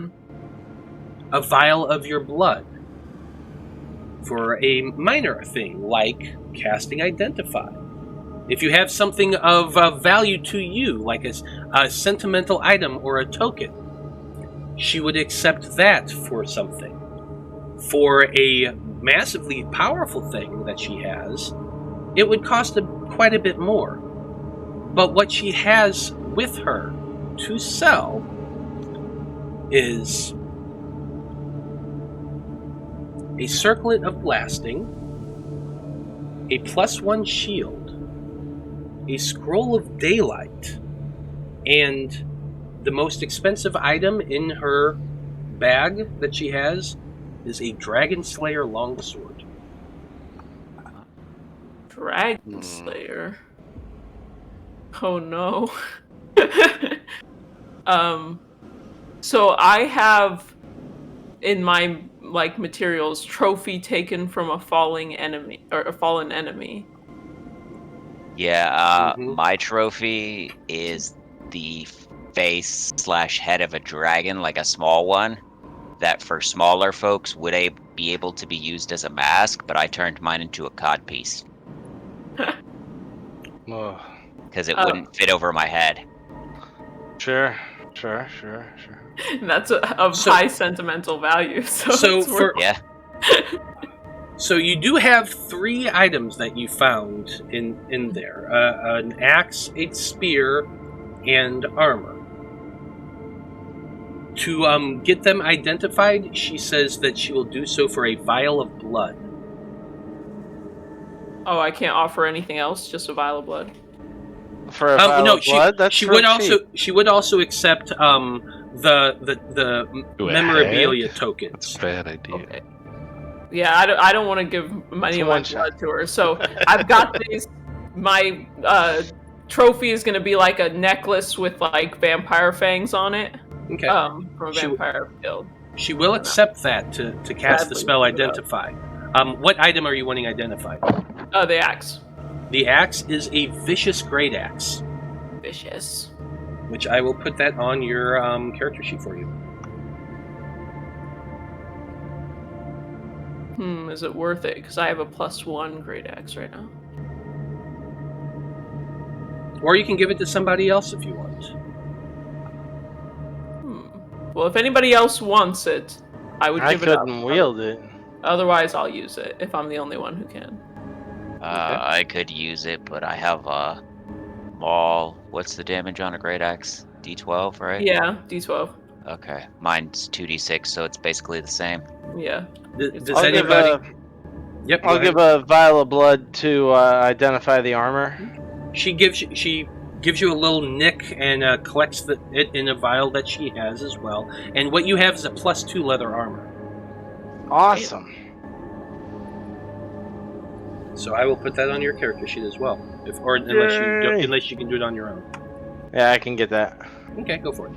a vial of your blood for a minor thing like casting Identify. If you have something of value to you, like a sentimental item or a token, she would accept that for something. For a massively powerful thing that she has, it would cost quite a bit more. But what she has with her to sell is a circlet of blasting, a +1 shield, a scroll of daylight, and the most expensive item in her bag that she has is a Dragon Slayer longsword. Dragon Slayer. Oh no. So I have in my materials trophy taken from a fallen enemy or a fallen enemy. Yeah, my trophy is the face/head of a dragon, like a small one, that for smaller folks would be able to be used as a mask, but I turned mine into a codpiece. Because it wouldn't fit over my head. Sure. That's of high sentimental value. Yeah. So you do have 3 items that you found in there. An axe, a spear, and armor. To get them identified, she says that she will do so for a vial of blood. Oh, I can't offer anything else, just a vial of blood. For a vial of blood? That's she real would cheap. she would also accept the Ooh, a memorabilia hag? tokens. That's a bad idea. Okay. Yeah, I don't want to give any of my one shot. blood to her. So I've got these. My trophy is going to be like a necklace with like vampire fangs on it. Okay. From a She- vampire guild. She will accept that to cast the Gladly spell give it up. Identify. What item are you wanting identified? The axe. The axe is a vicious great axe, Vicious. which I will put that on your character sheet for you. Is it worth it? Because I have a +1 great axe right now. Or you can give it to somebody else if you want. Well, if anybody else wants it, I would I give it up. couldn't wield it. Otherwise, I'll use it if I'm the only one who can. I could use it, but I have a maul. What's the damage on a great axe? D12, right? Yeah, D12. Okay, mine's 2d6, so it's basically the same. Yeah. Does I'll give anybody? Yep. go I'll ahead. give a vial of blood to identify the armor. She gives you a little nick and collects it in a vial that she has as well. And what you have is a +2 leather armor. Awesome. So I will put that on your character sheet as well, Yay. unless you can do it on your own. Yeah, I can get that. Okay, go for it.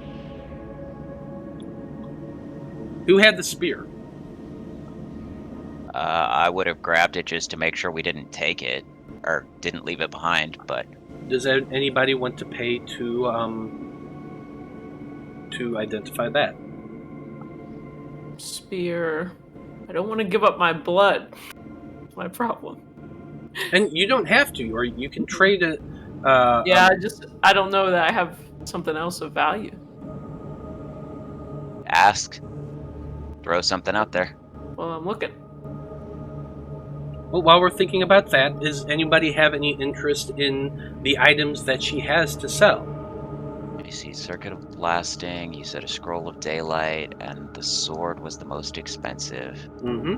Who had the spear? I would have grabbed it just to make sure we didn't take it, or didn't leave it behind, but Does anybody want to pay to identify that? Spear. I don't want to give up my blood. That's my problem. And you don't have to, or you can trade it. Yeah, I don't know that I have something else of value. ask. Throw something out there. Well, I'm looking. Well, while we're thinking about that, does anybody have any interest in the items that she has to sell? You see Circuit of Blasting, you said a Scroll of Daylight, and the sword was the most expensive. Mm-hmm.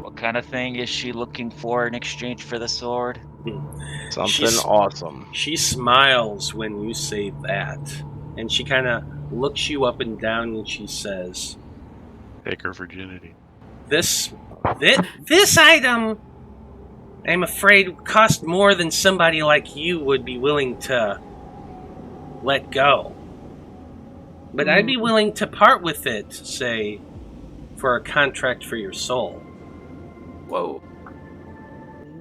What kind of thing is she looking for in exchange for the sword? Something She's- awesome. She smiles when you say that, and she kind of looks you up and down, and she says, Take her virginity. This item, I'm afraid, would cost more than somebody like you would be willing to let go. But I'd be willing to part with it, say, for a contract for your soul. Whoa.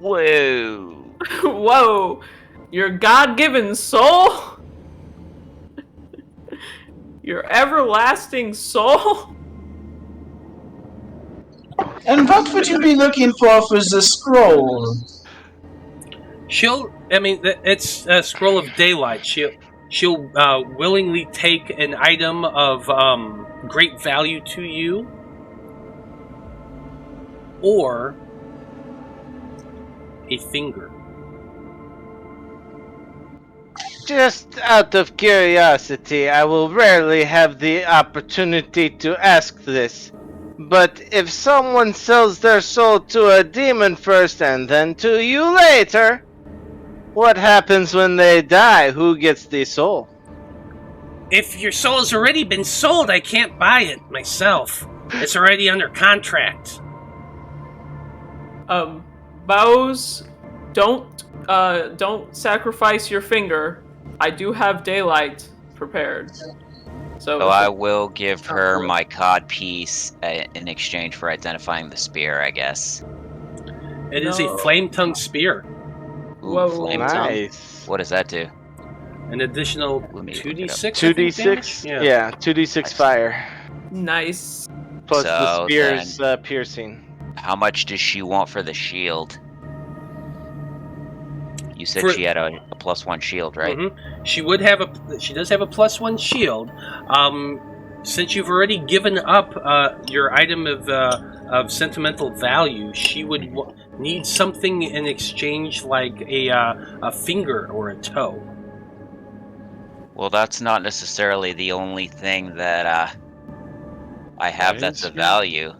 Whoa! Whoa! Your God-given soul? Your everlasting soul? And what would you be looking for the scroll? It's a Scroll of Daylight. She'll willingly take an item of great value to you, or a finger. Just out of curiosity, I will rarely have the opportunity to ask this. But if someone sells their soul to a demon first and then to you later, what happens when they die? Who gets the soul? If your soul has already been sold, I can't buy it myself. It's already under contract. Bows, don't sacrifice your finger. I do have daylight prepared. So I will give her my cod piece in exchange for identifying the spear, I guess. It is a flame-tongue spear. Ooh, Whoa. flame tongue. Nice. What does that do? An additional Let me look it 2d6. up. 2d6? Yeah, 2d6 fire. nice. Plus the So spear's piercing. How much does she want for the shield? You said For- she had a +1 shield, right? Mhm. She does have a +1 shield. Since you've already given up your item of sentimental value, she would need something in exchange, like a finger or a toe. Well, that's not necessarily the only thing that I have that's of value.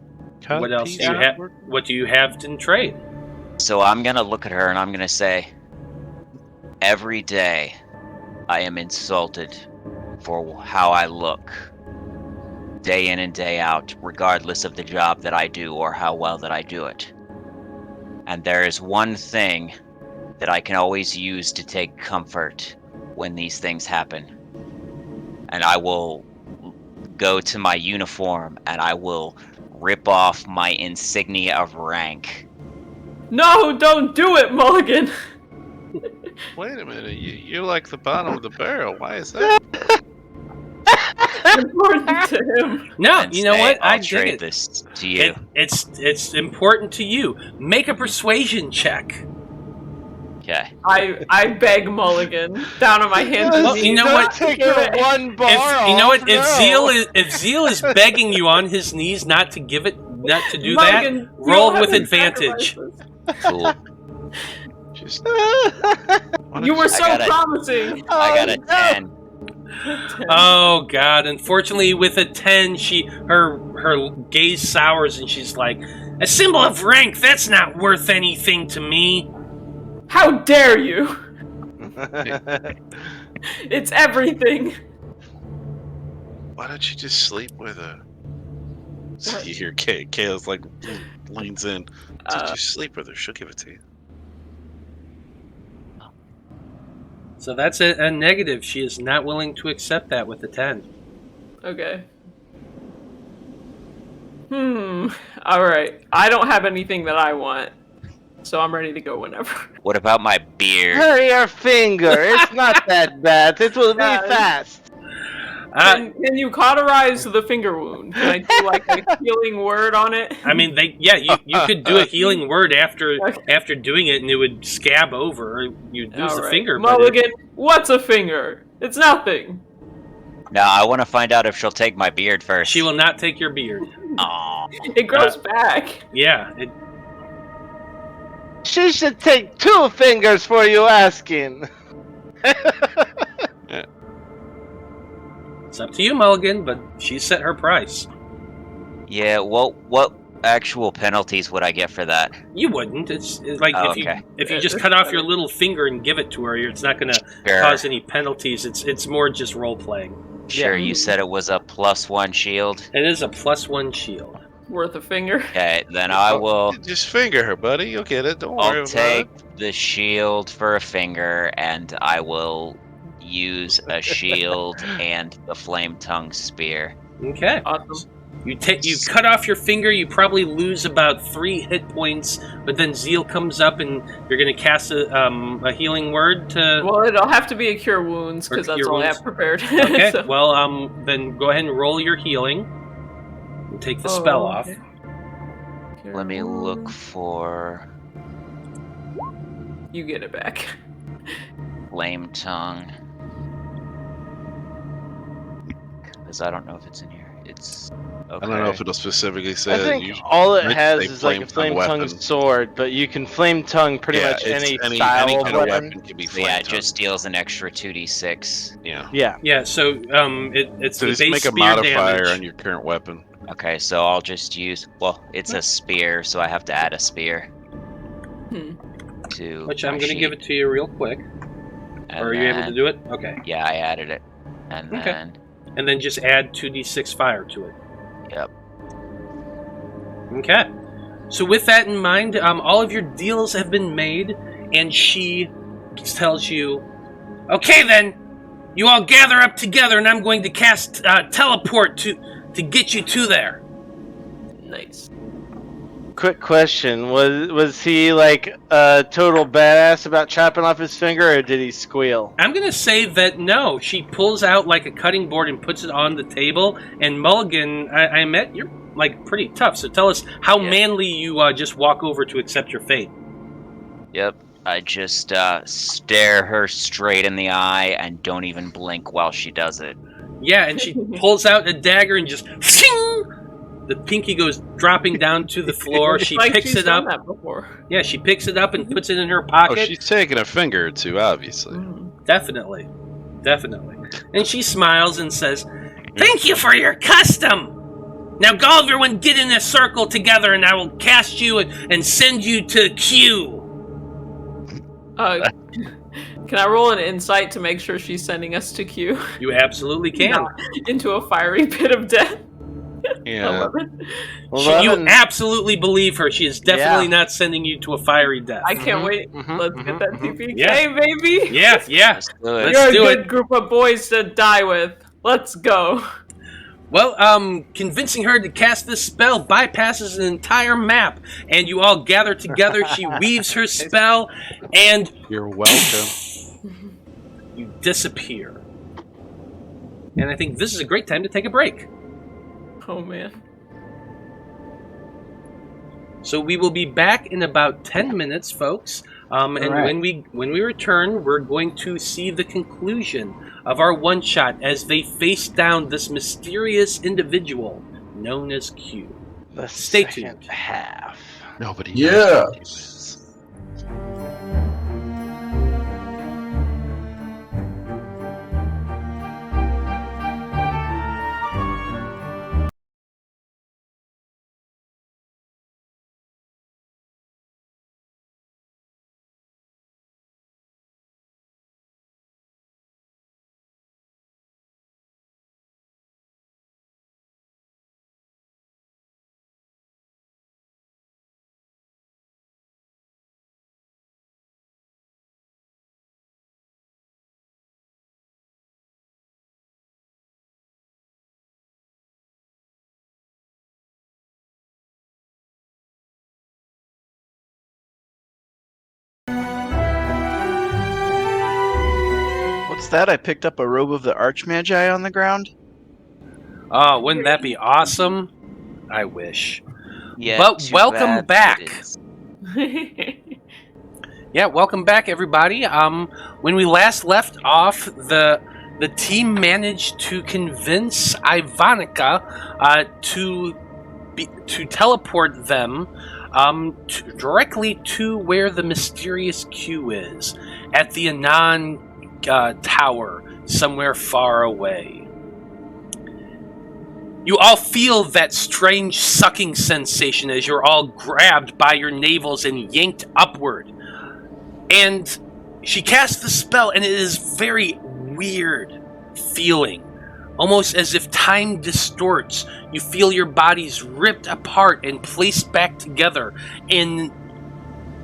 What else do you have? What do you have in trade? So I'm gonna look at her and I'm gonna say, every day I am insulted for how I look day in and day out, regardless of the job that I do or how well that I do it. And there is one thing that I can always use to take comfort when these things happen. And I will go to my uniform and I will rip off my insignia of rank. No, don't do it, Mulligan. Wait a minute, you're like the bottom of the barrel. Why is that? It's important to him. No, And you know say, what? I I'll dig trade it. this to you. It's important to you. Make a persuasion check. Okay. I beg Mulligan down on my hands and Well, knees. you know Don't what? Take the one bar If you know off, what, if Zeal is begging you on his knees not to do Mulligan, that, you roll don't have with any advantage. sacrifices. Cool. Just, You were so got a- promising. I got a 10. Oh God! Unfortunately, with a 10, her gaze sours and she's like, "A symbol of rank. That's not worth anything to me." How dare you? It's everything. why don't you just sleep with her? So you hear Kayla's like leans in. Did you sleep with her? She'll give it to you. So that's a negative. She is not willing to accept that with a 10. Okay. Alright. I don't have anything that I want, so I'm ready to go whenever. What about my beard? Hurry your finger. It's not that bad. It will be fast. Can you cauterize the finger wound? Can I do like a healing word on it? I mean, you could do a healing word after doing it, and it would scab over. You'd lose the Alright. finger. But Mulligan, what's a finger? It's nothing. No, I want to find out if she'll take my beard first. she will not take your beard. Aw. It grows back. Yeah, She should take 2 fingers for you asking. it's up to you, Mulligan, but she set her price. Yeah, well, what actual penalties would I get for that? You wouldn't. It's like Oh, if you just cut off your little finger and give it to her, it's not going to Sure. cause any penalties. It's more just role playing. Sure, you said it was a +1 shield. It is a +1 shield. Worth a finger. Okay, then I will. Just finger her, buddy. You'll get it. Don't worry I'll about take it. the shield for a finger, and I will use a shield and the flame tongue spear. Okay. Awesome. You cut off your finger. You probably lose about 3 hit points, but then Zeal comes up and you're going to cast a healing word to. Well, it'll have to be a cure wounds Or because that's cure all I wounds. have prepared. Okay. So- Well, then go ahead and roll your healing. And take the spell off. okay. Cure Let me look wounds. for You get it back. flame tongue. Because I don't know if it's in here. It's okay. I don't know if it'll specifically say I that. think Usually- all it I'd has say is like a flame tongue weapon. sword, but you can flame tongue pretty Yeah, much it's any style any of kind of weapon. weapon can be So flame yeah, it tongue. just deals an extra 2d6. Yeah. Yeah. Yeah. So it's So the just base make a spear modifier damage. on your current weapon. Okay, so I'll just use. Well, it's a spear, so I have to add a spear Hmm. to. Which my I'm going to sheet. give it to you real quick. And Are you able to then- do it? Okay. Yeah, I added it, and Okay. then And then just add 2d6 fire to it. yep. Okay. So with that in mind, all of your deals have been made, and she tells you, "Okay, then, you all gather up together, and I'm going to cast teleport to get you to there." Nice. Quick question: Was he like a total badass about chopping off his finger, or did he squeal? I'm going to say that no. She pulls out like a cutting board and puts it on the table. And Mulligan, I met you're like pretty tough. So tell us how Yeah. manly you just walk over to accept your fate. Yep. I just stare her straight in the eye and don't even blink while she does it. Yeah, and she pulls out a dagger and just. Shing! The pinky goes dropping down to the floor. She Like picks she's it up. done that before. Yeah, she picks it up and puts it in her Oh, pocket. she's taking a finger or two, obviously. Definitely. And she smiles and says, "Thank you for your custom. Now go everyone get in a circle together and I will cast you and send you to Q." Can I roll an insight to make sure she's sending us to Q? You absolutely can. Not into a fiery pit of death. Yeah. 11. You absolutely believe her. She is definitely Yeah. not sending you to a fiery death. I can't wait. Let's get that TPK, baby. Yeah, yeah. Let's do it. Let's You're do a it. good group of boys to die with. Let's go. Well, convincing her to cast this spell bypasses an entire map, and you all gather together. She weaves her spell, and You're welcome. you disappear. And I think this is a great time to take a break. Oh man. So we will be back in about 10 minutes, folks. And right. when we return, we're going to see the conclusion of our one-shot as they face down this mysterious individual known as Q. The Stay second tuned. half. Nobody Yeah. knows. What's that? I picked up a robe of the Archmagi on the ground. Oh, wouldn't that be awesome? I wish. Yeah, But too welcome bad back. it is. Yeah, welcome back, everybody. When we last left off, the team managed to convince Ivanica to teleport them directly to where the mysterious Q is, at the Anon Tower, somewhere far away. You all feel that strange sucking sensation as you're all grabbed by your navels and yanked upward. And she casts the spell, and it is very weird feeling. Almost as if time distorts. You feel your bodies ripped apart and placed back together. And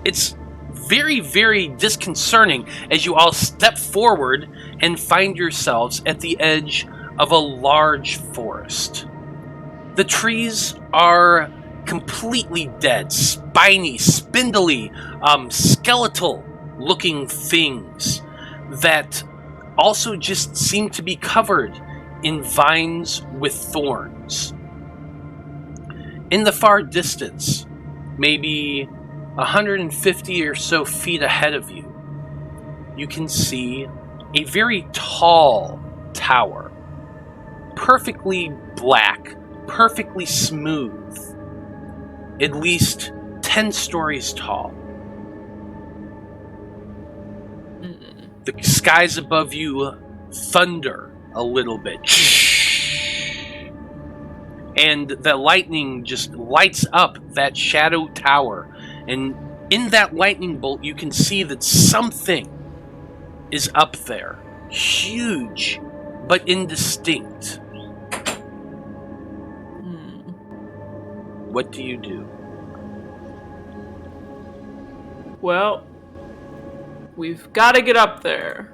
it's very, very disconcerting as you all step forward and find yourselves at the edge of a large forest. The trees are completely dead, spiny, spindly, skeletal looking things that also just seem to be covered in vines with thorns. In the far distance, maybe 150 or so feet ahead of you, you can see a very tall tower, perfectly black, perfectly smooth, at least 10 stories tall. The skies above you thunder a little bit. And the lightning just lights up that shadow tower. And in that lightning bolt, you can see that something is up there. Huge, but indistinct. What do you do? Well, we've got to get up there.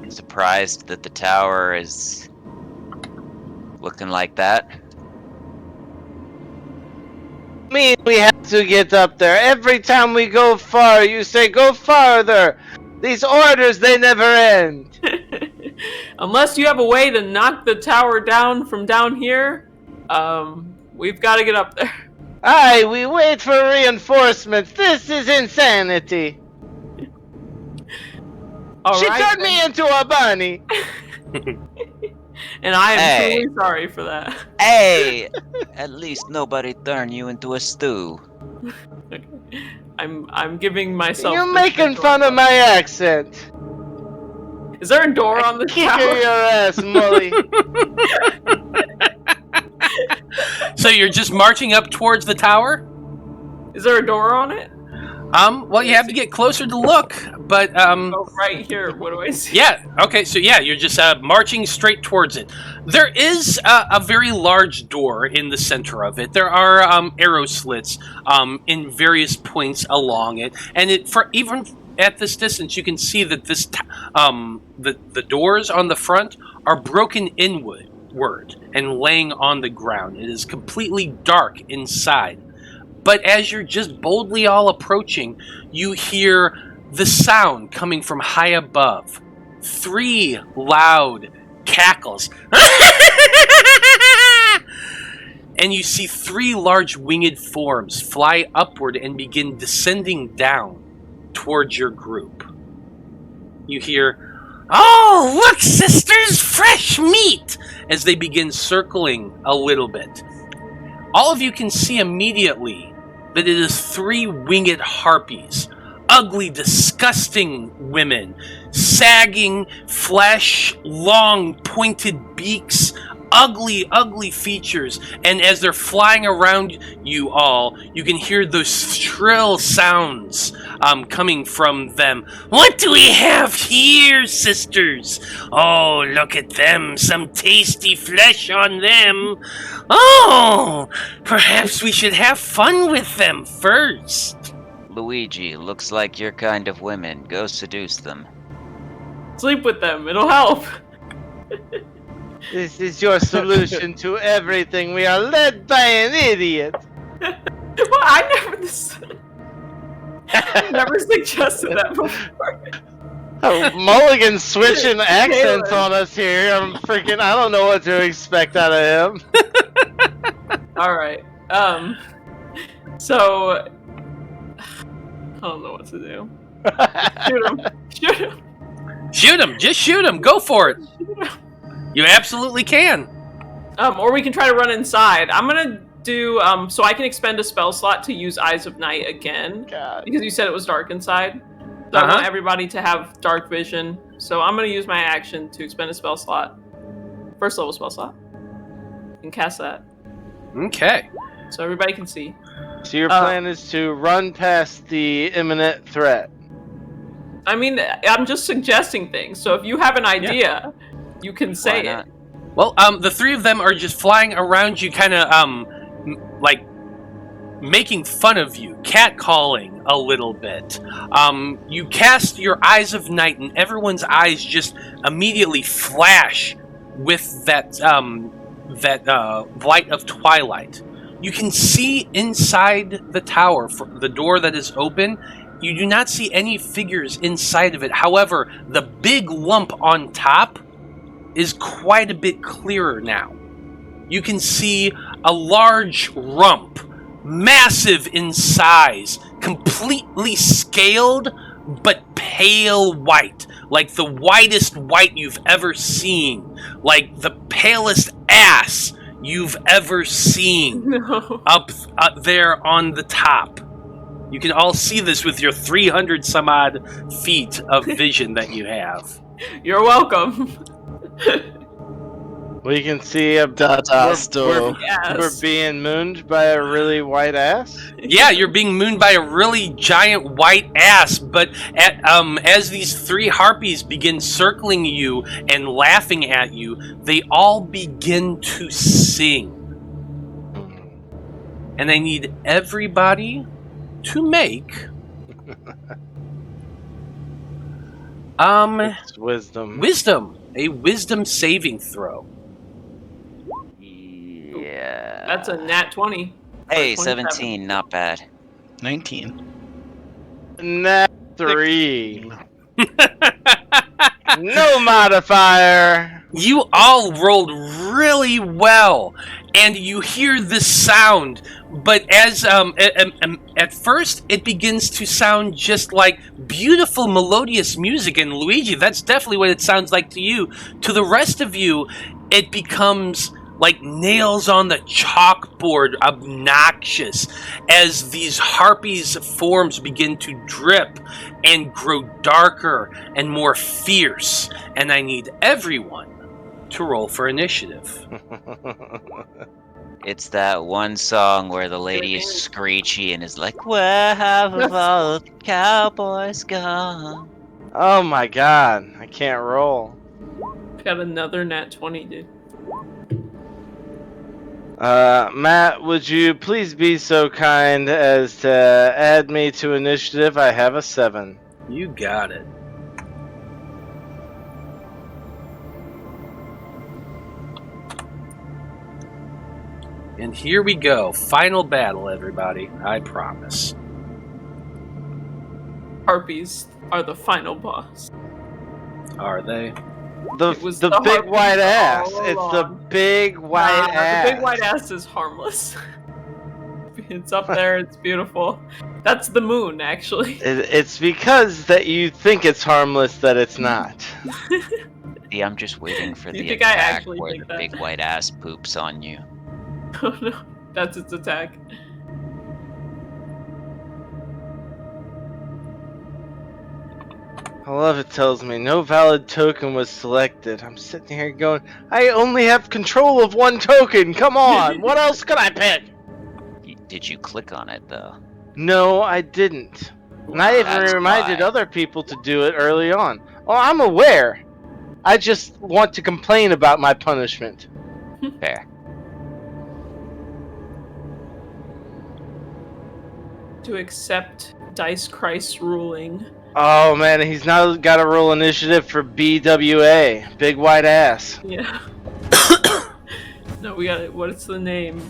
I'm surprised that the tower is looking like that. Mean we have to get up there. Every time we go far, you say go farther. These orders, they never end. Unless you have a way to knock the tower down from down here, we've got to get up there. Aye, we wait for reinforcements. This is insanity. All She right, turned me into a bunny. and I am Hey. truly sorry for that. Hey! At least nobody turned you into a stew. I'm giving myself. You're this making control. fun of my accent. Is there a door on the Kick tower? your ass, Molly. So you're just marching up towards the tower? Is there a door on it? Well, you have to get closer to look, but Oh, right here. What do I see? yeah. Okay, so yeah, you're just marching straight towards it. There is a very large door in the center of it. There are arrow slits in various points along it, and even at this distance, you can see that the doors on the front are broken inward and laying on the ground. It is completely dark inside. But as you're just boldly all approaching, you hear the sound coming from high above. 3 loud cackles. And you see 3 large winged forms fly upward and begin descending down towards your group. You hear, "Oh, look, sisters, fresh meat!" as they begin circling a little bit. All of you can see immediately that it is 3 winged harpies. Ugly, disgusting women. Sagging flesh, long, pointed beaks. Ugly, ugly features. And as they're flying around you all, you can hear those shrill sounds coming from them. "What do we have here, sisters? Oh, look at them. Some tasty flesh on them. Oh, perhaps we should have fun with them first." Luigi, looks like your kind of women. Go seduce them. Sleep with them. It'll help. This is your solution to everything. We are led by an idiot. Well, I never suggested that before. Oh, Mulligan switching accents on us here. I don't know what to expect out of him. All right. So I don't know what to do. Shoot him. Shoot him. Shoot him. Just shoot him. Go for it. You absolutely can. Or we can try to run inside. I'm gonna do so I can expend a spell slot to use Eyes of Night again. God. Because you said it was dark inside. So I want everybody to have dark vision. So I'm gonna use my action to expend a spell slot. First level spell slot. And cast that. Okay. So everybody can see. So your plan is to run past the imminent threat. I mean, I'm just suggesting things. So if you have an idea, you can say it. Well, the 3 of them are just flying around you, kind of like making fun of you, catcalling a little bit. You cast your Eyes of Night, and everyone's eyes just immediately flash with that light of twilight. You can see inside the tower, the door that is open. You do not see any figures inside of it. However, the big lump on top is quite a bit clearer now. You can see a large rump, massive in size, completely scaled, but pale white, like the whitest white you've ever seen, like the palest ass you've ever seen. No. up there on the top. You can all see this with your 300 some odd feet of vision that you have. You're welcome. We can see we're being mooned by a really white ass. Yeah, you're being mooned by a really giant white ass, but as these 3 harpies begin circling you and laughing at you, they all begin to sing. And I need everybody to make It's wisdom. a wisdom saving throw. Yeah. That's a nat 20. Hey, 27. 17, not bad. 19. Nat 3. No modifier. You all rolled really well, and you hear this sound, but as at first it begins to sound just like beautiful melodious music, and Luigi, that's definitely what it sounds like to you. To the rest of you, it becomes like nails on the chalkboard, obnoxious, as these harpies' forms begin to drip and grow darker and more fierce. And I need everyone to roll for initiative. It's that one song where the lady is screechy and is like, "Where have all the cowboys gone?" Oh my god, I can't roll. Got another nat 20, dude. Matt, would you please be so kind as to add me to initiative? I have a 7. You got it. And here we go. Final battle, everybody. I promise. Harpies are the final boss. Are they? The was big harpies white ass. all It's the along. big white ass. The big white ass is harmless. It's up there. It's beautiful. That's the moon, actually. It's because that you think it's harmless that it's not. Yeah, I'm just waiting for You the think I attack actually where think the that? big white ass poops on you. Oh no, that's its attack. I love it tells me no valid token was selected. I'm sitting here going, I only have control of one token. Come on, what else could I pick? Did you click on it though? No, I didn't. And I even That's reminded why. other people to do it early on. Oh, I'm aware. I just want to complain about my punishment. Fair. To accept Dice Christ's ruling. Oh man, he's now got to roll initiative for BWA, big white ass. Yeah. No, we got it. What's the name?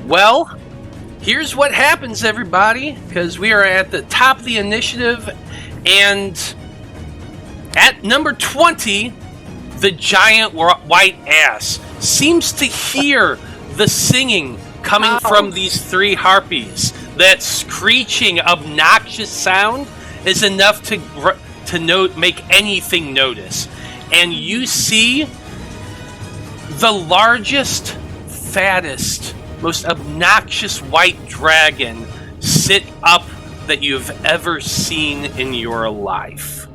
Well, here's what happens, everybody, because we are at the top of the initiative, and at number 20, the giant white ass seems to hear the singing coming from these 3 harpies. That screeching, obnoxious sound is enough to make anything notice. And you see the largest, fattest, most obnoxious white dragon sit up that you've ever seen in your life.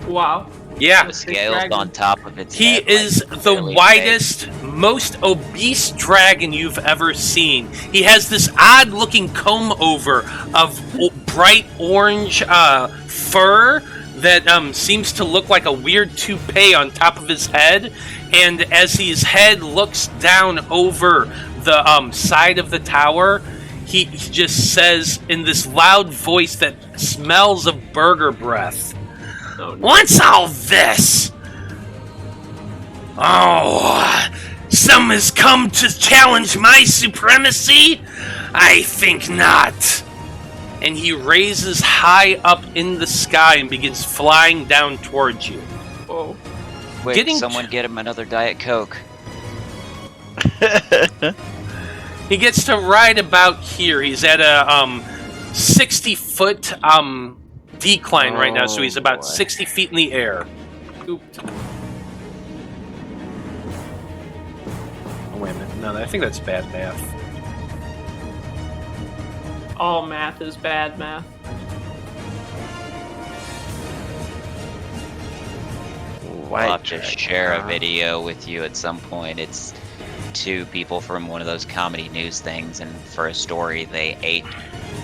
Wow. Yeah. The scales dragon. on top of its He head, is like, the really widest, most obese dragon you've ever seen. He has this odd-looking comb-over of bright orange fur that seems to look like a weird toupee on top of his head. And as his head looks down over the side of the tower, he just says in this loud voice that smells of burger breath, Oh, no. "What's all this? Oh, some has come to challenge my supremacy? I think not." And he raises high up in the sky and begins flying down towards you. Whoa. Quick, someone get him another Diet Coke. He gets to right about here. He's at a 60-foot decline right now, so he's about boy. 60 feet in the air. Scooped. Oh, wait a minute. No, I think that's bad math. All math is bad math. I'll have to share a video with you at some point. It's 2 people from one of those comedy news things, and for a story, they ate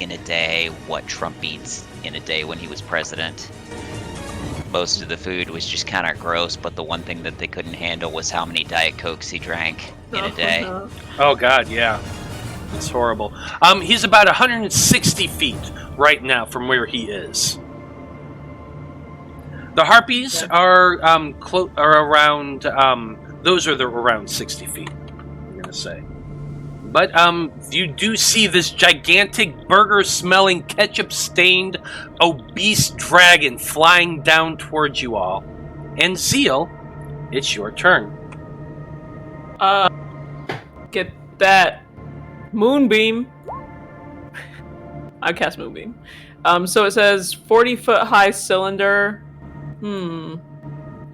in a day what Trump eats in a day when he was president. Most of the food was just kind of gross, but the one thing that they couldn't handle was how many Diet Cokes he drank in a day. Oh, God, yeah. It's horrible. He's about 160 feet right now from where he is. The harpies are around. Those are around 60 feet. I'm gonna say. But you do see this gigantic burger-smelling, ketchup-stained, obese dragon flying down towards you all. And Zeal, it's your turn. Get that moonbeam. I cast moonbeam. So it says 40-foot high cylinder. You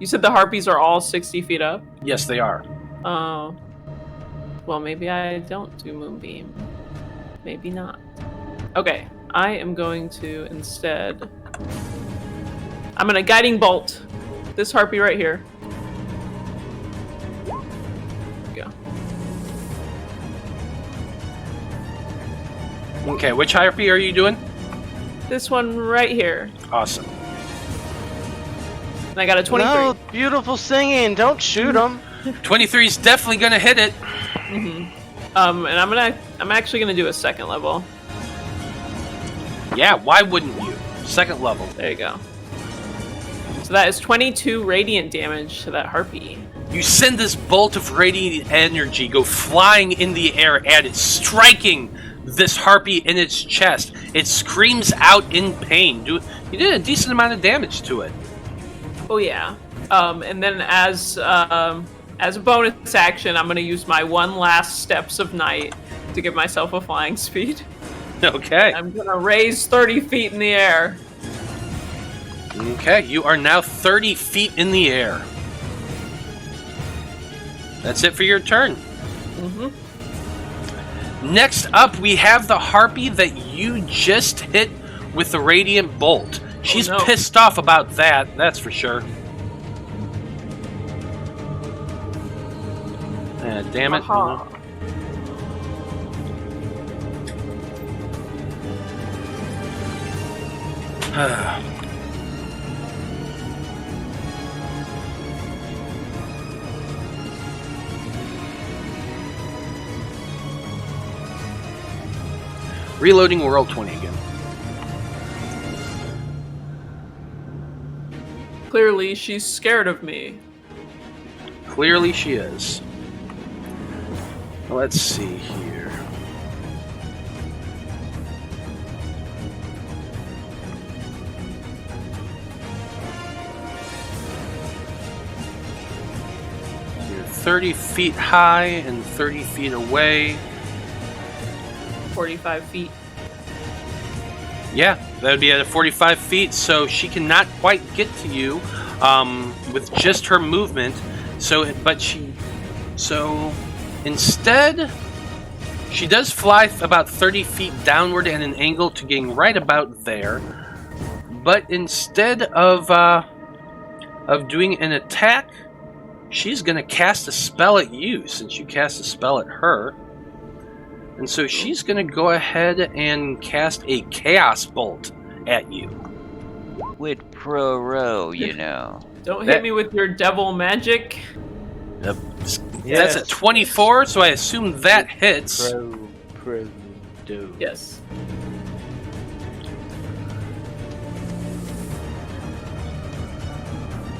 said the harpies are all 60 feet up? Yes, they are. Oh. Well, maybe I don't do moonbeam. Maybe not. Okay. I am going to instead... I'm going to Guiding Bolt this harpy right here. There we go. Okay, which harpy are you doing? This one right here. Awesome. And I got a 23. No, beautiful singing. Don't shoot him. 23 is definitely gonna hit it. And I'm actually gonna do a second level. Yeah, why wouldn't you? Second level. There you go. So that is 22 radiant damage to that harpy. You send this bolt of radiant energy go flying in the air and it's striking this harpy in its chest. It screams out in pain. You did a decent amount of damage to it. Oh yeah. And then as a bonus action, I'm gonna use my one last Steps of Night to give myself a flying speed. Okay. I'm gonna raise 30 feet in the air. Okay, you are now 30 feet in the air. That's it for your turn. Next up, we have the harpy that you just hit with the radiant bolt. She's pissed off about that, that's for sure. Damn it. Reloading World 20 again. Clearly, she's scared of me. Clearly she is. Let's see here. You're 30 feet high and 30 feet away. 45 feet. Yeah, that would be at 45 feet, so she cannot quite get to you with just her movement. So instead, she does fly about 30 feet downward at an angle to getting right about there. But instead of doing an attack, she's going to cast a spell at you since you cast a spell at her. And so she's going to go ahead and cast a Chaos Bolt at you. With pro-ro, you know. Don't hit me with your devil magic. That's a 24, so I assume that hits. Do. Yes.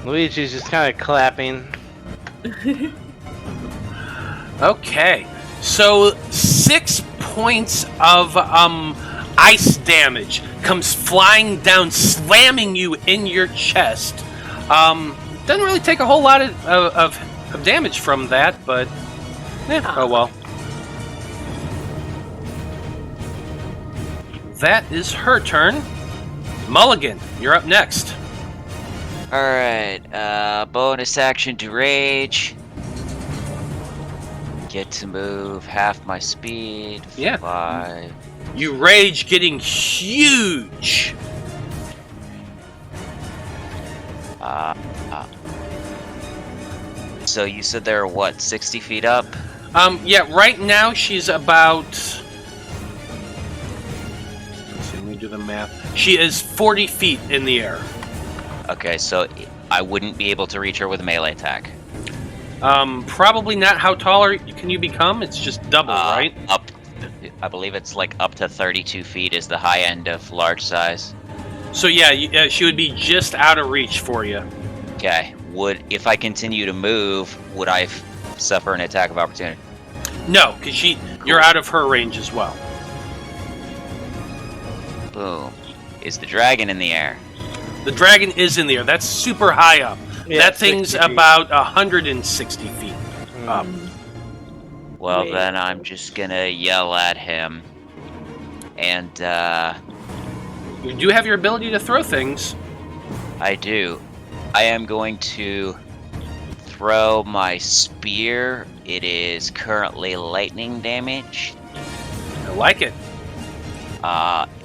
Luigi's just kind of clapping. Okay. So 6 points of ice damage comes flying down, slamming you in your chest. Doesn't really take a whole lot of damage from that, but oh well. That is her turn. Mulligan, you're up next. Alright, bonus action to rage. Get to move half my speed. Yeah. 5. You rage, getting huge. So you said they're what, 60 feet up? Yeah, right now she's about... Let's see, let me do the math. She is 40 feet in the air. Okay, so I wouldn't be able to reach her with a melee attack. Probably not. How tall can you become? It's just double, right? Up, I believe it's like up to 32 feet is the high end of large size. So yeah, she would be just out of reach for you. Okay, if I continue to move, would I suffer an attack of opportunity? No, because you're out of her range as well. Boom. Is the dragon in the air? The dragon is in the air. That's super high up. Yeah, that thing's 60 feet. about 160 feet up. Well, then I'm just gonna yell at him. And, You do have your ability to throw things. I do. I am going to throw my spear. It is currently lightning damage. I like it.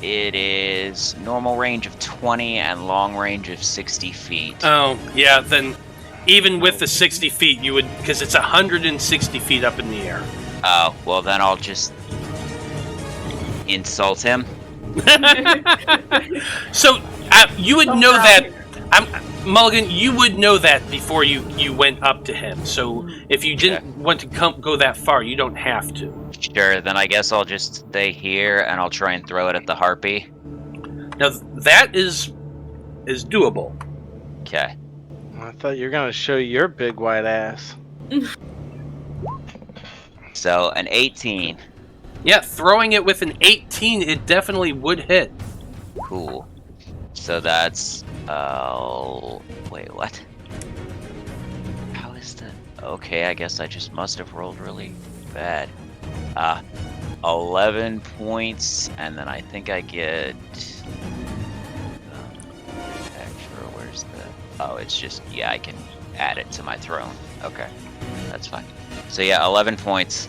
It is normal range of 20 and long range of 60 feet. Oh, yeah, then even with the 60 feet, you would, because it's 160 feet up in the air. Oh, well then I'll just insult him. So, you would know that, Mulligan, you would know that before you went up to him. So, if you didn't want to go that far, you don't have to. Sure, then I guess I'll just stay here and I'll try and throw it at the harpy. Now, that is doable. Okay. I thought you were gonna show your big white ass. So, an 18. Yeah, throwing it with an 18, it definitely would hit. Cool. So that's, wait, what? How is that? Okay, I guess I just must have rolled really bad. 11 points, and then I think I get... extra, where's the... Oh, it's just, yeah, I can add it to my throne. Okay, that's fine. So yeah, 11 points.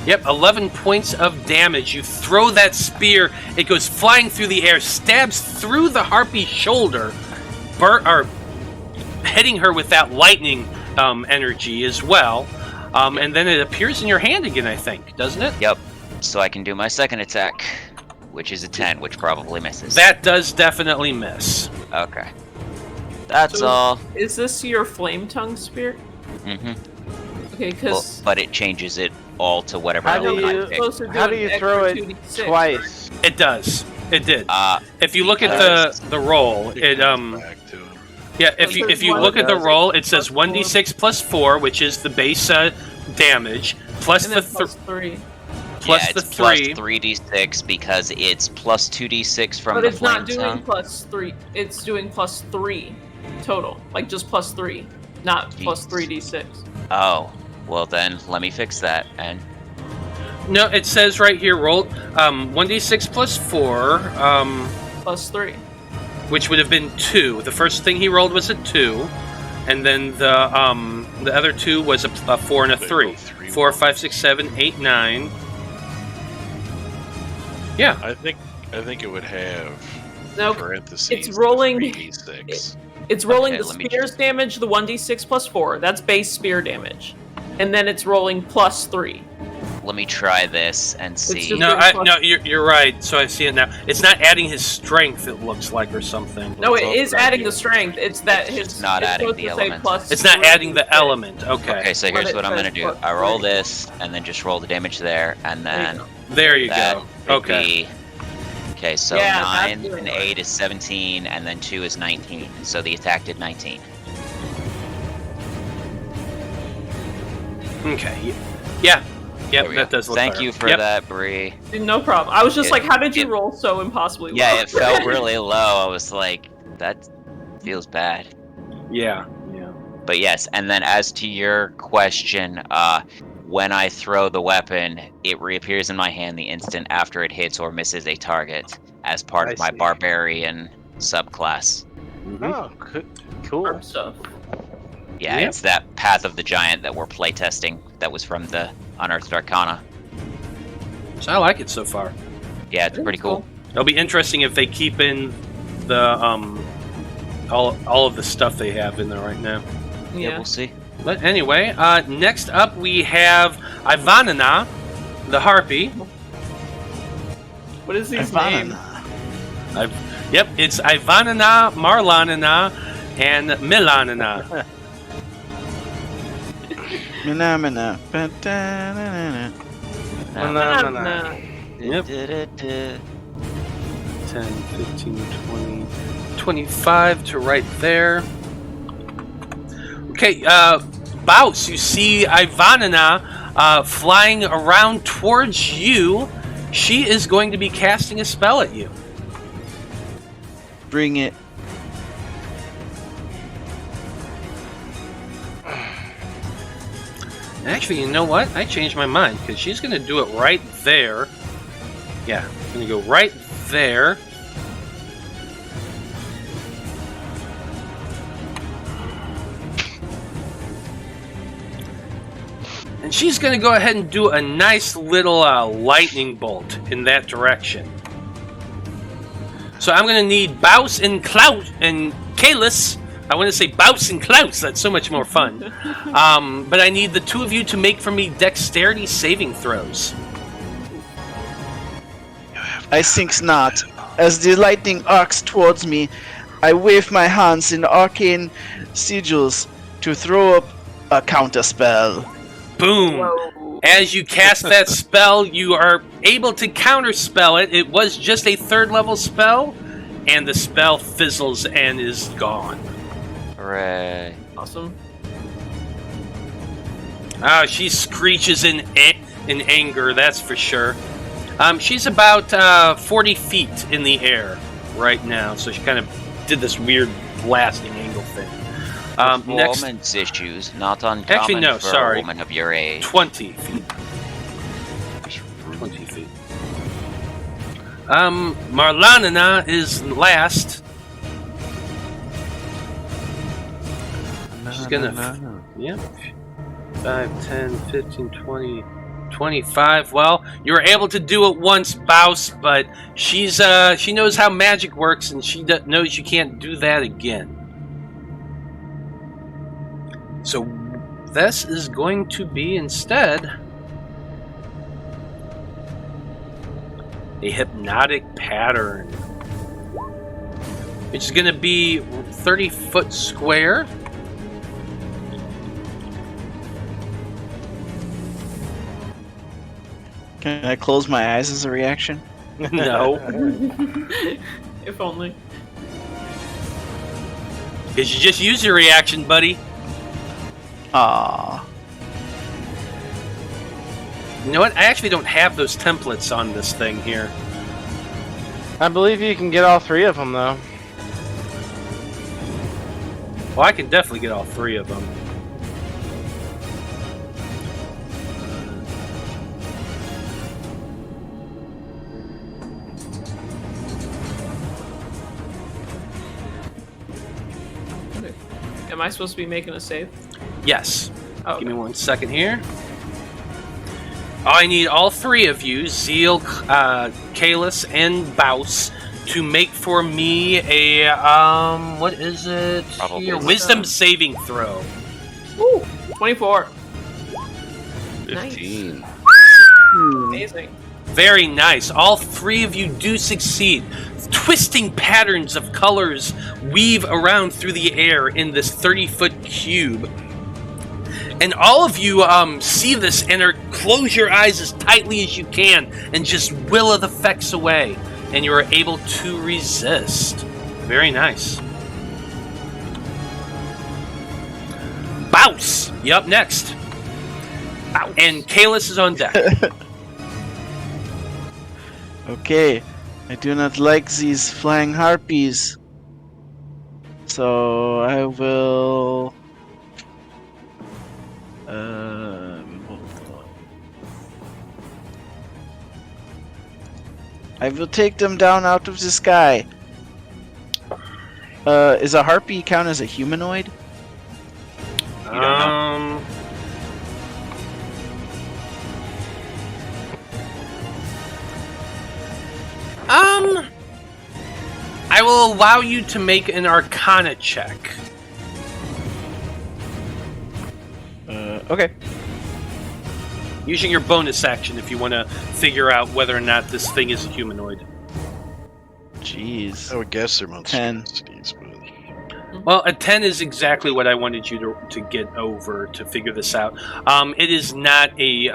Yep, 11 points of damage. You throw that spear, it goes flying through the air, stabs through the harpy's shoulder, hitting her with that lightning energy as well. And then it appears in your hand again, I think, doesn't it? Yep. So I can do my second attack, which is a 10, which probably misses. That does definitely miss. Okay. That's So, all. Is this your flame tongue spear? Mm-hmm. Okay, because But it changes it all to whatever How do element you- I pick. How do you throw it twice? It does. It did. Uh, If you look at the roll, it Back to him. yeah. If you look at the roll, it says 1d6 plus 4, which is the base damage, plus and the then plus 3. plus yeah, the it's plus 3. 3d6 because it's plus 2d6 from But the it's not flame doing tongue. plus 3. It's doing plus 3 total. Like just plus 3. Not plus Jeez. 3d6. Oh, well then let me fix that. And No, it says right here, roll 1d6 plus 4, Plus 3. which would have been 2. The first thing he rolled was a 2, and then the other 2 was a 4 and a 3. 4, 5, 6, 7, 8, 9. Yeah. I think it would have No, parentheses. it's rolling- 3d6. it's rolling Okay, the let me spear's damage, the 1d6 plus 4. That's base spear damage. And then it's rolling plus 3. let me try this and see. just- No, you're right. So I see it now. It's not adding his strength, it looks like, or something. No, it all is about adding you. the strength. It's that It's his. just not it's adding supposed the to say element. plus It's not 3 adding the d6. element. Okay. Okay, so But here's it what I'm says gonna do. plus I roll 3. this and then just roll the damage there, and There you then go. There you that go. would Okay. be... Okay, so Yeah, that's 9 doing and it. 8 is 17, and then 2 is 19. So the attack did 19. Okay. Yeah. There Yep, we that go. does look Thank better. you for Yep. that, Brie. No problem. I was just It- like, how did you it- roll so impossibly well? Yeah, it felt really low. I was like, that feels bad. Yeah. But yes, and then as to your question, when I throw the weapon, it reappears in my hand the instant after it hits or misses a target as part I of my see. barbarian subclass. Oh, cool. Arm stuff. Yeah, Yep. it's that Path of the Giant that we're playtesting that was from the Unearthed Arcana. So I like it so far. Yeah, it's pretty cool. It'll be interesting if they keep in the all of the stuff they have in there right now. Yeah, Yeah. we'll see. But anyway, next up we have Ivanina, the harpy. What is his name? Ivanina. Yep, it's Ivanina, Marlanina, and Milanina. Minamina. Ba-da-na-na-na. Nah. Yep. 10, 10, 15, 20, 25 to right there. Okay, Baus, you see Ivanina flying around towards you. She is going to be casting a spell at you. Bring it. Actually, you know what? I changed my mind because she's going to do it right there. Yeah, going to go right there. And she's going to go ahead and do a nice little lightning bolt in that direction. So I'm going to need Baus and Klaus and Kalis. I want to say Baus and Klaus. That's so much more fun. But I need the two of you to make for me dexterity saving throws. I think not. As the lightning arcs towards me, I wave my hands in arcane sigils to throw up a counterspell. Boom! Whoa. As you cast that spell, you are able to counterspell it. It was just a 3rd level spell, and the spell fizzles and is gone. Hooray. Awesome. She screeches in anger, that's for sure. She's about 40 feet in the air right now, so she kind of did this weird blasting angle thing. Next, Performance issues, not uncommon Actually, no, for sorry. a woman of your age. 20 feet. 20 feet. Marlanina is last. She's gonna... Yep. 5, 10, 15, 20, 25. Well, you were able to do it once, Baus, but she knows how magic works, and she knows you can't do that again. So this is going to be instead a hypnotic pattern, which is going to be 30 foot square. Can I close my eyes as a reaction? No, If only. because you just use your reaction, buddy. Ah. You know what? I actually don't have those templates on this thing here. I believe you can get all 3 of them, though. Well, I can definitely get all 3 of them. Am I supposed to be making a save? Yes. Oh, Give me 1 second here. I need all 3 of you, Zeal, Kalis, and Baus, to make for me a, what is it? Probably Here? wisdom. Wisdom saving throw. Ooh, 24. 15. Amazing. Very nice. All 3 of you do succeed. Twisting patterns of colors weave around through the air in this 30-foot cube. And all of you see this and close your eyes as tightly as you can and just will the effects away. And you are able to resist. Very nice. Baus! You up next. And Kalis is on deck. Okay. I do not like these flying harpies. So I will... I will take them down out of the sky. Is a harpy count as a humanoid? You don't know. I will allow you to make an Arcana check. Okay. Using your bonus action if you want to figure out whether or not this thing is a humanoid. Jeez. I would guess they're 10. monstrosities, but Well, a 10 is exactly what I wanted you to get over to figure this out. It is not a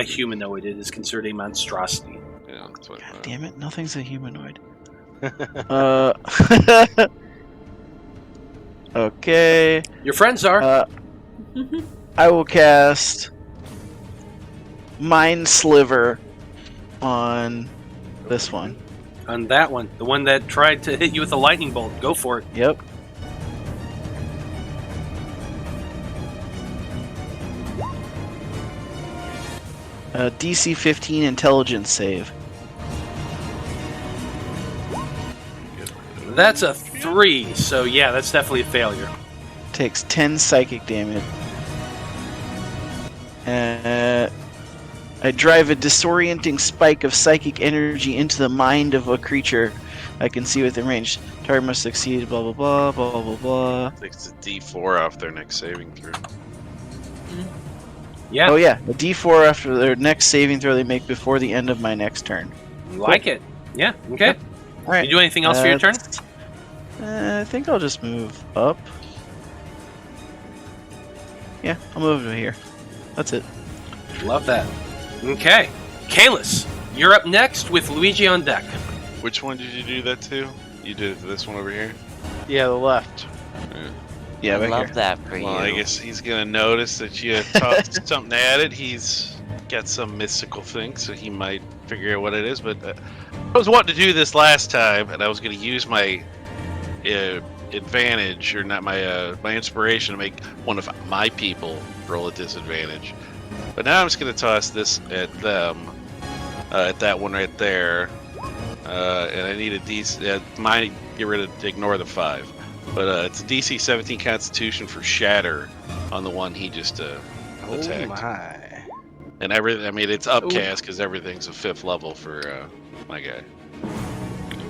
humanoid. It is considered a monstrosity. yeah, that's what. God damn it, nothing's a humanoid. Okay. Your friends are. I will cast Mind Sliver on this one. On that one. The one that tried to hit you with a lightning bolt. Go for it. Yep. DC 15 intelligence save. That's a 3, so yeah, that's definitely a failure. Takes 10 psychic damage. I drive a disorienting spike of psychic energy into the mind of a creature I can see within range. Target must succeed, blah, blah, blah, blah, blah, blah. Takes a D4 off their next saving throw. Yeah, Oh, yeah. A d4 after their next saving throw they make before the end of my next turn. like it. Yeah, okay. Yep. All right. You do anything else for your turn? I think I'll just move up. Yeah, I'll move to here. That's it. Love that. Okay. Kalis, you're up next with Luigi on deck. Which one did you do that to? You did it to this one over here? Yeah, the left. Yeah, I right love here. that for Well, I you. guess he's gonna notice that you tossed something at it. He's got some mystical thing, so he might figure out what it is. But I was wanting to do this last time, and I was gonna use my advantage, or not my my inspiration, to make one of my people roll a disadvantage. But now I'm just gonna toss this at them, at that one right there, and I need a DC. Mine get rid of ignore the 5. But it's a DC 17 Constitution for Shatter on the one he just attacked. Oh my. And everything, I mean, it's upcast because everything's a 5th level for my guy.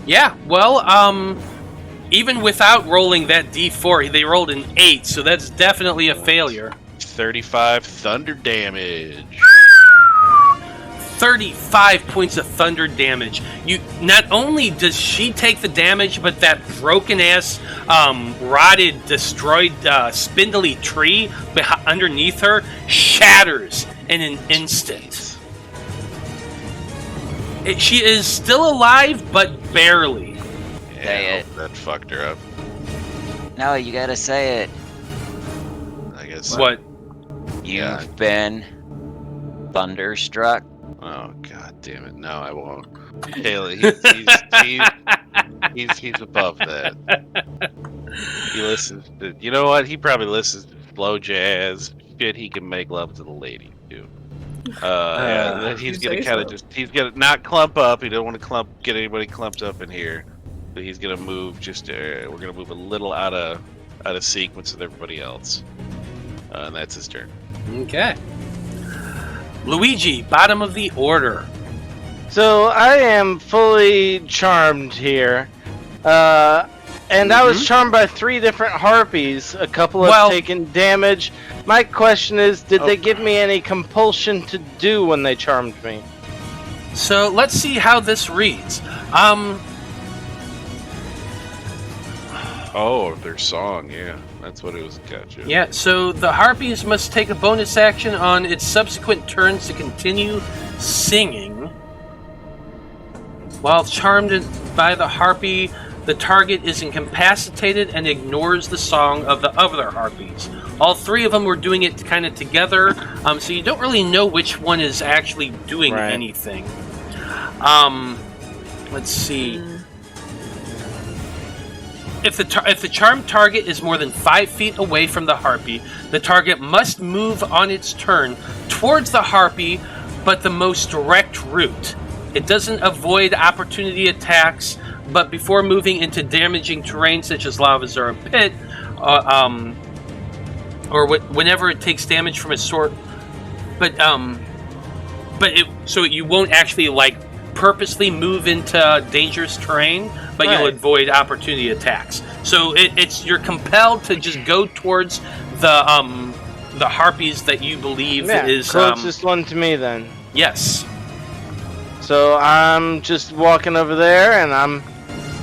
Yeah, well, even without rolling that d4, they rolled an 8, so that's definitely a failure. 35 thunder damage. 35 points of thunder damage. You not only does she take the damage, but that broken ass, rotted, destroyed, spindly tree underneath her shatters in an instant. She is still alive, but barely. Say it. That fucked her up. No, you gotta say it. I guess. What? You've been thunderstruck. Oh god damn it! No, I won't. Kayla, he's above that. He listens to. You know what? He probably listens to slow jazz shit. He can make love to the lady too. Yeah, he's gonna kind of he's gonna not clump up. He don't want to get anybody clumped up in here. But he's gonna move we're gonna move a little out of sequence with everybody else, and that's his turn. Okay. Luigi, bottom of the order. So I am fully charmed here. And I was charmed by 3 different harpies. A couple have taken damage. My question is, did they give me any compulsion to do when they charmed me? So let's see how this reads. Oh, their song, yeah. That's what it was. Gotcha. Yeah, so the harpies must take a bonus action on its subsequent turns to continue singing. While charmed by the harpy, the target is incapacitated and ignores the song of the other harpies. All 3 of them were doing it kind of together, so you don't really know which one is actually doing anything. Let's see. If the charmed target is more than 5 feet away from the harpy, the target must move on its turn towards the harpy, but the most direct route. It doesn't avoid opportunity attacks, but before moving into damaging terrain such as lavas or a pit, or whenever it takes damage from a sword, so you won't actually purposely move into dangerous terrain, but you'll avoid opportunity attacks. So you're compelled to just go towards the harpies that you believe is closest one to me then. Yes. So I'm just walking over there, and I'm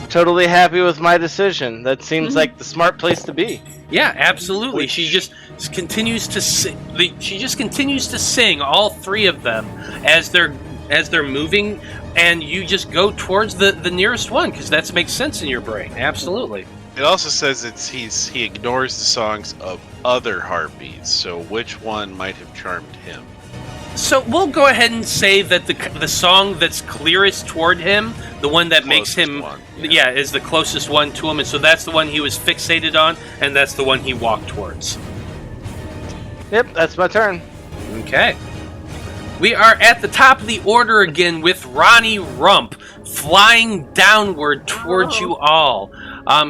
totally happy with my decision. That seems like the smart place to be. Yeah, absolutely. She just continues to sing. She just continues to sing, all 3 of them, as they're moving, and you just go towards the nearest one because that makes sense in your brain. Absolutely. It also says he ignores the songs of other harpies. So which one might have charmed him? So we'll go ahead and say that the song that's clearest toward him, the one that makes him, is the closest one to him, and so that's the one he was fixated on, and that's the one he walked towards. Yep, that's my turn. Okay. We are at the top of the order again with Ronnie Rump flying downward towards you all.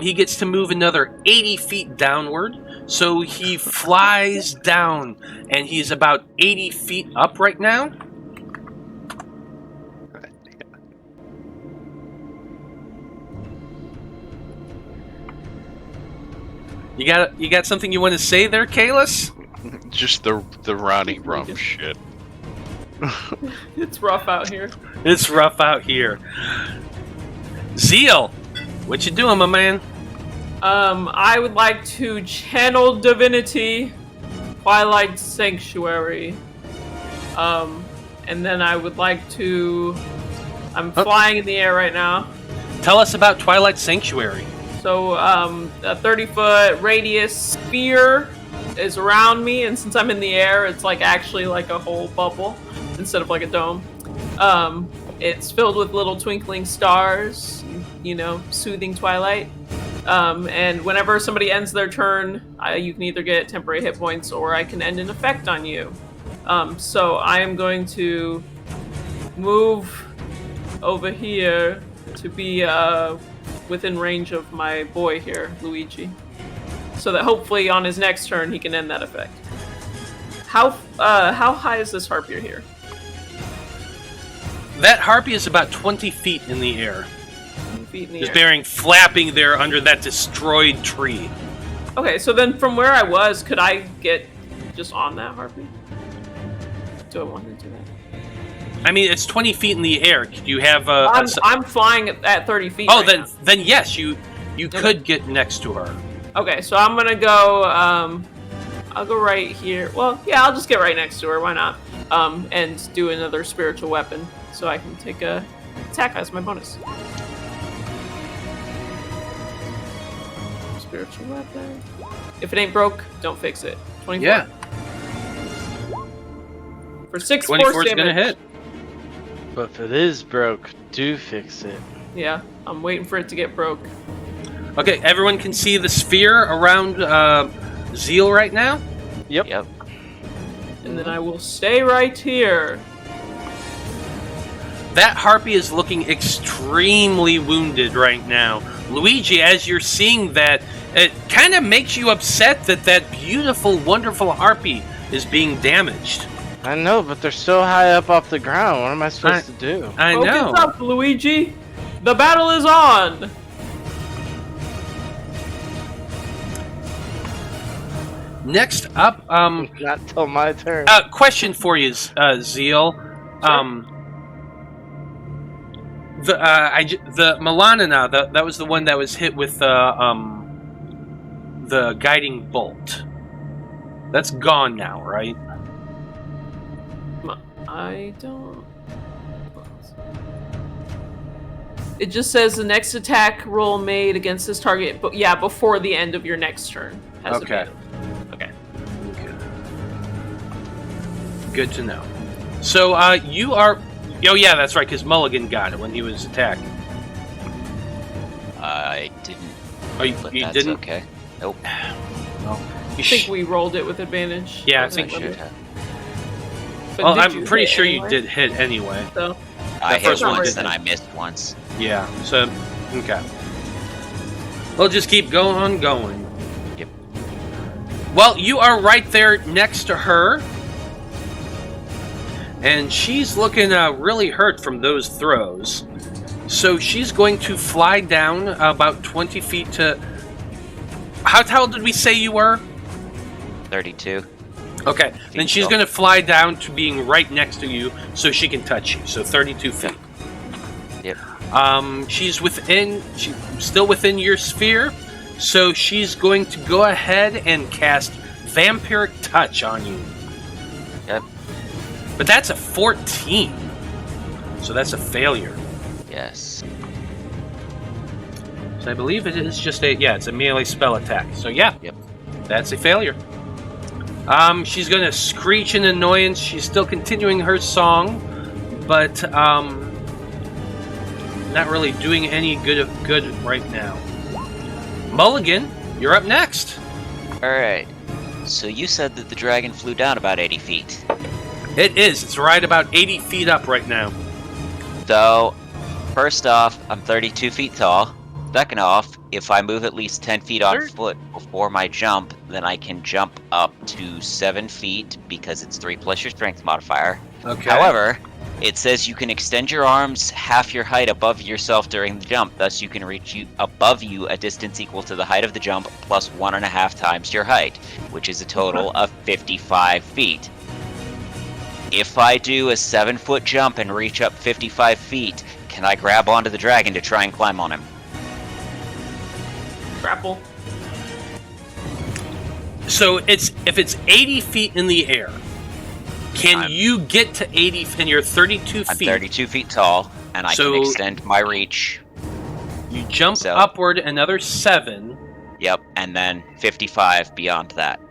He gets to move another 80 feet downward. So he flies down, and he's about 80 feet up right now. You got something you want to say there, Kalis? Just the Ronnie Rum shit. It's rough out here. It's rough out here. Zeal, what you doing, my man? I would like to channel divinity, Twilight Sanctuary. And then I would like to. I'm flying in the air right now. Tell us about Twilight Sanctuary. So, a 30-foot radius sphere is around me, and since I'm in the air, it's like actually like a whole bubble instead of like a dome. It's filled with little twinkling stars, soothing twilight. And whenever somebody ends their turn, you can either get temporary hit points or I can end an effect on you. So I am going to move over here to be within range of my boy here, Luigi, so that hopefully on his next turn he can end that effect. How high is this harpier here? That harpy is about 20 feet in the air. 20 feet in the Just air. flapping there under that destroyed tree. Okay, so then from where I was, could I get just on that harpy? Do I want to do that? I mean, it's 20 feet in the air. Could you have I'm flying at 30 feet. Oh, right then yes, you could get next to her. Okay, so I'm gonna go. I'll go right here. Well, yeah, I'll just get right next to her. Why not? And do another spiritual weapon, so I can take a attack as my bonus. Spiritual weapon. If it ain't broke, don't fix it. 24. Yeah, For 6 24 force is damage. gonna hit. But if it is broke, do fix it. Yeah, I'm waiting for it to get broke. Okay, everyone can see the sphere around Zeal right now. Yep. And then I will stay right here. That harpy is looking extremely wounded right now. Luigi, as you're seeing that, it kind of makes you upset that beautiful, wonderful harpy is being damaged. I know, but they're so high up off the ground. What am I supposed to do? I know. Focus up, Luigi. The battle is on. Next up, Not till my turn. question for you, Zeal. The Melanina, that was the one that was hit with the guiding bolt. That's gone now, right? I don't. It just says the next attack roll made against this target, but yeah, before the end of your next turn. Has Okay. advantage. Okay. Good to know. So you are. Oh yeah, that's right. Because Mulligan got it when he was attacked. I didn't. Oh, you But that's didn't? okay. Nope. Well, I think we rolled it with advantage. Yeah, I Wasn't think it? Should have. But Well, did I'm you pretty hit sure anyway? you did hit anyway. So, I That hit first one once, did. then I missed once. Yeah. So okay. We'll just keep going. Yep. Well, you are right there next to her, and she's looking really hurt from those throws. So she's going to fly down about 20 feet to. How tall did we say you were? 32. Okay, then she's so. going to fly down to being right next to you, so she can touch you. So 32 feet. Yep. She's still within your sphere, so she's going to go ahead and cast Vampiric Touch on you. Yep. But that's a 14, so that's a failure. Yes. So I believe it is just it's a melee spell attack. So yeah, Yep. that's a failure. She's going to screech in annoyance. She's still continuing her song, but not really doing any good right now. Mulligan, you're up next. Alright. So you said that the dragon flew down about 80 feet. It is. It's right about 80 feet up right now. So, first off, I'm 32 feet tall. Second off, if I move at least 10 feet on foot before my jump, then I can jump up to 7 feet because it's 3 plus your strength modifier. Okay. However, It says you can extend your arms half your height above yourself during the jump. Thus, you can reach above you a distance equal to the height of the jump plus 1.5 times your height, which is a total of 55 feet. If I do a 7-foot jump and reach up 55 feet, can I grab onto the dragon to try and climb on him? Grapple. So if it's 80 feet in the air, can you get to 80 and you're 32 feet? I'm 32 feet tall, and I can extend my reach. You jump upward another 7. Yep, and then 55 beyond that.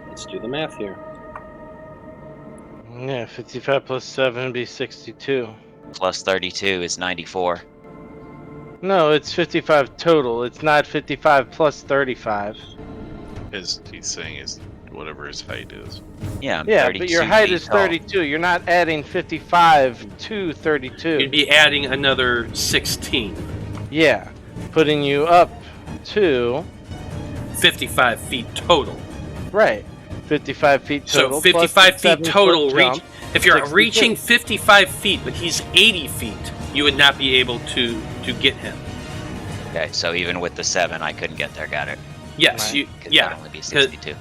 Let's do the math here. Yeah, 55 plus 7 would be 62. Plus 32 is 94. No, it's 55 total. It's not 55 plus 35. He's saying is whatever his height is. Yeah, I'm Yeah, 32 but your height feet is tall. 32. You're not adding 55 to 32. You'd be adding another 16. Yeah, putting you up to 55 feet total. right 55 feet total. So 55 feet total reach. If you're 62. reaching 55 feet, but he's 80 feet, you would not be able to get him. Okay, so even with the 7, I couldn't get there. Got it? Yes, Right. That'd only be 62.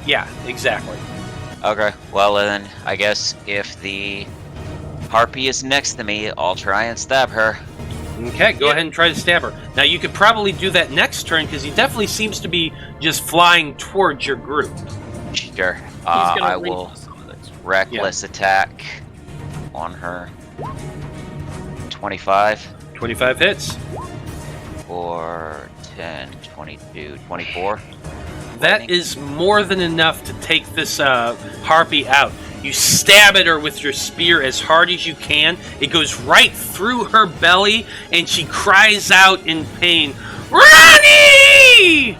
Yeah, exactly. Okay, well then, I guess if the harpy is next to me, I'll try and stab her. Okay, go ahead and try to stab her. Now you could probably do that next turn because he definitely seems to be just flying towards your group. Sure. He's gonna I reach will some of this. reckless attack on her. 25 25 hits. or 10, 22, 24. That is more than enough to take this harpy out. You stab at her with your spear as hard as you can. It goes right through her belly, and she cries out in pain, "Ronnie!"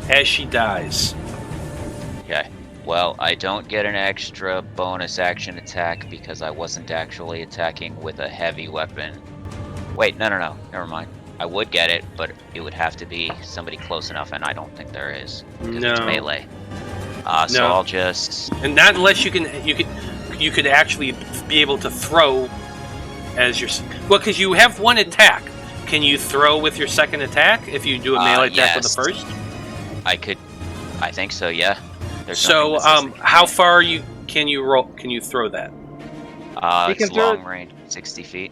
as she dies. Okay. Well, I don't get an extra bonus action attack because I wasn't actually attacking with a heavy weapon. Wait, no. Never mind. I would get it, but it would have to be somebody close enough, and I don't think there is. Because it's No. melee. So No. I'll just... And not unless you could actually be able to throw as your... Well, because you have one attack. Can you throw with your second attack if you do a melee attack with the yes. first? I could... I think so, yeah. There's So, nothing that says how far can you throw that? You it's can throw long range, 60 feet.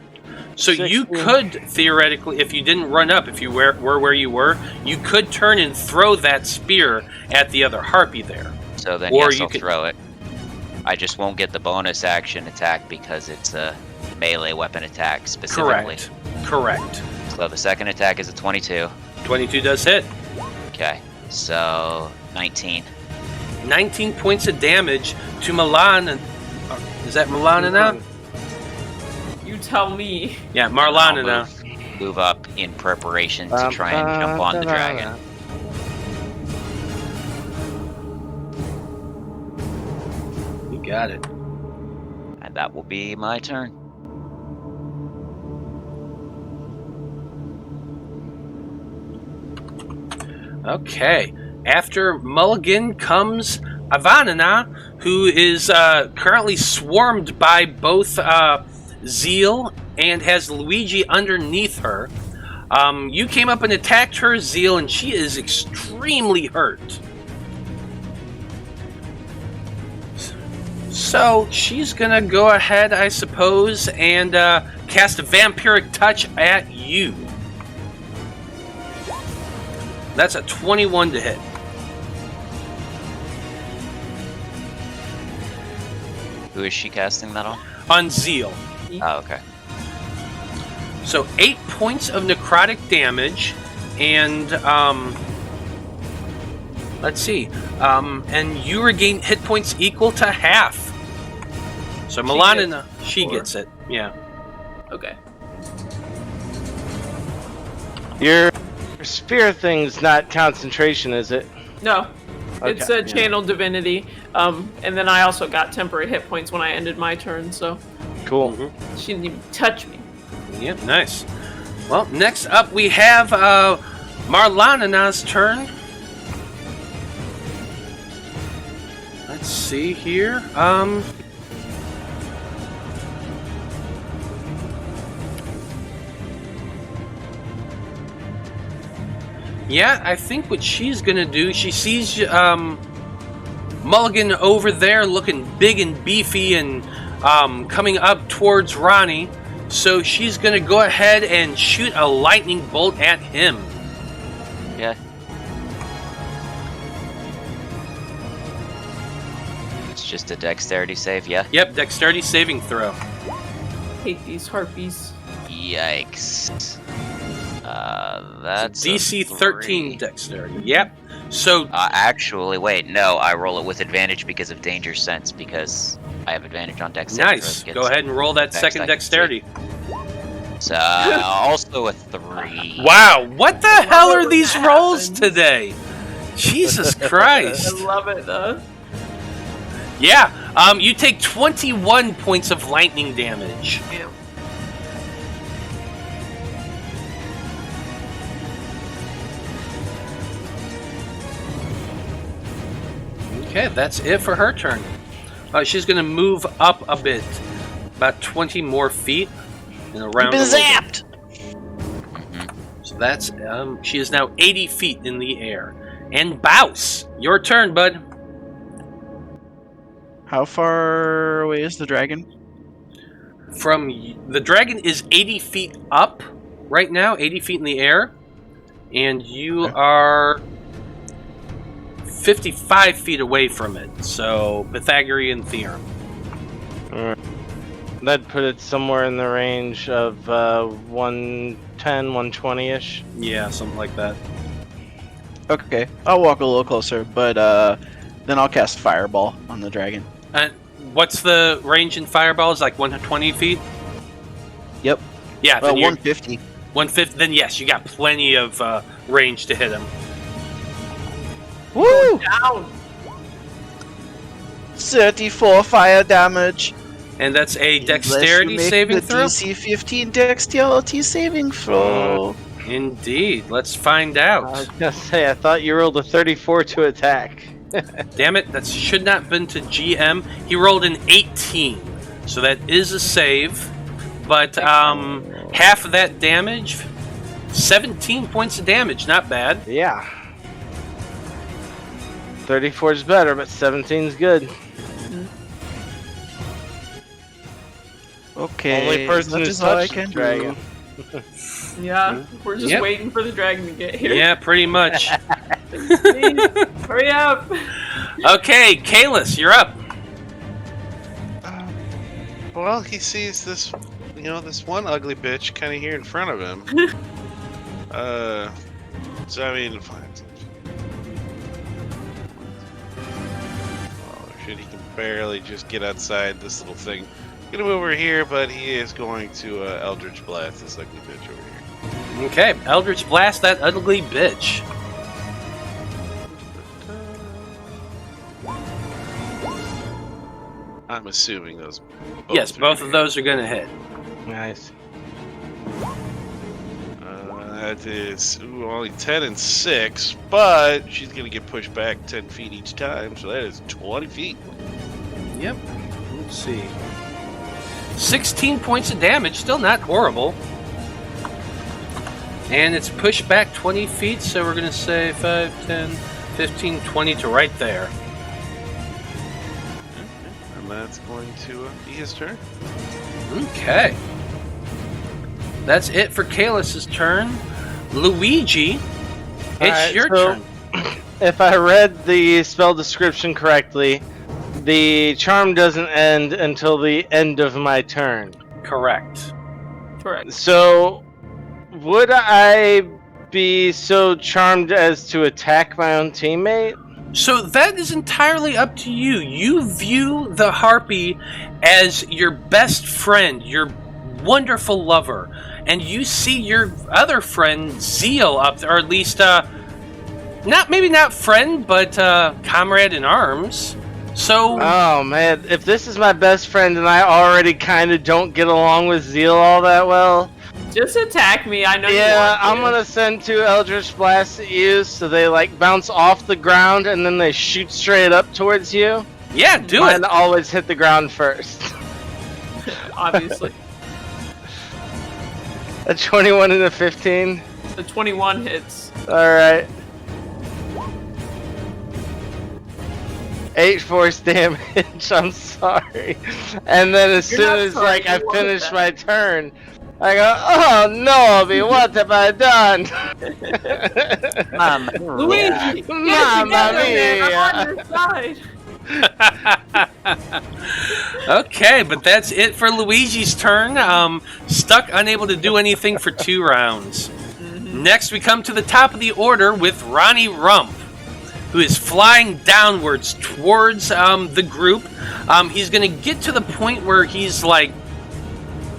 So you could theoretically, if you didn't run up, if you were where you were, you could turn and throw that spear at the other harpy there. So then, Or yes, you I'll could- throw it. I just won't get the bonus action attack because it's a melee weapon attack specifically. Correct. So the second attack is a 22. 22 does hit. Okay, so 19. 19 points of damage to Milan. Is that Milana now? You tell me. Yeah, Marlana now. I'll move up in preparation to try and jump on the dragon. You got it. And that will be my turn. Okay. After Mulligan comes Ivanina, who is currently swarmed by both Zeal and has Luigi underneath her. You came up and attacked her, Zeal, and she is extremely hurt. So she's gonna go ahead, I suppose, and cast a vampiric touch at you. That's a 21 to hit. Who is she casting that on? On Zeal. Oh, okay. So 8 points of necrotic damage, and let's see, and you regain hit points equal to half. So Milana, she gets it. Yeah. Okay. Your spear thing's not concentration, is it? No. It's a Okay. channel divinity. And then I also got temporary hit points when I ended my turn, so Cool. she didn't even touch me. Yep, nice. Well, next up we have Marlanana's turn. Let's see here. Yeah, I think what she's gonna do, she sees Mulligan over there looking big and beefy and coming up towards Ronnie. So she's gonna go ahead and shoot a lightning bolt at him. Yeah. It's just a dexterity save, yeah? Yep, dexterity saving throw. Hate these harpies. Yikes. That's a DC 3. 13 dexterity. Yep. So Actually, wait, no, I roll it with advantage because of danger sense, because I have advantage on dexterity. nice. Go ahead and roll that Dex, second I can dexterity. So, also a 3. Wow, what the hell are these that rolls happens. today? Jesus I Christ. love it though. Yeah, you take 21 points of lightning damage. Yeah. Okay, that's it for her turn. She's going to move up a bit, about 20 more feet, and around. Been a little bit. zapped. So that's she is now 80 feet in the air. And Bouse, your turn, bud. How far away is the dragon? The dragon is 80 feet up right now, 80 feet in the air, and you are 55 feet away from it. So Pythagorean theorem. Alright. That'd put it somewhere in the range of 110, 120-ish. Yeah, something like that. Okay, I'll walk a little closer, but then I'll cast Fireball on the dragon. What's the range in fireballs? Like 120 feet? Yep. Yeah, then you're 150. 150. Then yes, you got plenty of range to hit him. Woo! Down. 34 fire damage. And that's a Unless dexterity you make saving the throw? DC 15 dexterity saving throw. Indeed. Let's find I out. was gonna say, I thought you rolled a 34 to attack. Damn it, that should not have been to GM. He rolled an 18. So that is a save. But half of that damage, 17 points of damage. Not bad. Yeah. 34 is better, but 17's good. Okay. Only person that who's is all I touched can the dragon. do. Yeah, we're just Yep. waiting for the dragon to get here. Yeah, pretty much. Please, hurry up. Okay, Kalis, you're up. Well, he sees this, this one ugly bitch kind of here in front of him. So I mean, fine. Oh shit, he can barely just get outside this little thing. Gonna move over here, but he is going to Eldritch Blast this ugly bitch over here. Okay, Eldritch Blast that ugly bitch. I'm assuming those. Yes, are both gonna of those are going to hit. Nice. That is only 10 and 6, but she's going to get pushed back 10 feet each time, so that is 20 feet. Yep. Let's see. 16 points of damage, still not horrible. And it's pushed back 20 feet, so we're going to say 5, 10, 15, 20 to right there. And that's going to be his turn. Okay. That's it for Kalis' turn. Luigi, it's Alright, your so- turn. If I read the spell description correctly, the charm doesn't end until the end of my turn. Correct. Correct. So, would I be so charmed as to attack my own teammate? So that is entirely up to you. You view the harpy as your best friend, your wonderful lover, and you see your other friend Zeal up there, or at least not friend, but comrade in arms. So Oh man, if this is my best friend and I already kind of don't get along with Zeal all that well, Just attack me. I know. yeah, you want I'm to. gonna send two Eldritch Blasts at you so they like bounce off the ground and then they shoot straight up towards you. yeah, do Mine it. always hit the ground first. Obviously. A 21 and a 15. The 21 hits. All right. 8 force damage. I'm sorry. And then as You're soon not as sorry, like you I wanted finish that. my turn, I go, "Oh no, Obi, what have I done?" Mamma Luigi, mia. get Mamma together, man. I'm mia. on your side. Okay, but that's it for Luigi's turn. Stuck, unable to do anything for 2 rounds. Next, we come to the top of the order with Ronnie Rump, who is flying downwards towards the group. He's going to get to the point where he's like,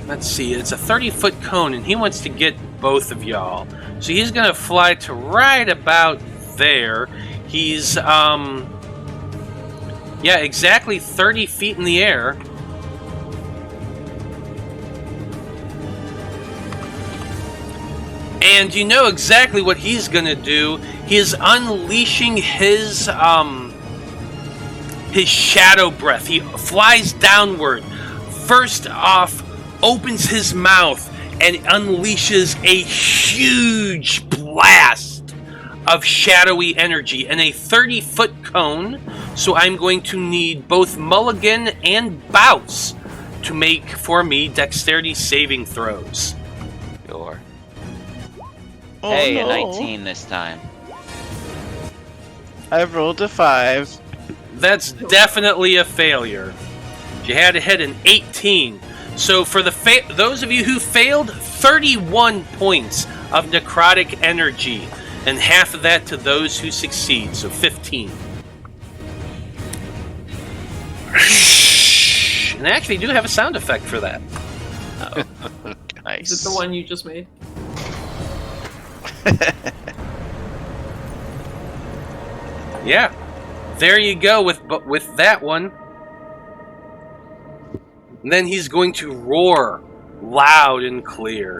let's see, it's a 30-foot cone, and he wants to get both of y'all. So he's going to fly to right about there. He's, yeah, exactly 30 feet in the air. And you know exactly what he's gonna do. He is unleashing his shadow breath. He flies downward. First off, opens his mouth and unleashes a huge blast of shadowy energy in a 30-foot cone. So I'm going to need both Mulligan and Bounce to make for me dexterity saving throws. Sure. Oh, Hey, no. a 19 this time. I've rolled a 5. That's definitely a failure. You had to hit an 18. So for the those of you who failed, 31 points of necrotic energy, and half of that to those who succeed, so 15. And I actually do have a sound effect for that. Nice. Is it the one you just made? Yeah, there you go with that one. And then he's going to roar loud and clear.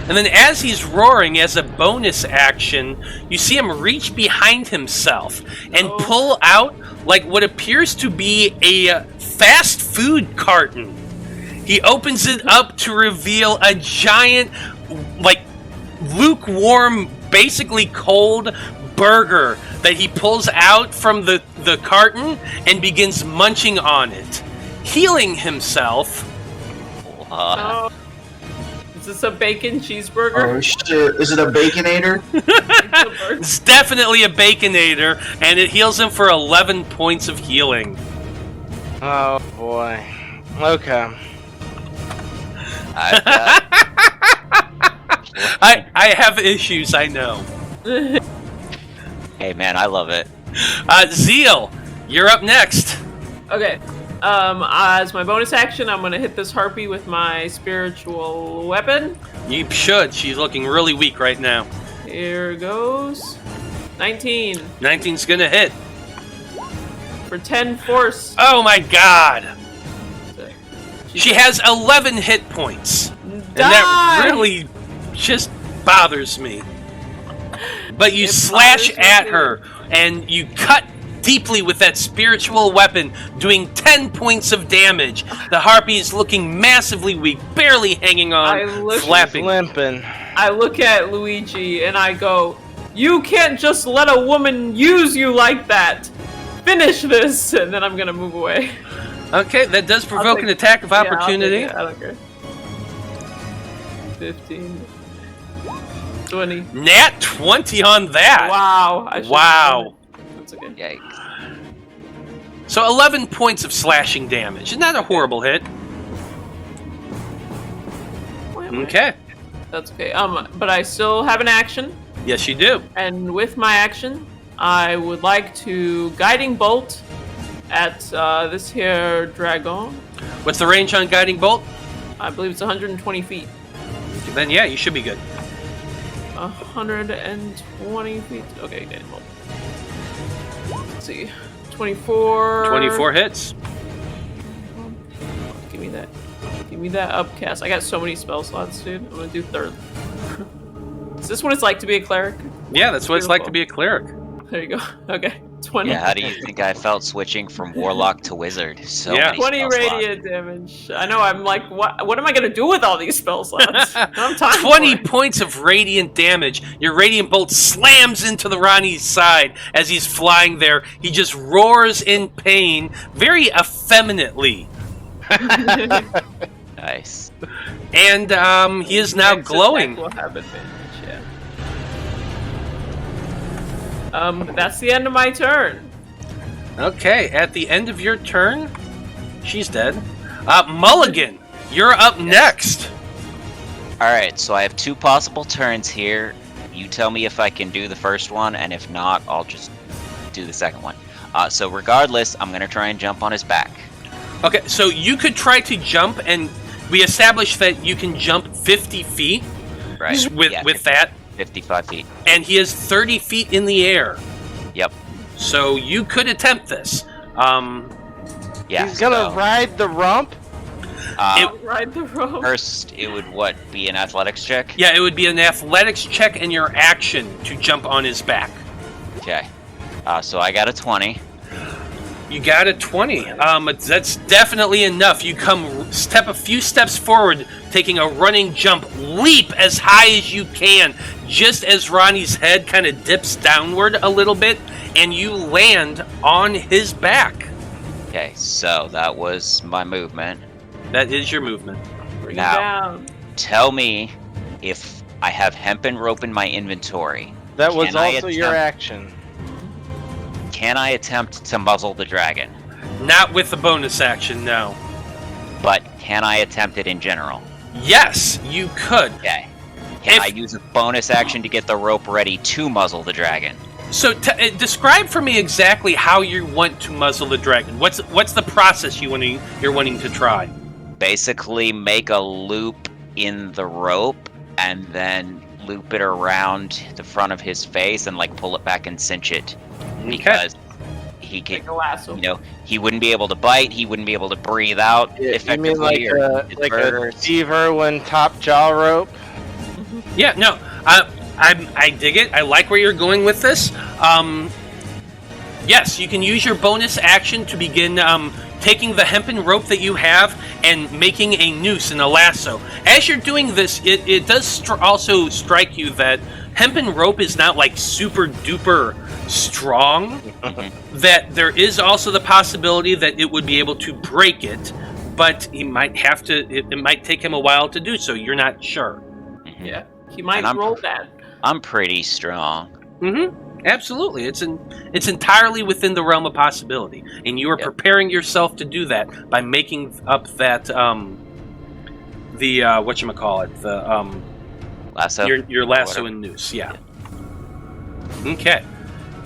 And then as he's roaring, as a bonus action, you see him reach behind himself and pull out like what appears to be a fast food carton. He opens it up to reveal a giant, like, lukewarm, basically cold burger that he pulls out from the carton and begins munching on it. Healing himself. Oh. Is this a bacon cheeseburger? Oh shit! Is it a baconator? It's definitely a baconator, and it heals him for 11 points of healing. Oh boy. Okay. I've got- I have issues, I know. Hey man, I love it. Zeal, you're up next. Okay. As my bonus action, I'm gonna hit this harpy with my spiritual weapon. You should. She's looking really weak right now. Here goes. 19 19's gonna hit. for 10 force. Oh my god. She's She has 11 hit points. And Die! that really just bothers me. But you It slash bothers me at too. her, and you cut deeply with that spiritual weapon, doing 10 points of damage. The harpy is looking massively weak, barely hanging I on, look- flapping. Limping. I look at Luigi and I go, "You can't just let a woman use you like that. Finish this," and then I'm gonna move away. Okay, that does provoke take- an attack of Yeah, I'll take opportunity. it. I don't care. 15. 20. Nat 20 on that. Wow. I should've Wow. done it. That's okay. Yikes. So 11 points of slashing damage. Isn't that a horrible hit? Okay. That's okay. But I still have an action, Yes, you do. and with my action, I would like to guiding bolt at this here dragon. What's the range on Guiding Bolt? I believe it's 120 feet. Then yeah, you should be good. 120 feet. Okay, guiding bolt. Let's see. 24. 24 hits. Give me that. Give me that upcast. I got so many spell slots, dude. I'm gonna do third. Is this what it's like to be a cleric? Yeah, that's what it's like to be a cleric. There you go. Okay. 20. Yeah, how do you think I felt switching from warlock to wizard? So Yeah. many 20 spell slots. radiant damage. I know. I'm like, what am I gonna do with all these spell slots? I don't have time 20 for it. points of radiant damage. Your radiant bolt slams into the Ronnie's side as he's flying there. He just roars in pain, very effeminately. Nice. And he is now Next glowing. attack will have advantage, yeah. That's the end of my turn. Okay, at the end of your turn, she's dead. Mulligan, you're up next. Alright, so I have 2 possible turns here. You tell me if I can do the first one, and if not, I'll just do the second one. So regardless, I'm going to try and jump on his back. Okay, so you could try to jump, and we established that you can jump 50 feet Right? with Yeah, that, 55 feet. and he is 30 feet in the air. Yep. So you could attempt this. Yeah. He's gonna so, ride the rump. Ride the rope. First, it would, be an athletics check? Yeah, it would be an athletics check and your action to jump on his back. Okay. So I got a 20. You got a 20. That's definitely enough. You step a few steps forward, taking a running jump, leap as high as you can, just as Ronnie's head kind of dips downward a little bit, and you land on his back. Okay, so that was my movement. That is your movement. Bring Now. it down. Tell me if I have hempen rope in my inventory. That was Can I also your attempt- action. Can I attempt to muzzle the dragon? Not with the bonus action, no. But can I attempt it in general? Yes, you could. Okay. Can If- I use a bonus action to get the rope ready to muzzle the dragon? So describe for me exactly how you want to muzzle the dragon. What's the process you're wanting to try? Basically, make a loop in the rope and then loop it around the front of his face and like pull it back and cinch it. Because he can, Like a lasso. he wouldn't be able to bite, he wouldn't be able to breathe out You effectively. mean like or his a burgers. Steve Irwin top jaw rope? Yeah, no, I dig it. I like where you're going with this. Yes, you can use your bonus action to begin taking the hempen rope that you have and making a noose and a lasso. As you're doing this, it does also strike you that hempen rope is not like super duper strong. That there is also the possibility that it would be able to break it, but he might have to. It might take him a while to do so. You're not sure. Yeah. He might And I'm- roll that. I'm pretty strong. Absolutely, it's entirely within the realm of possibility, and you are Yep. preparing yourself to do that by making up that the whatchamacallit, the Lasso? your lasso Whatever. and noose. Yeah. Okay.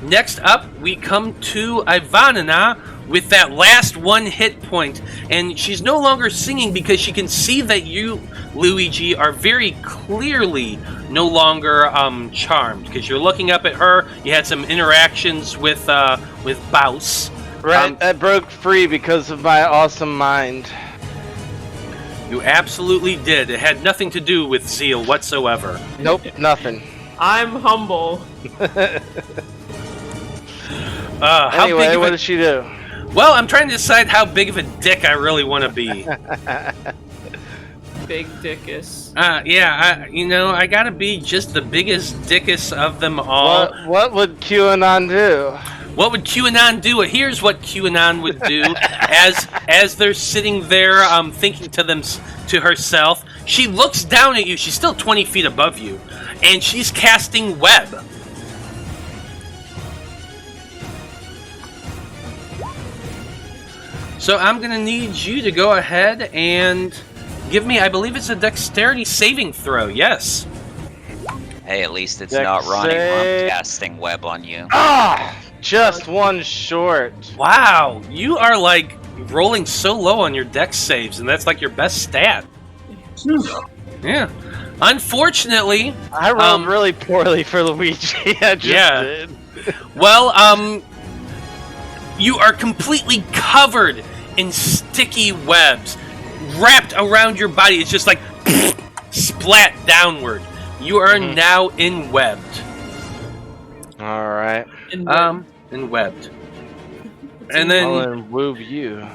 Next up, we come to Ivanina with that last 1 hit point, and she's no longer singing because she can see that you, Luigi, are very clearly no longer charmed because you're looking up at her. You had some interactions with Baus. Right, that broke free because of my awesome mind. You absolutely did. It had nothing to do with zeal whatsoever. Nope, nothing. I'm humble. How Anyway, big of what a, did she do? well, I'm trying to decide how big of a dick I really want to be. Big dickus. Yeah, I gotta be just the biggest dickus of them all. What would QAnon do? What would QAnon do? Here's what QAnon would do as they're sitting there thinking to herself. She looks down at you. She's still 20 feet above you, and she's casting web. So I'm gonna need you to go ahead and give me, I believe it's a dexterity saving throw. Yes. Hey, at least it's Dex not Ronnie save. Rump casting web on you. Ah, just one short. Wow, you are like rolling so low on your dex saves, and that's like your best stat. Yeah. Unfortunately, I rolled really poorly for Luigi. I just Yeah. did. well, you are completely covered in sticky webs wrapped around your body. It's just like splat downward. You are now in webbed. All right. And and webbed. And then, I'll woo you.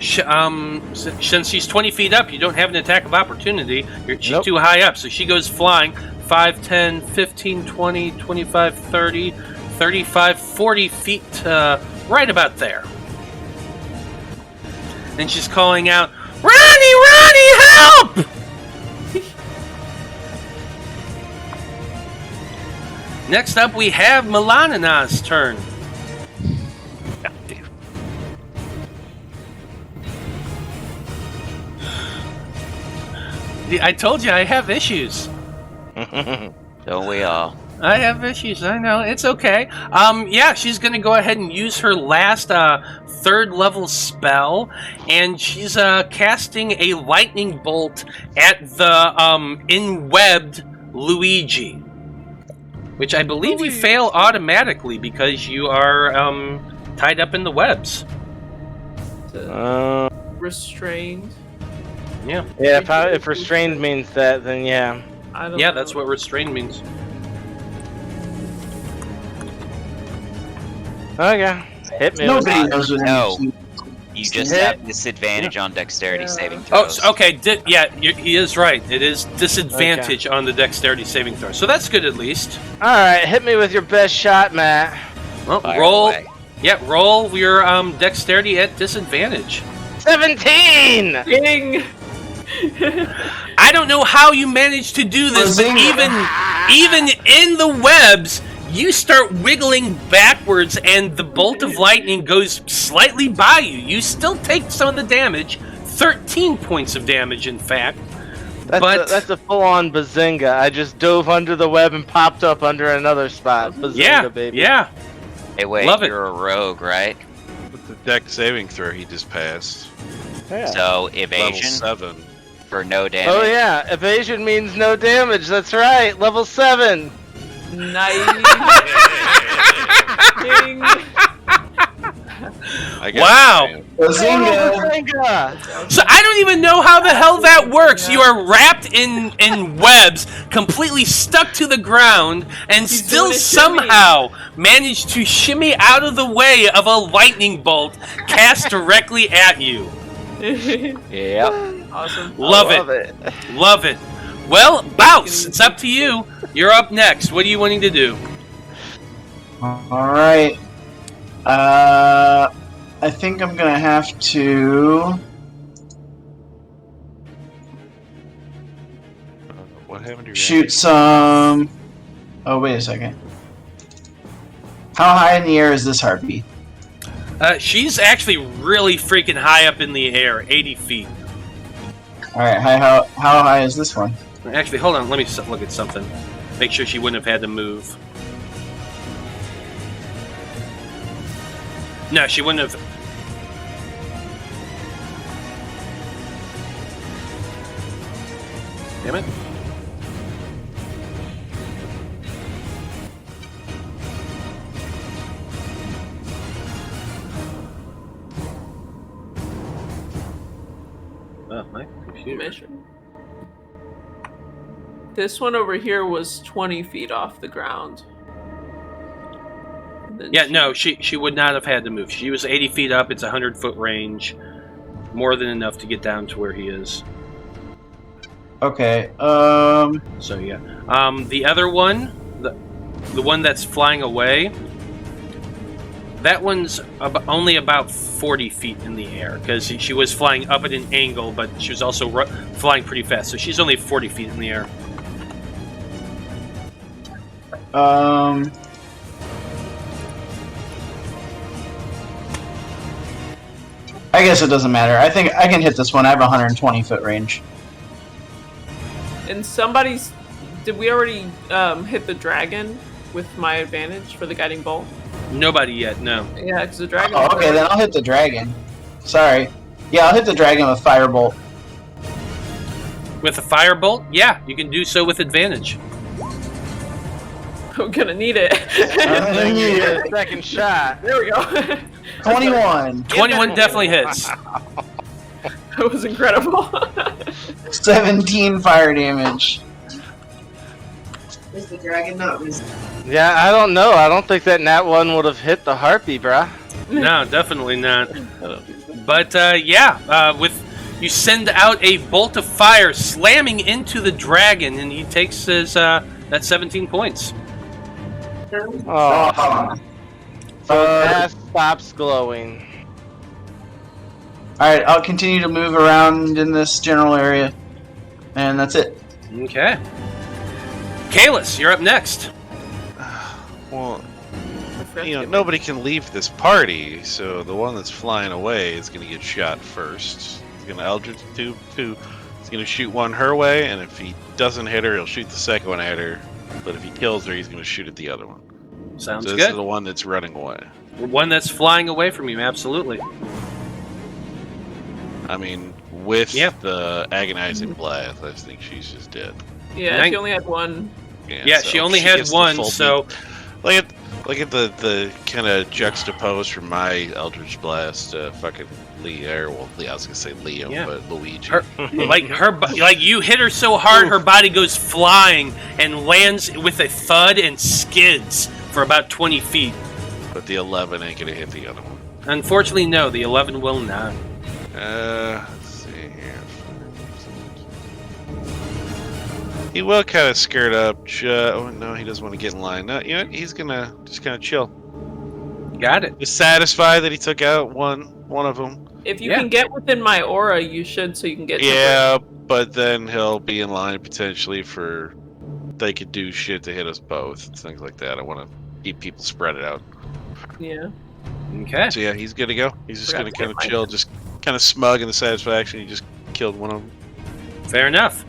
since she's 20 feet up, you don't have an attack of opportunity. She's Nope. too high up, so she goes flying 5, 10, 15, 20, 25, 30, 35, 40 feet, right about there. And she's calling out, Ronnie, help! Next up, we have Melanina's turn. I told you I have issues. Don't we all? I have issues. I know. It's okay. Yeah, she's going to go ahead and use her last third level spell, and she's casting a lightning bolt at the in-webbed Luigi, which I believe you fail automatically because you are tied up in the webs. Restrained. Yeah. Yeah, if restrained means that, then yeah. I don't Yeah, know. that's what restrained means. Okay. Hit me. Nobody with knows what No. it means. You just Hit. have disadvantage on dexterity Yeah. saving Oh, throws. okay. He is right. It is disadvantage on the dexterity saving throw. So that's good at least. All right, hit me with your best shot, Matt. Well, Fire roll. away. Yeah, roll your dexterity at disadvantage. 17. Ding! I don't know how you managed to do this, but even in the webs, you start wiggling backwards, and the bolt of lightning goes slightly by you. You still take some of the damage, 13 points of damage, in fact. That's a full-on bazinga. I just dove under the web and popped up under another spot. Bazinga, Yeah, baby. yeah. Hey, wait, Love it. you're a rogue, right? With the dex saving throw he just passed. Yeah. So Level evasion 7. for no damage. Oh yeah, evasion means no damage. That's right. Level 7. Nice. Ding. I got Wow. it. Bazinga. Bazinga. So I don't even know how the hell that works. You are wrapped in webs, completely stuck to the ground, and He's still doing a shimmy. somehow managed to shimmy out of the way of a lightning bolt cast directly at you. Yeah. Awesome. Love it. Love it. Well, Bouse, it's up to you. You're up next. What are you wanting to do? Alright. I think I'm gonna have to. What happened to your Shoot some. Oh, wait a second. How high in the air is this harpy? She's actually really freaking high up in the air, 80 feet. Alright, how high is this one? Actually, hold on. Let me look at something. Make sure she wouldn't have had to move. No, she wouldn't have. Damn it. Oh, my computer. Mission. This one over here was 20 feet off the ground. And then Yeah, no, she would not have had to move. She was 80 feet up. It's a 100-foot range. More than enough to get down to where he is. Okay, So, yeah. The other one, the one that's flying away, that one's only about 40 feet in the air, because she was flying up at an angle, but she was also flying pretty fast, so she's only 40 feet in the air. I guess it doesn't matter. I think I can hit this one. I have a 120-foot range. And somebody's. Did we already hit the dragon with my advantage for the guiding bolt? Nobody yet, no. Yeah, because the dragon. Oh, okay, then I'll hit the dragon. Sorry. Yeah, I'll hit the dragon with firebolt. With a firebolt, yeah, you can do so with advantage. I'm gonna need it. Then you get a second shot. There we go. 21. 21 definitely hits. That was incredible. 17 fire damage. Is the dragon not resistant? Yeah, I don't know. I don't think that nat 1 would have hit the harpy, bruh. No, definitely not. But with you send out a bolt of fire slamming into the dragon, and he takes his that 17 points. Oh. So his ass stops glowing. Alright, I'll continue to move around in this general area. And that's it. Okay. Kalis, you're up next. Well, nobody can leave this party, so the one that's flying away is going to get shot first. He's going to Eldritch two. He's going to shoot one her way, and if he doesn't hit her, he'll shoot the second one at her. But if he kills her, he's going to shoot at the other one. Sounds so good. This is the one that's running away. One that's flying away from you, absolutely. I mean, with the agonizing blast, I think she's just dead. Yeah, she only had one. Yeah, so she only had one, so... Look at the kind of juxtapose from my Eldritch Blast, fucking I was gonna say Liam, but Luigi. Like you hit her so hard, her body goes flying and lands with a thud and skids for about 20 feet. But the 11 ain't gonna hit the other one. Unfortunately, no, the 11 will not. Let's see here. He will kind of skirt up. Oh no, he doesn't want to get in line. No, you know what? He's gonna just kind of chill. Got it. Just satisfied that he took out one of them. If you can get within my aura, you should, so you can get. Yeah, but then he'll be in line potentially for. They could do shit to hit us both, things like that. I want to keep people spread it out. Yeah. Okay. So yeah, he's gonna go. He's just gonna kind of chill, just kind of smug in the satisfaction. He just killed one of them. Fair enough.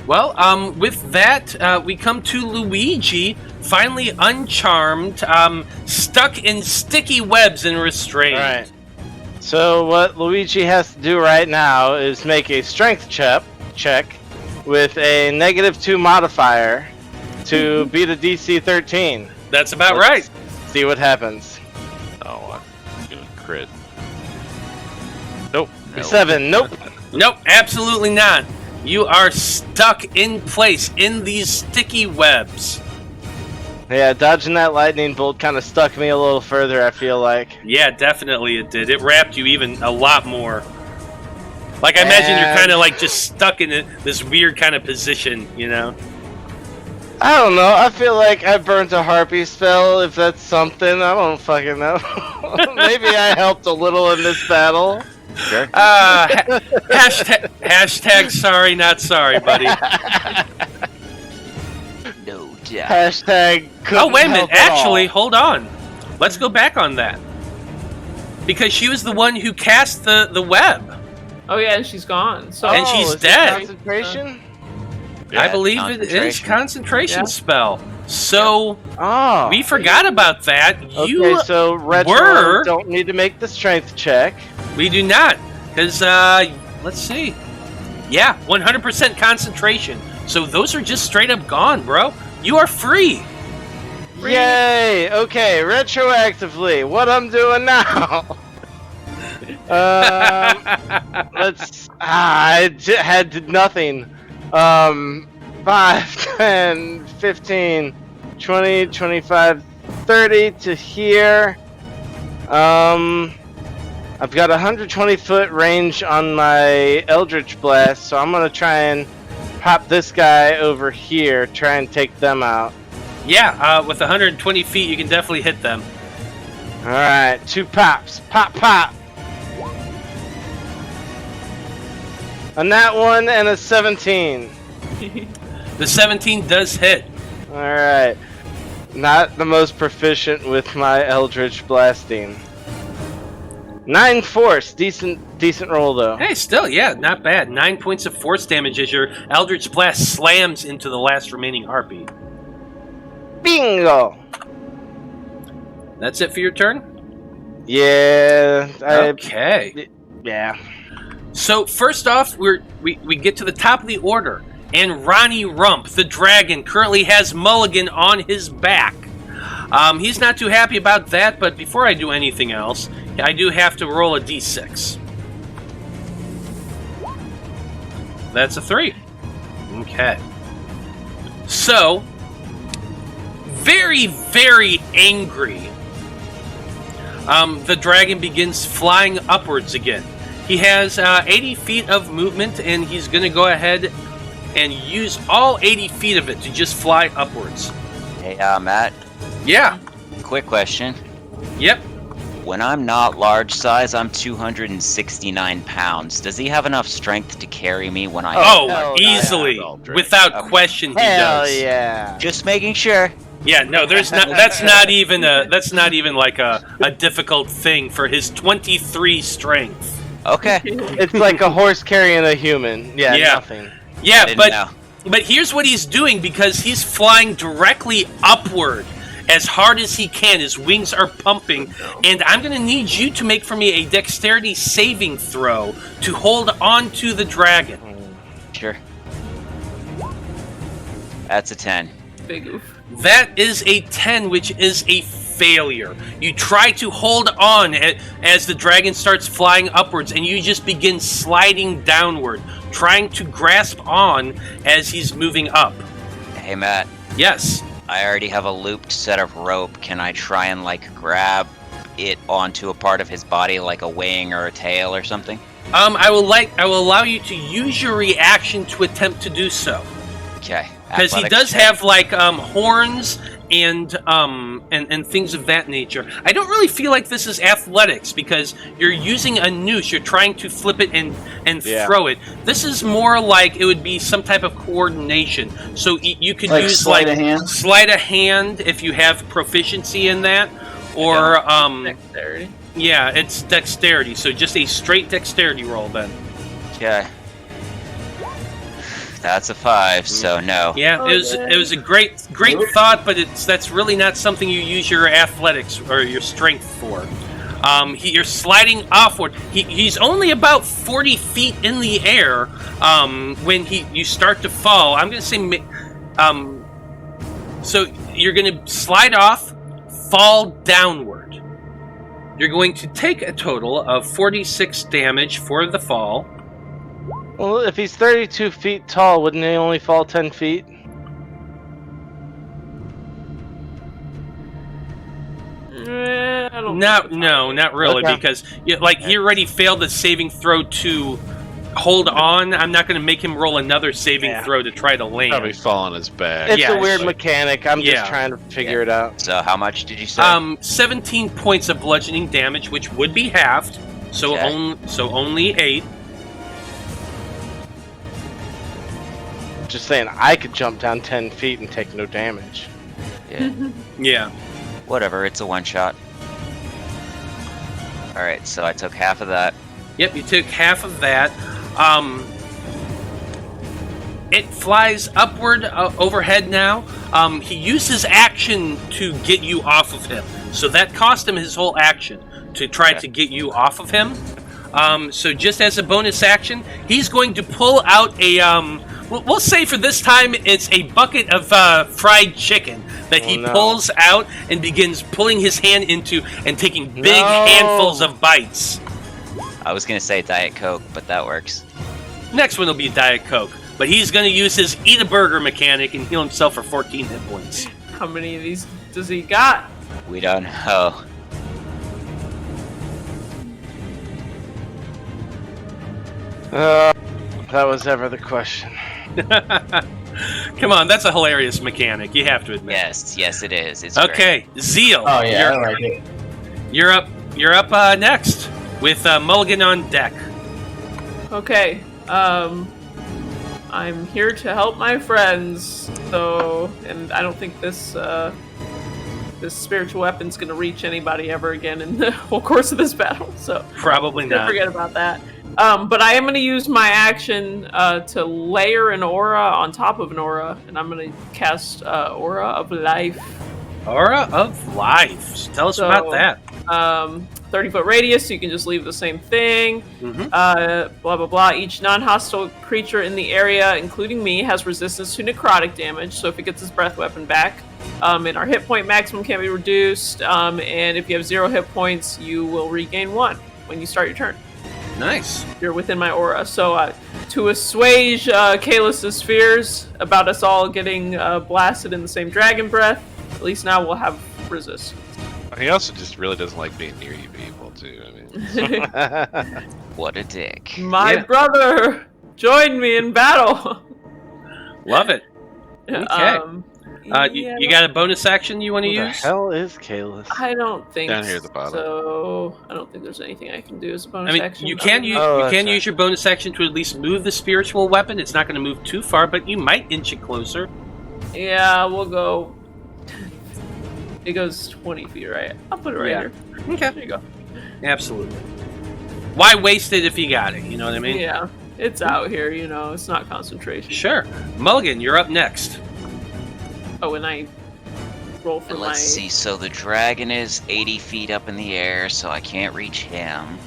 Well, with that, we come to Luigi, finally uncharmed, stuck in sticky webs and restrained. All right. So what Luigi has to do right now is make a strength check with a -2 modifier to beat a DC 13. That's about right. See what happens. Oh, I'm gonna crit. Nope. 7. Nope. Nope, absolutely not. You are stuck in place in these sticky webs. Yeah, dodging that lightning bolt kind of stuck me a little further, I feel like. Yeah, definitely it did. It wrapped you even a lot more. Like, I imagine you're kind of like just stuck in this weird kind of position, you know? I don't know. I feel like I burnt a harpy spell, if that's something. I don't fucking know. Maybe I helped a little in this battle. Sure. Hashtag sorry, not sorry, buddy. No doubt. Hashtag Oh, wait a minute. help at all. Actually, hold on. Let's go back on that. Because she was the one who cast the web. Oh yeah, and she's gone. So And she's is it dead. Concentration? I believe it is concentration spell. So we forgot about that. Okay, so Retro don't need to make the strength check. We do not, because let's see. Yeah, 100% concentration. So those are just straight up gone, bro. You are free. Yay! Okay, retroactively, what I'm doing now? I had nothing. 5, 10, 15, 20, 25, 30 to here. I've got 120 foot range on my Eldritch Blast, so I'm gonna try and pop this guy over here, try and take them out. Yeah, with 120 feet, you can definitely hit them. Alright, 2 pops. Pop, pop! A nat 1 and a 17. The 17 does hit. Alright. Not the most proficient with my Eldritch Blasting. 9 force. Decent roll, though. Hey, still, yeah, not bad. 9 points of force damage as your Eldritch Blast slams into the last remaining harpy. Bingo! That's it for your turn? Yeah. Okay. Yeah. So, first off, we get to the top of the order. And Ronnie Rump, the dragon, currently has Mulligan on his back. He's not too happy about that, but before I do anything else, I do have to roll a d6. That's a 3. Okay. So, very, very angry, the dragon begins flying upwards again. He has 80 feet of movement, and he's going to go ahead and use all 80 feet of it to just fly upwards. Hey, Matt, Yeah. quick question. Yep. When I'm not large size, I'm 269 pounds. Does he have enough strength to carry me when I... Oh, hell easily. yeah. Without Okay. question, he Hell does. yeah. Just making sure. Yeah, no, there's not. That's not even like a difficult thing for his 23 strength. Okay. It's like a horse carrying a human. Yeah, Yeah. nothing. Yeah, Didn't but know. here's what he's doing, because he's flying directly upward as hard as he can. His wings are pumping, and I'm going to need you to make for me a dexterity saving throw to hold on to the dragon. Sure. That's a 10. Big oof. That is a 10, which is a failure. You try to hold on as the dragon starts flying upwards, and you just begin sliding downward, trying to grasp on as he's moving up. Hey, Matt. Yes. I already have a looped set of rope. Can I try and, grab it onto a part of his body, like a wing or a tail or something? I will allow you to use your reaction to attempt to do so. Okay. Because he does have horns and things of that nature. I don't really feel like this is athletics, because you're using a noose. You're trying to flip it and throw it. This is more like it would be some type of coordination. So you could use sleight of hand? sleight of hand if you have proficiency in that, or Dexterity. yeah, it's dexterity. So just a straight dexterity roll then. Okay. That's a 5, so no. Yeah, it was a great thought, but that's really not something you use your athletics or your strength for. You're sliding offward. He's only about 40 feet in the air when you start to fall. I'm going to say, so you're going to slide off, fall downward. You're going to take a total of 46 damage for the fall. Well, if he's 32 feet tall, wouldn't he only fall 10 feet? I don't No, not really, Okay. because he already failed the saving throw to hold on. I'm not going to make him roll another saving throw to try to land. Probably fall on his back. It's Yeah, a weird sure. mechanic. I'm Yeah. just trying to figure it out. So how much did you say? 17 points of bludgeoning damage, which would be halved, so Okay. only 8. Just saying, I could jump down 10 feet and take no damage. Yeah. Yeah. Whatever, it's a one-shot. Alright, so I took half of that. Yep, you took half of that. It flies upward overhead now. He used his action to get you off of him, so that cost him his whole action to try to get you off of him. So just as a bonus action, he's going to pull out a we'll say for this time it's a bucket of fried chicken that he pulls out and begins pulling his hand into and taking big handfuls of bites. I was gonna say Diet Coke, but that works. Next one will be Diet Coke, but he's going to use his eat a burger mechanic and heal himself for 14 hit points. How many of these does he got? We don't know. That was ever the question. Come on, that's a hilarious mechanic. You have to admit. Yes, it is. It's Okay, Zeal. Oh yeah, I like it. You're up. You're up next with Mulligan on deck. Okay. I'm here to help my friends. So, and I don't think this spiritual weapon's gonna reach anybody ever again in the whole course of this battle. So Probably don't not. forget about that. But I am going to use my action to layer an aura on top of an aura, and I'm going to cast Aura of Life. Aura of Life. Tell us about that. 30-foot radius, so you can just leave the same thing. Blah, blah, blah. Each non-hostile creature in the area, including me, has resistance to necrotic damage, so if it gets its breath weapon back. And our hit point maximum can be reduced, and if you have 0 hit points, you will regain 1 when you start your turn. Nice. You're within my aura. So to assuage Kalis' fears about us all getting blasted in the same dragon breath, least now we'll have resist. He also just really doesn't like being near you people, too. I mean, What a dick. My brother joined me in battle. Love it. Okay. You got a bonus action you want to Who the use? hell is Kalis? I don't think Down here at the bottom. so. I don't think there's anything I can do as a bonus I mean, action. you can use Oh, you that's can right. use your bonus action to at least move the spiritual weapon. It's not going to move too far, but you might inch it closer. Yeah, we'll go. It goes 20 feet, right? I'll put it right Yeah. here. Okay. There you go. Absolutely. Why waste it if you got it? You know what I mean? Yeah, it's out here. It's not concentration. Sure. Mulligan, you're up next. Oh, and I roll for And my. let's see, so the dragon is 80 feet up in the air, so I can't reach him.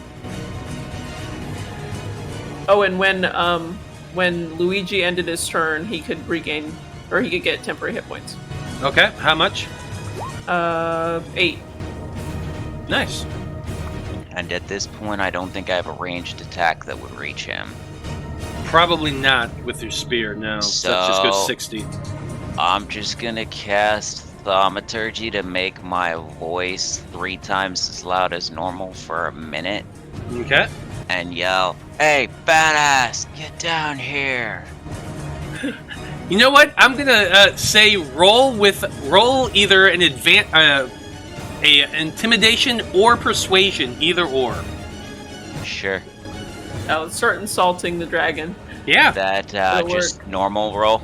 Oh, and when Luigi ended his turn, he could regain, or he could get temporary hit points. Okay. How much? 8. Nice. And at this point, I don't think I have a ranged attack that would reach him. Probably not with your spear. No. So- That just goes 60. I'm just gonna cast Thaumaturgy to make my voice 3 times as loud as normal for a minute Okay. and yell, "Hey, badass, get down here!" You know what? I'm gonna say roll either an intimidation or persuasion, either or. Sure. Let's start insulting the dragon. Yeah. That That'll just normal roll.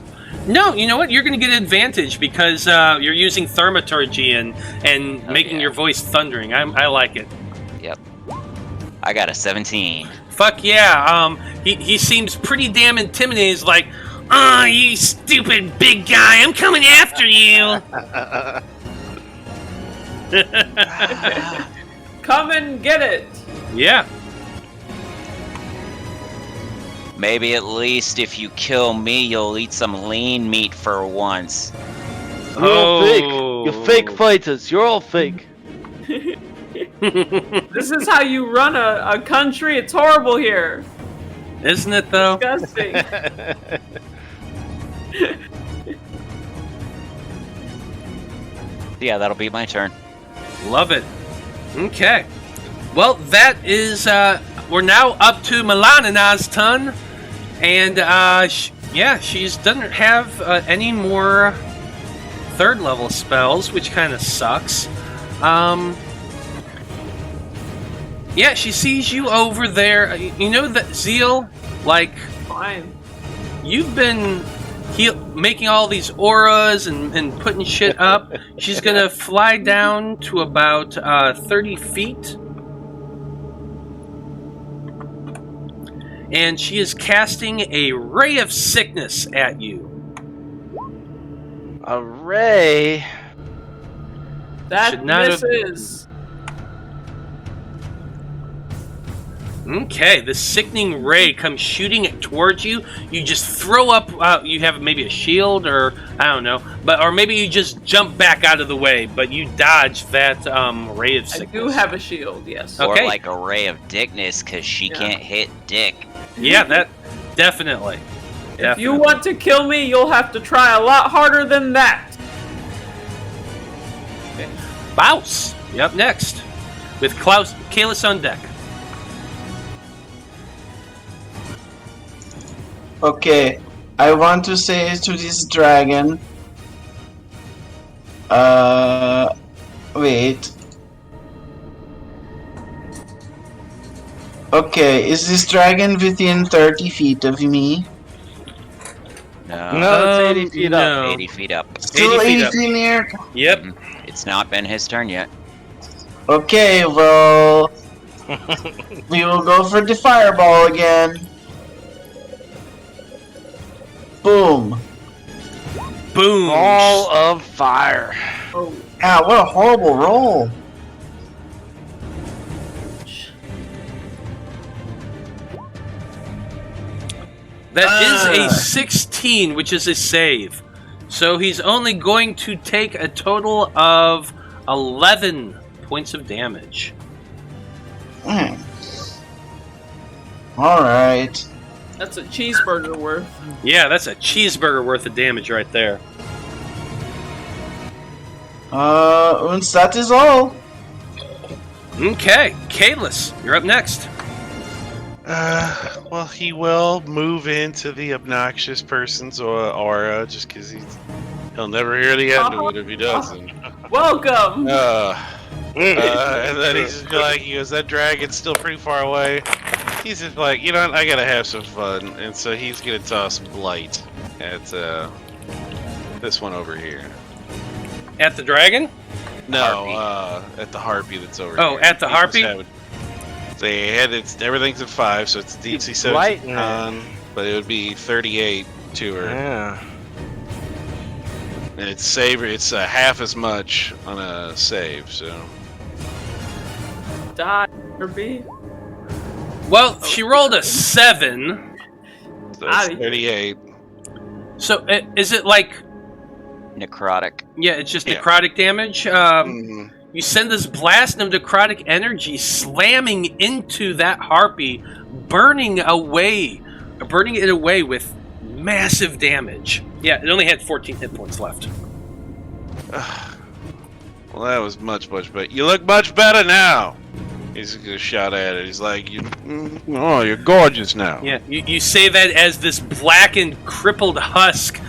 No, you know what? You're gonna get advantage because you're using thaumaturgy and making yeah. your voice thundering. I like it. Yep. I got a 17. Fuck yeah. He seems pretty damn intimidating. He's like, "Oh, you stupid big guy! I'm coming after you." Come and get it. Yeah. Maybe at least if you kill me, you'll eat some lean meat for once. You're all fake. Oh. You're fake fighters. You're all fake. This is how you run a country. It's horrible here. Isn't it though? Disgusting. Yeah, that'll be my turn. Love it. Okay. Well, that is. We're now up to Melanina's turn, and she doesn't have any more third level spells, which kind of sucks. Yeah, she sees you over there. You know that Zeal, like Fine. you've been making all these auras and putting shit up. She's gonna fly down to about 30 feet. And she is casting a ray of sickness at you. A ray. That Should not have- misses. Okay, the sickening ray comes shooting towards you. You just throw up. You have maybe a shield, or I don't know, or maybe you just jump back out of the way. But you dodge that ray of I sickness. do have a shield, yes. Okay. Or like a ray of dickness, because she Yeah. can't hit dick. Yeah, that definitely. If you want to kill me, you'll have to try a lot harder than that. Bouse. You up next with Kalis on deck. Okay, I want to say to this dragon. Wait. Okay, is this dragon within 30 feet of me? No. No, it's 80 feet up. no. 80 feet up. Still 80 feet 80 up. feet near? Yep. It's not been his turn yet. Okay, well, we will go for the fireball again. Boom. Boom. Ball of fire. Oh, Ah, what a horrible roll. That is a 16, which is a save. So he's only going to take a total of 11 points of damage. Alright. that's a cheeseburger worth. Yeah, that's a cheeseburger worth of damage right there. And that is all. Okay, Kalis, you're up next. Well, he will move into the obnoxious person's aura just because he'll never hear the end of it if he doesn't. Welcome. And then he's just like, he goes, that dragon's still pretty far away. He's just like, you know what, I gotta have some fun. And so he's gonna toss blight at this one over here. At the dragon? No, at the harpy that's over here. Oh, at the harpy? Everything's at 5, so it's DC 17 on, but it would be 38 to her. Yeah. And it's half as much on a save, so. Die, Herbie. Well, she rolled a 7. So it's 38. So is it like... Necrotic. Yeah, it's just necrotic damage. You send this blast of necrotic energy slamming into that harpy, burning it away with massive damage. Yeah, it only had 14 hit points left. Well, that was much better. You look much better now. He's gonna shout at it. He's like, you're gorgeous now. Yeah, you say that as this blackened, crippled husk,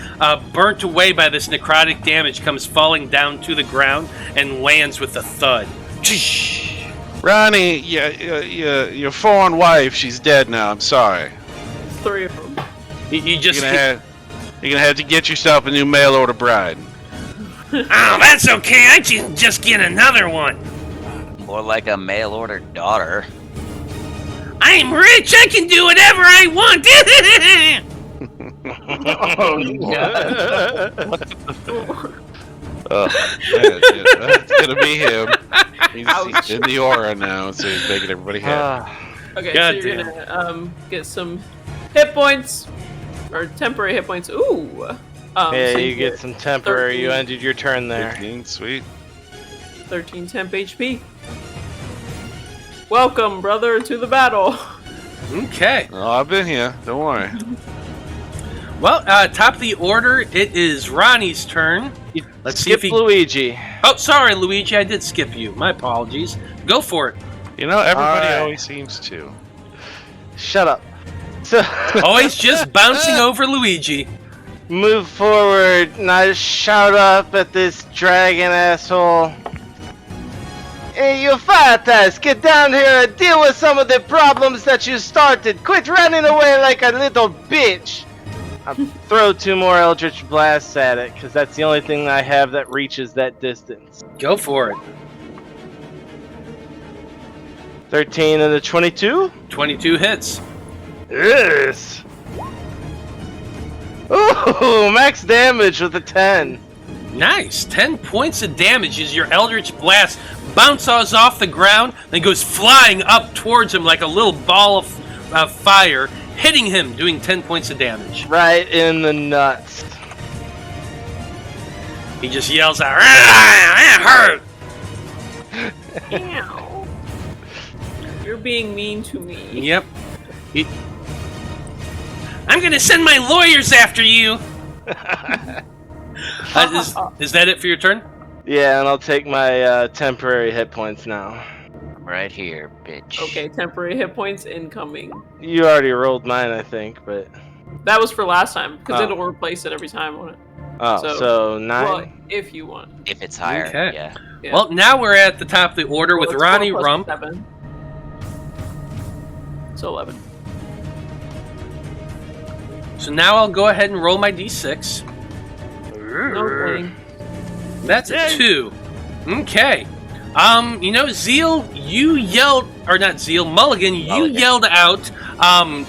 burnt away by this necrotic damage, comes falling down to the ground and lands with a thud. Ronnie, your foreign wife, she's dead now. I'm sorry. 3 of them. You just... You're gonna have to get yourself a new mail order bride. Oh, that's okay. I can just get another one. More like a mail order daughter. I'm rich. I can do whatever I want. That's gonna be him. He's in the aura now, so he's making everybody happy. Okay, God so you're gonna get some hit points, or temporary hit points. Ooh. Yeah, so you get some temporary. 13. You ended your turn there. 15, sweet. 13 temp HP. Welcome, brother, to the battle. Okay. Oh, I've been here. Don't worry. Well, top of the order, it is Ronnie's turn. Let's see if he... Luigi. Oh, sorry, Luigi, I did skip you. My apologies. Go for it. You know, everybody Alright. always seems to. Shut up. So Always just bouncing over Luigi. move forward, and I shout up at this dragon asshole. Hey, you fat ass, get down here and deal with some of the problems that you started. Quit running away like a little bitch. I'll throw 2 more Eldritch Blasts at it, because that's the only thing I have that reaches that distance. Go for it. 13 and a 22? 22 hits. Yes! Ooh, max damage with a 10. Nice. 10 points of damage as your Eldritch Blast bounces off the ground, then goes flying up towards him like a little ball of fire, hitting him, doing 10 points of damage. Right in the nuts. He just yells out, "Ah, that hurt!" Ow. You're being mean to me. Yep. I'm gonna send my lawyers after you! Is that it for your turn? Yeah, and I'll take my temporary hit points now. I'm right here, bitch. Okay, temporary hit points incoming. You already rolled mine, I think, but... That was for last time, because Oh. it'll replace it every time, won't it? Oh, so 9? Well, if you want. If it's higher, Okay. yeah. Yeah. Well, now we're at the top of the order with Well, it's Ronnie 4 plus Rump. 7. So 11. So now I'll go ahead and roll my d6. No thing. That's a 2. Okay. Zeal, you yelled, or not Zeal, Mulligan, you yelled out,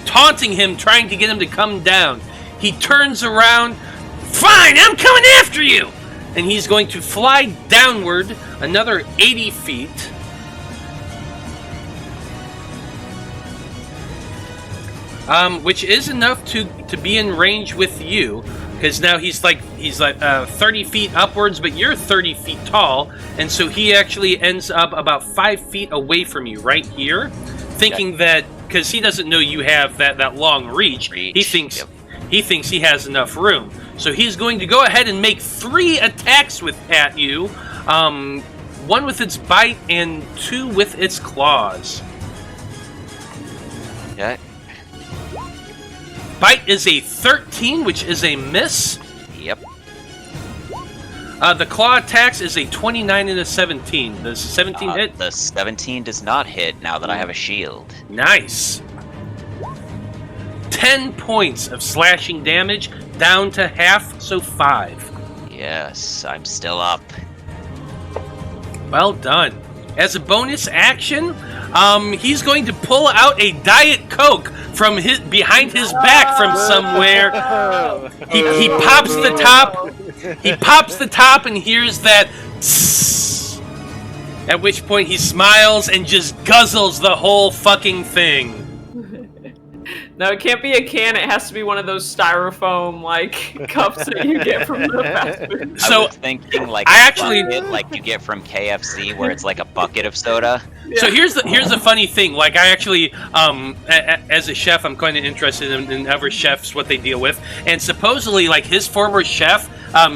taunting him, trying to get him to come down. He turns around, "Fine, I'm coming after you!" And he's going to fly downward another 80 feet. Which is enough to be in range with you. Because now he's like 30 feet upwards, but you're 30 feet tall, and so he actually ends up about 5 feet away from you, right here, thinking that because he doesn't know you have that long reach, he thinks he has enough room. So he's going to go ahead and make 3 attacks at you. 1 with its bite and 2 with its claws. Okay. Bite is a 13, which is a miss. Yep. The claw attacks is a 29 and a 17. Does 17 hit? The 17 does not hit now that I have a shield. Nice. 10 points of slashing damage, down to half, so 5. Yes, I'm still up. Well done. As a bonus action, he's going to pull out a Diet Coke from behind his back from somewhere. He pops the top. He pops the top and hears that tss, at which point he smiles and just guzzles the whole fucking thing. No, it can't be a can. It has to be one of those styrofoam cups that you get from the fast food. So I was thinking like I a actually- bucket like you get from KFC, where it's like a bucket of soda. So here's the funny thing. Like I actually, as a chef, I'm kind of interested in other chefs, what they deal with, and supposedly, like his former chef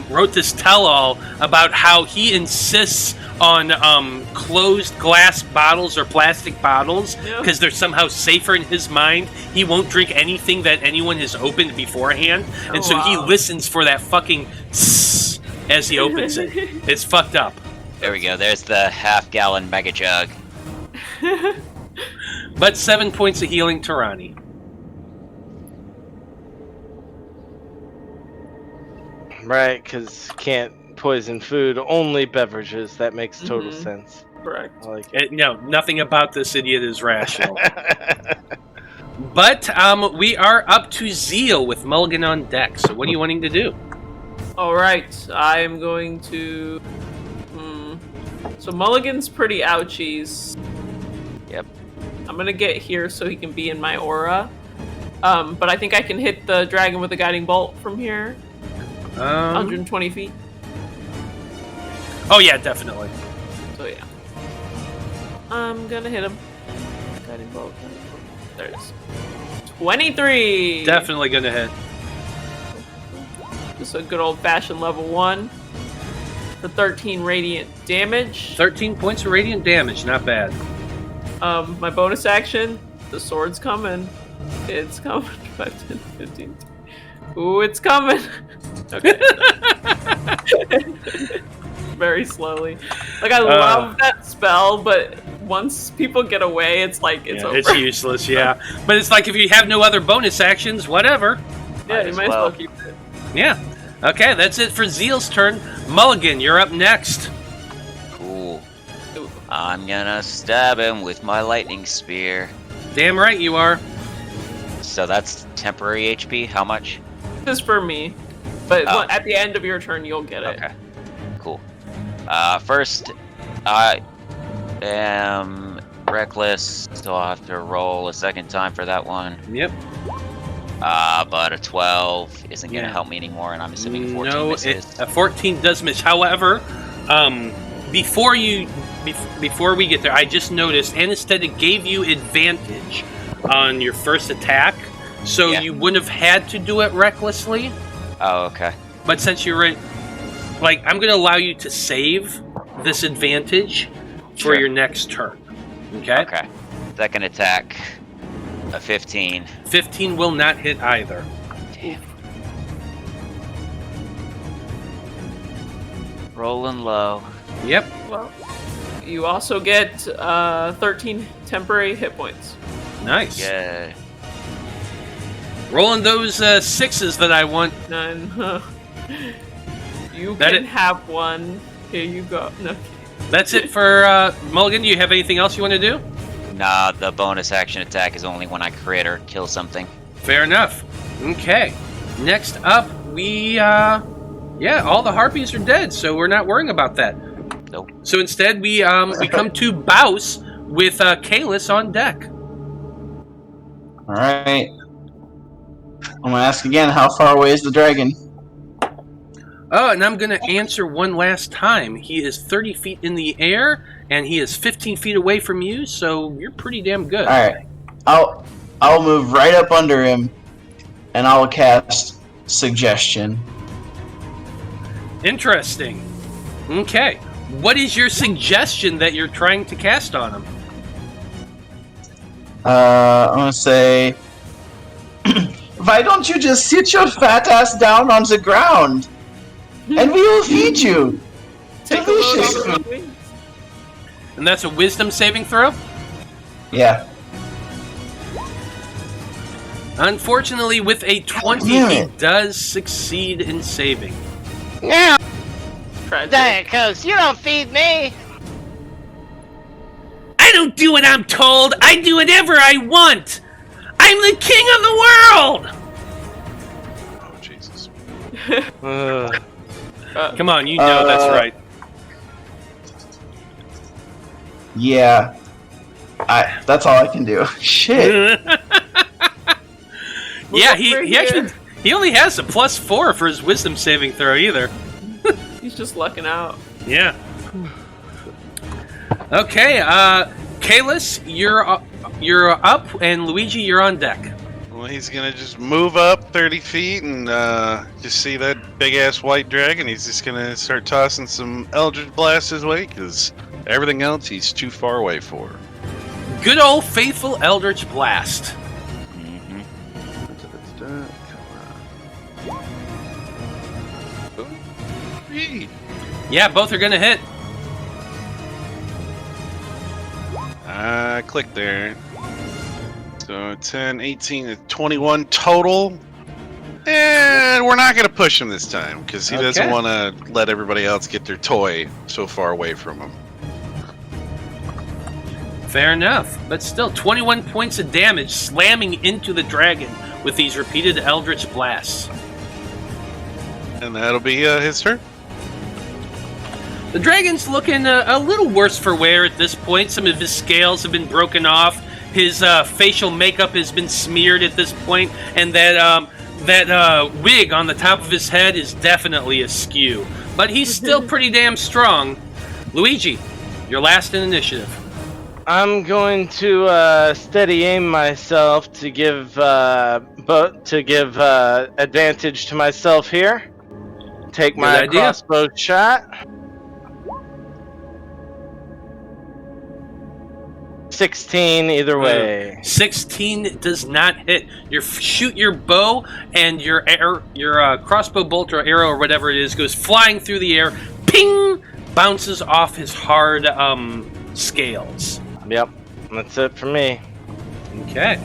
wrote this tell-all about how he insists on closed glass bottles or plastic bottles because they're somehow safer in his mind. He won't drink anything that anyone has opened beforehand, and so he listens for that fucking tss as he opens it. It's fucked up. There we go. There's the half-gallon mega jug. But 7 points of healing to Ronnie. Right, because can't poison food, only beverages. That makes total sense. Correct. I like it. No, nothing about this idiot is rational. But we are up to Zeal with Mulligan on deck. So what are you wanting to do? All right, I am going to. So Mulligan's pretty ouchies. Yep. I'm gonna get here so he can be in my aura. But I think I can hit the dragon with a guiding bolt from here. 120 feet. Oh yeah, definitely. So yeah. I'm gonna hit him. Guiding bolt. There it is. 23! Definitely gonna hit. Just a good old-fashioned level 1. For 13 radiant damage. 13 points of radiant damage, not bad. My bonus action, the sword's coming. It's coming. 5, 10, 15. Ooh, it's coming. Okay. Very slowly. Like, I love that spell, but once people get away, it's like, it's over. It's useless, yeah. But it's like if you have no other bonus actions, whatever. Yeah, you might as well keep it. Yeah. Okay, that's it for Zeal's turn. Mulligan, you're up next. Cool. I'm gonna stab him with my lightning spear. Damn right you are. So that's temporary HP. How much? This is for me. But at the end of your turn, you'll get it. Okay. Cool. First, I am reckless, so I'll have to roll a second time for that one. Yep. But a 12 isn't going to help me anymore, and I'm assuming a 14 misses. A 14 does miss. However, before we get there, I just noticed anesthetic gave you advantage on your first attack, so you wouldn't have had to do it recklessly. Oh, okay. But since you're in, like, I'm going to allow you to save this advantage for your next turn. Okay? Okay. Second attack, a 15. 15 will not hit either. Damn. Rolling low. Yep. Well, you also get 13 temporary hit points. Nice. Yeah. Rolling those sixes that I want. None. You can have one. Here you go. No. That's it for Mulligan. Do you have anything else you want to do? Nah, the bonus action attack is only when I crit or kill something. Fair enough. Okay. Next up, we, all the harpies are dead, so we're not worrying about that. Nope. So instead, we come to Baus with Kalis on deck. All right. I'm gonna ask again. How far away is the dragon? Oh, and I'm going to answer one last time. He is 30 feet in the air, and he is 15 feet away from you, so you're pretty damn good. All right. I'll move right up under him, and I'll cast Suggestion. Interesting. Okay. What is your suggestion that you're trying to cast on him? I'm gonna say, why don't you just sit your fat ass down on the ground, and we will feed you Take a delicious load off food. the wings. And that's a wisdom saving throw? Yeah. Unfortunately, with a 20, damn he it. does succeed in saving. Now, Tragic. because you don't feed me. I don't do what I'm told. I do whatever I want. I'm the king of the world. Oh Jesus! Come on, you know that's right. Yeah. That's all I can do. Shit. Yeah, Look over he here. actually he only has a +4 for his wisdom saving throw either. He's just lucking out. Yeah. Okay, Kalis, you're up, and Luigi, you're on deck. Well, he's gonna just move up 30 feet and just see that big ass white dragon. He's just gonna start tossing some Eldritch Blast his way because everything else he's too far away for. Good old faithful Eldritch Blast. Hey. Yeah, both are gonna hit. Click there. So 10, 18, and 21 total. And we're not going to push him this time because he doesn't Okay. want to let everybody else get their toy so far away from him. Fair enough, but still 21 points of damage slamming into the dragon with these repeated Eldritch Blasts. And that'll be his turn. The dragon's looking a little worse for wear at this point. Some of his scales have been broken off. His facial makeup has been smeared at this point, and that wig on the top of his head is definitely askew. But he's still pretty damn strong. Luigi, you're last in initiative. I'm going to steady aim myself to give advantage to myself here. Take Good my idea. crossbow shot. 16 either way. 16 does not hit. You shoot your bow, and your crossbow bolt or arrow or whatever it is goes flying through the air. Ping! Bounces off his hard scales. Yep, that's it for me. Okay.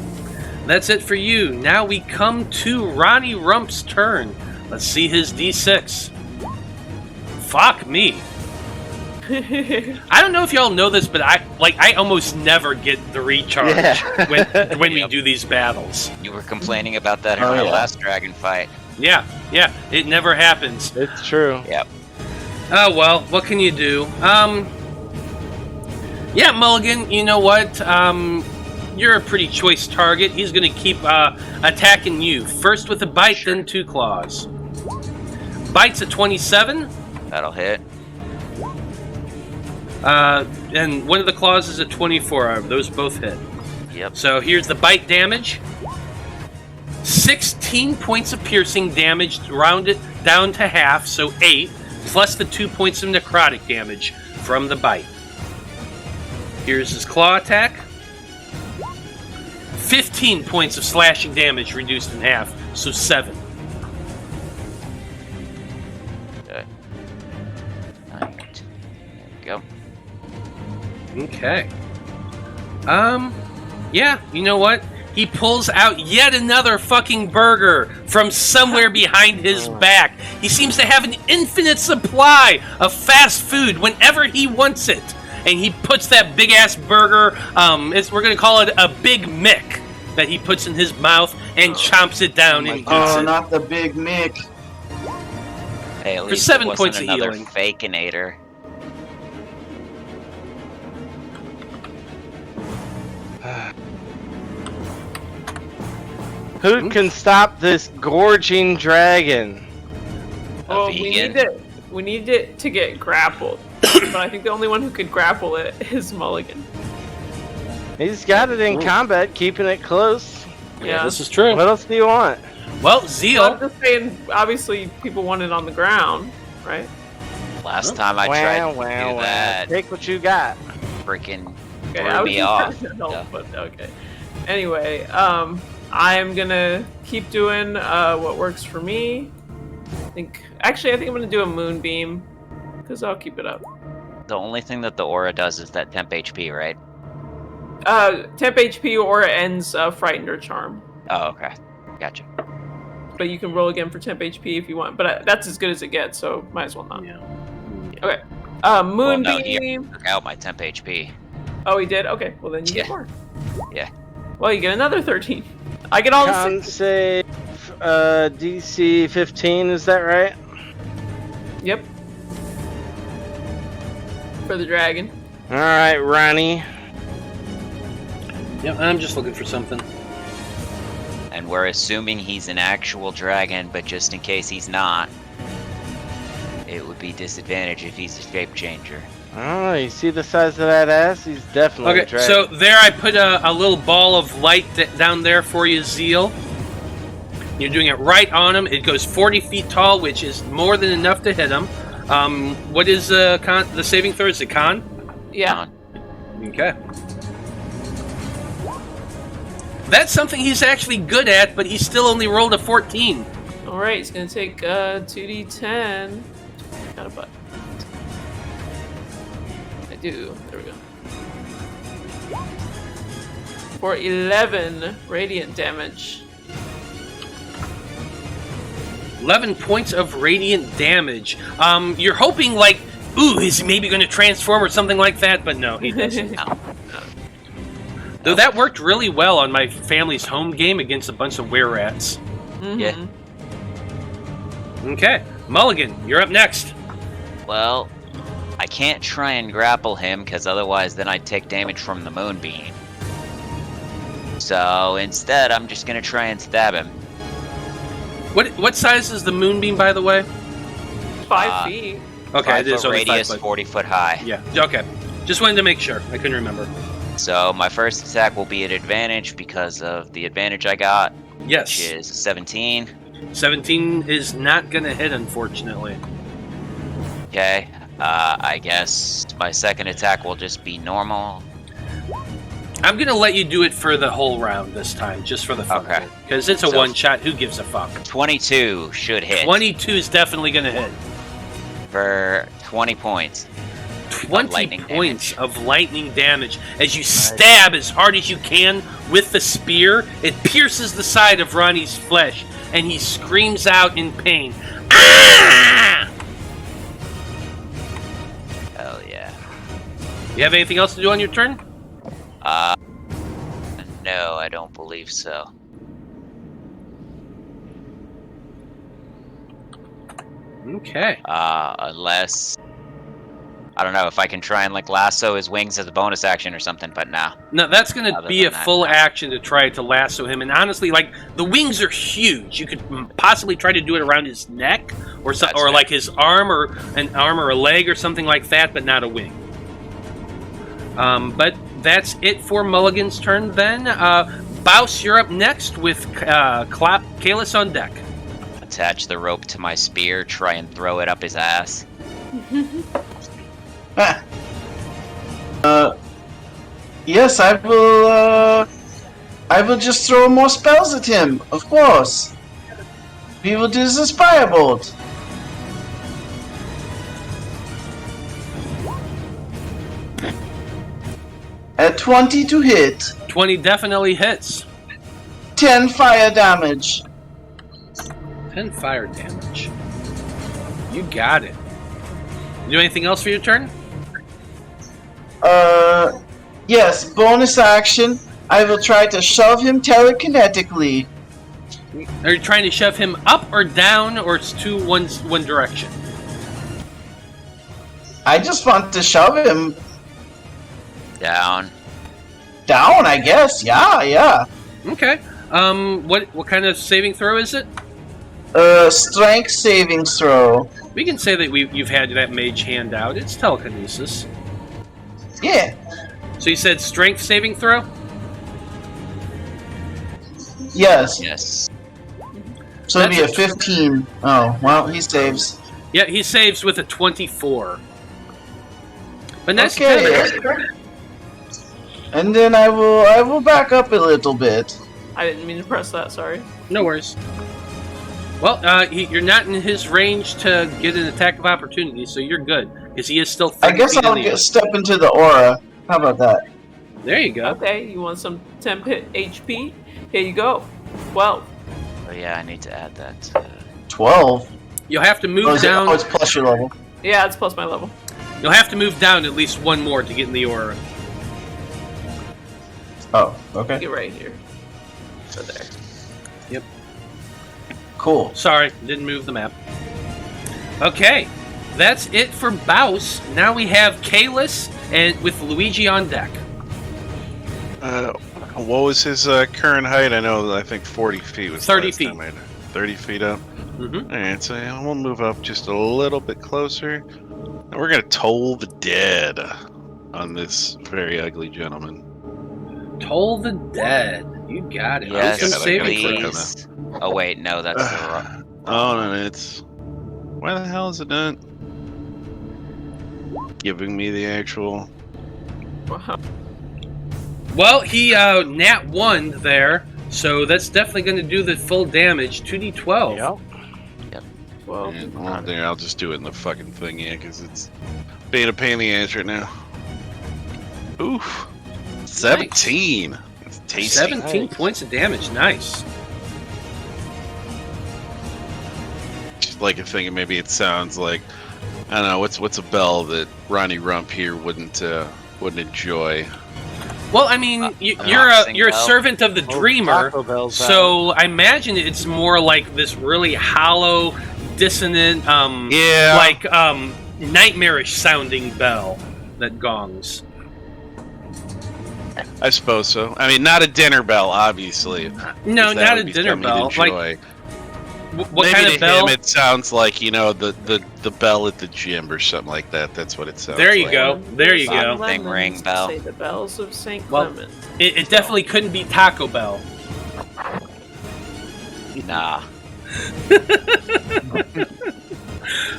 That's it for you. Now we come to Ronnie Rump's turn. Let's see his D6. Fuck me. I don't know if y'all know this, but I almost never get the recharge when we do these battles. You were complaining about that in Oh, our yeah. last dragon fight. Yeah, it never happens. It's true. Yep. Oh well, what can you do? Yeah, Mulligan, you know what? You're a pretty choice target. He's gonna keep attacking you. First with a bite, then 2 claws. Bite's a 27. That'll hit. And one of the claws is a 24. Those both hit. Yep. So here's the bite damage. 16 points of piercing damage, rounded down to half, so 8, plus the 2 points of necrotic damage from the bite. Here's his claw attack. 15 points of slashing damage reduced in half, so 7. Okay. 9. There we go. Okay. Yeah, you know what? He pulls out yet another fucking burger from somewhere behind his back. He seems to have an infinite supply of fast food whenever he wants it. And he puts that big-ass burger, we're going to call it a Big Mick, that he puts in his mouth and chomps it down and eats Oh, it. not the Big Mick. Hey, at For least 7 it wasn't points of another healing. Fakeinator. Who can stop this gorging dragon? Well, vegan? we need it to get grappled. But I think the only one who could grapple it is Mulligan. He's got it in combat, keeping it close. Yeah. This is true. What else do you want? Well, So I'm Zeal. just saying, obviously, people want it on the ground, right? Last time I tried to do that, Take what you got. freaking Okay, threw I was me just off. trying to help, but okay. Anyway, I am gonna keep doing what works for me. I think I'm gonna do a moonbeam because I'll keep it up. The only thing that the aura does is that temp HP, right? Temp HP or it ends frightened or charm. Oh, okay. Gotcha. But you can roll again for temp HP if you want. But that's as good as it gets, so might as well not. Yeah. Okay. Well, Moonbeam. no, he took out my temp HP. Oh, he did? Okay, well then you get Yeah. more. Yeah. Well, you get another 13. I get all the Con 6. save, DC 15, is that right? Yep. For the dragon. Alright, Ronnie. Yep, I'm just looking for something. And we're assuming he's an actual dragon, but just in case he's not, it would be disadvantage if he's a shape changer. Oh, you see the size of that ass? He's definitely a Okay, dragon. so there I put a little ball of light down there for you, Zeal. You're doing it right on him. It goes 40 feet tall, which is more than enough to hit him. What is the saving throw? Is it con? Yeah. Okay. That's something he's actually good at, but he still only rolled a 14. Alright, he's gonna take 2d10. Got a butt. I do. There we go. For 11 radiant damage. 11 points of radiant damage. You're hoping, like, ooh, is he maybe going to transform or something like that? But no, he doesn't. Though that worked really well on my family's home game against a bunch of were-rats. Mhm. Yeah. Okay, Mulligan, you're up next. Well, I can't try and grapple him, because otherwise then I'd take damage from the moonbeam. So instead, I'm just going to try and stab him. What size is the moonbeam, by the way? 5 feet. Okay, 5 it is foot only 5 radius, foot. 40 foot high. Yeah, okay. Just wanted to make sure. I couldn't remember. So my first attack will be at advantage because of the advantage I got, Yes. which is 17. 17 is not going to hit, unfortunately. Okay, I guess my second attack will just be normal. I'm going to let you do it for the whole round this time, just for the fun Okay. of it. Because it's a So- one-shot. Who gives a fuck? 22 should hit 22 is definitely going to hit. for 20 points. 20 lightning points of lightning damage as you stab as hard as you can with the spear. It pierces the side of Ronnie's flesh, and he screams out in pain. Ah! Hell yeah. You have anything else to do on your turn? No, I don't believe so. Okay. Unless... I don't know if I can try and like lasso his wings as a bonus action or something, but nah. No, that's going to Other be a than that, full no. action to try to lasso him. And honestly, like, the wings are huge. You could possibly try to do it around his neck or so, That's or fair. like his arm or an arm or a leg or something like that, but not a wing. But that's it for Mulligan's turn then. Baus, you're up next with Kalis on deck. Attach the rope to my spear, try and throw it up his ass. Yes, I will just throw more spells at him, of course. We will do the Firebolt. At 20 to hit, 20 definitely hits. 10 fire damage. 10 fire damage. You got it. You do anything else for your turn? Yes, bonus action. I will try to shove him telekinetically. Are you trying to shove him up or down, or it's one direction? I just want to shove him Down. down, I guess. Yeah. Okay. What kind of saving throw is it? Strength saving throw. We can say that you've had that mage hand out. It's telekinesis. Yeah. So you said strength saving throw? Yes. Yes. So it'd be a That's 15. Oh, well, he saves. Yeah, he saves with a 24. But that's Okay. And then I will back up a little bit. I didn't mean to press that. Sorry. No worries. Well, you're not in his range to get an attack of opportunity, so you're good. Because he is still 30 I guess feet I'll in the air. step into the aura. How about that? There you go. Okay, you want some temp hit HP? Here you go. 12. Oh yeah, I need to add that. 12. You'll have to move Oh, down. it's plus your level. Yeah, it's plus my level. You'll have to move down at least one more to get in the aura. Oh, okay. Get right here. So there. Yep. Cool. Sorry, didn't move the map. Okay, that's it for Baus. Now we have Kalis and with Luigi on deck. What was his current height? I think 40 feet was 30 last feet. time 30 feet up. Mm-hmm. Alright, so we'll move up just a little bit closer. And we're gonna toll the dead on this very ugly gentleman. Toll the Dead. You got it. Yes, Wisdom saving throw. please. Oh wait, no, that's the wrong. Oh no, it's why the hell is it not giving me the actual? Wow. Well, he nat 1 there, so that's definitely going to do the full damage. 2d12. Yep. 12. Yeah, well, there, I'll just do it in the fucking thing, yeah, because it's being a pain in the ass right now. Oof, 17. It's tasty. 17 Nice. points of damage. Nice. Just like a thing, and maybe it sounds like I don't know what's a bell that Ronnie Rump here wouldn't enjoy. Well, I mean, you're a servant of the Dreamer, Taco Bell's out. so I imagine it's more like this really hollow, dissonant, Yeah. like nightmarish sounding bell that gongs. I suppose so. I mean, not a dinner bell, obviously. No, 'cause that not would a be dinner something he'd bell. Like, enjoy. what Maybe kind to of bell? him it sounds like, the bell at the gym or something like that. That's what it sounds There you like. go. There you Lemons go. Thing ring bell. Say the bells of St. Well, Clement. It definitely couldn't be Taco Bell. Nah.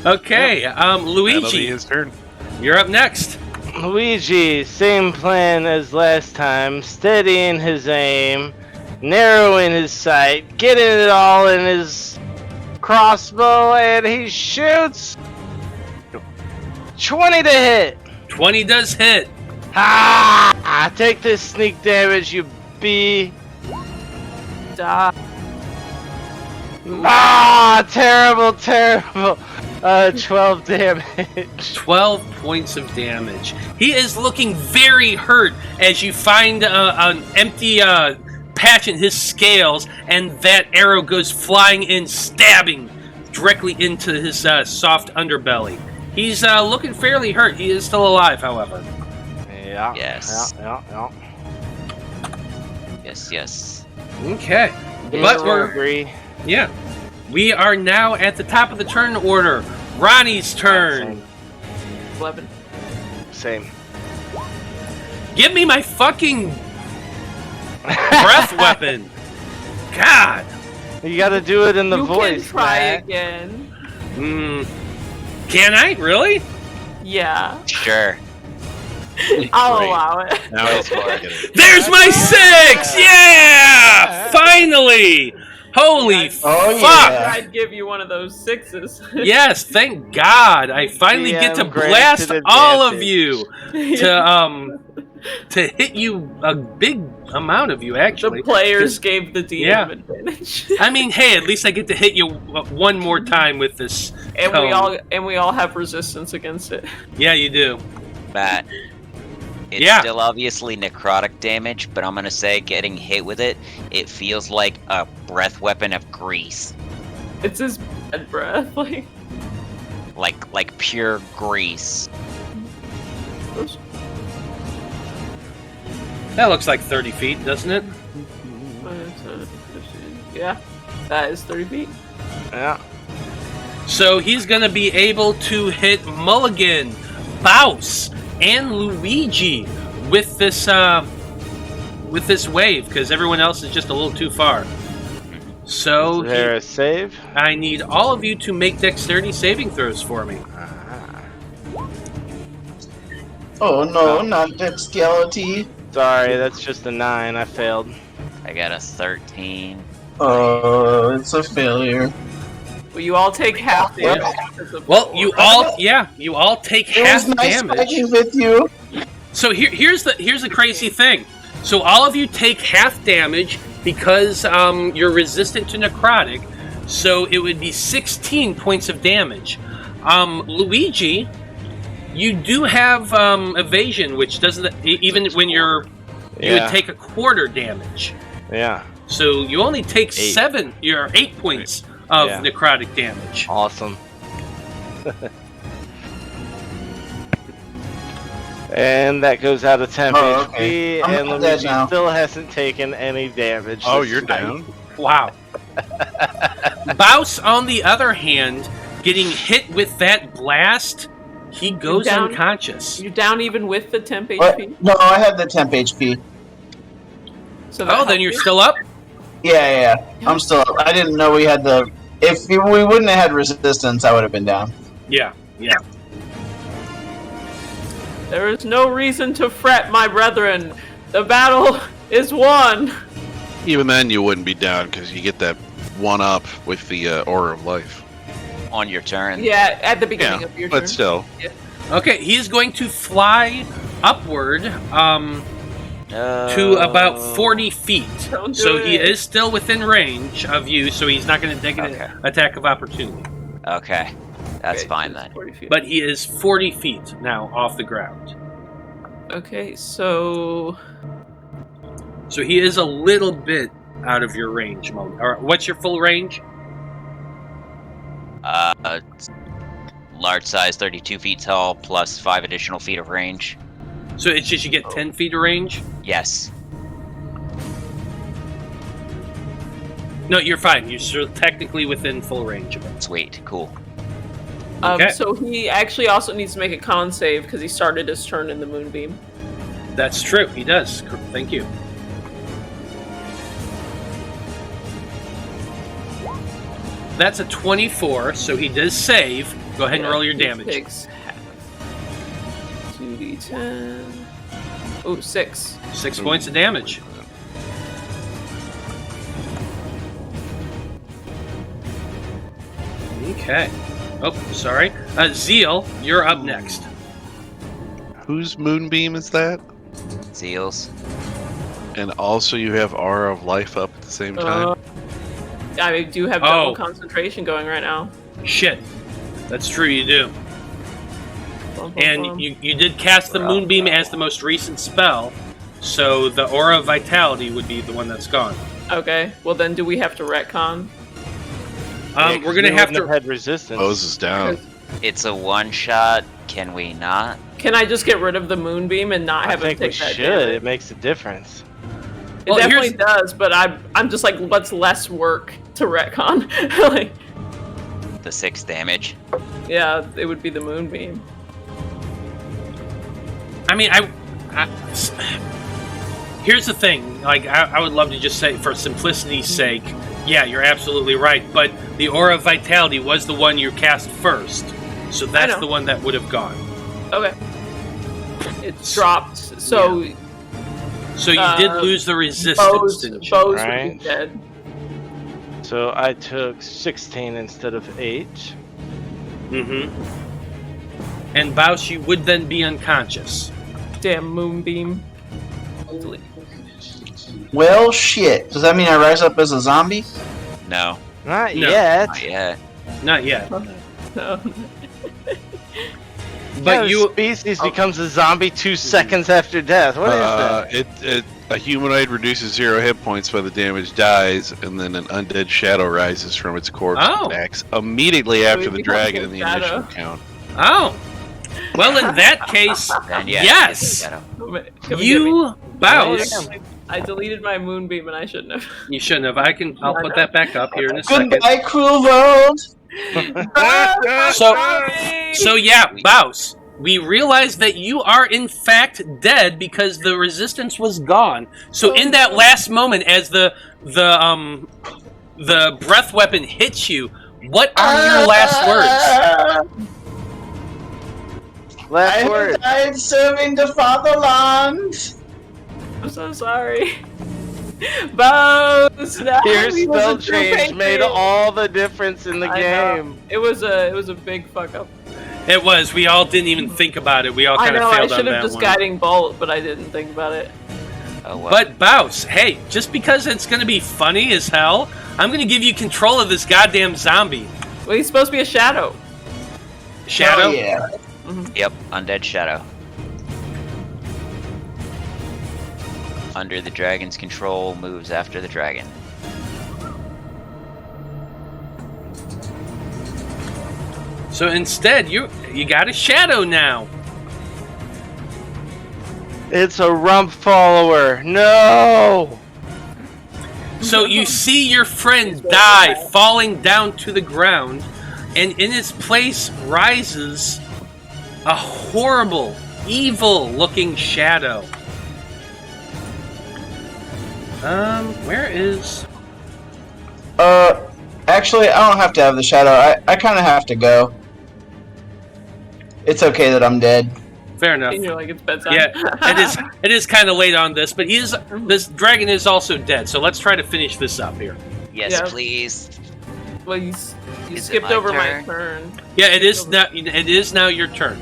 Okay, That'll be Luigi, his turn. you're up next. Luigi, same plan as last time, steadying his aim, narrowing his sight, getting it all in his crossbow, and he shoots 20 to hit. 20 does hit. Ah! Take this sneak damage, you bee. Die. Ah! Terrible, terrible. 12 damage. 12 points of damage. He is looking very hurt as you find an empty patch in his scales, and that arrow goes flying in, stabbing directly into his soft underbelly. He's looking fairly hurt. He is still alive, however. Yeah. Yes. Yeah. Yes. Okay. Yeah, But we're agree. Yeah. We are now at the top of the turn order. Ronnie's turn. 11. Same. Give me my fucking breath weapon. God. You gotta do it in the You voice. can try Matt. again. Can I? Really? Yeah. Sure. I'll Great. allow it. Now he's gonna get it. There's my 6! Yeah! Finally! Holy Oh, fuck! yeah. I'd give you one of those 6s. Yes, thank God! I finally get to DM granted blast all of advantage. you to hit you, a big amount of you The actually. players gave the DM Yeah. advantage. I mean, hey, at least I get to hit you one more time with this. and cone. we all have resistance against it. Yeah, you do. Matt. It's Yeah. still obviously necrotic damage, but I'm gonna say getting hit with it, it feels like a breath weapon of grease. It's his bad breath. Like pure grease. That looks like 30 feet, doesn't it? Yeah, that is 30 feet. Yeah. So he's gonna be able to hit Mulligan, Baus, and Luigi with this wave because everyone else is just a little too far. So Is there a save? I need all of you to make dexterity saving throws for me. Oh no, not dexterity. Sorry, that's just a 9. I failed. I got a 13. Oh, it's a failure. Well, you all take half damage. because of Well, the you aura. all take It half was nice damage. fighting with you. So here's the crazy thing. So all of you take half damage because you're resistant to necrotic. So it would be 16 points of damage. Luigi, you do have evasion, which doesn't even when you would take a quarter damage. Yeah. So you only take 8. 8 points of Yeah. necrotic damage. Awesome. And that goes out of 10 Oh, HP, okay. I'm and not dead Luigi now. still hasn't taken any damage. Oh, this you're fight. down? Wow. Baus, on the other hand, getting hit with that blast, he goes down? unconscious. You're down even with the temp What? HP. No, I have the temp HP. So that Oh, then helps you're you? still up? Yeah. I'm still up. I didn't know we had the. If we wouldn't have had resistance, I would have been down. Yeah. There is no reason to fret, my brethren. The battle is won. Even then, you wouldn't be down because you get that one up with the Aura of Life. On your turn. Yeah, at the beginning Yeah, of your turn. but still. Okay, he is going to fly upward to about 40 feet. Don't do So he it. is still within range of you, so he's not going to take an Okay. attack of opportunity. Okay. That's Okay, fine so it's then. 40 feet. But he is 40 feet now off the ground. Okay, so So he is a little bit out of your range, Mo. Or what's your full range? Large size, 32 feet tall, plus 5 additional feet of range. So it's just you get 10 feet of range? Yes. No, you're fine. You're still technically within full range of it. Sweet. Cool. Okay. so he actually also needs to make a con save because he started his turn in the moonbeam. That's true. He does. Thank you. That's a 24, so he does save. Go ahead and roll your He damage. takes half. 2d10. Oh, 6. 6 points of damage. Okay. Oh, sorry. Zeal, you're up next. Whose Moonbeam is that? Seals. And also you have Aura of Life up at the same time? I do have double concentration going right now. Shit. That's true, you do. Bum, bum, And bum. you did cast the Moonbeam as the most recent spell, so the Aura of Vitality would be the one that's gone. Okay, well then do we have to retcon? We're gonna have to. had resistance. Bose is down. It's a one shot. Can we not? Can I just get rid of the moonbeam and not I have him think we take that should. damage? It makes a difference. It Well, definitely here's- does, but I'm just like, what's less work to retcon? Like, The 6 damage. yeah, it would be the moonbeam. I mean, here's the thing. Like, I would love to just say, for simplicity's sake, yeah, you're absolutely right. But the Aura of Vitality was the one you cast first, so that's know. the one that would have gone. Okay. It's dropped, so So you did lose the resistance, Bose didn't you? would Right. be dead. So I took 16 instead of 8. Mm-hmm. And Baus, you would then be unconscious. Damn moonbeam. Delete. Well, shit. Does that mean I rise up as a zombie? No. Not No. yet. Not yet. Not yet. No. But you. species becomes a zombie 2 seconds after death. What is that? A humanoid reduces 0 hit points by the damage dies, and then an undead shadow rises from its corpse Oh. and attacks immediately after the becomes dragon a in the shadow. initial count. Oh. Well, in that case, Then yes. Shadow. Come get me. You, Baus. I deleted my moonbeam and I shouldn't have. You shouldn't have. I'll put that back up here in a second. Goodbye, cruel world. So yeah, Baus. We realize that you are in fact dead because the resistance was gone. So in that last moment, as the the breath weapon hits you. What are your last words? Last word. died serving the fatherland. I'm so sorry. Bows. No, Your he was spell a true change made patriot. all the difference in the I know. game. It was a big fuck up. It was. We all didn't even think about it. We all I kind of know. I failed on should have that just one. guiding bolt, but I didn't think about it. Oh well. But Bouse, hey, just because it's going to be funny as hell, I'm going to give you control of this goddamn zombie. Well, he's supposed to be a shadow. Shadow? Oh, yeah. Yep, undead shadow. Under the dragon's control, moves after the dragon. So instead, you got a shadow now. It's a rump follower. No! So you see your friend die, falling down to the ground, and in its place rises a horrible, evil-looking shadow. Where is... Actually, I don't have to have the shadow. I kind of have to go. It's okay that I'm dead. Fair enough. And you're like, it's bedtime. Yeah, it is kind of late on this, but this dragon is also dead, so let's try to finish this up here. Yes, Yeah. please. Well, you Is it skipped my over my turn? turn. Yeah, it is now your turn.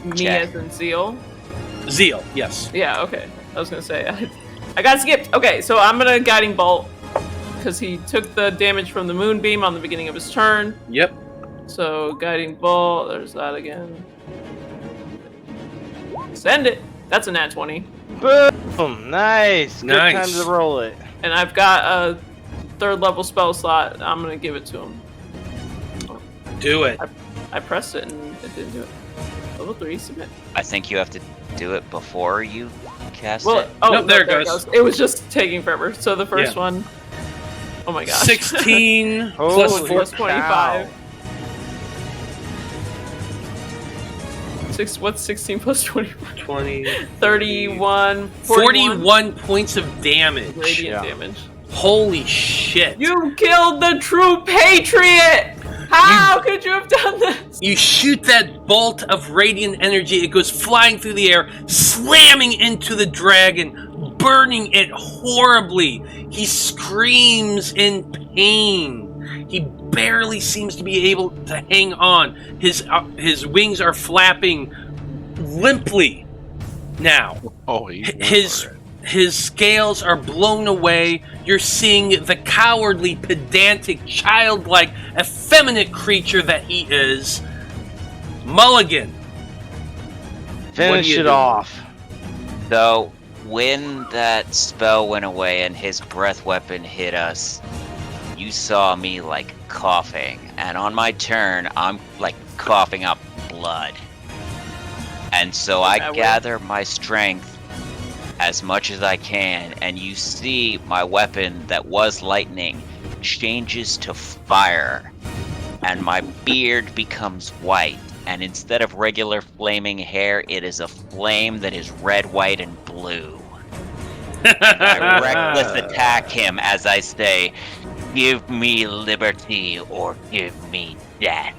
Me Check. as in Zeal. Zeal, yes. Yeah, okay. I was gonna say I got skipped. Okay, so I'm gonna guiding bolt because he took the damage from the moonbeam on the beginning of his turn. Yep. So guiding bolt. There's that again. Send it. That's a nat 20, Boom! Nice. Good Nice. time to roll it. and I've got a 3rd level spell slot. I'm gonna give it to him. Do it. I pressed it and it didn't do it. Level 3 submit. I think you have to do it before you cast Well, it. oh, Nope, there it goes. It was just taking forever. So the first Yeah. one. Oh my gosh. 16 Holy plus cow. 4. Plus 25. What's 16 plus 25? 20. 31. 41 points of damage. Radiant Yeah. damage. Holy shit. You killed the true patriot! How could you have done this? You shoot that bolt of radiant energy, it goes flying through the air, slamming into the dragon, burning it horribly. He screams in pain. He barely seems to be able to hang on. His wings are flapping limply now. Oh, he went His for it. his scales are blown away. You're seeing the cowardly, pedantic, childlike, effeminate creature that he is. Mulligan. Finish you it do? off. So, when that spell went away and his breath weapon hit us, you saw me like coughing, and on my turn, I'm like coughing up blood. And so I That way. gather my strength as much as I can, and you see my weapon that was lightning changes to fire, and my beard becomes white, and instead of regular flaming hair, it is a flame that is red, white, and blue. I reckless attack him as I say, "Give me liberty or give me death,"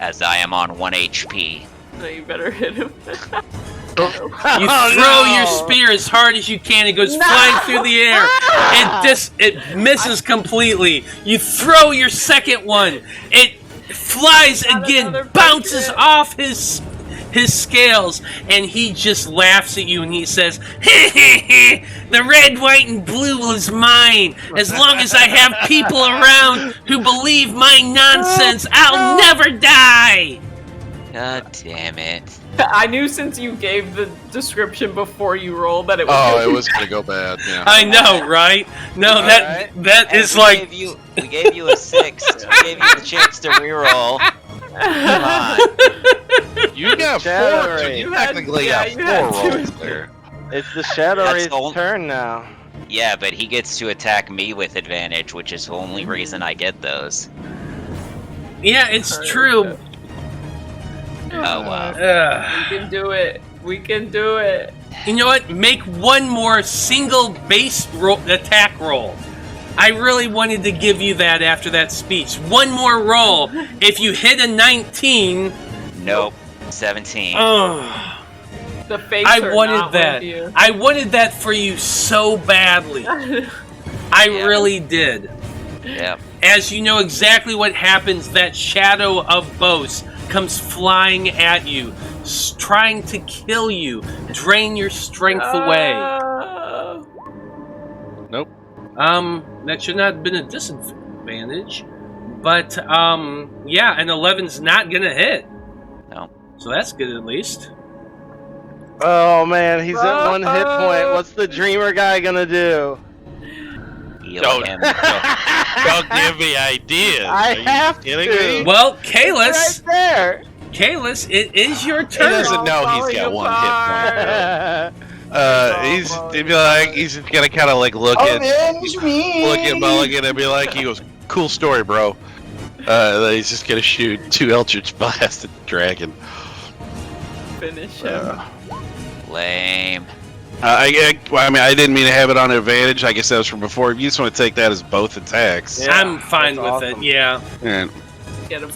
as I am on 1 HP. No, you better hit him. You throw your spear as hard as you can. It goes flying through the air. It misses completely. You throw your second one. It flies again, another bounces patriot. off his scales, and he just laughs at you and he says, "The red, white, and blue is mine. As long as I have people around who believe my nonsense, I'll never die." God damn it. I knew since you gave the description before you rolled that it was. Oh, it was gonna go bad. Yeah. I know, right? No, that And is we like gave you a 6. We gave you the chance to reroll. Come on. You got Shadow 4. Ray. You had- technically yeah, got you had 4 two. rolls there. It's the Shadow That's Ray's all- turn now. Yeah, but he gets to attack me with advantage, which is the only reason I get those. yeah, it's true. Oh wow. Ugh. We can do it. We can do it. You know what? Make one more single base attack roll. I really wanted to give you that after that speech. One more roll. If you hit a 19... Nope. 17. The face I are wanted not that. with you. I wanted that for you so badly. I really did. Yep. As you know exactly what happens, that shadow of Bose comes flying at you, trying to kill you, drain your strength away. Nope. That should not have been a disadvantage. But, yeah, an 11's not gonna hit. No. So that's good at least. Oh man, he's at 1 hit point. What's the dreamer guy gonna do? Heal Don't. him. Don't give me ideas. I Are you have kidding to. me? Well, Right Kalis, there. it is your He turn. doesn't know he's got 1 hit point. He's just gonna kind of like look at Mulligan and be like, he goes, "Cool story, bro." Then he's just gonna shoot 2 Eldritch Blast at the dragon. Finish him. Lame. I mean, I didn't mean to have it on advantage. I guess that was from before. If you just want to take that as both attacks, Yeah, I'm fine that's with awesome. it, yeah. and Get him.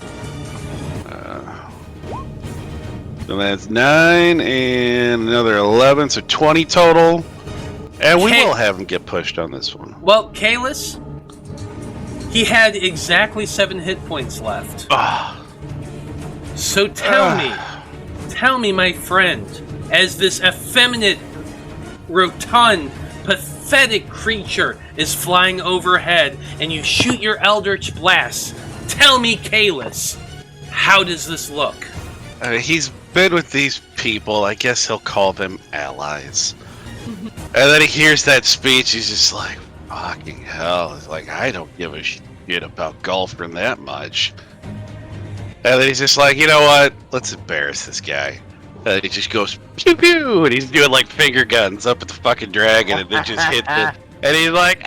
so that's 9 and another 11, so 20 total. And we Okay. will have him get pushed on this one. Well, Kalis, he had exactly 7 hit points left. Ah. So tell me, my friend, as this effeminate, rotund, pathetic creature is flying overhead and you shoot your Eldritch Blast, tell me, Kalis, how does this look? He's been with these people. I guess he'll call them allies. And then he hears that speech. He's just like, fucking hell. It's like, I don't give a shit about Golferin that much. And then he's just like, you know what? Let's embarrass this guy. And he just goes, pew pew. And he's doing like finger guns up at the fucking dragon. And it just hits it. And he's like,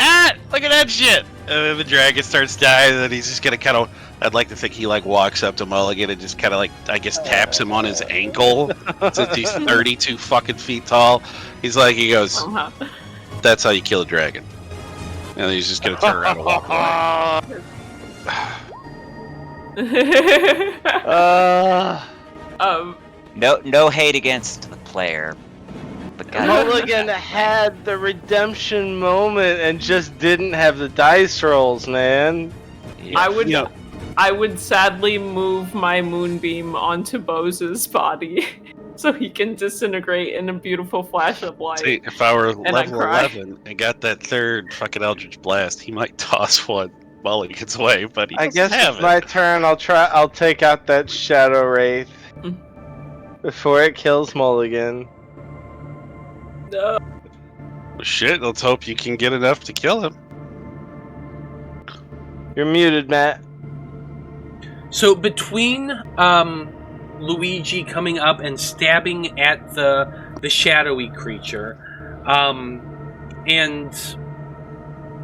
look at that shit. And then the dragon starts dying. And he's just going to kind of, I'd like to think he like walks up to Mulligan and just kind of like, I guess, taps him on his ankle since he's 32 fucking feet tall. He goes, that's how you kill a dragon. And then he's just going to turn around and walk away. No hate against the player, but Mulligan had the redemption moment and just didn't have the dice rolls, man. I would sadly move my moonbeam onto Bose's body so he can disintegrate in a beautiful flash of light. See, if I were I level cry. 11 and got that 3rd fucking Eldritch Blast, he might toss one Mulligan's way, but he I doesn't guess have it's it. my turn. I'll take out that Shadow Wraith before it kills Mulligan. No. Well, shit, let's hope you can get enough to kill him. You're muted, Matt. So between Luigi coming up and stabbing at the shadowy creature, and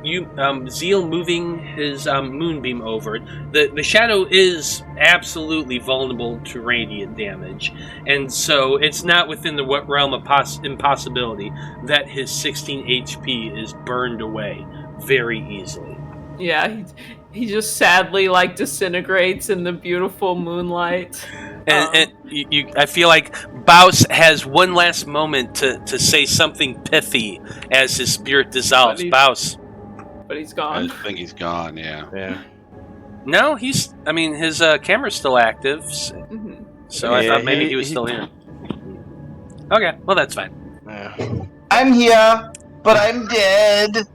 you Zeal moving his moonbeam over it, the shadow is absolutely vulnerable to radiant damage, and so it's not within the realm of impossibility that his 16 HP is burned away very easily. Yeah, he just sadly like disintegrates in the beautiful moonlight. And I feel like Baus has one last moment to say something pithy as his spirit dissolves. Baus. But he's I gone. think he's gone, yeah. Yeah. No, his camera's still active, Mhm. so I thought maybe he was still here. Okay, well that's fine. Yeah. I'm here, but I'm dead.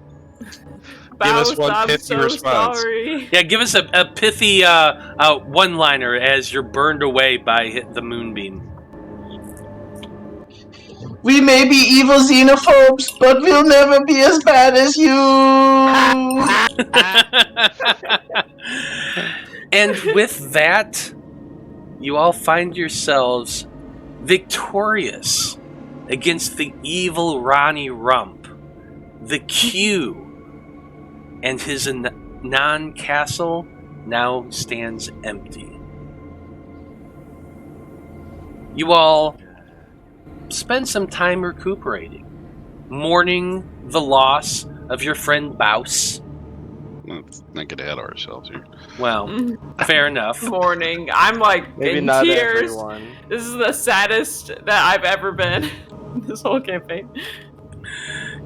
Give us Baus, one I'm pithy so response. sorry. Yeah, give us a pithy one-liner as you're burned away by the moonbeam. We may be evil xenophobes, but we'll never be as bad as you. And with that, you all find yourselves victorious against the evil Ronnie Rump, the Q, and his non-castle now stands empty. You all spend some time recuperating, mourning the loss of your friend Baus. Let's not get ahead of ourselves here. Well, fair enough. Morning. I'm like Maybe in not tears. everyone. This is the saddest that I've ever been this whole campaign.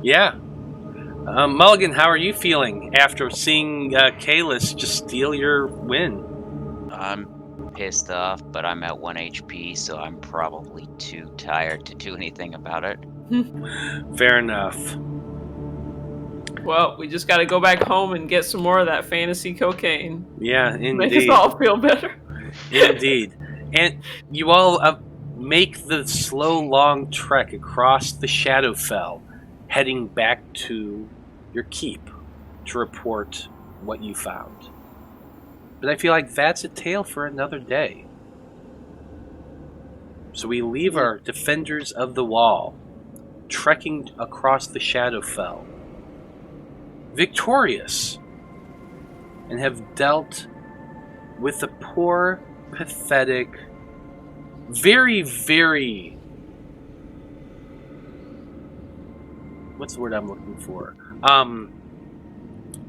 Yeah. Mulligan, how are you feeling after seeing Kalis just steal your win? I'm pissed off, but I'm at 1 HP, so I'm probably too tired to do anything about it. Fair enough. Well, we just got to go back home and get some more of that fantasy cocaine. Yeah, Make us indeed. all feel better. Indeed. And you all make the slow, long trek across the Shadowfell, heading back to your keep to report what you found. But I feel like that's a tale for another day. So we leave our defenders of the wall, trekking across the Shadowfell, victorious, and have dealt with the poor, pathetic, very, very... what's the word I'm looking for?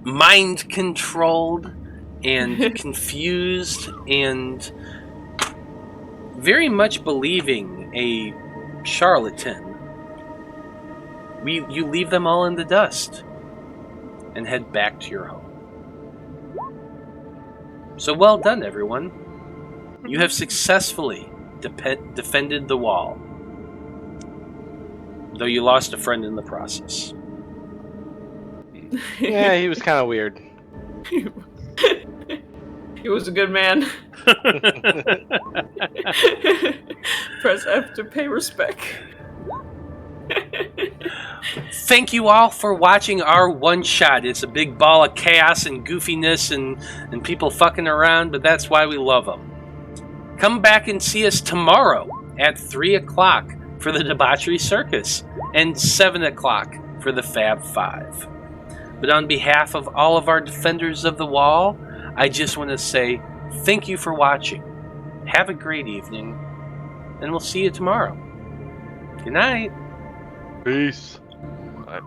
Mind-controlled and confused and very much believing a charlatan. You leave them all in the dust and head back to your home. So well done, everyone. You have successfully defended the wall, though you lost a friend in the process. Yeah, he was kind of weird. He was a good man. Press F to pay respect. Thank you all for watching our one-shot. It's a big ball of chaos and goofiness and people fucking around, but that's why we love them. Come back and see us tomorrow at 3 o'clock for the Debauchery Circus and 7 o'clock for the Fab Five. But on behalf of all of our defenders of the wall, I just want to say thank you for watching. Have a great evening, and we'll see you tomorrow. Good night. Peace. But